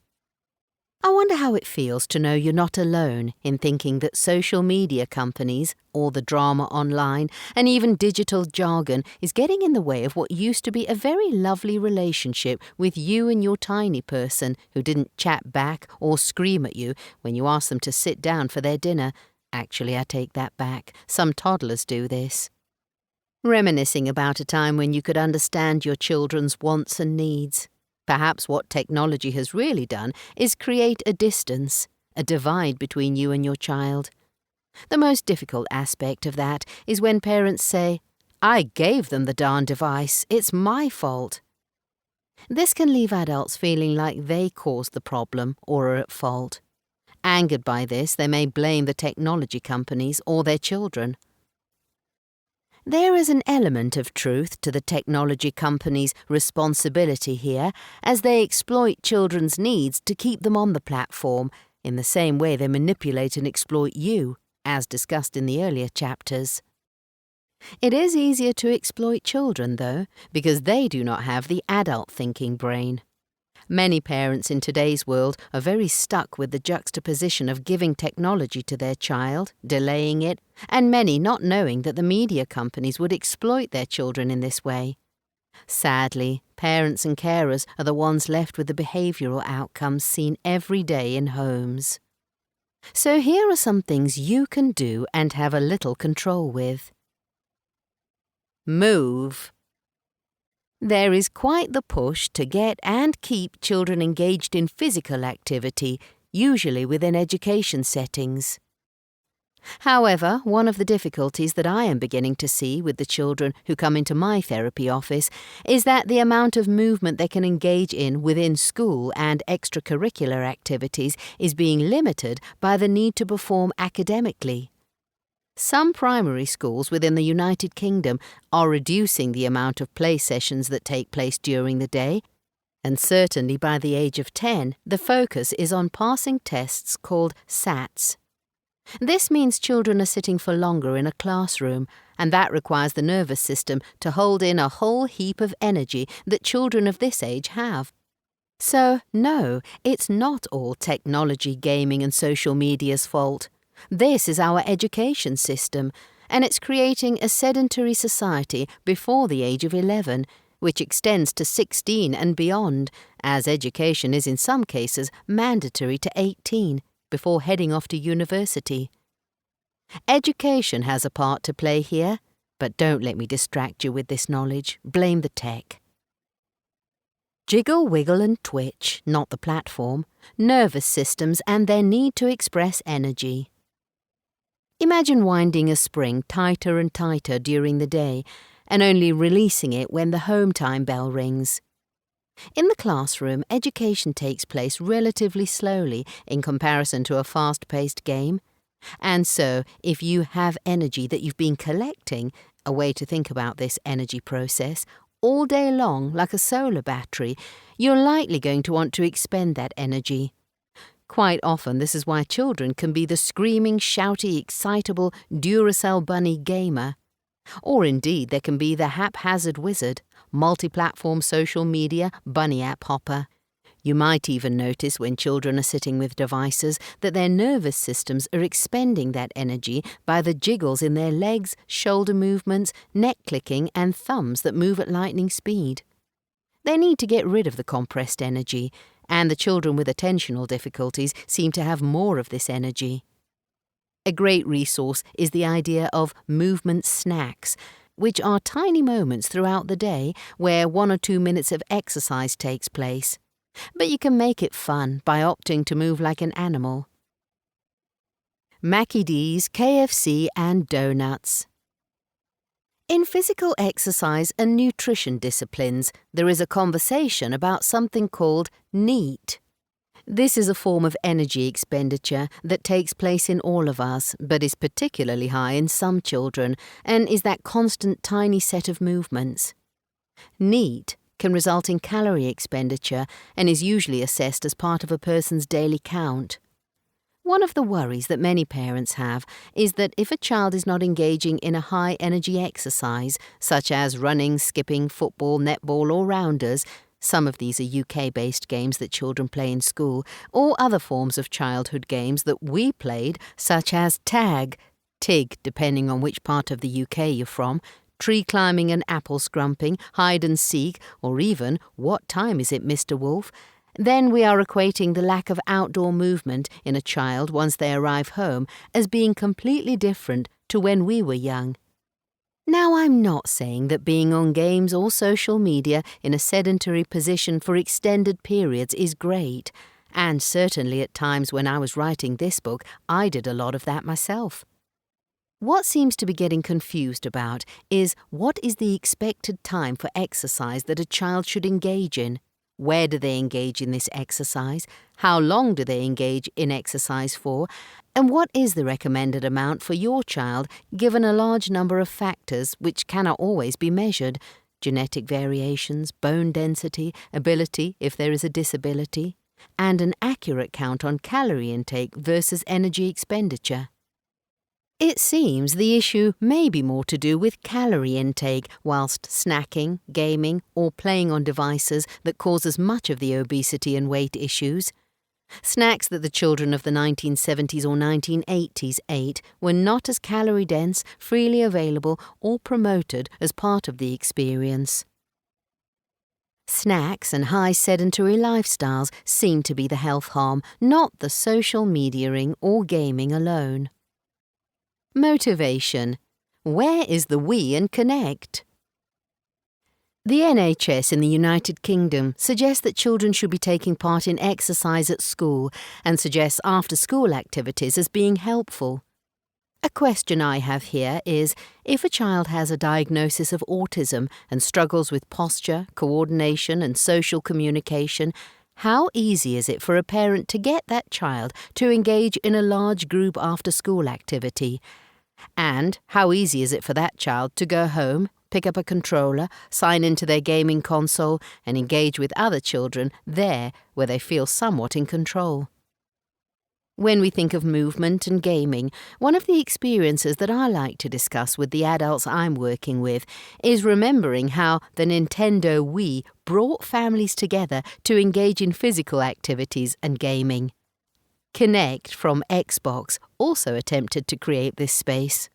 I wonder how it feels to know you're not alone in thinking that social media companies, all the drama online, and even digital jargon is getting in the way of what used to be a very lovely relationship with you and your tiny person who didn't chat back or scream at you when you asked them to sit down for their dinner. Actually, I take that back. Some toddlers do this. Reminiscing about a time when you could understand your children's wants and needs. Perhaps what technology has really done is create a distance, a divide between you and your child. The most difficult aspect of that is when parents say, "I gave them the darn device, it's my fault." This can leave adults feeling like they caused the problem or are at fault. Angered by this, they may blame the technology companies or their children. There is an element of truth to the technology companies' responsibility here, as they exploit children's needs to keep them on the platform, in the same way they manipulate and exploit you, as discussed in the earlier chapters. It is easier to exploit children, though, because they do not have the adult thinking brain. Many parents in today's world are very stuck with the juxtaposition of giving technology to their child, delaying it, and many not knowing that the media companies would exploit their children in this way. Sadly, parents and carers are the ones left with the behavioural outcomes seen every day in homes. So here are some things you can do and have a little control with. Move. There is quite the push to get and keep children engaged in physical activity, usually within education settings. However, one of the difficulties that I am beginning to see with the children who come into my therapy office is that the amount of movement they can engage in within school and extracurricular activities is being limited by the need to perform academically. Some primary schools within the United Kingdom are reducing the amount of play sessions that take place during the day, and certainly by the age of 10, the focus is on passing tests called SATs. This means children are sitting for longer in a classroom, and that requires the nervous system to hold in a whole heap of energy that children of this age have. So, no, it's not all technology, gaming and social media's fault. This is our education system, and it's creating a sedentary society before the age of 11, which extends to 16 and beyond, as education is in some cases mandatory to 18, before heading off to university. Education has a part to play here, but don't let me distract you with this knowledge. Blame the tech. Jiggle, wiggle and twitch, not the platform, nervous systems and their need to express energy. Imagine winding a spring tighter and tighter during the day and only releasing it when the home time bell rings. In the classroom, education takes place relatively slowly in comparison to a fast-paced game. And so, if you have energy that you've been collecting, a way to think about this energy process, all day long like a solar battery, you're likely going to want to expend that energy. Quite often this is why children can be the screaming, shouty, excitable Duracell bunny gamer. Or indeed there can be the haphazard wizard, multi-platform social media bunny app hopper. You might even notice when children are sitting with devices that their nervous systems are expending that energy by the jiggles in their legs, shoulder movements, neck clicking and thumbs that move at lightning speed. They need to get rid of the compressed energy, and the children with attentional difficulties seem to have more of this energy. A great resource is the idea of movement snacks, which are tiny moments throughout the day where 1 or 2 minutes of exercise takes place. But you can make it fun by opting to move like an animal. Mackie D's, KFC and donuts. In physical exercise and nutrition disciplines, there is a conversation about something called NEAT. This is a form of energy expenditure that takes place in all of us, but is particularly high in some children, and is that constant tiny set of movements. NEAT can result in calorie expenditure and is usually assessed as part of a person's daily count. One of the worries that many parents have is that if a child is not engaging in a high-energy exercise, such as running, skipping, football, netball or rounders, some of these are UK-based games that children play in school, or other forms of childhood games that we played, such as tag, TIG depending on which part of the UK you're from, tree climbing and apple scrumping, hide and seek, or even, what time is it, Mr. Wolf? Then we are equating the lack of outdoor movement in a child once they arrive home as being completely different to when we were young. Now, I'm not saying that being on games or social media in a sedentary position for extended periods is great, and certainly at times when I was writing this book, I did a lot of that myself. What seems to be getting confused about is what is the expected time for exercise that a child should engage in? Where do they engage in this exercise? How long do they engage in exercise for? And what is the recommended amount for your child given a large number of factors which cannot always be measured? Genetic variations, bone density, ability if there is a disability, and an accurate count on calorie intake versus energy expenditure. It seems the issue may be more to do with calorie intake whilst snacking, gaming, or playing on devices that causes much of the obesity and weight issues. Snacks that the children of the 1970s or 1980s ate were not as calorie-dense, freely available, or promoted as part of the experience. Snacks and high sedentary lifestyles seem to be the health harm, not the social mediaing or gaming alone. Motivation. Where is the we in Connect? The NHS in the United Kingdom suggests that children should be taking part in exercise at school and suggests after-school activities as being helpful. A question I have here is, if a child has a diagnosis of autism and struggles with posture, coordination and social communication, how easy is it for a parent to get that child to engage in a large group after-school activity? And how easy is it for that child to go home, pick up a controller, sign into their gaming console and engage with other children there where they feel somewhat in control? When we think of movement and gaming, one of the experiences that I like to discuss with the adults I'm working with is remembering how the Nintendo Wii brought families together to engage in physical activities and gaming. Kinect from Xbox also attempted to create this space.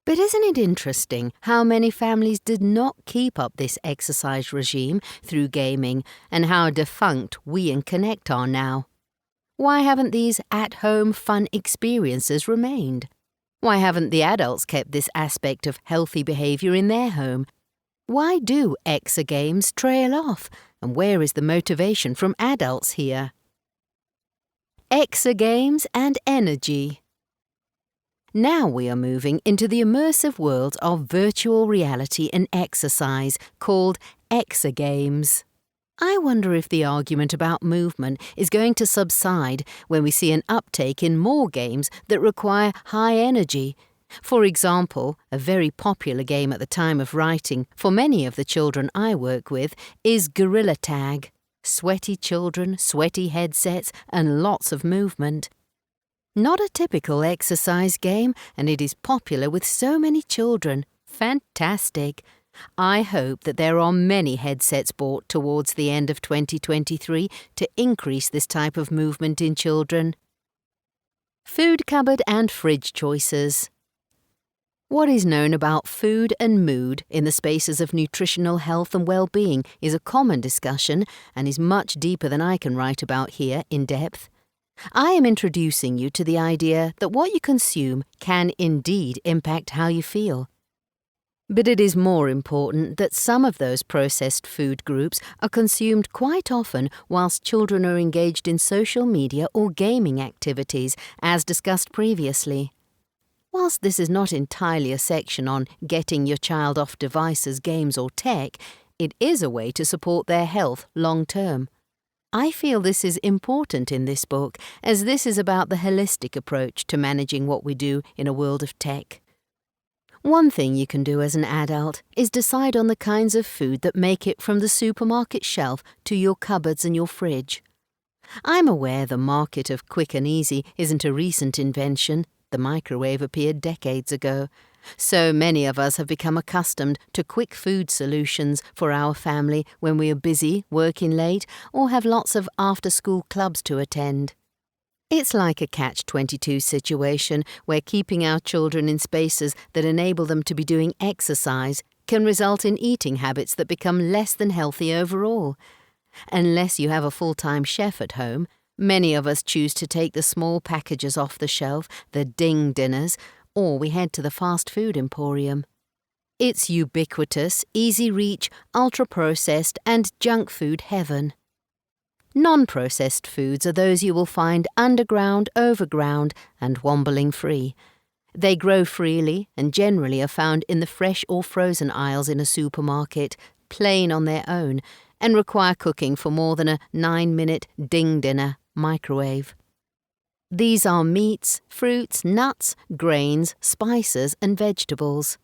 But isn't it interesting how many families did not keep up this exercise regime through gaming and how defunct Wii and Kinect are now? Why haven't these at-home fun experiences remained? Why haven't the adults kept this aspect of healthy behaviour in their home? Why do exergames trail off, and where is the motivation from adults here? Exergames and energy. Now we are moving into the immersive world of virtual reality and exercise called exergames. I wonder if the argument about movement is going to subside when we see an uptake in more games that require high energy. For example, a very popular game at the time of writing for many of the children I work with is Gorilla Tag. Sweaty children, sweaty headsets, and lots of movement. Not a typical exercise game, and it is popular with so many children, Fantastic! I hope that there are many headsets bought towards the end of 2023 to increase this type of movement in children. Food cupboard and fridge choices. What is known about food and mood in the spaces of nutritional health and well-being is a common discussion and is much deeper than I can write about here in depth. I am introducing you to the idea that what you consume can indeed impact how you feel. But it is more important that some of those processed food groups are consumed quite often whilst children are engaged in social media or gaming activities, as discussed previously. Whilst this is not entirely a section on getting your child off devices, games or tech, it is a way to support their health long term. I feel this is important in this book, as this is about the holistic approach to managing what we do in a world of tech. One thing you can do as an adult is decide on the kinds of food that make it from the supermarket shelf to your cupboards and your fridge. I'm aware the market of quick and easy isn't a recent invention. The microwave appeared decades ago. So many of us have become accustomed to quick food solutions for our family when we are busy, working late, or have lots of after-school clubs to attend. It's like a catch-22 situation where keeping our children in spaces that enable them to be doing exercise can result in eating habits that become less than healthy overall. Unless you have a full-time chef at home, many of us choose to take the small packages off the shelf, the ding dinners, or we head to the fast food emporium. It's ubiquitous, easy-reach, ultra-processed and junk food heaven. Non-processed foods are those you will find underground, overground and wombling-free. They grow freely and generally are found in the fresh or frozen aisles in a supermarket, plain on their own, and require cooking for more than a 9-minute ding dinner microwave. These are meats, fruits, nuts, grains, spices and vegetables.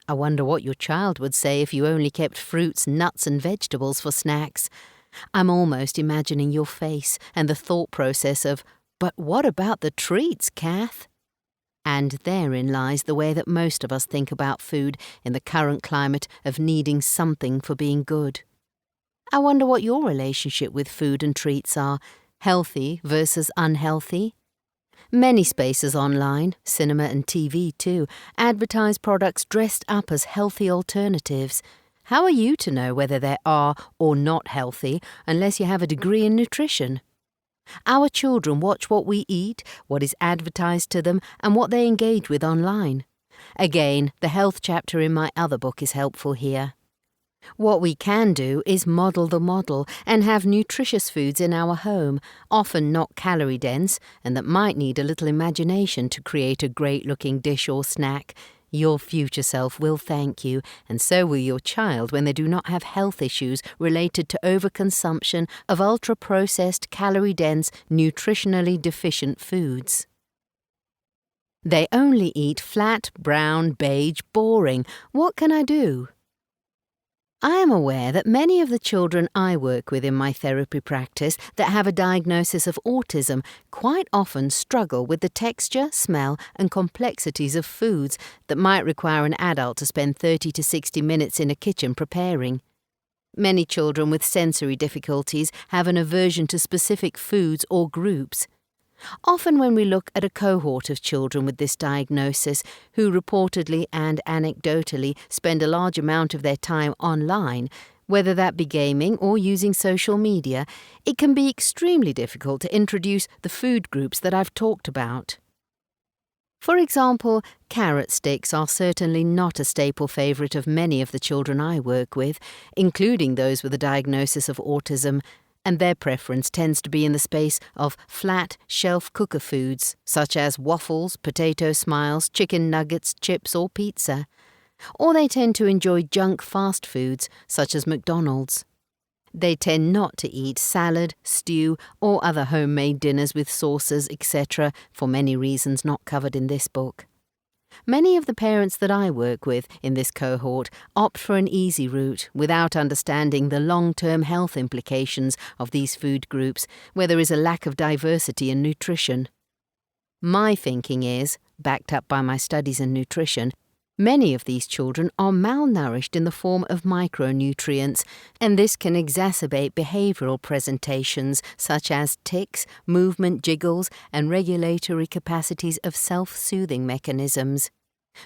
I wonder what your child would say if you only kept fruits, nuts and vegetables for snacks. I'm almost imagining your face and the thought process of, "But what about the treats, Kath?" And therein lies the way that most of us think about food in the current climate of needing something for being good. I wonder what your relationship with food and treats are, healthy versus unhealthy. Many spaces online, cinema and TV too, advertise products dressed up as healthy alternatives. How are you to know whether they are or not healthy unless you have a degree in nutrition? Our children watch what we eat, what is advertised to them, and what they engage with online. Again, the health chapter in my other book is helpful here. What we can do is model the model and have nutritious foods in our home, often not calorie-dense, and that might need a little imagination to create a great-looking dish or snack. Your future self will thank you, and so will your child when they do not have health issues related to overconsumption of ultra-processed, calorie-dense, nutritionally deficient foods. They only eat flat, brown, beige, boring. What can I do? I am aware that many of the children I work with in my therapy practice that have a diagnosis of autism quite often struggle with the texture, smell and complexities of foods that might require an adult to spend 30 to 60 minutes in a kitchen preparing. Many children with sensory difficulties have an aversion to specific foods or groups. Often when we look at a cohort of children with this diagnosis who reportedly and anecdotally spend a large amount of their time online, whether that be gaming or using social media, it can be extremely difficult to introduce the food groups that I've talked about. For example, carrot sticks are certainly not a staple favourite of many of the children I work with, including those with a diagnosis of autism, and their preference tends to be in the space of flat, shelf cooker foods, such as waffles, potato smiles, chicken nuggets, chips or pizza. Or they tend to enjoy junk fast foods, such as McDonald's. They tend not to eat salad, stew, or other homemade dinners with sauces, etc., for many reasons not covered in this book. Many of the parents that I work with in this cohort opt for an easy route without understanding the long-term health implications of these food groups where there is a lack of diversity in nutrition. My thinking is, backed up by my studies in nutrition, Many of these children are malnourished in the form of micronutrients, and this can exacerbate behavioral presentations such as tics, movement jiggles, and regulatory capacities of self-soothing mechanisms.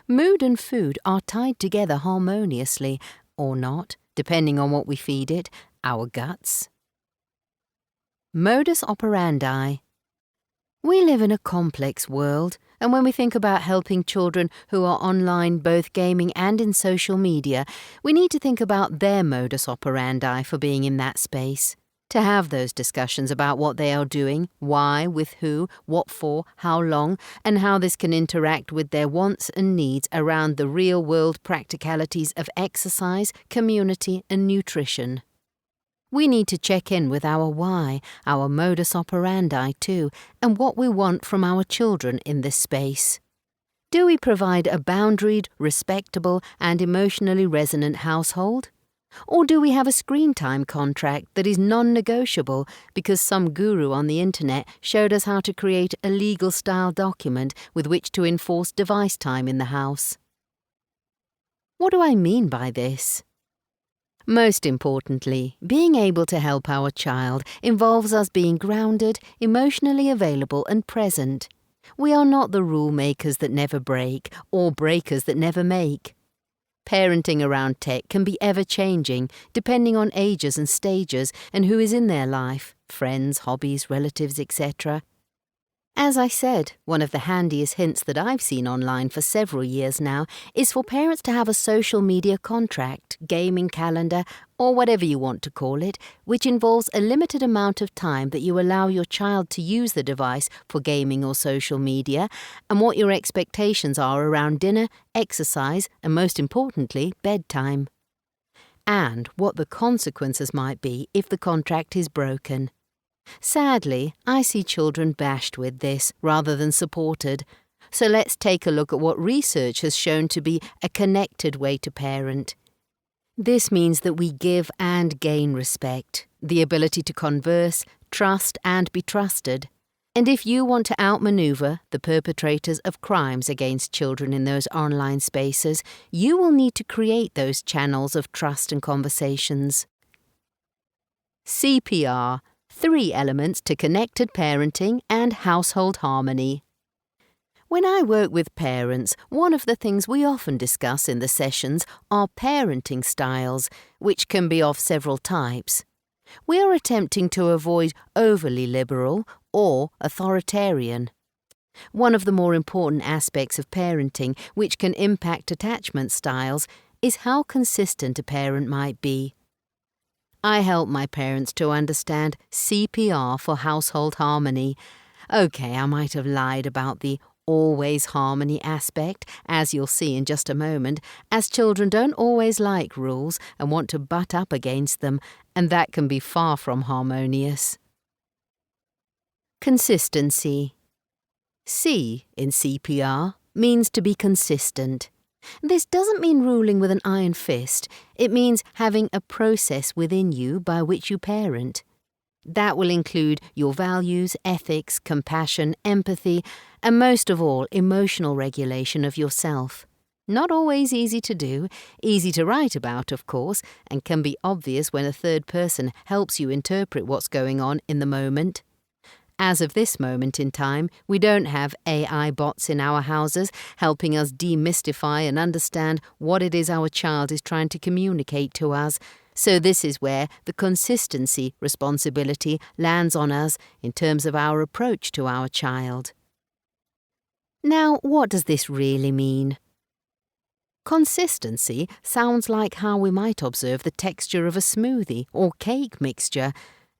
Mood and food are tied together harmoniously, or not, depending on what we feed it, our guts. Modus operandi. We live in a complex world, and when we think about helping children who are online both gaming and in social media, we need to think about their modus operandi for being in that space. To have those discussions about what they are doing, why, with who, what for, how long, and how this can interact with their wants and needs around the real-world practicalities of exercise, community, and nutrition. We need to check in with our why, our modus operandi too, and what we want from our children in this space. Do we provide a boundaried, respectable, and emotionally resonant household? Or do we have a screen time contract that is non-negotiable because some guru on the internet showed us how to create a legal-style document with which to enforce device time in the house? What do I mean by this? Most importantly, being able to help our child involves us being grounded, emotionally available and present. We are not the rule makers that never break, or breakers that never make. Parenting around tech can be ever-changing, depending on ages and stages and who is in their life, friends, hobbies, relatives, etc. As I said, one of the handiest hints that I've seen online for several years now is for parents to have a social media contract, gaming calendar, or whatever you want to call it, which involves a limited amount of time that you allow your child to use the device for gaming or social media, and what your expectations are around dinner, exercise, and most importantly, bedtime. And what the consequences might be if the contract is broken. Sadly, I see children bashed with this rather than supported. So let's take a look at what research has shown to be a connected way to parent. This means that we give and gain respect, the ability to converse, trust and be trusted. And if you want to outmaneuver the perpetrators of crimes against children in those online spaces, you will need to create those channels of trust and conversations. CPR. 3 elements to connected parenting and household harmony. When I work with parents, one of the things we often discuss in the sessions are parenting styles, which can be of several types. We are attempting to avoid overly liberal or authoritarian. One of the more important aspects of parenting, which can impact attachment styles, is how consistent a parent might be. I help my parents to understand CPR for household harmony. Okay, I might have lied about the always harmony aspect, as you'll see in just a moment, as children don't always like rules and want to butt up against them, and that can be far from harmonious. Consistency. C in CPR means to be consistent. This doesn't mean ruling with an iron fist. It means having a process within you by which you parent. That will include your values, ethics, compassion, empathy, and most of all, emotional regulation of yourself. Not always easy to do, easy to write about, of course, and can be obvious when a third person helps you interpret what's going on in the moment. As of this moment in time, we don't have AI bots in our houses helping us demystify and understand what it is our child is trying to communicate to us. So this is where the consistency responsibility lands on us in terms of our approach to our child. Now, what does this really mean? Consistency sounds like how we might observe the texture of a smoothie or cake mixture.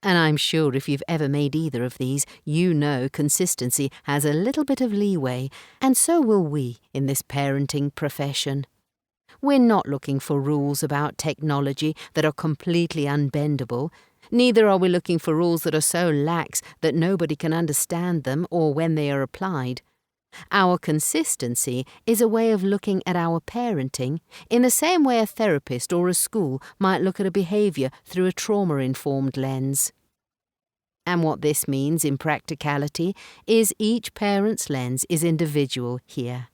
And I'm sure if you've ever made either of these, you know consistency has a little bit of leeway, and so will we in this parenting profession. We're not looking for rules about technology that are completely unbendable. Neither are we looking for rules that are so lax that nobody can understand them or when they are applied. Our consistency is a way of looking at our parenting in the same way a therapist or a school might look at a behaviour through a trauma-informed lens. And what this means in practicality is each parent's lens is individual here.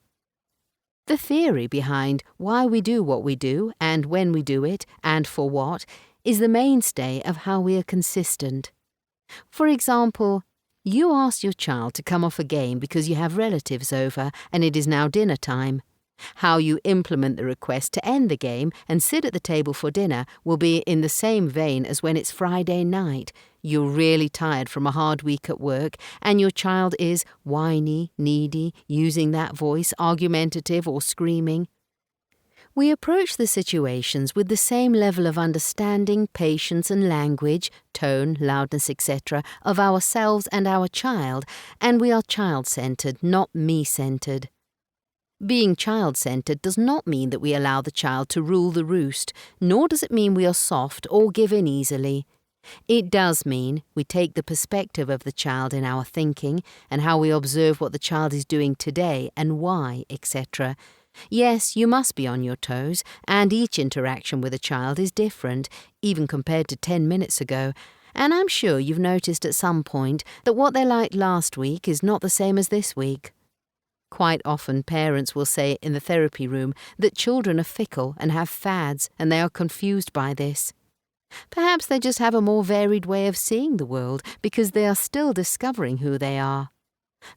The theory behind why we do what we do and when we do it and for what is the mainstay of how we are consistent. For example, you ask your child to come off a game because you have relatives over and it is now dinner time. How you implement the request to end the game and sit at the table for dinner will be in the same vein as when it's Friday night. You're really tired from a hard week at work and your child is whiny, needy, using that voice, argumentative or screaming. We approach the situations with the same level of understanding, patience and language, tone, loudness, etc. of ourselves and our child, and we are child-centered, not me-centered. Being child-centered does not mean that we allow the child to rule the roost, nor does it mean we are soft or give in easily. It does mean we take the perspective of the child in our thinking and how we observe what the child is doing today and why, etc. Yes, you must be on your toes, and each interaction with a child is different, even compared to 10 minutes ago, and I'm sure you've noticed at some point that what they liked last week is not the same as this week. Quite often parents will say in the therapy room that children are fickle and have fads and they are confused by this. Perhaps they just have a more varied way of seeing the world because they are still discovering who they are.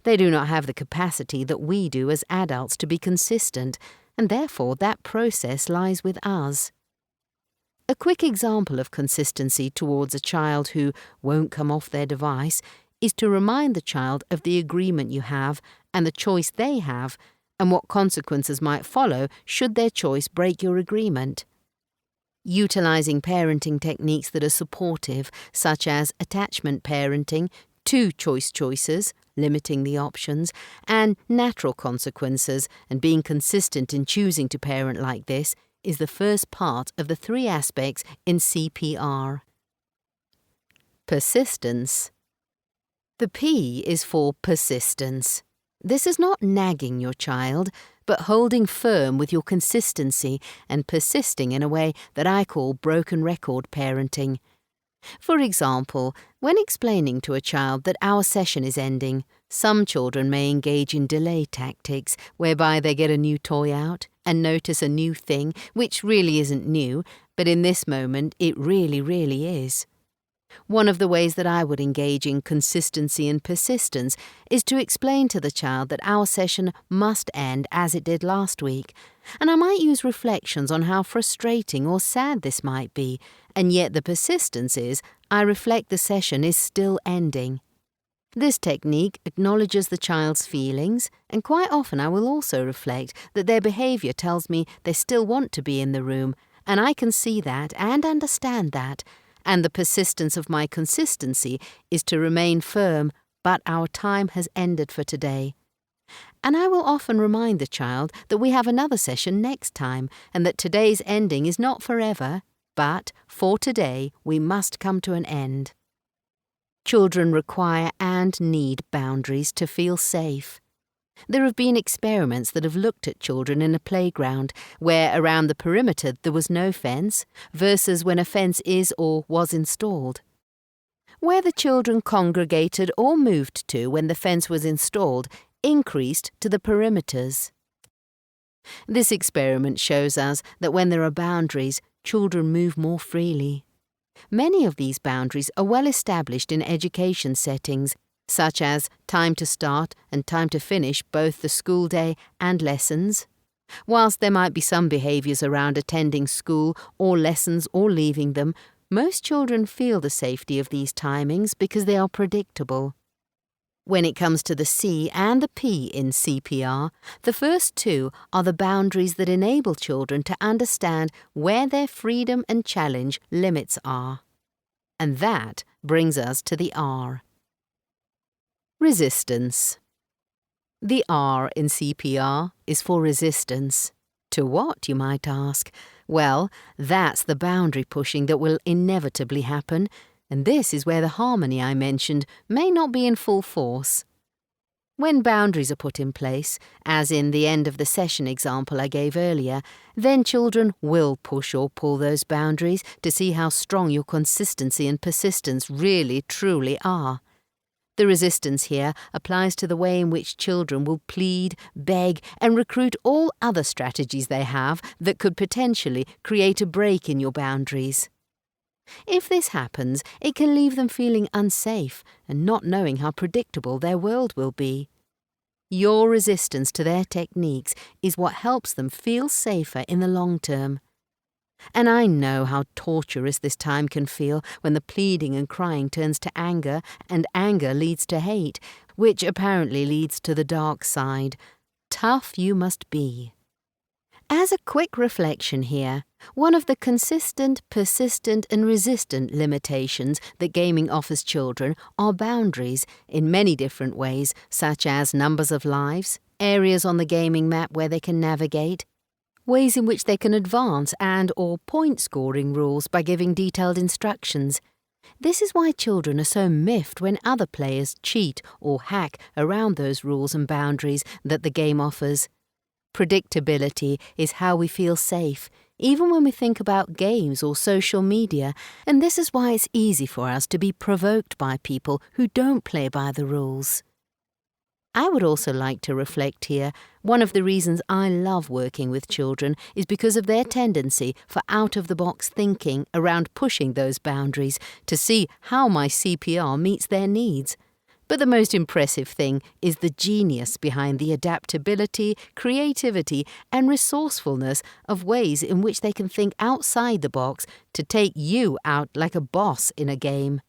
They do not have the capacity that we do as adults to be consistent, and therefore that process lies with us. A quick example of consistency towards a child who won't come off their device is to remind the child of the agreement you have and the choice they have and what consequences might follow should their choice break your agreement. Utilizing parenting techniques that are supportive, such as attachment parenting, two choices, limiting the options, and natural consequences, and being consistent in choosing to parent like this is the first part of the 3 aspects in CPR. Persistence. The P is for persistence. This is not nagging your child, but holding firm with your consistency and persisting in a way that I call broken record parenting. For example, when explaining to a child that our session is ending, some children may engage in delay tactics whereby they get a new toy out and notice a new thing which really isn't new, but in this moment it really is. One of the ways that I would engage in consistency and persistence is to explain to the child that our session must end as it did last week, and I might use reflections on how frustrating or sad this might be, and yet the persistence is I reflect the session is still ending. This technique acknowledges the child's feelings, and quite often I will also reflect that their behaviour tells me they still want to be in the room, and I can see that and understand that, and the persistence of my consistency is to remain firm, but our time has ended for today. And I will often remind the child that we have another session next time, and that today's ending is not forever, but for today we must come to an end. Children require and need boundaries to feel safe. There have been experiments that have looked at children in a playground where around the perimeter there was no fence versus when a fence is or was installed. Where the children congregated or moved to when the fence was installed increased to the perimeters. This experiment shows us that when there are boundaries, children move more freely. Many of these boundaries are well established in education settings, such as time to start and time to finish both the school day and lessons. Whilst there might be some behaviours around attending school or lessons or leaving them, most children feel the safety of these timings because they are predictable. When it comes to the C and the P in CPR, the first 2 are the boundaries that enable children to understand where their freedom and challenge limits are. And that brings us to the R. Resistance. The R in CPR is for resistance. To what, you might ask? Well, that's the boundary pushing that will inevitably happen, and this is where the harmony I mentioned may not be in full force. When boundaries are put in place, as in the end of the session example I gave earlier, then children will push or pull those boundaries to see how strong your consistency and persistence really, truly are. The resistance here applies to the way in which children will plead, beg, and recruit all other strategies they have that could potentially create a break in your boundaries. If this happens, it can leave them feeling unsafe and not knowing how predictable their world will be. Your resistance to their techniques is what helps them feel safer in the long term. And I know how torturous this time can feel when the pleading and crying turns to anger, and anger leads to hate, which apparently leads to the dark side. Tough you must be. As a quick reflection here, one of the consistent, persistent and resistant limitations that gaming offers children are boundaries in many different ways, such as numbers of lives, areas on the gaming map where they can navigate, ways in which they can advance and/or point-scoring rules by giving detailed instructions. This is why children are so miffed when other players cheat or hack around those rules and boundaries that the game offers. Predictability is how we feel safe, even when we think about games or social media, and this is why it's easy for us to be provoked by people who don't play by the rules. I would also like to reflect here, one of the reasons I love working with children is because of their tendency for out-of-the-box thinking around pushing those boundaries to see how my CPR meets their needs. But the most impressive thing is the genius behind the adaptability, creativity, and resourcefulness of ways in which they can think outside the box to take you out like a boss in a game.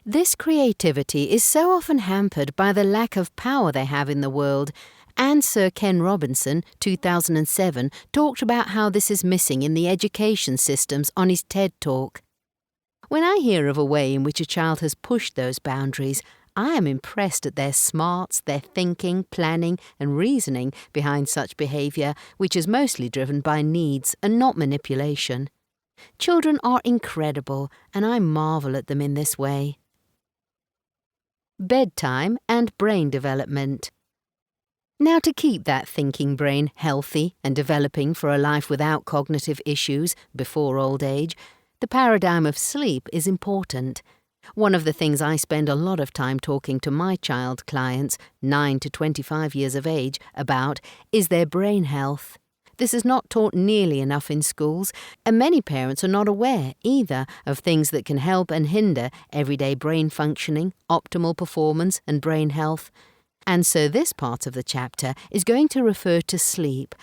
This creativity is so often hampered by the lack of power they have in the world, and Sir Ken Robinson, 2007, talked about how this is missing in the education systems on his TED Talk. When I hear of a way in which a child has pushed those boundaries, I am impressed at their smarts, their thinking, planning, and reasoning behind such behaviour, which is mostly driven by needs and not manipulation. Children are incredible, and I marvel at them in this way. Bedtime and brain development. Now, to keep that thinking brain healthy and developing for a life without cognitive issues before old age, the paradigm of sleep is important. One of the things I spend a lot of time talking to my child clients, 9 to 25 years of age, about is their brain health. This is not taught nearly enough in schools, and many parents are not aware either of things that can help and hinder everyday brain functioning, optimal performance, and brain health. And so this part of the chapter is going to refer to sleep,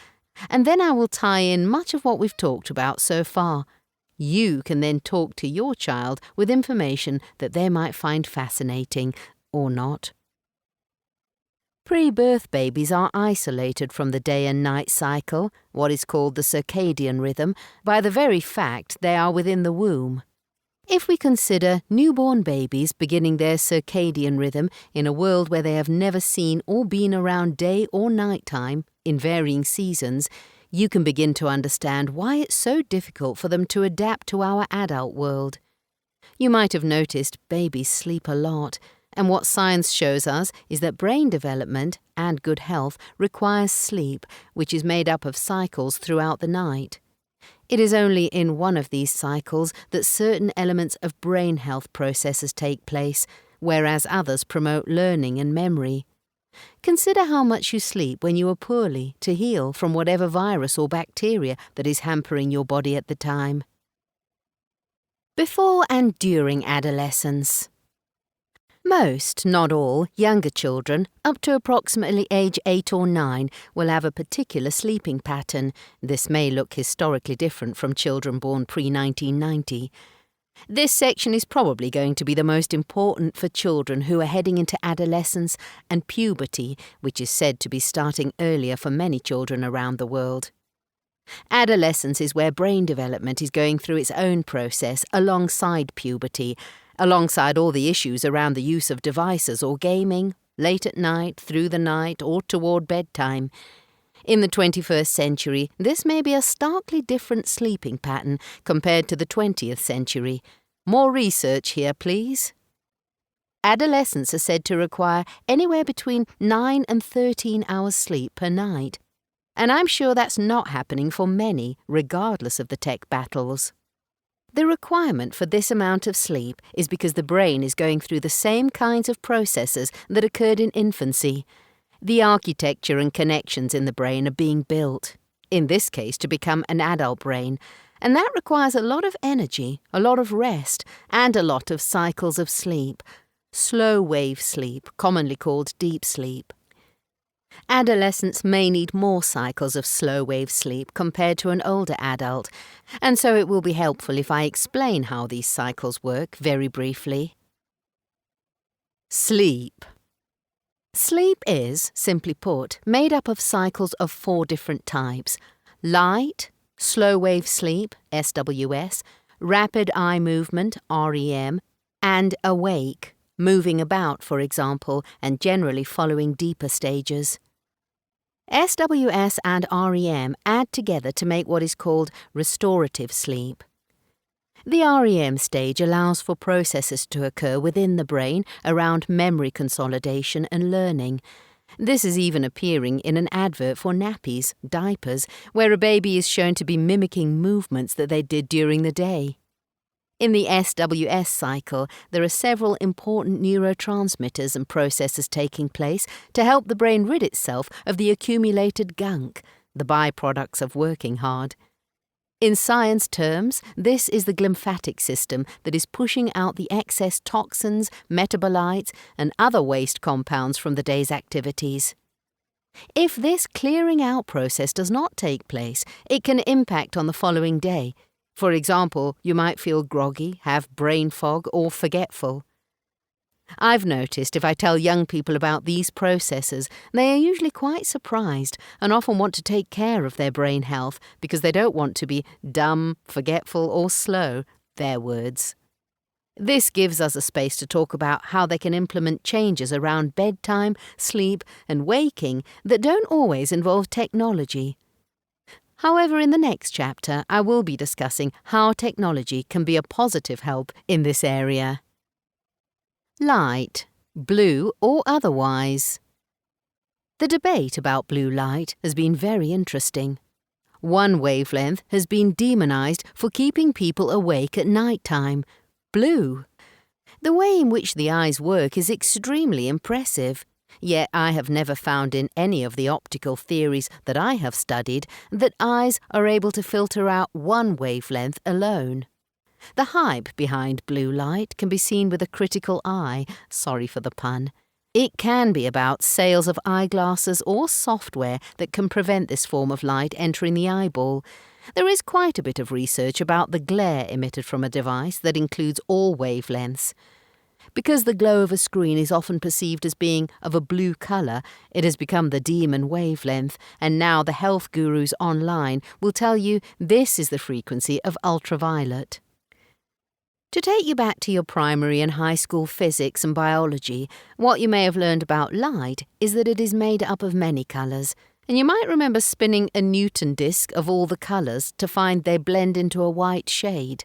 and then I will tie in much of what we've talked about so far. You can then talk to your child with information that they might find fascinating, or not. Pre-birth babies are isolated from the day and night cycle, what is called the circadian rhythm, by the very fact they are within the womb. If we consider newborn babies beginning their circadian rhythm in a world where they have never seen or been around day or night time, in varying seasons, you can begin to understand why it's so difficult for them to adapt to our adult world. You might have noticed babies sleep a lot, and what science shows us is that brain development and good health requires sleep, which is made up of cycles throughout the night. It is only in one of these cycles that certain elements of brain health processes take place, whereas others promote learning and memory. Consider how much you sleep when you are poorly to heal from whatever virus or bacteria that is hampering your body at the time. Before and during adolescence. Most, not all, younger children, up to approximately age 8 or 9, will have a particular sleeping pattern. This may look historically different from children born pre-1990. This section is probably going to be the most important for children who are heading into adolescence and puberty, which is said to be starting earlier for many children around the world. Adolescence is where brain development is going through its own process alongside puberty, alongside all the issues around the use of devices or gaming, late at night, through the night, or toward bedtime. In the 21st century, this may be a starkly different sleeping pattern compared to the 20th century. More research here, please. Adolescents are said to require anywhere between 9 and 13 hours sleep per night. And I'm sure that's not happening for many, regardless of the tech battles. The requirement for this amount of sleep is because the brain is going through the same kinds of processes that occurred in infancy. The architecture and connections in the brain are being built, in this case to become an adult brain, and that requires a lot of energy, a lot of rest, and a lot of cycles of sleep. Slow-wave sleep, commonly called deep sleep. Adolescents may need more cycles of slow-wave sleep compared to an older adult, and so it will be helpful if I explain how these cycles work very briefly. Sleep. Sleep is, simply put, made up of cycles of 4 different types: light, slow-wave sleep, SWS, rapid eye movement, REM, and awake, moving about, for example, and generally following deeper stages. SWS and REM add together to make what is called restorative sleep. The REM stage allows for processes to occur within the brain around memory consolidation and learning. This is even appearing in an advert for nappies, diapers, where a baby is shown to be mimicking movements that they did during the day. In the SWS cycle, there are several important neurotransmitters and processes taking place to help the brain rid itself of the accumulated gunk, the byproducts of working hard. In science terms, this is the glymphatic system that is pushing out the excess toxins, metabolites, and other waste compounds from the day's activities. If this clearing out process does not take place, it can impact on the following day. For example, you might feel groggy, have brain fog, or forgetful. I've noticed if I tell young people about these processes, they are usually quite surprised and often want to take care of their brain health because they don't want to be dumb, forgetful, or slow, their words. This gives us a space to talk about how they can implement changes around bedtime, sleep, and waking that don't always involve technology. However, in the next chapter, I will be discussing how technology can be a positive help in this area. Light, blue or otherwise. The debate about blue light has been very interesting. One wavelength has been demonized for keeping people awake at night time, blue. The way in which the eyes work is extremely impressive. Yet I have never found in any of the optical theories that I have studied that eyes are able to filter out one wavelength alone. The hype behind blue light can be seen with a critical eye, sorry for the pun. It can be about sales of eyeglasses or software that can prevent this form of light entering the eyeball. There is quite a bit of research about the glare emitted from a device that includes all wavelengths. Because the glow of a screen is often perceived as being of a blue colour, it has become the demon wavelength, and now the health gurus online will tell you this is the frequency of ultraviolet. To take you back to your primary and high school physics and biology, what you may have learned about light is that it is made up of many colours, and you might remember spinning a Newton disc of all the colours to find they blend into a white shade.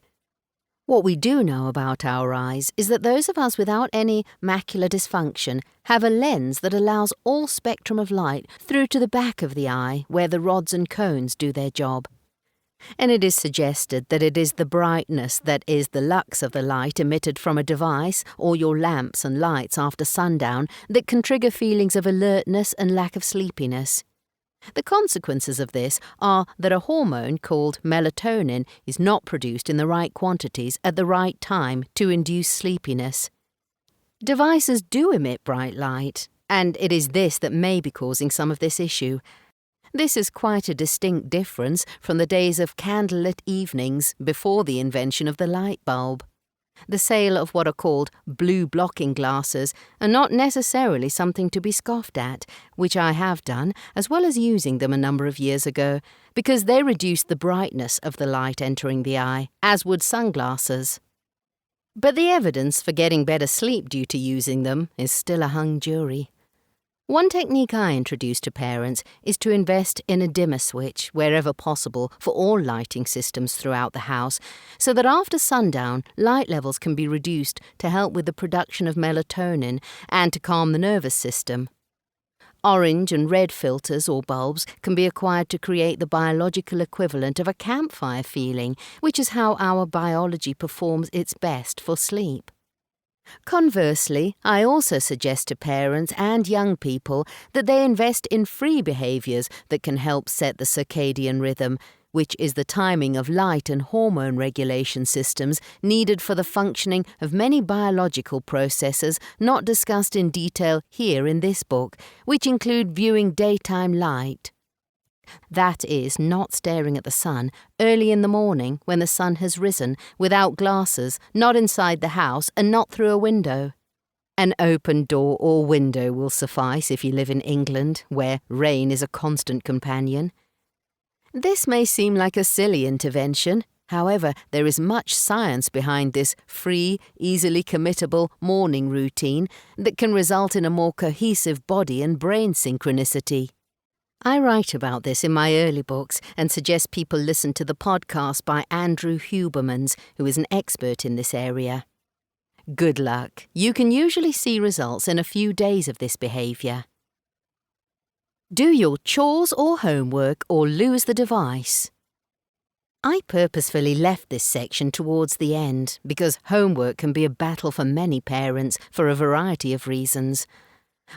What we do know about our eyes is that those of us without any macular dysfunction have a lens that allows all spectrum of light through to the back of the eye where the rods and cones do their job. And it is suggested that it is the brightness that is the lux of the light emitted from a device or your lamps and lights after sundown that can trigger feelings of alertness and lack of sleepiness. The consequences of this are that a hormone called melatonin is not produced in the right quantities at the right time to induce sleepiness. Devices do emit bright light, and it is this that may be causing some of this issue. This is quite a distinct difference from the days of candlelit evenings before the invention of the light bulb. The sale of what are called blue blocking glasses are not necessarily something to be scoffed at, which I have done, as well as using them a number of years ago, because they reduce the brightness of the light entering the eye, as would sunglasses. But the evidence for getting better sleep due to using them is still a hung jury. One technique I introduce to parents is to invest in a dimmer switch wherever possible for all lighting systems throughout the house, so that after sundown, light levels can be reduced to help with the production of melatonin and to calm the nervous system. Orange and red filters or bulbs can be acquired to create the biological equivalent of a campfire feeling, which is how our biology performs its best for sleep. Conversely, I also suggest to parents and young people that they invest in free behaviours that can help set the circadian rhythm, which is the timing of light and hormone regulation systems needed for the functioning of many biological processes not discussed in detail here in this book, which include viewing daytime light. That is, not staring at the sun early in the morning when the sun has risen, without glasses, not inside the house, and not through a window. An open door or window will suffice if you live in England, where rain is a constant companion. This may seem like a silly intervention. However, there is much science behind this free, easily committable morning routine that can result in a more cohesive body and brain synchronicity. I write about this in my early books and suggest people listen to the podcast by Andrew Hubermans, who is an expert in this area. Good luck. You can usually see results in a few days of this behaviour. Do your chores or homework or lose the device. I purposefully left this section towards the end because homework can be a battle for many parents for a variety of reasons.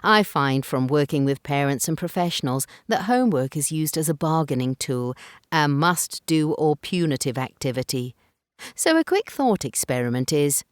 I find from working with parents and professionals that homework is used as a bargaining tool, a must-do or punitive activity. So a quick thought experiment is,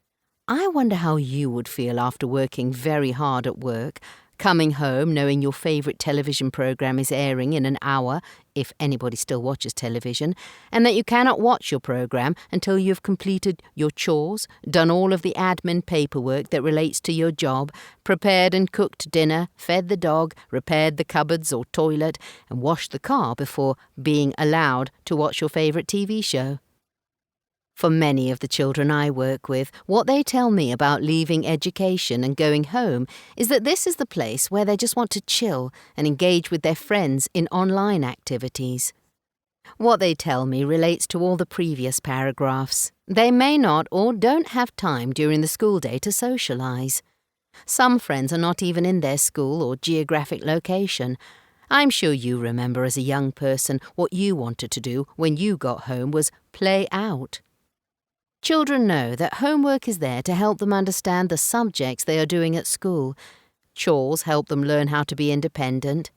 I wonder how you would feel after working very hard at work, coming home knowing your favourite television programme is airing in an hour, if anybody still watches television, and that you cannot watch your programme until you have completed your chores, done all of the admin paperwork that relates to your job, prepared and cooked dinner, fed the dog, repaired the cupboards or toilet, and washed the car before being allowed to watch your favourite TV show. For many of the children I work with, what they tell me about leaving education and going home is that this is the place where they just want to chill and engage with their friends in online activities. What they tell me relates to all the previous paragraphs. They may not or don't have time during the school day to socialise. Some friends are not even in their school or geographic location. I'm sure you remember as a young person what you wanted to do when you got home was play out. Children know that homework is there to help them understand the subjects they are doing at school. Chores help them learn how to be independent.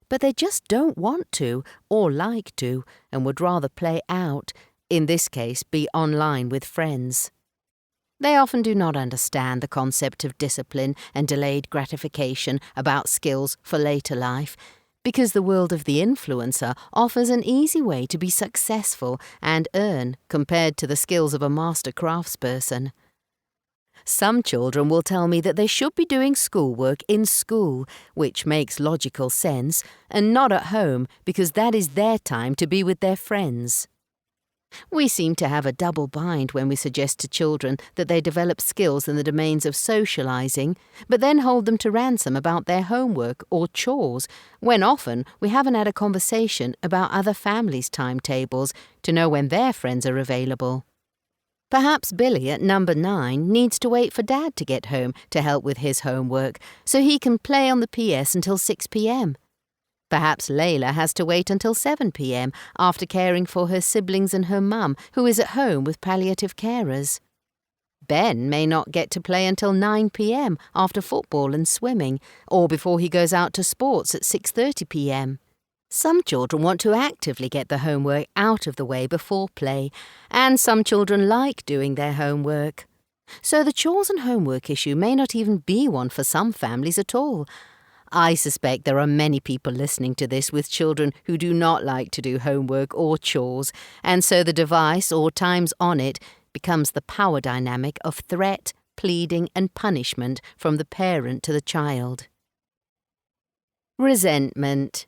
But they just don't want to or like to and would rather play out, in this case be online with friends. They often do not understand the concept of discipline and delayed gratification about skills for later life, because the world of the influencer offers an easy way to be successful and earn compared to the skills of a master craftsperson. Some children will tell me that they should be doing schoolwork in school, which makes logical sense, and not at home because that is their time to be with their friends. We seem to have a double bind when we suggest to children that they develop skills in the domains of socialising, but then hold them to ransom about their homework or chores, when often we haven't had a conversation about other families' timetables to know when their friends are available. Perhaps Billy at number 9 needs to wait for Dad to get home to help with his homework so he can play on the PS until 6 p.m. Perhaps Layla has to wait until 7 p.m. after caring for her siblings and her mum, who is at home with palliative carers. Ben may not get to play until 9 p.m. after football and swimming, or before he goes out to sports at 6:30 p.m. Some children want to actively get the homework out of the way before play, and some children like doing their homework. So the chores and homework issue may not even be one for some families at all. I suspect there are many people listening to this with children who do not like to do homework or chores, and so the device or times on it becomes the power dynamic of threat, pleading and punishment from the parent to the child. Resentment.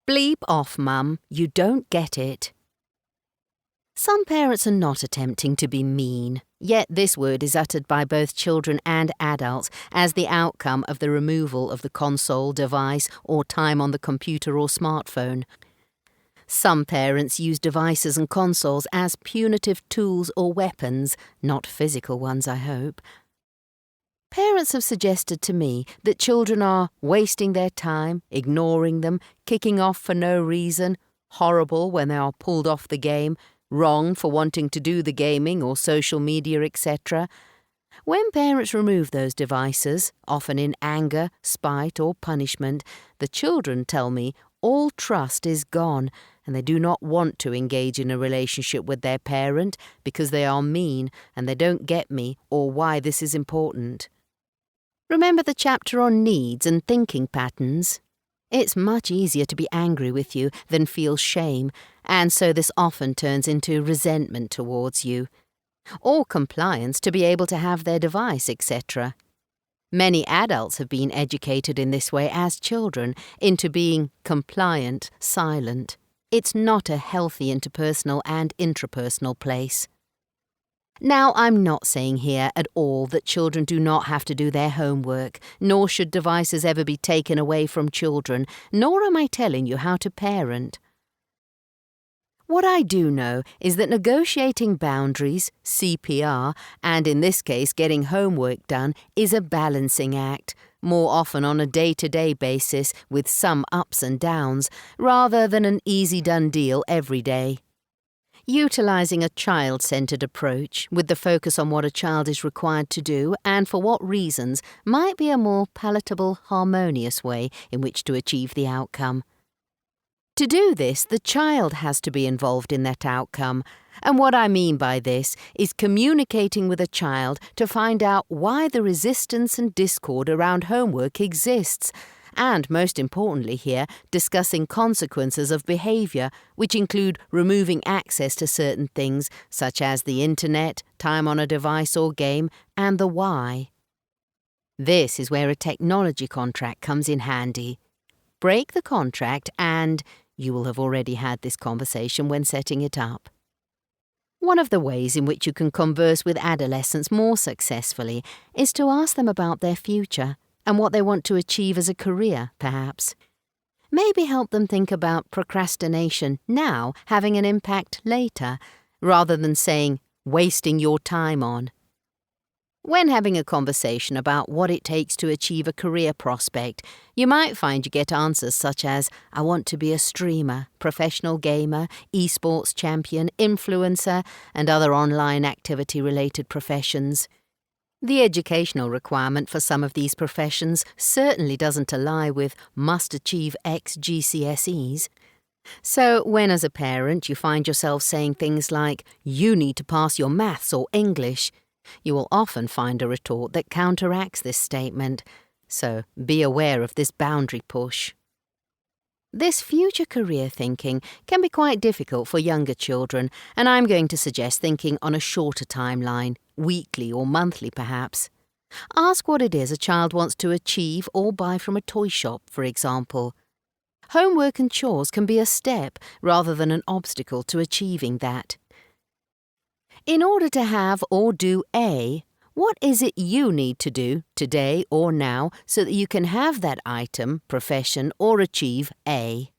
Bleep off, Mum, you don't get it. Some parents are not attempting to be mean, yet this word is uttered by both children and adults as the outcome of the removal of the console, device, or time on the computer or smartphone. Some parents use devices and consoles as punitive tools or weapons, not physical ones, I hope. Parents have suggested to me that children are wasting their time, ignoring them, kicking off for no reason, horrible when they are pulled off the game, wrong for wanting to do the gaming or social media, etc. When parents remove those devices, often in anger, spite or punishment, the children tell me all trust is gone and they do not want to engage in a relationship with their parent because they are mean and they don't get me or why this is important. Remember the chapter on needs and thinking patterns? It's much easier to be angry with you than feel shame, and so this often turns into resentment towards you, or compliance to be able to have their device, etc. Many adults have been educated in this way as children into being compliant, silent. It's not a healthy interpersonal and intrapersonal place. Now, I'm not saying here at all that children do not have to do their homework, nor should devices ever be taken away from children, nor am I telling you how to parent. What I do know is that negotiating boundaries, CPR, and in this case getting homework done, is a balancing act, more often on a day-to-day basis with some ups and downs, rather than an easy done deal every day. Utilising a child-centred approach with the focus on what a child is required to do and for what reasons might be a more palatable, harmonious way in which to achieve the outcome. To do this, the child has to be involved in that outcome, and what I mean by this is communicating with a child to find out why the resistance and discord around homework exists, and most importantly here, discussing consequences of behaviour, which include removing access to certain things such as the internet, time on a device or game, and the why. This is where a technology contract comes in handy. Break the contract and you will have already had this conversation when setting it up. One of the ways in which you can converse with adolescents more successfully is to ask them about their future and what they want to achieve as a career, perhaps. Maybe help them think about procrastination now having an impact later, rather than saying, wasting your time on. When having a conversation about what it takes to achieve a career prospect, you might find you get answers such as, I want to be a streamer, professional gamer, esports champion, influencer, and other online activity-related professions. The educational requirement for some of these professions certainly doesn't ally with must achieve X GCSEs. So when as a parent you find yourself saying things like, you need to pass your maths or English, you will often find a retort that counteracts this statement, so be aware of this boundary push. This future career thinking can be quite difficult for younger children, and I'm going to suggest thinking on a shorter timeline, weekly or monthly perhaps. Ask what it is a child wants to achieve or buy from a toy shop, for example. Homework and chores can be a step rather than an obstacle to achieving that. In order to have or do A, what is it you need to do today or now so that you can have that item, profession, or achieve A?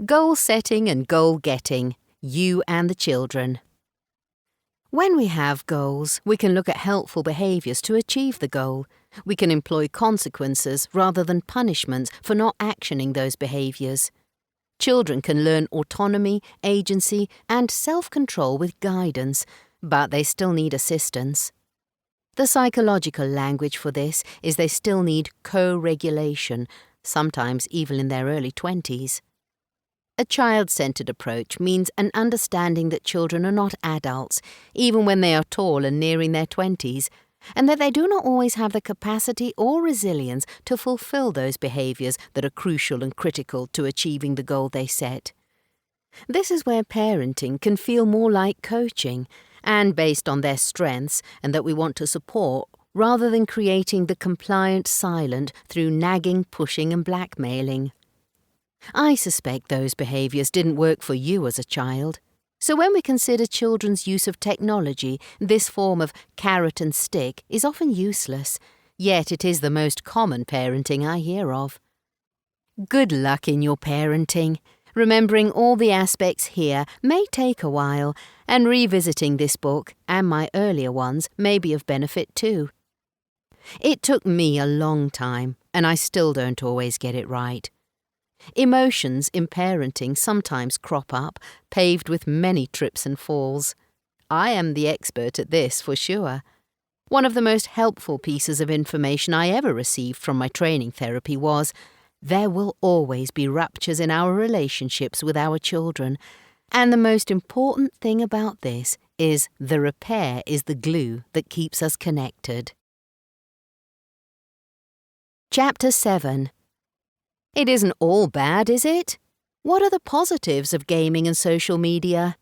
Goal setting and goal getting, you and the children. When we have goals, we can look at helpful behaviours to achieve the goal. We can employ consequences rather than punishments for not actioning those behaviours. Children can learn autonomy, agency, and self-control with guidance, but they still need assistance. The psychological language for this is they still need co-regulation, sometimes even in their early 20s. A child-centred approach means an understanding that children are not adults, even when they are tall and nearing their 20s, and that they do not always have the capacity or resilience to fulfil those behaviours that are crucial and critical to achieving the goal they set. This is where parenting can feel more like coaching, and based on their strengths and that we want to support, rather than creating the compliant silent through nagging, pushing and blackmailing. I suspect those behaviours didn't work for you as a child. So when we consider children's use of technology, this form of carrot and stick is often useless, yet it is the most common parenting I hear of. Good luck in your parenting. Remembering all the aspects here may take a while, and revisiting this book and my earlier ones may be of benefit too. It took me a long time, and I still don't always get it right. Emotions in parenting sometimes crop up, paved with many trips and falls. I am the expert at this for sure. One of the most helpful pieces of information I ever received from my training therapy was, there will always be ruptures in our relationships with our children, and the most important thing about this is the repair is the glue that keeps us connected. Chapter 7. It isn't all bad, is it? What are the positives of gaming and social media?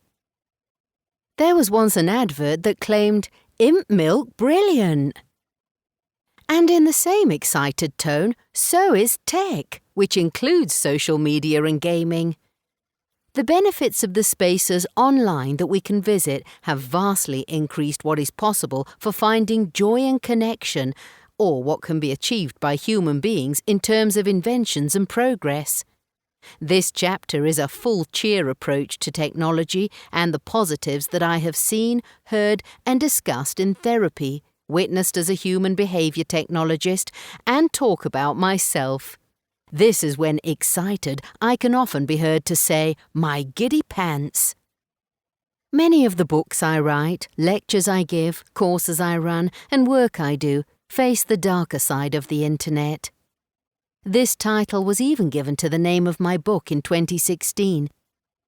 There was once an advert that claimed, "Imp milk brilliant." And in the same excited tone, so is tech, which includes social media and gaming. The benefits of the spaces online that we can visit have vastly increased what is possible for finding joy and connection, or what can be achieved by human beings in terms of inventions and progress. This chapter is a full cheer approach to technology and the positives that I have seen, heard, and discussed in therapy, witnessed as a human behavior technologist, and talk about myself. This is when excited I can often be heard to say, "My giddy pants." Many of the books I write, lectures I give, courses I run, and work I do face the darker side of the internet. This title was even given to the name of my book in 2016.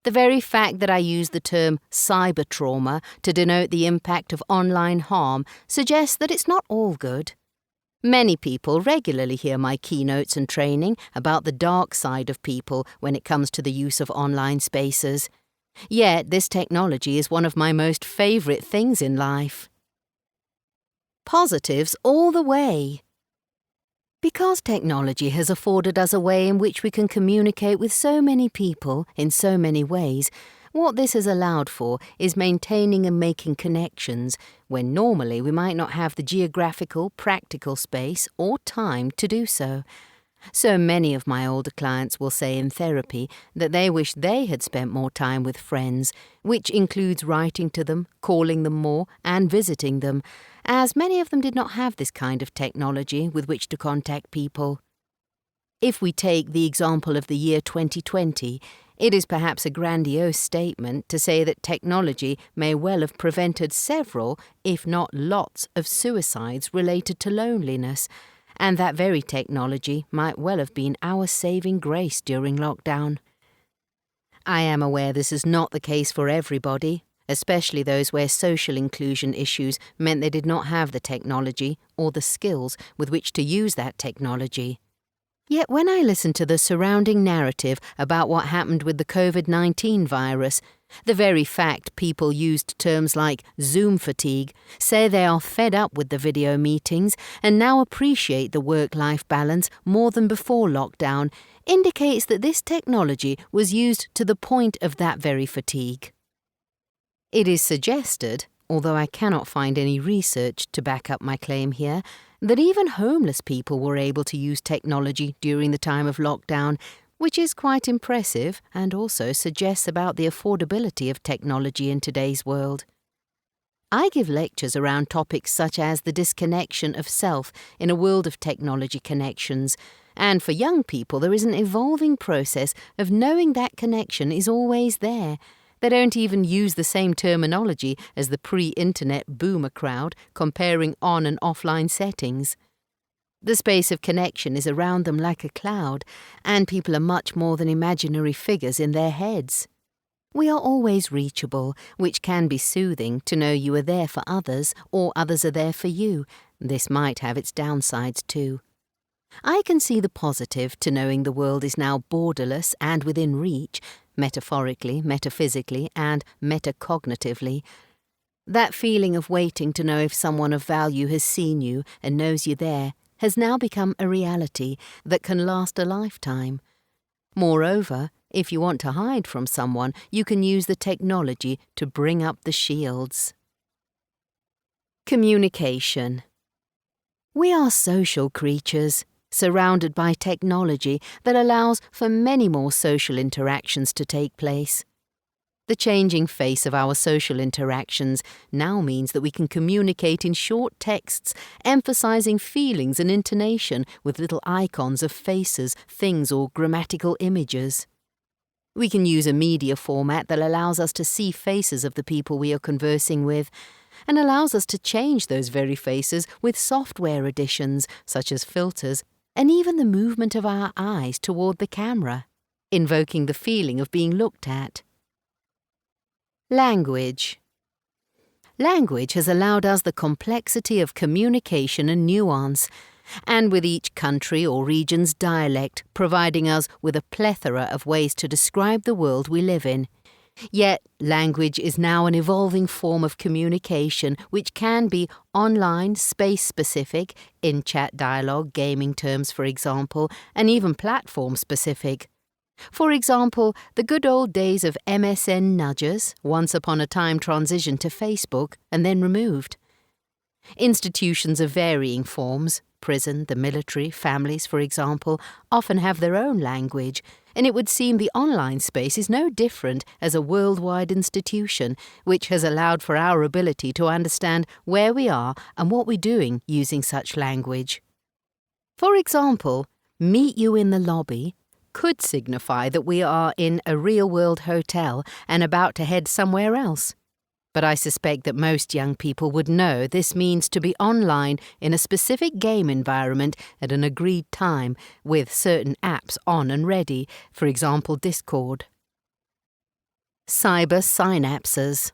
The very fact that I use the term cyber trauma to denote the impact of online harm suggests that it's not all good. Many people regularly hear my keynotes and training about the dark side of people when it comes to the use of online spaces. Yet this technology is one of my most favourite things in life. Positives all the way. Because technology has afforded us a way in which we can communicate with so many people in so many ways, what this has allowed for is maintaining and making connections when normally we might not have the geographical, practical space or time to do so. So many of my older clients will say in therapy that they wish they had spent more time with friends, which includes writing to them, calling them more, and visiting them, as many of them did not have this kind of technology with which to contact people. If we take the example of the year 2020, it is perhaps a grandiose statement to say that technology may well have prevented several, if not lots, of suicides related to loneliness, and that very technology might well have been our saving grace during lockdown. I am aware this is not the case for everybody, especially those where social inclusion issues meant they did not have the technology or the skills with which to use that technology. Yet when I listen to the surrounding narrative about what happened with the COVID-19 virus, the very fact people used terms like Zoom fatigue, say they are fed up with the video meetings and now appreciate the work-life balance more than before lockdown, indicates that this technology was used to the point of that very fatigue. It is suggested, although I cannot find any research to back up my claim here, that even homeless people were able to use technology during the time of lockdown, which is quite impressive and also suggests about the affordability of technology in today's world. I give lectures around topics such as the disconnection of self in a world of technology connections, and for young people there is an evolving process of knowing that connection is always there. They don't even use the same terminology as the pre-internet boomer crowd, comparing on and offline settings. The space of connection is around them like a cloud, and people are much more than imaginary figures in their heads. We are always reachable, which can be soothing to know you are there for others, or others are there for you. This might have its downsides too. I can see the positive to knowing the world is now borderless and within reach, metaphorically, metaphysically, and metacognitively. That feeling of waiting to know if someone of value has seen you and knows you there has now become a reality that can last a lifetime. Moreover, if you want to hide from someone, you can use the technology to bring up the shields. Communication. We are social creatures. surrounded by technology that allows for many more social interactions to take place. The changing face of our social interactions now means that we can communicate in short texts, emphasizing feelings and intonation with little icons of faces, things, or grammatical images. We can use a media format that allows us to see faces of the people we are conversing with, and allows us to change those very faces with software additions, such as filters, and even the movement of our eyes toward the camera, invoking the feeling of being looked at. Language. Language has allowed us the complexity of communication and nuance, and with each country or region's dialect providing us with a plethora of ways to describe the world we live in. Yet, language is now an evolving form of communication which can be online, space-specific, in-chat dialogue, gaming terms for example, and even platform-specific. For example, the good old days of MSN nudgers, once upon a time transitioned to Facebook and then removed. Institutions of varying forms, prison, the military, families, for example, often have their own language, and it would seem the online space is no different as a worldwide institution, which has allowed for our ability to understand where we are and what we're doing using such language. For example, meet you in the lobby could signify that we are in a real-world hotel and about to head somewhere else. But I suspect that most young people would know this means to be online in a specific game environment at an agreed time with certain apps on and ready, for example Discord. Cyber synapses.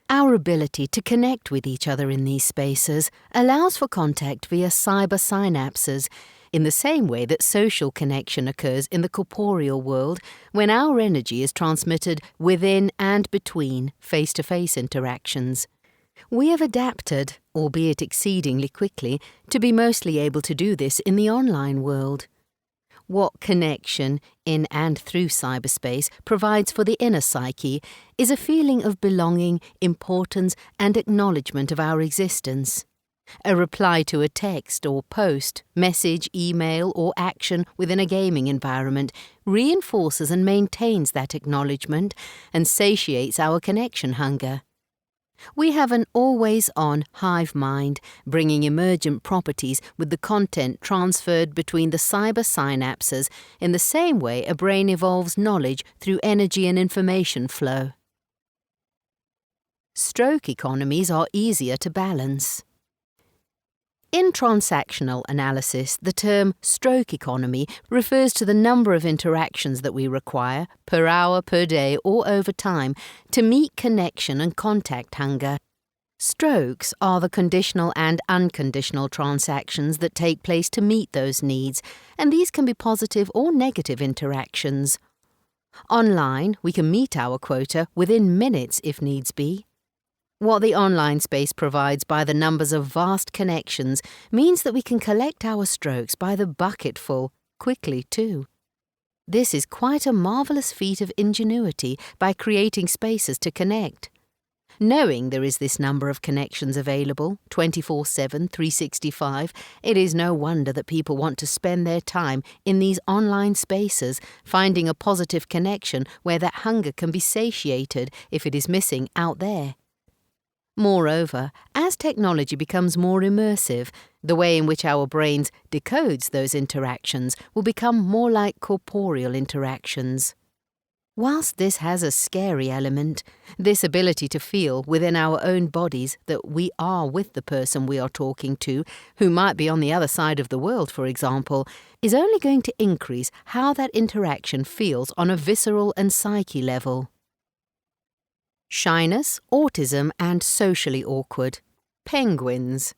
Our ability to connect with each other in these spaces allows for contact via cyber synapses, in the same way that social connection occurs in the corporeal world when our energy is transmitted within and between face-to-face interactions. We have adapted, albeit exceedingly quickly, to be mostly able to do this in the online world. What connection, in and through cyberspace, provides for the inner psyche is a feeling of belonging, importance, and acknowledgement of our existence. A reply to a text or post, message, email, or action within a gaming environment reinforces and maintains that acknowledgement and satiates our connection hunger. We have an always-on hive mind, bringing emergent properties with the content transferred between the cyber synapses in the same way a brain evolves knowledge through energy and information flow. Stroke economies are easier to balance. In transactional analysis, the term stroke economy refers to the number of interactions that we require, per hour, per day, or over time, to meet connection and contact hunger. Strokes are the conditional and unconditional transactions that take place to meet those needs, and these can be positive or negative interactions. Online, we can meet our quota within minutes if needs be. What the online space provides by the numbers of vast connections means that we can collect our strokes by the bucketful, quickly too. This is quite a marvellous feat of ingenuity by creating spaces to connect. Knowing there is this number of connections available, 24/7, 365, it is no wonder that people want to spend their time in these online spaces, finding a positive connection where that hunger can be satiated if it is missing out there. Moreover, as technology becomes more immersive, the way in which our brains decodes those interactions will become more like corporeal interactions. Whilst this has a scary element, this ability to feel within our own bodies that we are with the person we are talking to, who might be on the other side of the world, for example, is only going to increase how that interaction feels on a visceral and psyche level. Shyness, autism, and socially awkward. Penguins.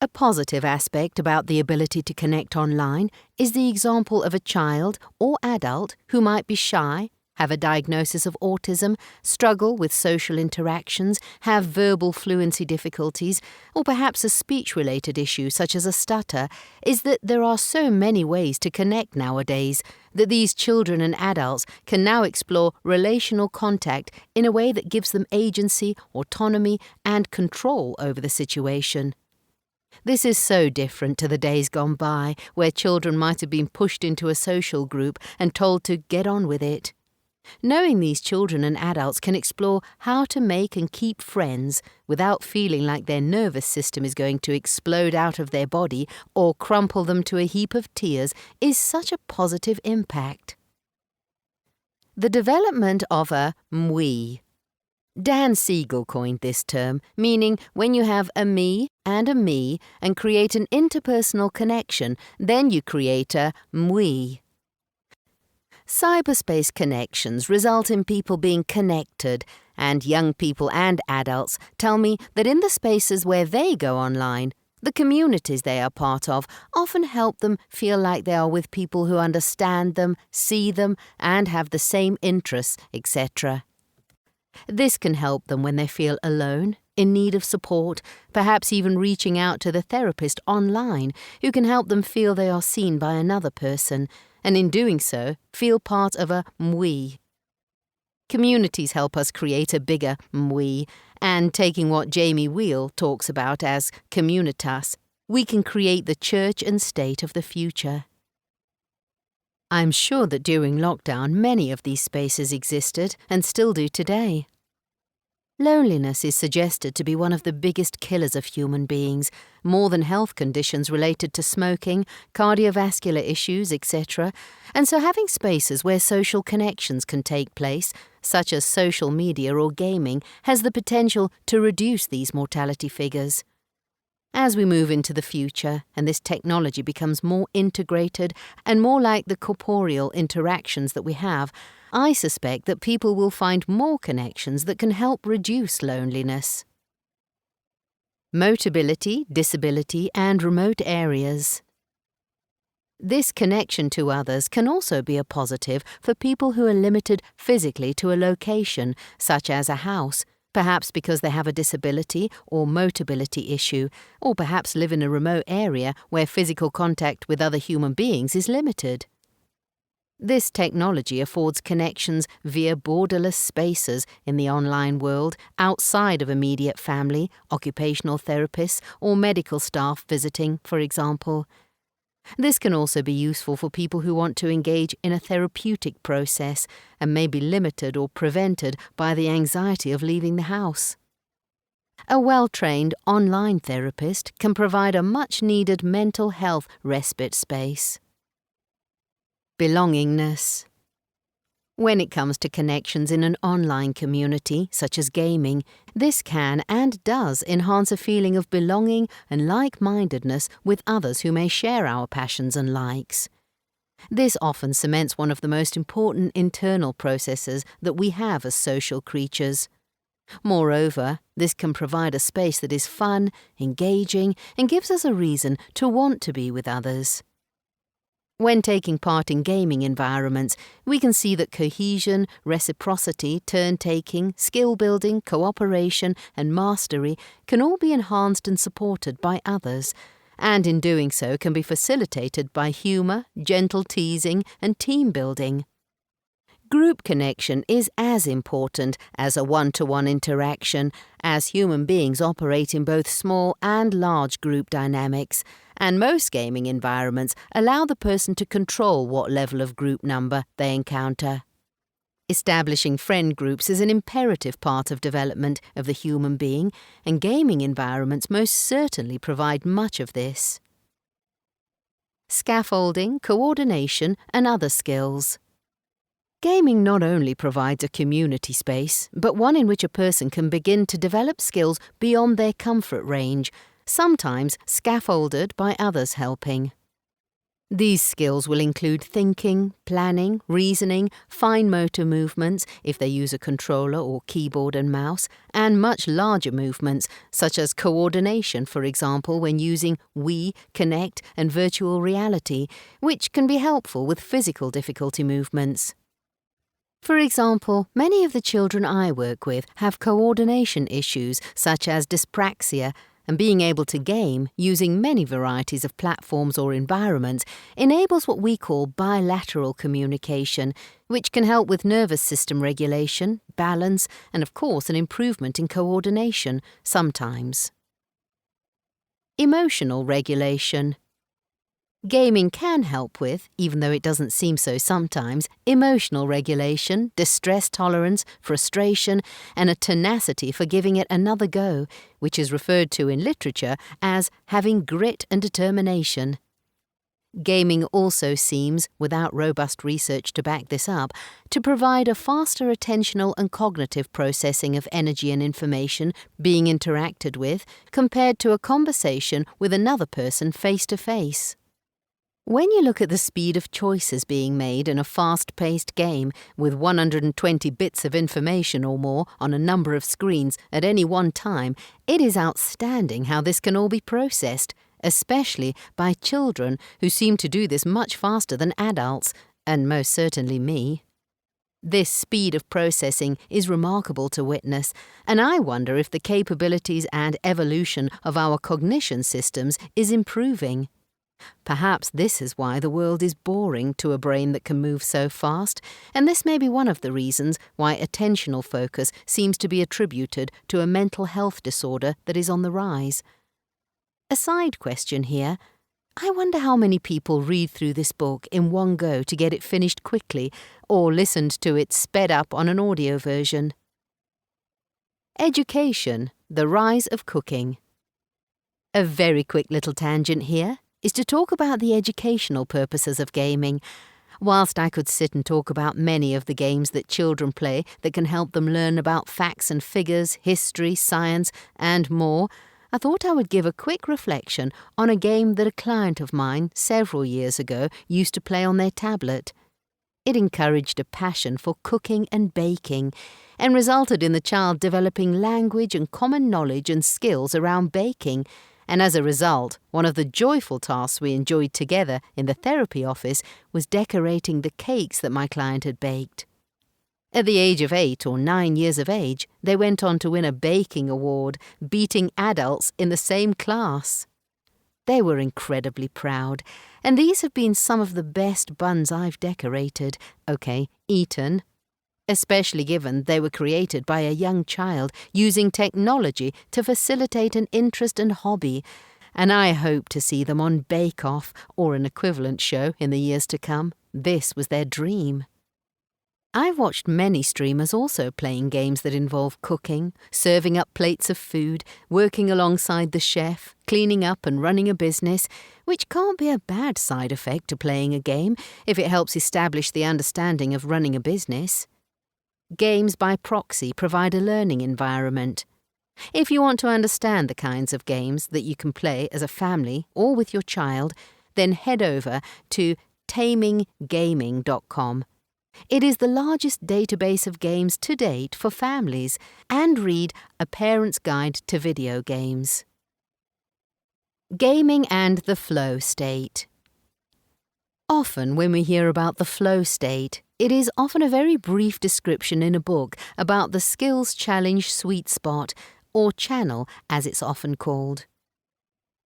A positive aspect about the ability to connect online is the example of a child or adult who might be shy, have a diagnosis of autism, struggle with social interactions, have verbal fluency difficulties, or perhaps a speech-related issue such as a stutter, is that there are so many ways to connect nowadays that these children and adults can now explore relational contact in a way that gives them agency, autonomy, and control over the situation. This is so different to the days gone by, where children might have been pushed into a social group and told to get on with it. Knowing these children and adults can explore how to make and keep friends without feeling like their nervous system is going to explode out of their body or crumple them to a heap of tears is such a positive impact. The development of a MWE. Dan Siegel coined this term, meaning when you have a me and create an interpersonal connection, then you create a MWE. Cyberspace connections result in people being connected, and young people and adults tell me that in the spaces where they go online, the communities they are part of often help them feel like they are with people who understand them, see them, and have the same interests, etc. This can help them when they feel alone, in need of support, perhaps even reaching out to the therapist online, who can help them feel they are seen by another person, and in doing so, feel part of a MWE. Communities help us create a bigger MWE, and taking what Jamie Wheel talks about as communitas, we can create the church and state of the future. I'm sure that during lockdown many of these spaces existed and still do today. Loneliness is suggested to be one of the biggest killers of human beings, more than health conditions related to smoking, cardiovascular issues, etc. And so having spaces where social connections can take place, such as social media or gaming, has the potential to reduce these mortality figures. As we move into the future and this technology becomes more integrated and more like the corporeal interactions that we have, I suspect that people will find more connections that can help reduce loneliness. Motability, disability, and remote areas. This connection to others can also be a positive for people who are limited physically to a location, such as a house, perhaps because they have a disability or motability issue, or perhaps live in a remote area where physical contact with other human beings is limited. This technology affords connections via borderless spaces in the online world outside of immediate family, occupational therapists, or medical staff visiting, for example. This can also be useful for people who want to engage in a therapeutic process and may be limited or prevented by the anxiety of leaving the house. A well-trained online therapist can provide a much-needed mental health respite space. Belongingness. When it comes to connections in an online community, such as gaming, this can and does enhance a feeling of belonging and like-mindedness with others who may share our passions and likes. This often cements one of the most important internal processes that we have as social creatures. Moreover, this can provide a space that is fun, engaging, and gives us a reason to want to be with others. When taking part in gaming environments, we can see that cohesion, reciprocity, turn-taking, skill-building, cooperation, and mastery can all be enhanced and supported by others, and in doing so can be facilitated by humour, gentle teasing, and team-building. Group connection is as important as a one-to-one interaction, as human beings operate in both small and large group dynamics, and most gaming environments allow the person to control what level of group number they encounter. Establishing friend groups is an imperative part of development of the human being, and gaming environments most certainly provide much of this. Scaffolding, coordination, and other skills. Gaming not only provides a community space, but one in which a person can begin to develop skills beyond their comfort range, sometimes scaffolded by others helping. These skills will include thinking, planning, reasoning, fine motor movements if they use a controller or keyboard and mouse, and much larger movements such as coordination, for example, when using Wii, Kinect, and virtual reality, which can be helpful with physical difficulty movements. For example, many of the children I work with have coordination issues such as dyspraxia, and being able to game using many varieties of platforms or environments enables what we call bilateral communication, which can help with nervous system regulation, balance, and of course an improvement in coordination, sometimes. Emotional regulation. Gaming can help with, even though it doesn't seem so sometimes, emotional regulation, distress tolerance, frustration, and a tenacity for giving it another go, which is referred to in literature as having grit and determination. Gaming also seems, without robust research to back this up, to provide a faster attentional and cognitive processing of energy and information being interacted with compared to a conversation with another person face to face. When you look at the speed of choices being made in a fast-paced game with 120 bits of information or more on a number of screens at any one time, it is outstanding how this can all be processed, especially by children who seem to do this much faster than adults, and most certainly me. This speed of processing is remarkable to witness, and I wonder if the capabilities and evolution of our cognition systems is improving. Perhaps this is why the world is boring to a brain that can move so fast, and this may be one of the reasons why attentional focus seems to be attributed to a mental health disorder that is on the rise. A side question here. I wonder how many people read through this book in one go to get it finished quickly, or listened to it sped up on an audio version. Education, the rise of cooking. A very quick little tangent here is to talk about the educational purposes of gaming. Whilst I could sit and talk about many of the games that children play that can help them learn about facts and figures, history, science, and more, I thought I would give a quick reflection on a game that a client of mine several years ago used to play on their tablet. It encouraged a passion for cooking and baking and resulted in the child developing language and common knowledge and skills around baking, and as a result, one of the joyful tasks we enjoyed together in the therapy office was decorating the cakes that my client had baked. At the age of 8 or 9 years of age, they went on to win a baking award, beating adults in the same class. They were incredibly proud, and these have been some of the best buns I've decorated, eaten, especially given they were created by a young child using technology to facilitate an interest and hobby, and I hope to see them on Bake Off or an equivalent show in the years to come. This was their dream. I've watched many streamers also playing games that involve cooking, serving up plates of food, working alongside the chef, cleaning up and running a business, which can't be a bad side effect to playing a game if it helps establish the understanding of running a business. Games by proxy provide a learning environment. If you want to understand the kinds of games that you can play as a family or with your child, then head over to taminggaming.com. It is the largest database of games to date for families, and read A Parent's Guide to Video Games. Gaming and the flow state. Often when we hear about the flow state, it is often a very brief description in a book about the skills challenge sweet spot, or channel as it's often called.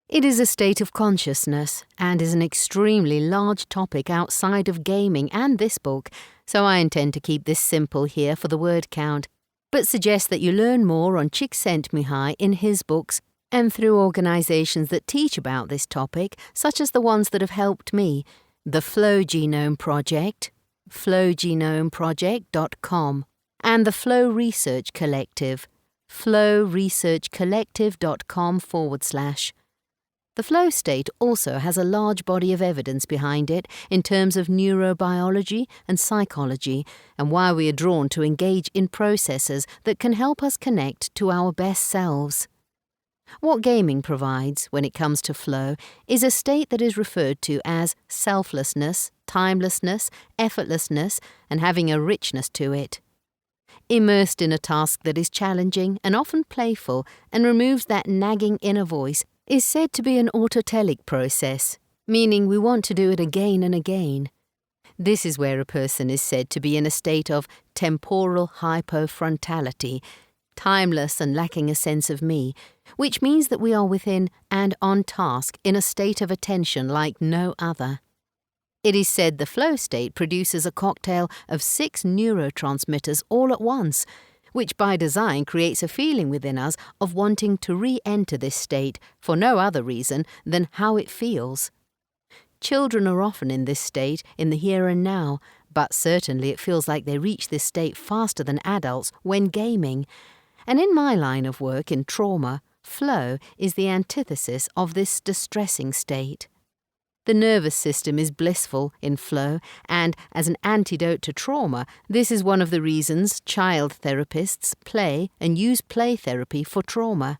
It is a state of consciousness and is an extremely large topic outside of gaming and this book, so I intend to keep this simple here for the word count, but suggest that you learn more on Csikszentmihalyi in his books and through organisations that teach about this topic, such as the ones that have helped me, the Flow Genome Project, flowgenomeproject.com, and the Flow Research Collective, flowresearchcollective.com/. The flow state also has a large body of evidence behind it in terms of neurobiology and psychology, and why we are drawn to engage in processes that can help us connect to our best selves. What gaming provides, when it comes to flow, is a state that is referred to as selflessness, timelessness, effortlessness, and having a richness to it. Immersed in a task that is challenging and often playful and removes that nagging inner voice, is said to be an autotelic process, meaning we want to do it again and again. This is where a person is said to be in a state of temporal hypofrontality, timeless and lacking a sense of me, which means that we are within and on task in a state of attention like no other. It is said the flow state produces a cocktail of 6 neurotransmitters all at once, which by design creates a feeling within us of wanting to re-enter this state for no other reason than how it feels. Children are often in this state in the here and now, but certainly it feels like they reach this state faster than adults when gaming. And in my line of work in trauma, flow is the antithesis of this distressing state. The nervous system is blissful in flow, and as an antidote to trauma, this is one of the reasons child therapists play and use play therapy for trauma.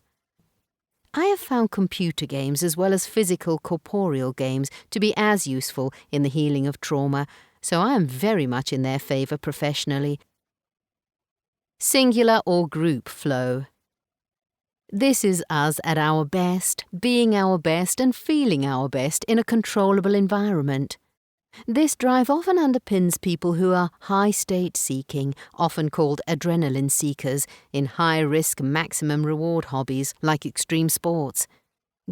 I have found computer games as well as physical corporeal games to be as useful in the healing of trauma, so I am very much in their favour professionally. Singular or group flow. This is us at our best, being our best and feeling our best in a controllable environment. This drive often underpins people who are high-state seeking, often called adrenaline seekers, in high-risk, maximum-reward hobbies like extreme sports.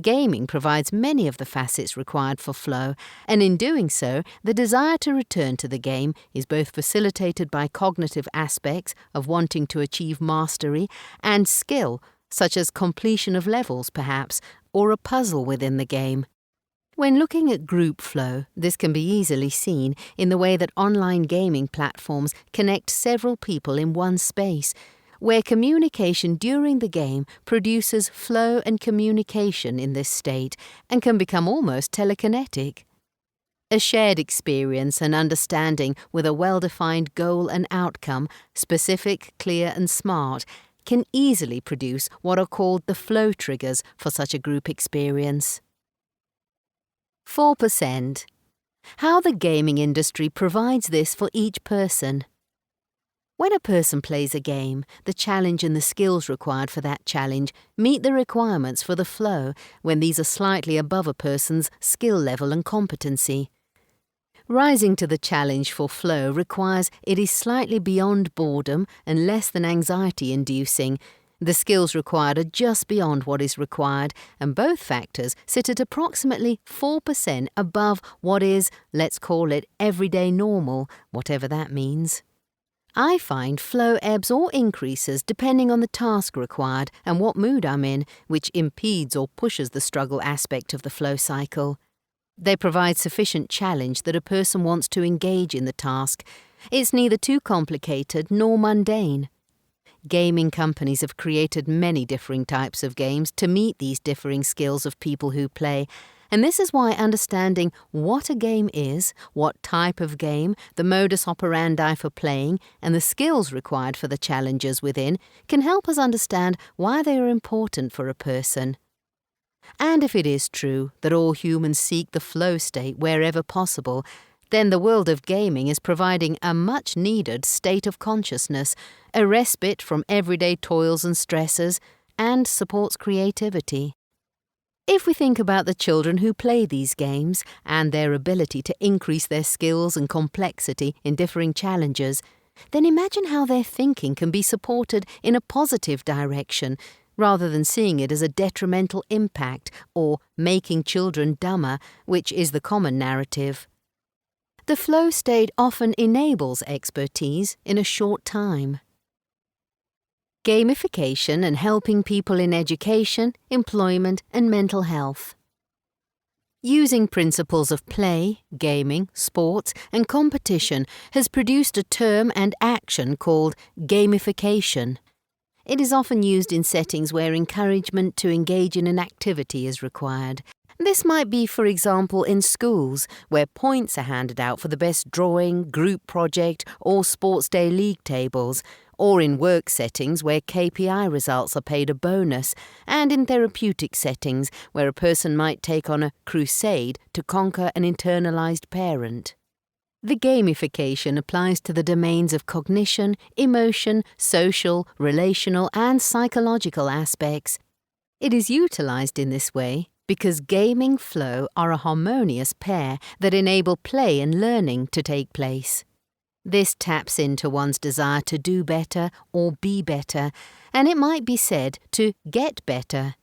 Gaming provides many of the facets required for flow, and in doing so, the desire to return to the game is both facilitated by cognitive aspects of wanting to achieve mastery and skill, such as completion of levels perhaps, or a puzzle within the game. When looking at group flow, this can be easily seen in the way that online gaming platforms connect several people in one space, where communication during the game produces flow and communication in this state and can become almost telekinetic. A shared experience and understanding with a well-defined goal and outcome, specific, clear and smart, can easily produce what are called the flow triggers for such a group experience. 4%. How the gaming industry provides this for each person. When a person plays a game, the challenge and the skills required for that challenge meet the requirements for the flow when these are slightly above a person's skill level and competency. Rising to the challenge for flow requires it is slightly beyond boredom and less than anxiety-inducing. The skills required are just beyond what is required, and both factors sit at approximately 4% above what is, let's call it, everyday normal, whatever that means. I find flow ebbs or increases depending on the task required and what mood I'm in, which impedes or pushes the struggle aspect of the flow cycle. They provide sufficient challenge that a person wants to engage in the task. It's neither too complicated nor mundane. Gaming companies have created many differing types of games to meet these differing skills of people who play, and this is why understanding what a game is, what type of game, the modus operandi for playing, and the skills required for the challenges within can help us understand why they are important for a person. And if it is true that all humans seek the flow state wherever possible, then the world of gaming is providing a much-needed state of consciousness, a respite from everyday toils and stresses, and supports creativity. If we think about the children who play these games and their ability to increase their skills and complexity in differing challenges, then imagine how their thinking can be supported in a positive direction, rather than seeing it as a detrimental impact or making children dumber, which is the common narrative. The flow state often enables expertise in a short time. Gamification and helping people in education, employment, and mental health. Using principles of play, gaming, sports, and competition has produced a term and action called gamification. It is often used in settings where encouragement to engage in an activity is required. This might be, for example, in schools, where points are handed out for the best drawing, group project, or sports day league tables, or in work settings where KPI results are paid a bonus, and in therapeutic settings where a person might take on a crusade to conquer an internalized parent. The gamification applies to the domains of cognition, emotion, social, relational, and psychological aspects. It is utilized in this way because gaming flow are a harmonious pair that enable play and learning to take place. This taps into one's desire to do better or be better, and it might be said to get better.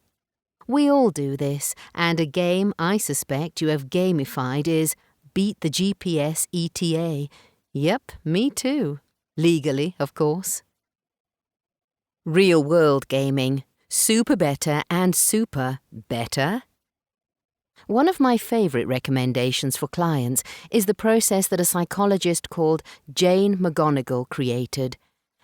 We all do this, and a game I suspect you have gamified is Beat the GPS ETA. Yep, me too. Legally, of course. Real-world gaming, super better and super better? One of my favourite recommendations for clients is the process that a psychologist called Jane McGonigal created,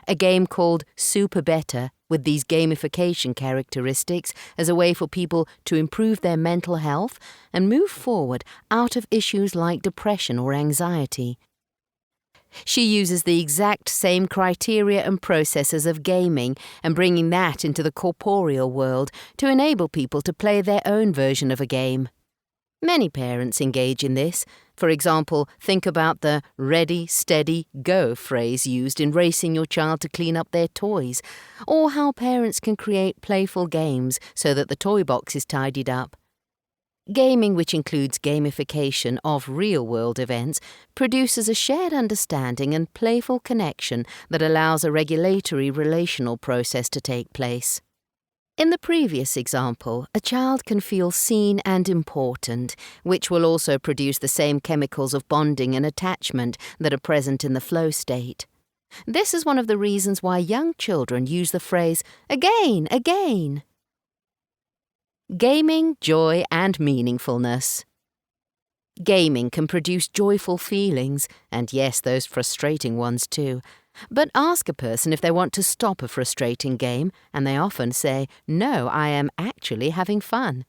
a game called Super Better with these gamification characteristics as a way for people to improve their mental health and move forward out of issues like depression or anxiety. She uses the exact same criteria and processes of gaming and bringing that into the corporeal world to enable people to play their own version of a game. Many parents engage in this. For example, think about the ready, steady, go phrase used in racing your child to clean up their toys, or how parents can create playful games so that the toy box is tidied up. Gaming, which includes gamification of real-world events, produces a shared understanding and playful connection that allows a regulatory relational process to take place. In the previous example, a child can feel seen and important, which will also produce the same chemicals of bonding and attachment that are present in the flow state. This is one of the reasons why young children use the phrase, "again, again." Gaming, joy and meaningfulness. Gaming can produce joyful feelings, and yes, those frustrating ones too. But ask a person if they want to stop a frustrating game, and they often say, "No, I am actually having fun."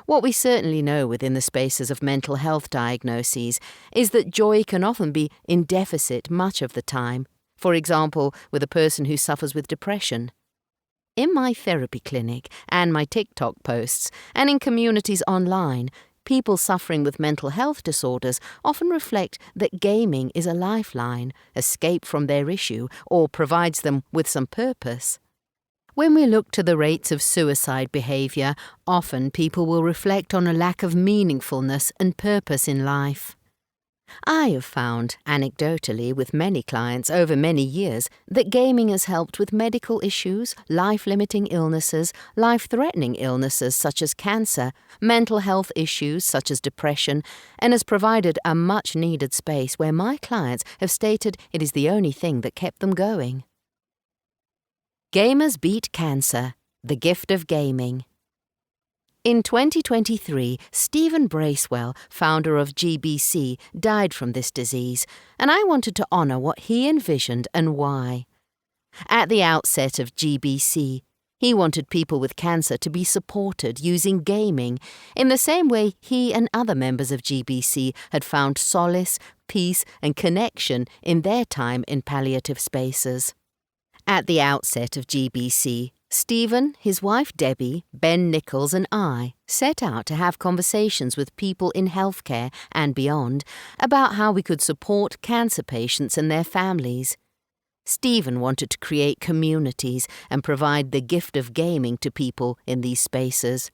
What we certainly know within the spaces of mental health diagnoses is that joy can often be in deficit much of the time, for example, with a person who suffers with depression. In my therapy clinic and my TikTok posts, and in communities online, people suffering with mental health disorders often reflect that gaming is a lifeline, escape from their issue, or provides them with some purpose. When we look to the rates of suicide behaviour, often people will reflect on a lack of meaningfulness and purpose in life. I have found, anecdotally with many clients over many years, that gaming has helped with medical issues, life-limiting illnesses, life-threatening illnesses such as cancer, mental health issues such as depression, and has provided a much-needed space where my clients have stated it is the only thing that kept them going. Gamers beat cancer, the gift of gaming. In 2023, Stephen Bracewell, founder of GBC, died from this disease, and I wanted to honour what he envisioned and why. At the outset of GBC, he wanted people with cancer to be supported using gaming in the same way he and other members of GBC had found solace, peace and connection in their time in palliative spaces. At the outset of GBC, Stephen, his wife Debbie, Ben Nichols and I set out to have conversations with people in healthcare and beyond about how we could support cancer patients and their families. Stephen wanted to create communities and provide the gift of gaming to people in these spaces.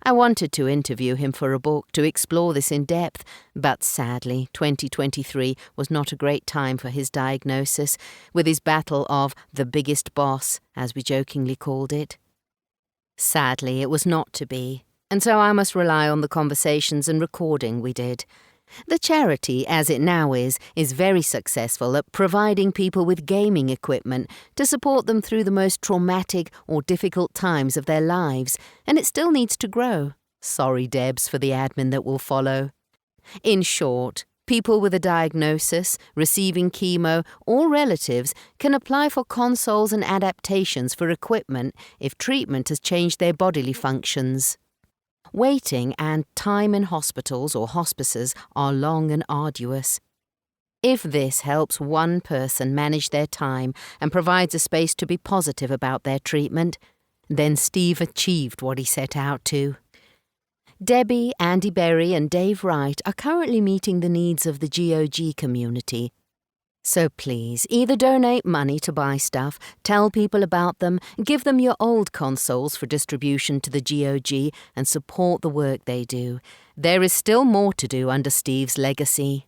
I wanted to interview him for a book to explore this in depth, but sadly 2023 was not a great time for his diagnosis, with his battle of the biggest boss, as we jokingly called it. Sadly, it was not to be, and so I must rely on the conversations and recording we did. The charity, as it now is very successful at providing people with gaming equipment to support them through the most traumatic or difficult times of their lives, and it still needs to grow. Sorry, Debs, for the admin that will follow. In short, people with a diagnosis, receiving chemo, or relatives can apply for consoles and adaptations for equipment if treatment has changed their bodily functions. Waiting and time in hospitals or hospices are long and arduous. If this helps one person manage their time and provides a space to be positive about their treatment, then Steve achieved what he set out to. Debbie, Andy Berry and Dave Wright are currently meeting the needs of the GOG community. So please, either donate money to buy stuff, tell people about them, give them your old consoles for distribution to the GOG, and support the work they do. There is still more to do under Steve's legacy.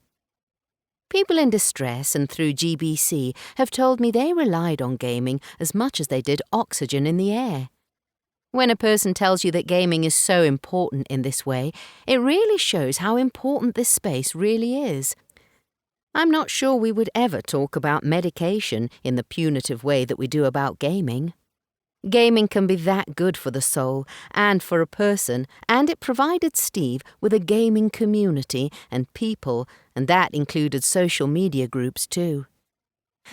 People in distress and through GBC have told me they relied on gaming as much as they did oxygen in the air. When a person tells you that gaming is so important in this way, it really shows how important this space really is. I'm not sure we would ever talk about medication in the punitive way that we do about gaming. Gaming can be that good for the soul and for a person, and it provided Steve with a gaming community and people, and that included social media groups too.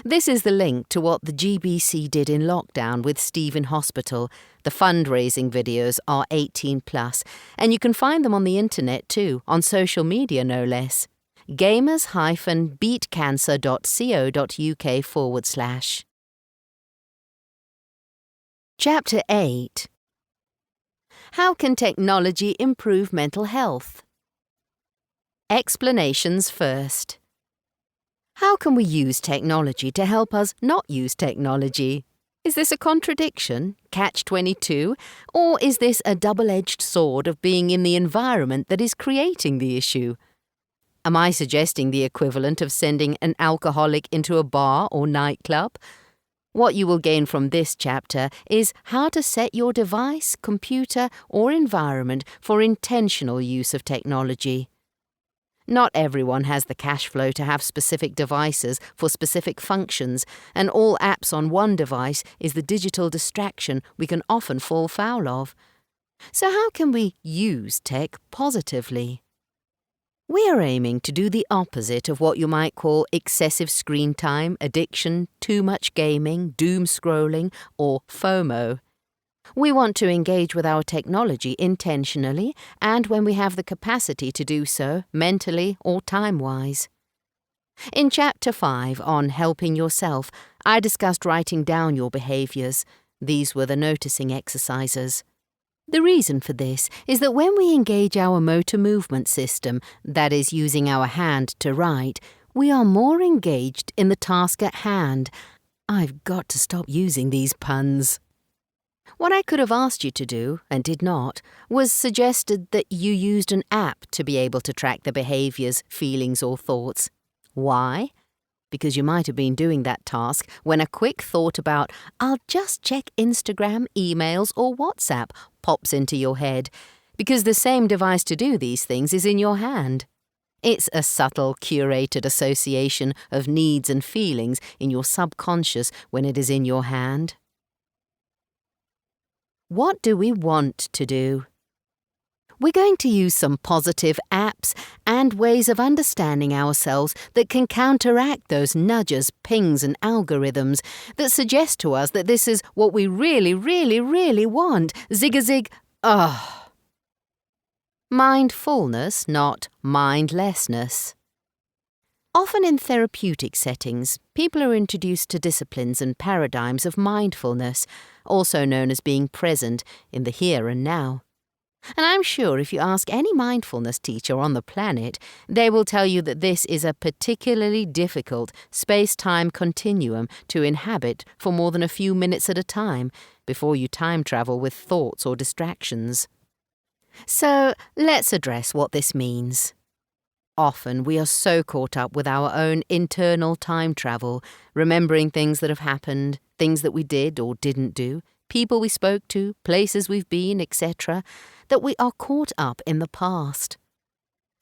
This is the link to what the GBC did in lockdown with Steve in hospital. The fundraising videos are 18+, and you can find them on the internet too, on social media no less. gamers-beatcancer.co.uk/. Chapter 8. How can technology improve mental health? Explanations first. How can we use technology to help us not use technology? Is this a contradiction, catch-22, or is this a double-edged sword of being in the environment that is creating the issue? Am I suggesting the equivalent of sending an alcoholic into a bar or nightclub? What you will gain from this chapter is how to set your device, computer, or environment for intentional use of technology. Not everyone has the cash flow to have specific devices for specific functions, and all apps on one device is the digital distraction we can often fall foul of. So how can we use tech positively? We are aiming to do the opposite of what you might call excessive screen time, addiction, too much gaming, doom scrolling, or FOMO. We want to engage with our technology intentionally and when we have the capacity to do so, mentally or time-wise. In Chapter 5 on Helping Yourself, I discussed writing down your behaviours. These were the noticing exercises. The reason for this is that when we engage our motor movement system, that is, using our hand to write, we are more engaged in the task at hand. I've got to stop using these puns. What I could have asked you to do, and did not, was suggested that you used an app to be able to track the behaviours, feelings or thoughts. Why? Because you might have been doing that task when a quick thought about, I'll just check Instagram, emails or WhatsApp pops into your head, because the same device to do these things is in your hand. It's a subtle, curated association of needs and feelings in your subconscious when it is in your hand. What do we want to do? We're going to use some positive apps and ways of understanding ourselves that can counteract those nudges, pings and algorithms that suggest to us that this is what we really, really, really want. Zig-a-zig, Mindfulness, not mindlessness. Often in therapeutic settings, people are introduced to disciplines and paradigms of mindfulness, also known as being present in the here and now. And I'm sure if you ask any mindfulness teacher on the planet, they will tell you that this is a particularly difficult space-time continuum to inhabit for more than a few minutes at a time before you time travel with thoughts or distractions. So let's address what this means. Often we are so caught up with our own internal time travel, remembering things that have happened, things that we did or didn't do, people we spoke to, places we've been, etc., that we are caught up in the past.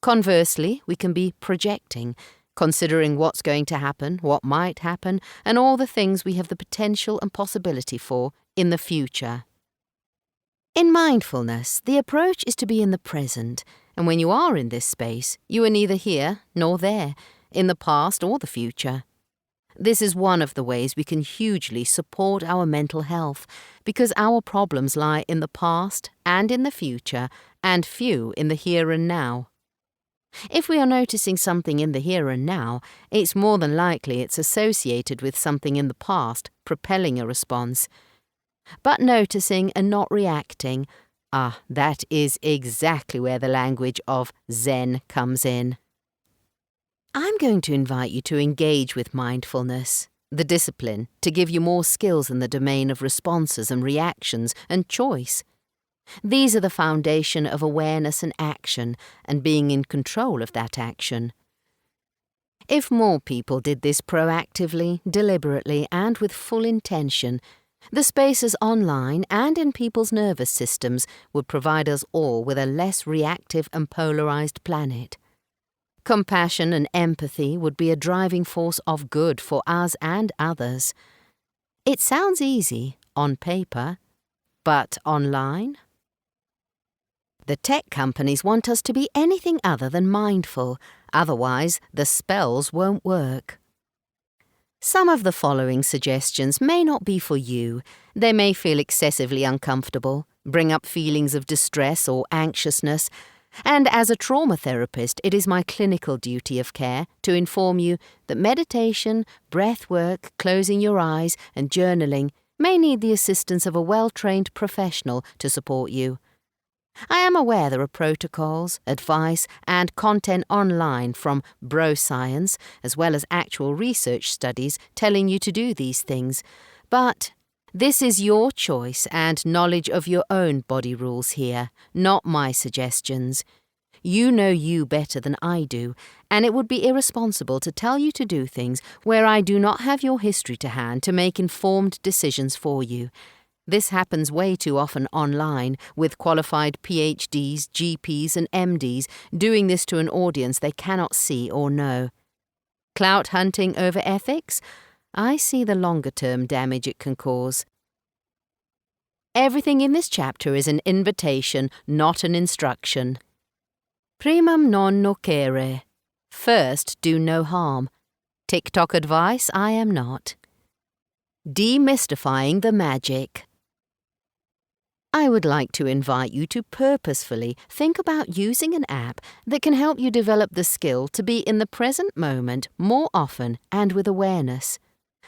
Conversely, we can be projecting, considering what's going to happen, what might happen, and all the things we have the potential and possibility for in the future. In mindfulness, the approach is to be in the present, and when you are in this space, you are neither here nor there, in the past or the future. This is one of the ways we can hugely support our mental health, because our problems lie in the past and in the future, and few in the here and now. If we are noticing something in the here and now, it's more than likely it's associated with something in the past, propelling a response. But noticing and not reacting, that is exactly where the language of Zen comes in. I'm going to invite you to engage with mindfulness, the discipline, to give you more skills in the domain of responses and reactions and choice. These are the foundation of awareness and action, and being in control of that action. If more people did this proactively, deliberately, and with full intention, the spaces online and in people's nervous systems would provide us all with a less reactive and polarized planet. Compassion and empathy would be a driving force of good for us and others. It sounds easy on paper, but online? The tech companies want us to be anything other than mindful, otherwise the spells won't work. Some of the following suggestions may not be for you. They may feel excessively uncomfortable, bring up feelings of distress or anxiousness, and as a trauma therapist, it is my clinical duty of care to inform you that meditation, breath work, closing your eyes, and journaling may need the assistance of a well-trained professional to support you. I am aware there are protocols, advice, and content online from bro science, as well as actual research studies telling you to do these things, but this is your choice and knowledge of your own body rules here, not my suggestions. You know you better than I do, and it would be irresponsible to tell you to do things where I do not have your history to hand to make informed decisions for you. This happens way too often online, with qualified PhDs, GPs, and MDs doing this to an audience they cannot see or know. Clout hunting over ethics? I see the longer-term damage it can cause. Everything in this chapter is an invitation, not an instruction. Primum non nocere. First, do no harm. TikTok advice, I am not. Demystifying the magic. I would like to invite you to purposefully think about using an app that can help you develop the skill to be in the present moment more often and with awareness.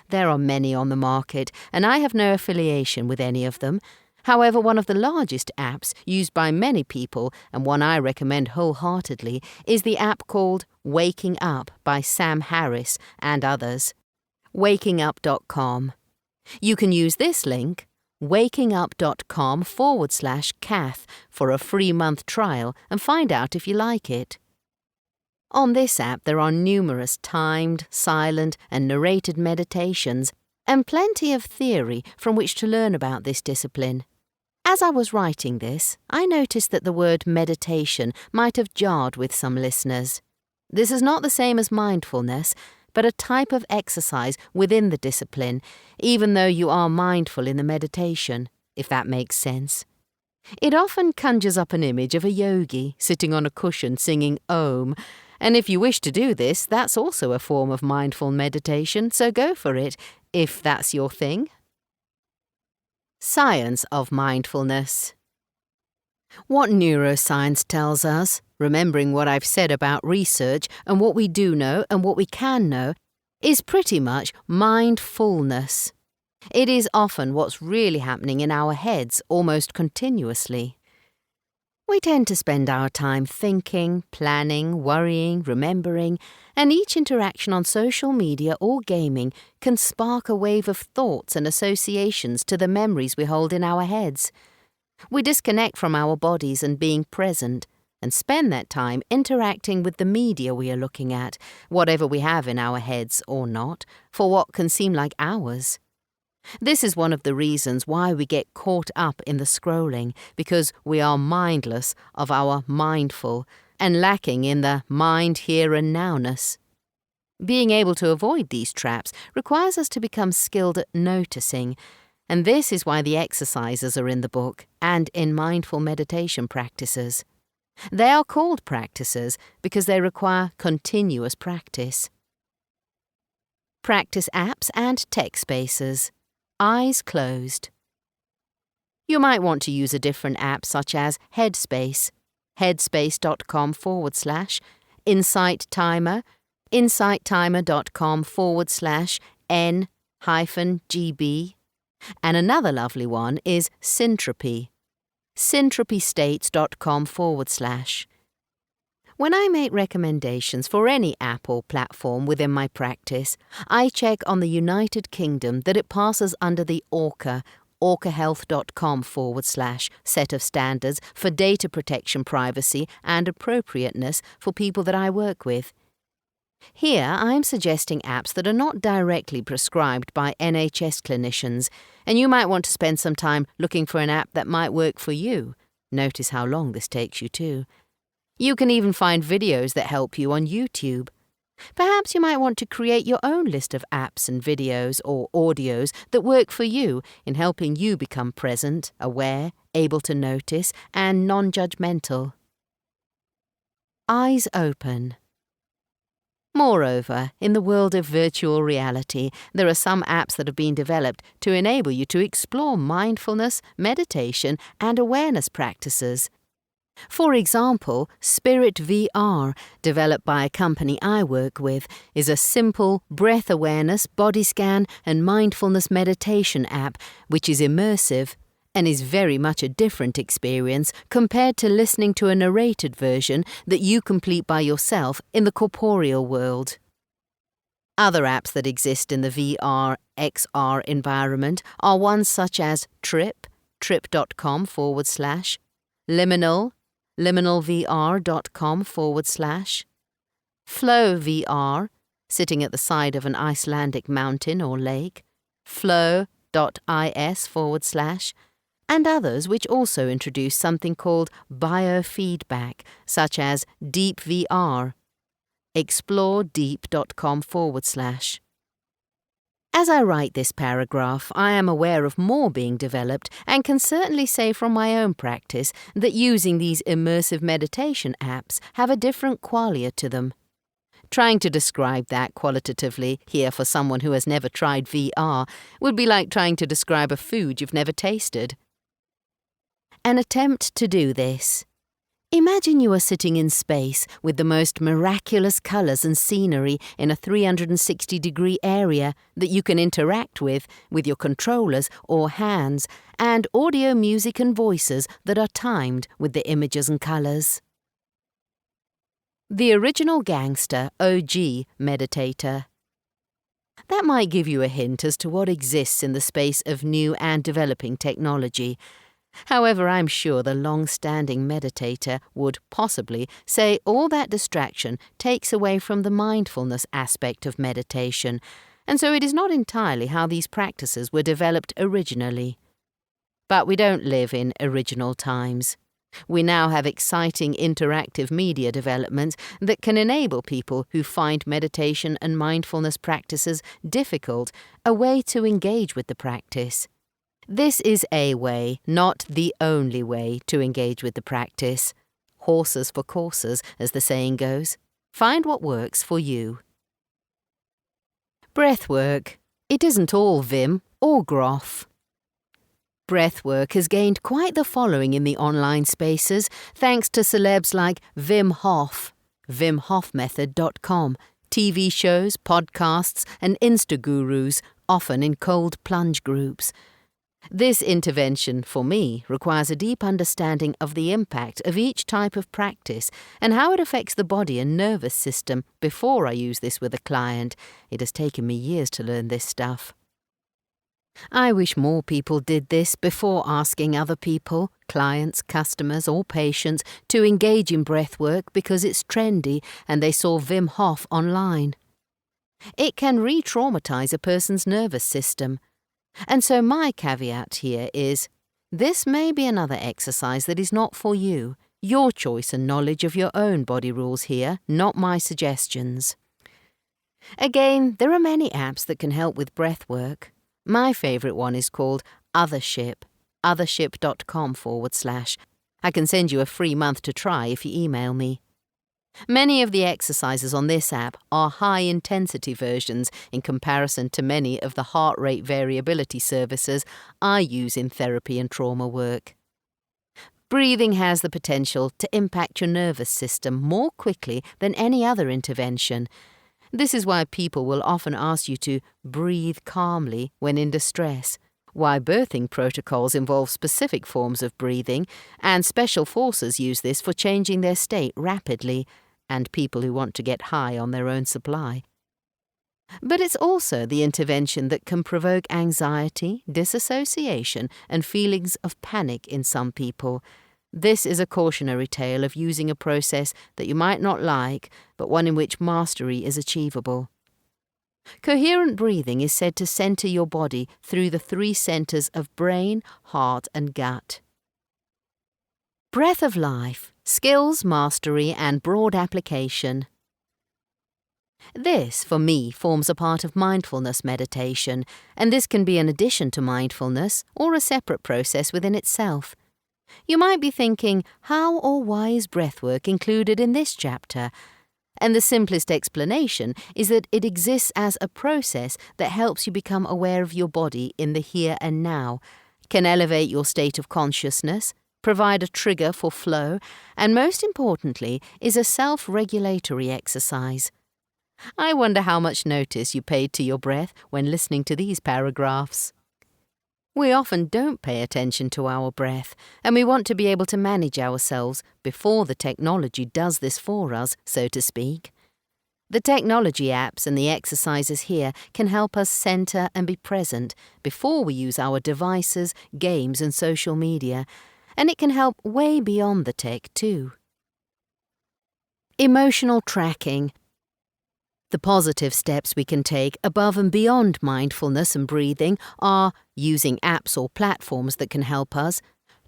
There are many on the market, and I have no affiliation with any of them. However, one of the largest apps used by many people, and one I recommend wholeheartedly, is the app called Waking Up by Sam Harris and others. wakingup.com. You can use this link, wakingup.com/Cath, for a free month trial and find out if you like it. On this app there are numerous timed, silent and narrated meditations and plenty of theory from which to learn about this discipline. As I was writing this, I noticed that the word meditation might have jarred with some listeners. This is not the same as mindfulness, but a type of exercise within the discipline, even though you are mindful in the meditation, if that makes sense. It often conjures up an image of a yogi sitting on a cushion singing Om, and if you wish to do this, that's also a form of mindful meditation, so go for it, if that's your thing. Science of mindfulness. What neuroscience tells us, remembering what I've said about research and what we do know and what we can know, is pretty much mindfulness. It is often what's really happening in our heads almost continuously. We tend to spend our time thinking, planning, worrying, remembering, and each interaction on social media or gaming can spark a wave of thoughts and associations to the memories we hold in our heads. We disconnect from our bodies and being present, and spend that time interacting with the media we are looking at, whatever we have in our heads or not, for what can seem like hours. This is one of the reasons why we get caught up in the scrolling, because we are mindless of our mindful and lacking in the mind here and nowness. Being able to avoid these traps requires us to become skilled at noticing, and this is why the exercises are in the book and in mindful meditation practices. They are called practices because they require continuous practice. Practice apps and tech spaces. Eyes closed. You might want to use a different app such as Headspace, headspace.com/, Insight Timer, insighttimer.com/N-GB, and another lovely one is Syntropy, syntropystates.com/. When I make recommendations for any app or platform within my practice, I check on the United Kingdom that it passes under the orcahealth.com/, set of standards for data protection, privacy, and appropriateness for people that I work with. Here, I'm suggesting apps that are not directly prescribed by NHS clinicians, and you might want to spend some time looking for an app that might work for you. Notice how long this takes you too. You can even find videos that help you on YouTube. Perhaps you might want to create your own list of apps and videos or audios that work for you in helping you become present, aware, able to notice, and non-judgmental. Eyes open. Moreover, in the world of virtual reality, there are some apps that have been developed to enable you to explore mindfulness, meditation, and awareness practices. For example, Spirit VR, developed by a company I work with, is a simple breath awareness, body scan, and mindfulness meditation app which is immersive and is very much a different experience compared to listening to a narrated version that you complete by yourself in the corporeal world. Other apps that exist in the VR, XR environment are ones such as Trip, trip.com/, Liminal, liminalvr.com/, Flow VR, sitting at the side of an Icelandic mountain or lake, flow.is/, and others which also introduce something called biofeedback, such as Deep VR, exploredeep.com/. As I write this paragraph, I am aware of more being developed and can certainly say from my own practice that using these immersive meditation apps have a different qualia to them. Trying to describe that qualitatively here for someone who has never tried VR would be like trying to describe a food you've never tasted. An attempt to do this. Imagine you are sitting in space with the most miraculous colours and scenery in a 360-degree area that you can interact with your controllers or hands, and audio, music and voices that are timed with the images and colours. The original gangster, OG, meditator. That might give you a hint as to what exists in the space of new and developing technology. However, I'm sure the long-standing meditator would possibly say all that distraction takes away from the mindfulness aspect of meditation, and so it is not entirely how these practices were developed originally. But we don't live in original times. We now have exciting interactive media developments that can enable people who find meditation and mindfulness practices difficult a way to engage with the practice. This is a way, not the only way, to engage with the practice. Horses for courses, as the saying goes. Find what works for you. Breathwork. It isn't all vim or groff. Breathwork has gained quite the following in the online spaces thanks to celebs like Wim Hof, wimhofmethod.com, TV shows, podcasts and Insta-gurus, often in cold plunge groups. This intervention, for me, requires a deep understanding of the impact of each type of practice and how it affects the body and nervous system before I use this with a client. It has taken me years to learn this stuff. I wish more people did this before asking other people, clients, customers or patients, to engage in breathwork because it's trendy and they saw Wim Hof online. It can re-traumatize a person's nervous system. And so my caveat here is, this may be another exercise that is not for you. Your choice and knowledge of your own body rules here, not my suggestions. Again, there are many apps that can help with breathwork. My favourite one is called Othership, othership.com/. I can send you a free month to try if you email me. Many of the exercises on this app are high-intensity versions in comparison to many of the heart rate variability services I use in therapy and trauma work. Breathing has the potential to impact your nervous system more quickly than any other intervention. This is why people will often ask you to breathe calmly when in distress, why birthing protocols involve specific forms of breathing, and special forces use this for changing their state rapidly, and people who want to get high on their own supply. But it's also the intervention that can provoke anxiety, disassociation, and feelings of panic in some people. This is a cautionary tale of using a process that you might not like, but one in which mastery is achievable. Coherent breathing is said to center your body through the 3 centers of brain, heart, and gut. Breath of life skills mastery and broad application. This, for me, forms a part of mindfulness meditation, and this can be an addition to mindfulness or a separate process within itself. You might be thinking, how or why is breathwork included in this chapter? And the simplest explanation is that it exists as a process that helps you become aware of your body in the here and now, can elevate your state of consciousness, provide a trigger for flow, and most importantly, is a self-regulatory exercise. I wonder how much notice you paid to your breath when listening to these paragraphs. We often don't pay attention to our breath, and we want to be able to manage ourselves before the technology does this for us, so to speak. The technology apps and the exercises here can help us center and be present before we use our devices, games and social media, and it can help way beyond the tech too. Emotional tracking. The positive steps we can take above and beyond mindfulness and breathing are using apps or platforms that can help us,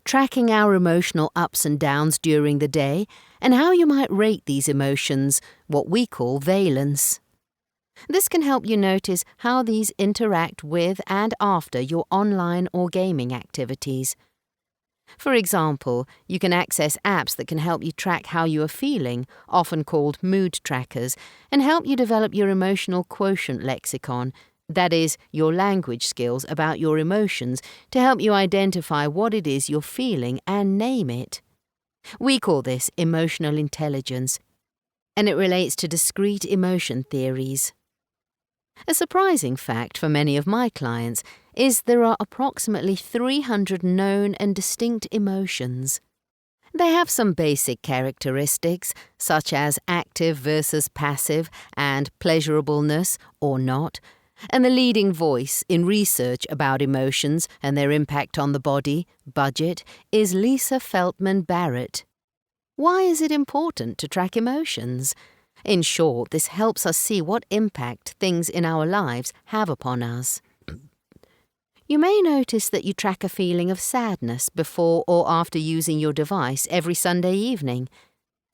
tracking our emotional ups and downs during the day, and how you might rate these emotions, what we call valence. This can help you notice how these interact with and after your online or gaming activities. For example, you can access apps that can help you track how you are feeling, often called mood trackers, and help you develop your emotional quotient lexicon, that is, your language skills about your emotions, to help you identify what it is you're feeling and name it. We call this emotional intelligence, and it relates to discrete emotion theories. A surprising fact for many of my clients is there are approximately 300 known and distinct emotions. They have some basic characteristics, such as active versus passive and pleasurableness or not, and the leading voice in research about emotions and their impact on the body, budget, is Lisa Feldman Barrett. Why is it important to track emotions? In short, this helps us see what impact things in our lives have upon us. You may notice that you track a feeling of sadness before or after using your device every Sunday evening.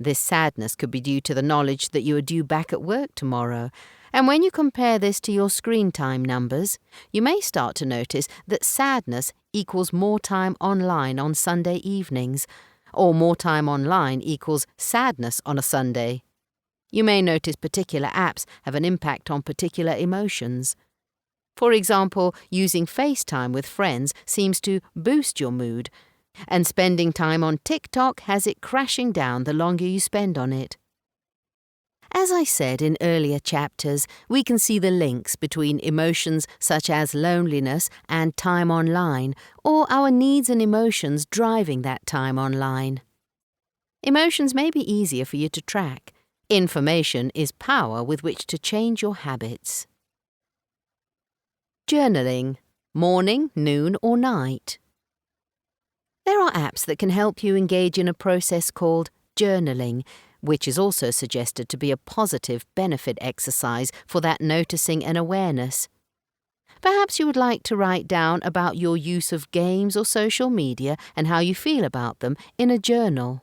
This sadness could be due to the knowledge that you are due back at work tomorrow, and when you compare this to your screen time numbers, you may start to notice that sadness equals more time online on Sunday evenings, or more time online equals sadness on a Sunday. You may notice particular apps have an impact on particular emotions. For example, using FaceTime with friends seems to boost your mood, and spending time on TikTok has it crashing down the longer you spend on it. As I said in earlier chapters, we can see the links between emotions such as loneliness and time online, or our needs and emotions driving that time online. Emotions may be easier for you to track. Information is power with which to change your habits. Journaling, morning, noon or night. There are apps that can help you engage in a process called journaling, which is also suggested to be a positive benefit exercise for that noticing and awareness. Perhaps you would like to write down about your use of games or social media and how you feel about them in a journal.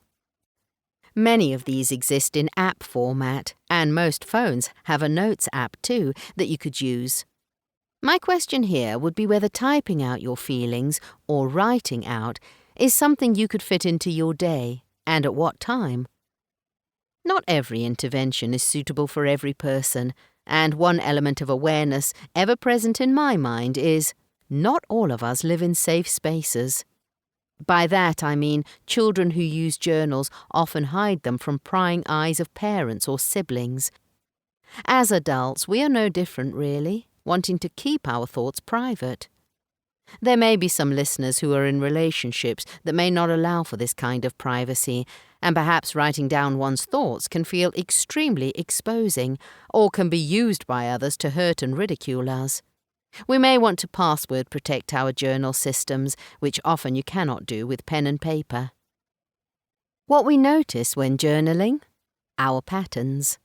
Many of these exist in app format, and most phones have a Notes app too that you could use. My question here would be whether typing out your feelings or writing out is something you could fit into your day, and at what time. Not every intervention is suitable for every person, and one element of awareness ever present in my mind is, not all of us live in safe spaces. By that I mean children who use journals often hide them from prying eyes of parents or siblings. As adults, we are no different really, wanting to keep our thoughts private. There may be some listeners who are in relationships that may not allow for this kind of privacy, and perhaps writing down one's thoughts can feel extremely exposing, or can be used by others to hurt and ridicule us. We may want to password protect our journal systems, which often you cannot do with pen and paper. What we notice when journaling? Our patterns.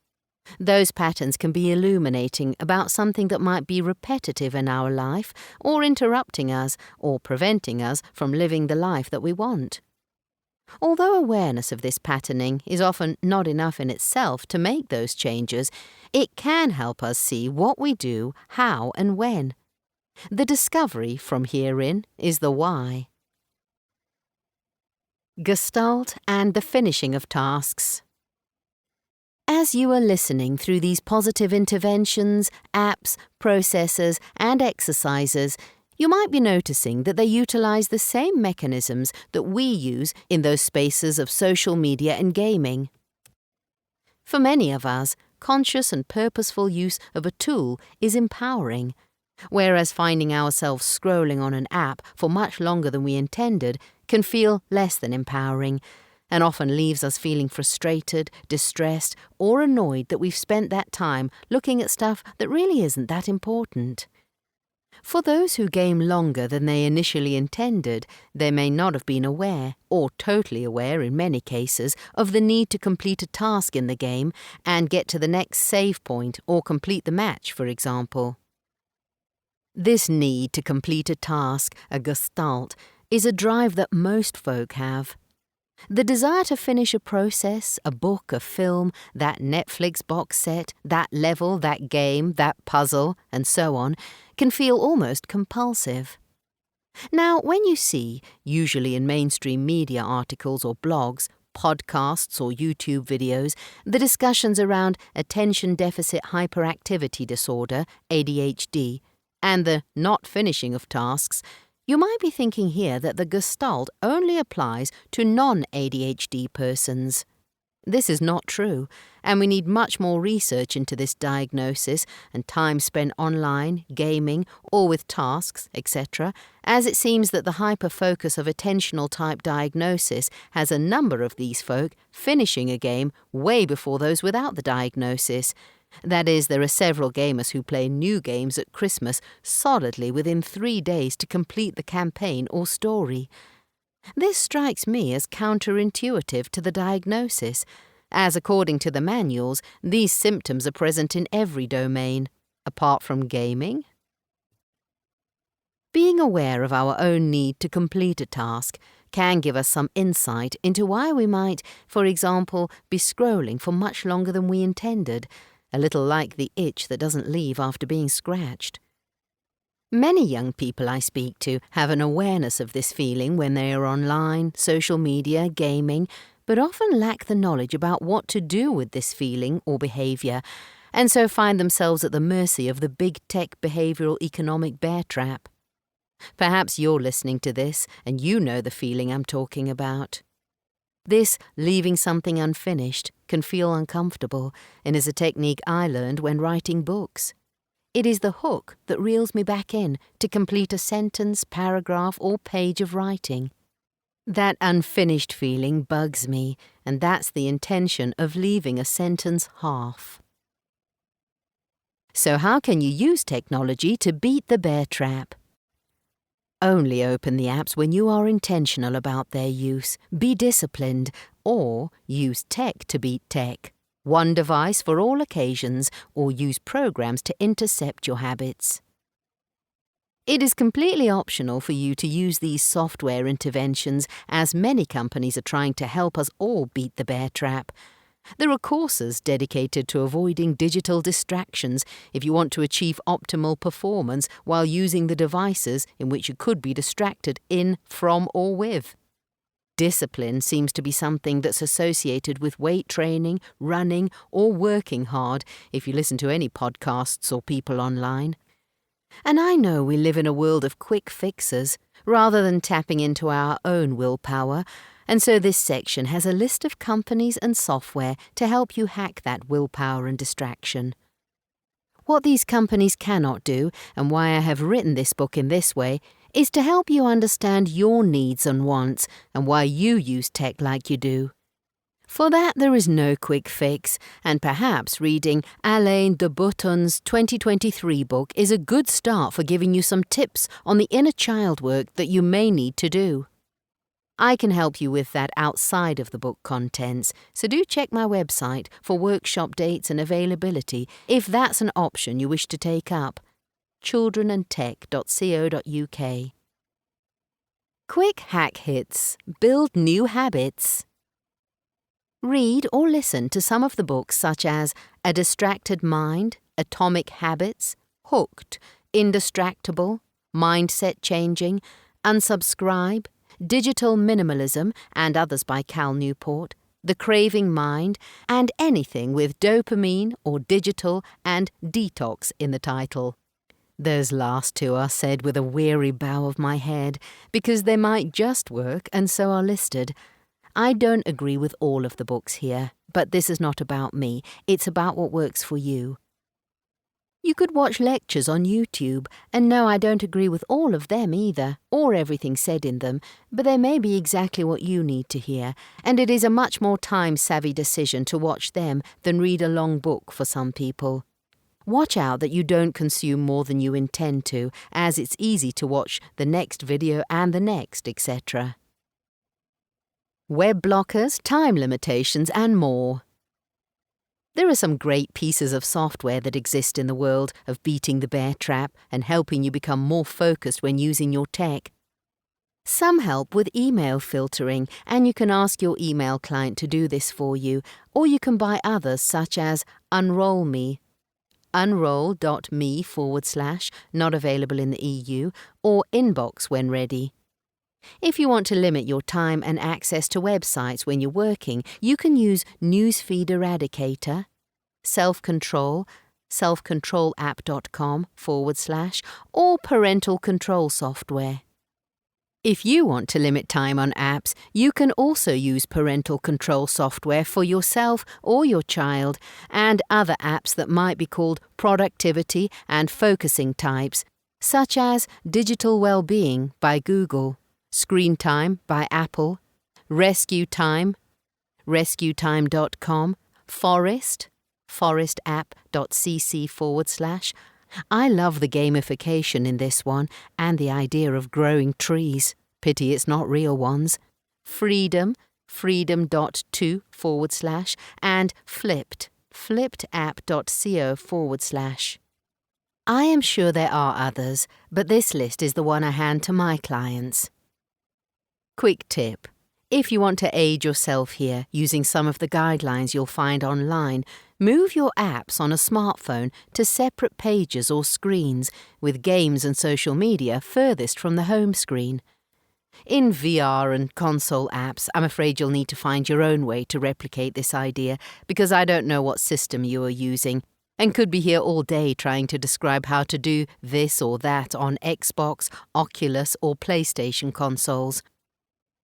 Those patterns can be illuminating about something that might be repetitive in our life, or interrupting us, or preventing us from living the life that we want. Although awareness of this patterning is often not enough in itself to make those changes, it can help us see what we do, how and when. The discovery from herein is the why. Gestalt and the finishing of tasks. As you are listening through these positive interventions, apps, processes, and exercises, you might be noticing that they utilize the same mechanisms that we use in those spaces of social media and gaming. For many of us, conscious and purposeful use of a tool is empowering, whereas finding ourselves scrolling on an app for much longer than we intended can feel less than empowering, and often leaves us feeling frustrated, distressed, or annoyed that we've spent that time looking at stuff that really isn't that important. For those who game longer than they initially intended, they may not have been aware, or totally aware in many cases, of the need to complete a task in the game and get to the next save point or complete the match, for example. This need to complete a task, a gestalt, is a drive that most folk have. The desire to finish a process, a book, a film, that Netflix box set, that level, that game, that puzzle, and so on, can feel almost compulsive. Now, when you see, usually in mainstream media articles or blogs, podcasts or YouTube videos, the discussions around attention deficit hyperactivity disorder, ADHD, and the not finishing of tasks, you might be thinking here that the gestalt only applies to non-ADHD persons. This is not true, and we need much more research into this diagnosis and time spent online, gaming, or with tasks, etc., as it seems that the hyper-focus of attentional type diagnosis has a number of these folk finishing a game way before those without the diagnosis. That is, there are several gamers who play new games at Christmas solidly within 3 days to complete the campaign or story. This strikes me as counterintuitive to the diagnosis, as according to the manuals, these symptoms are present in every domain, apart from gaming. Being aware of our own need to complete a task can give us some insight into why we might, for example, be scrolling for much longer than we intended, a little like the itch that doesn't leave after being scratched. Many young people I speak to have an awareness of this feeling when they are online, social media, gaming, but often lack the knowledge about what to do with this feeling or behaviour, and so find themselves at the mercy of the big tech behavioural economic bear trap. Perhaps you're listening to this and you know the feeling I'm talking about. This leaving something unfinished can feel uncomfortable and is a technique I learned when writing books. It is the hook that reels me back in to complete a sentence, paragraph, or page of writing. That unfinished feeling bugs me, and that's the intention of leaving a sentence half. So how can you use technology to beat the bear trap? Only open the apps when you are intentional about their use, be disciplined, or use tech to beat tech. One device for all occasions, or use programs to intercept your habits. It is completely optional for you to use these software interventions, as many companies are trying to help us all beat the bear trap. There are courses dedicated to avoiding digital distractions if you want to achieve optimal performance while using the devices in which you could be distracted in, from, or with. Discipline seems to be something that's associated with weight training, running, or working hard if you listen to any podcasts or people online. And I know we live in a world of quick fixes rather than tapping into our own willpower, and so this section has a list of companies and software to help you hack that willpower and distraction. What these companies cannot do, and why I have written this book in this way, is to help you understand your needs and wants and why you use tech like you do. For that there is no quick fix, and perhaps reading Alain de Botton's 2023 book is a good start for giving you some tips on the inner child work that you may need to do. I can help you with that outside of the book contents, so do check my website for workshop dates and availability if that's an option you wish to take up. childrenandtech.co.uk. Quick hack hits. Build new habits. Read or listen to some of the books such as A Distracted Mind, Atomic Habits, Hooked, Indistractable, Mindset Changing, Unsubscribe, Digital Minimalism and others by Cal Newport, The Craving Mind, and anything with dopamine or digital and detox in the title. Those last two are said with a weary bow of my head because they might just work and so are listed. I don't agree with all of the books here, but this is not about me. It's about what works for you. You could watch lectures on YouTube, and no, I don't agree with all of them either, or everything said in them, but they may be exactly what you need to hear, and it is a much more time-savvy decision to watch them than read a long book for some people. Watch out that you don't consume more than you intend to, as it's easy to watch the next video and the next, etc. Web blockers, time limitations, and more. There are some great pieces of software that exist in the world of beating the bear trap and helping you become more focused when using your tech. Some help with email filtering, and you can ask your email client to do this for you, or you can buy others such as UnrollMe, unroll.me/, not available in the EU, or Inbox when ready. If you want to limit your time and access to websites when you're working, you can use Newsfeed Eradicator, Self-Control, selfcontrolapp.com/, or parental control software. If you want to limit time on apps, you can also use parental control software for yourself or your child, and other apps that might be called productivity and focusing types, such as Digital Wellbeing by Google, Screen Time by Apple, Rescue Time, rescuetime.com, Forest, forestapp.cc/. I love the gamification in this one and the idea of growing trees. Pity it's not real ones. Freedom, freedom.to/, and Flipped, flippedapp.co/. I am sure there are others, but this list is the one I hand to my clients. Quick tip. If you want to aid yourself here using some of the guidelines you'll find online, move your apps on a smartphone to separate pages or screens, with games and social media furthest from the home screen. In VR and console apps, I'm afraid you'll need to find your own way to replicate this idea, because I don't know what system you are using, and could be here all day trying to describe how to do this or that on Xbox, Oculus or PlayStation consoles.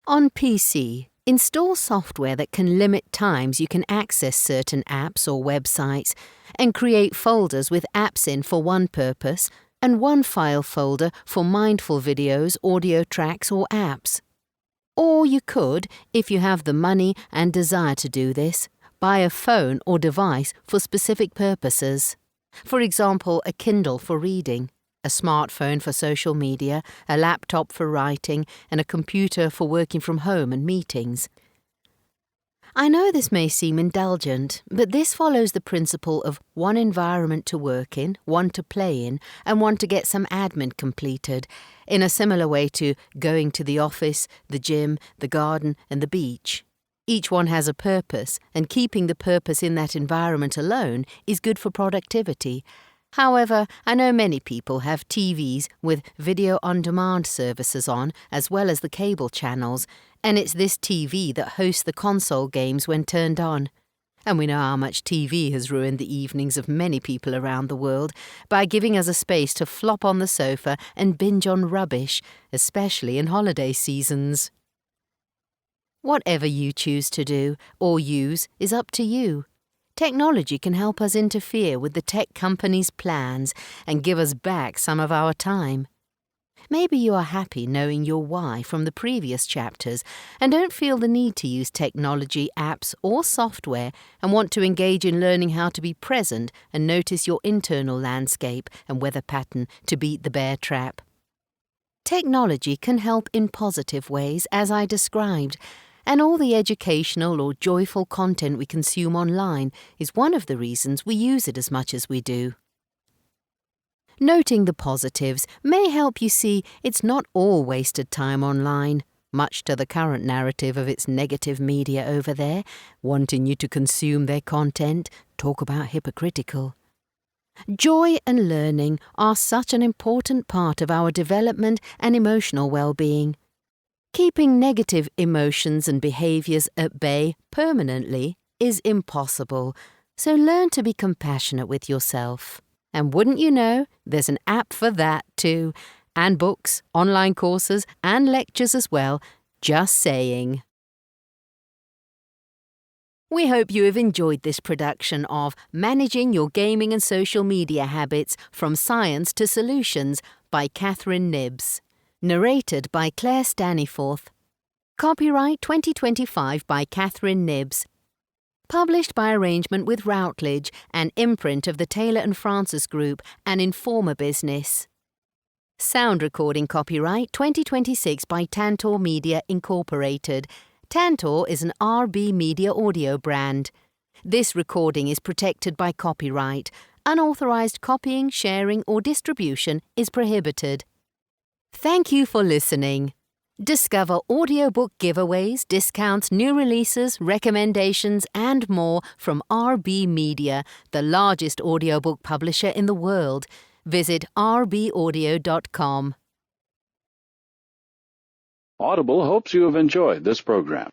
On PC, install software that can limit times you can access certain apps or websites, and create folders with apps in for one purpose and one file folder for mindful videos, audio tracks or apps. Or you could, if you have the money and desire to do this, buy a phone or device for specific purposes. For example, a Kindle for reading, a smartphone for social media, a laptop for writing, and a computer for working from home and meetings. I know this may seem indulgent, but this follows the principle of one environment to work in, one to play in, and one to get some admin completed, in a similar way to going to the office, the gym, the garden, and the beach. Each one has a purpose, and keeping the purpose in that environment alone is good for productivity. However, I know many people have TVs with video-on-demand services on, as well as the cable channels, and it's this TV that hosts the console games when turned on. And we know how much TV has ruined the evenings of many people around the world by giving us a space to flop on the sofa and binge on rubbish, especially in holiday seasons. Whatever you choose to do or use is up to you. Technology can help us interfere with the tech companies' plans and give us back some of our time. Maybe you are happy knowing your why from the previous chapters and don't feel the need to use technology, apps or software, and want to engage in learning how to be present and notice your internal landscape and weather pattern to beat the bear trap. Technology can help in positive ways, as I described, and all the educational or joyful content we consume online is one of the reasons we use it as much as we do. Noting the positives may help you see it's not all wasted time online, much to the current narrative of its negative media over there, wanting you to consume their content, talk about hypocritical. Joy and learning are such an important part of our development and emotional well-being. Keeping negative emotions and behaviours at bay permanently is impossible, so learn to be compassionate with yourself. And wouldn't you know, there's an app for that too, and books, online courses, and lectures as well, just saying. We hope you have enjoyed this production of Managing Your Gaming and Social Media Habits from Science to Solutions by Catherine Knibbs. Narrated by Claire Staniforth. Copyright 2025 by Catherine Knibbs. Published by arrangement with Routledge, an imprint of the Taylor and Francis Group, an Informa business. Sound recording copyright 2026 by Tantor Media Incorporated. Tantor is an RB Media audio brand. This recording is protected by copyright. Unauthorized copying, sharing, or distribution is prohibited. Thank you for listening. Discover audiobook giveaways, discounts, new releases, recommendations, and more from RB Media, the largest audiobook publisher in the world. Visit rbaudio.com. Audible hopes you have enjoyed this program.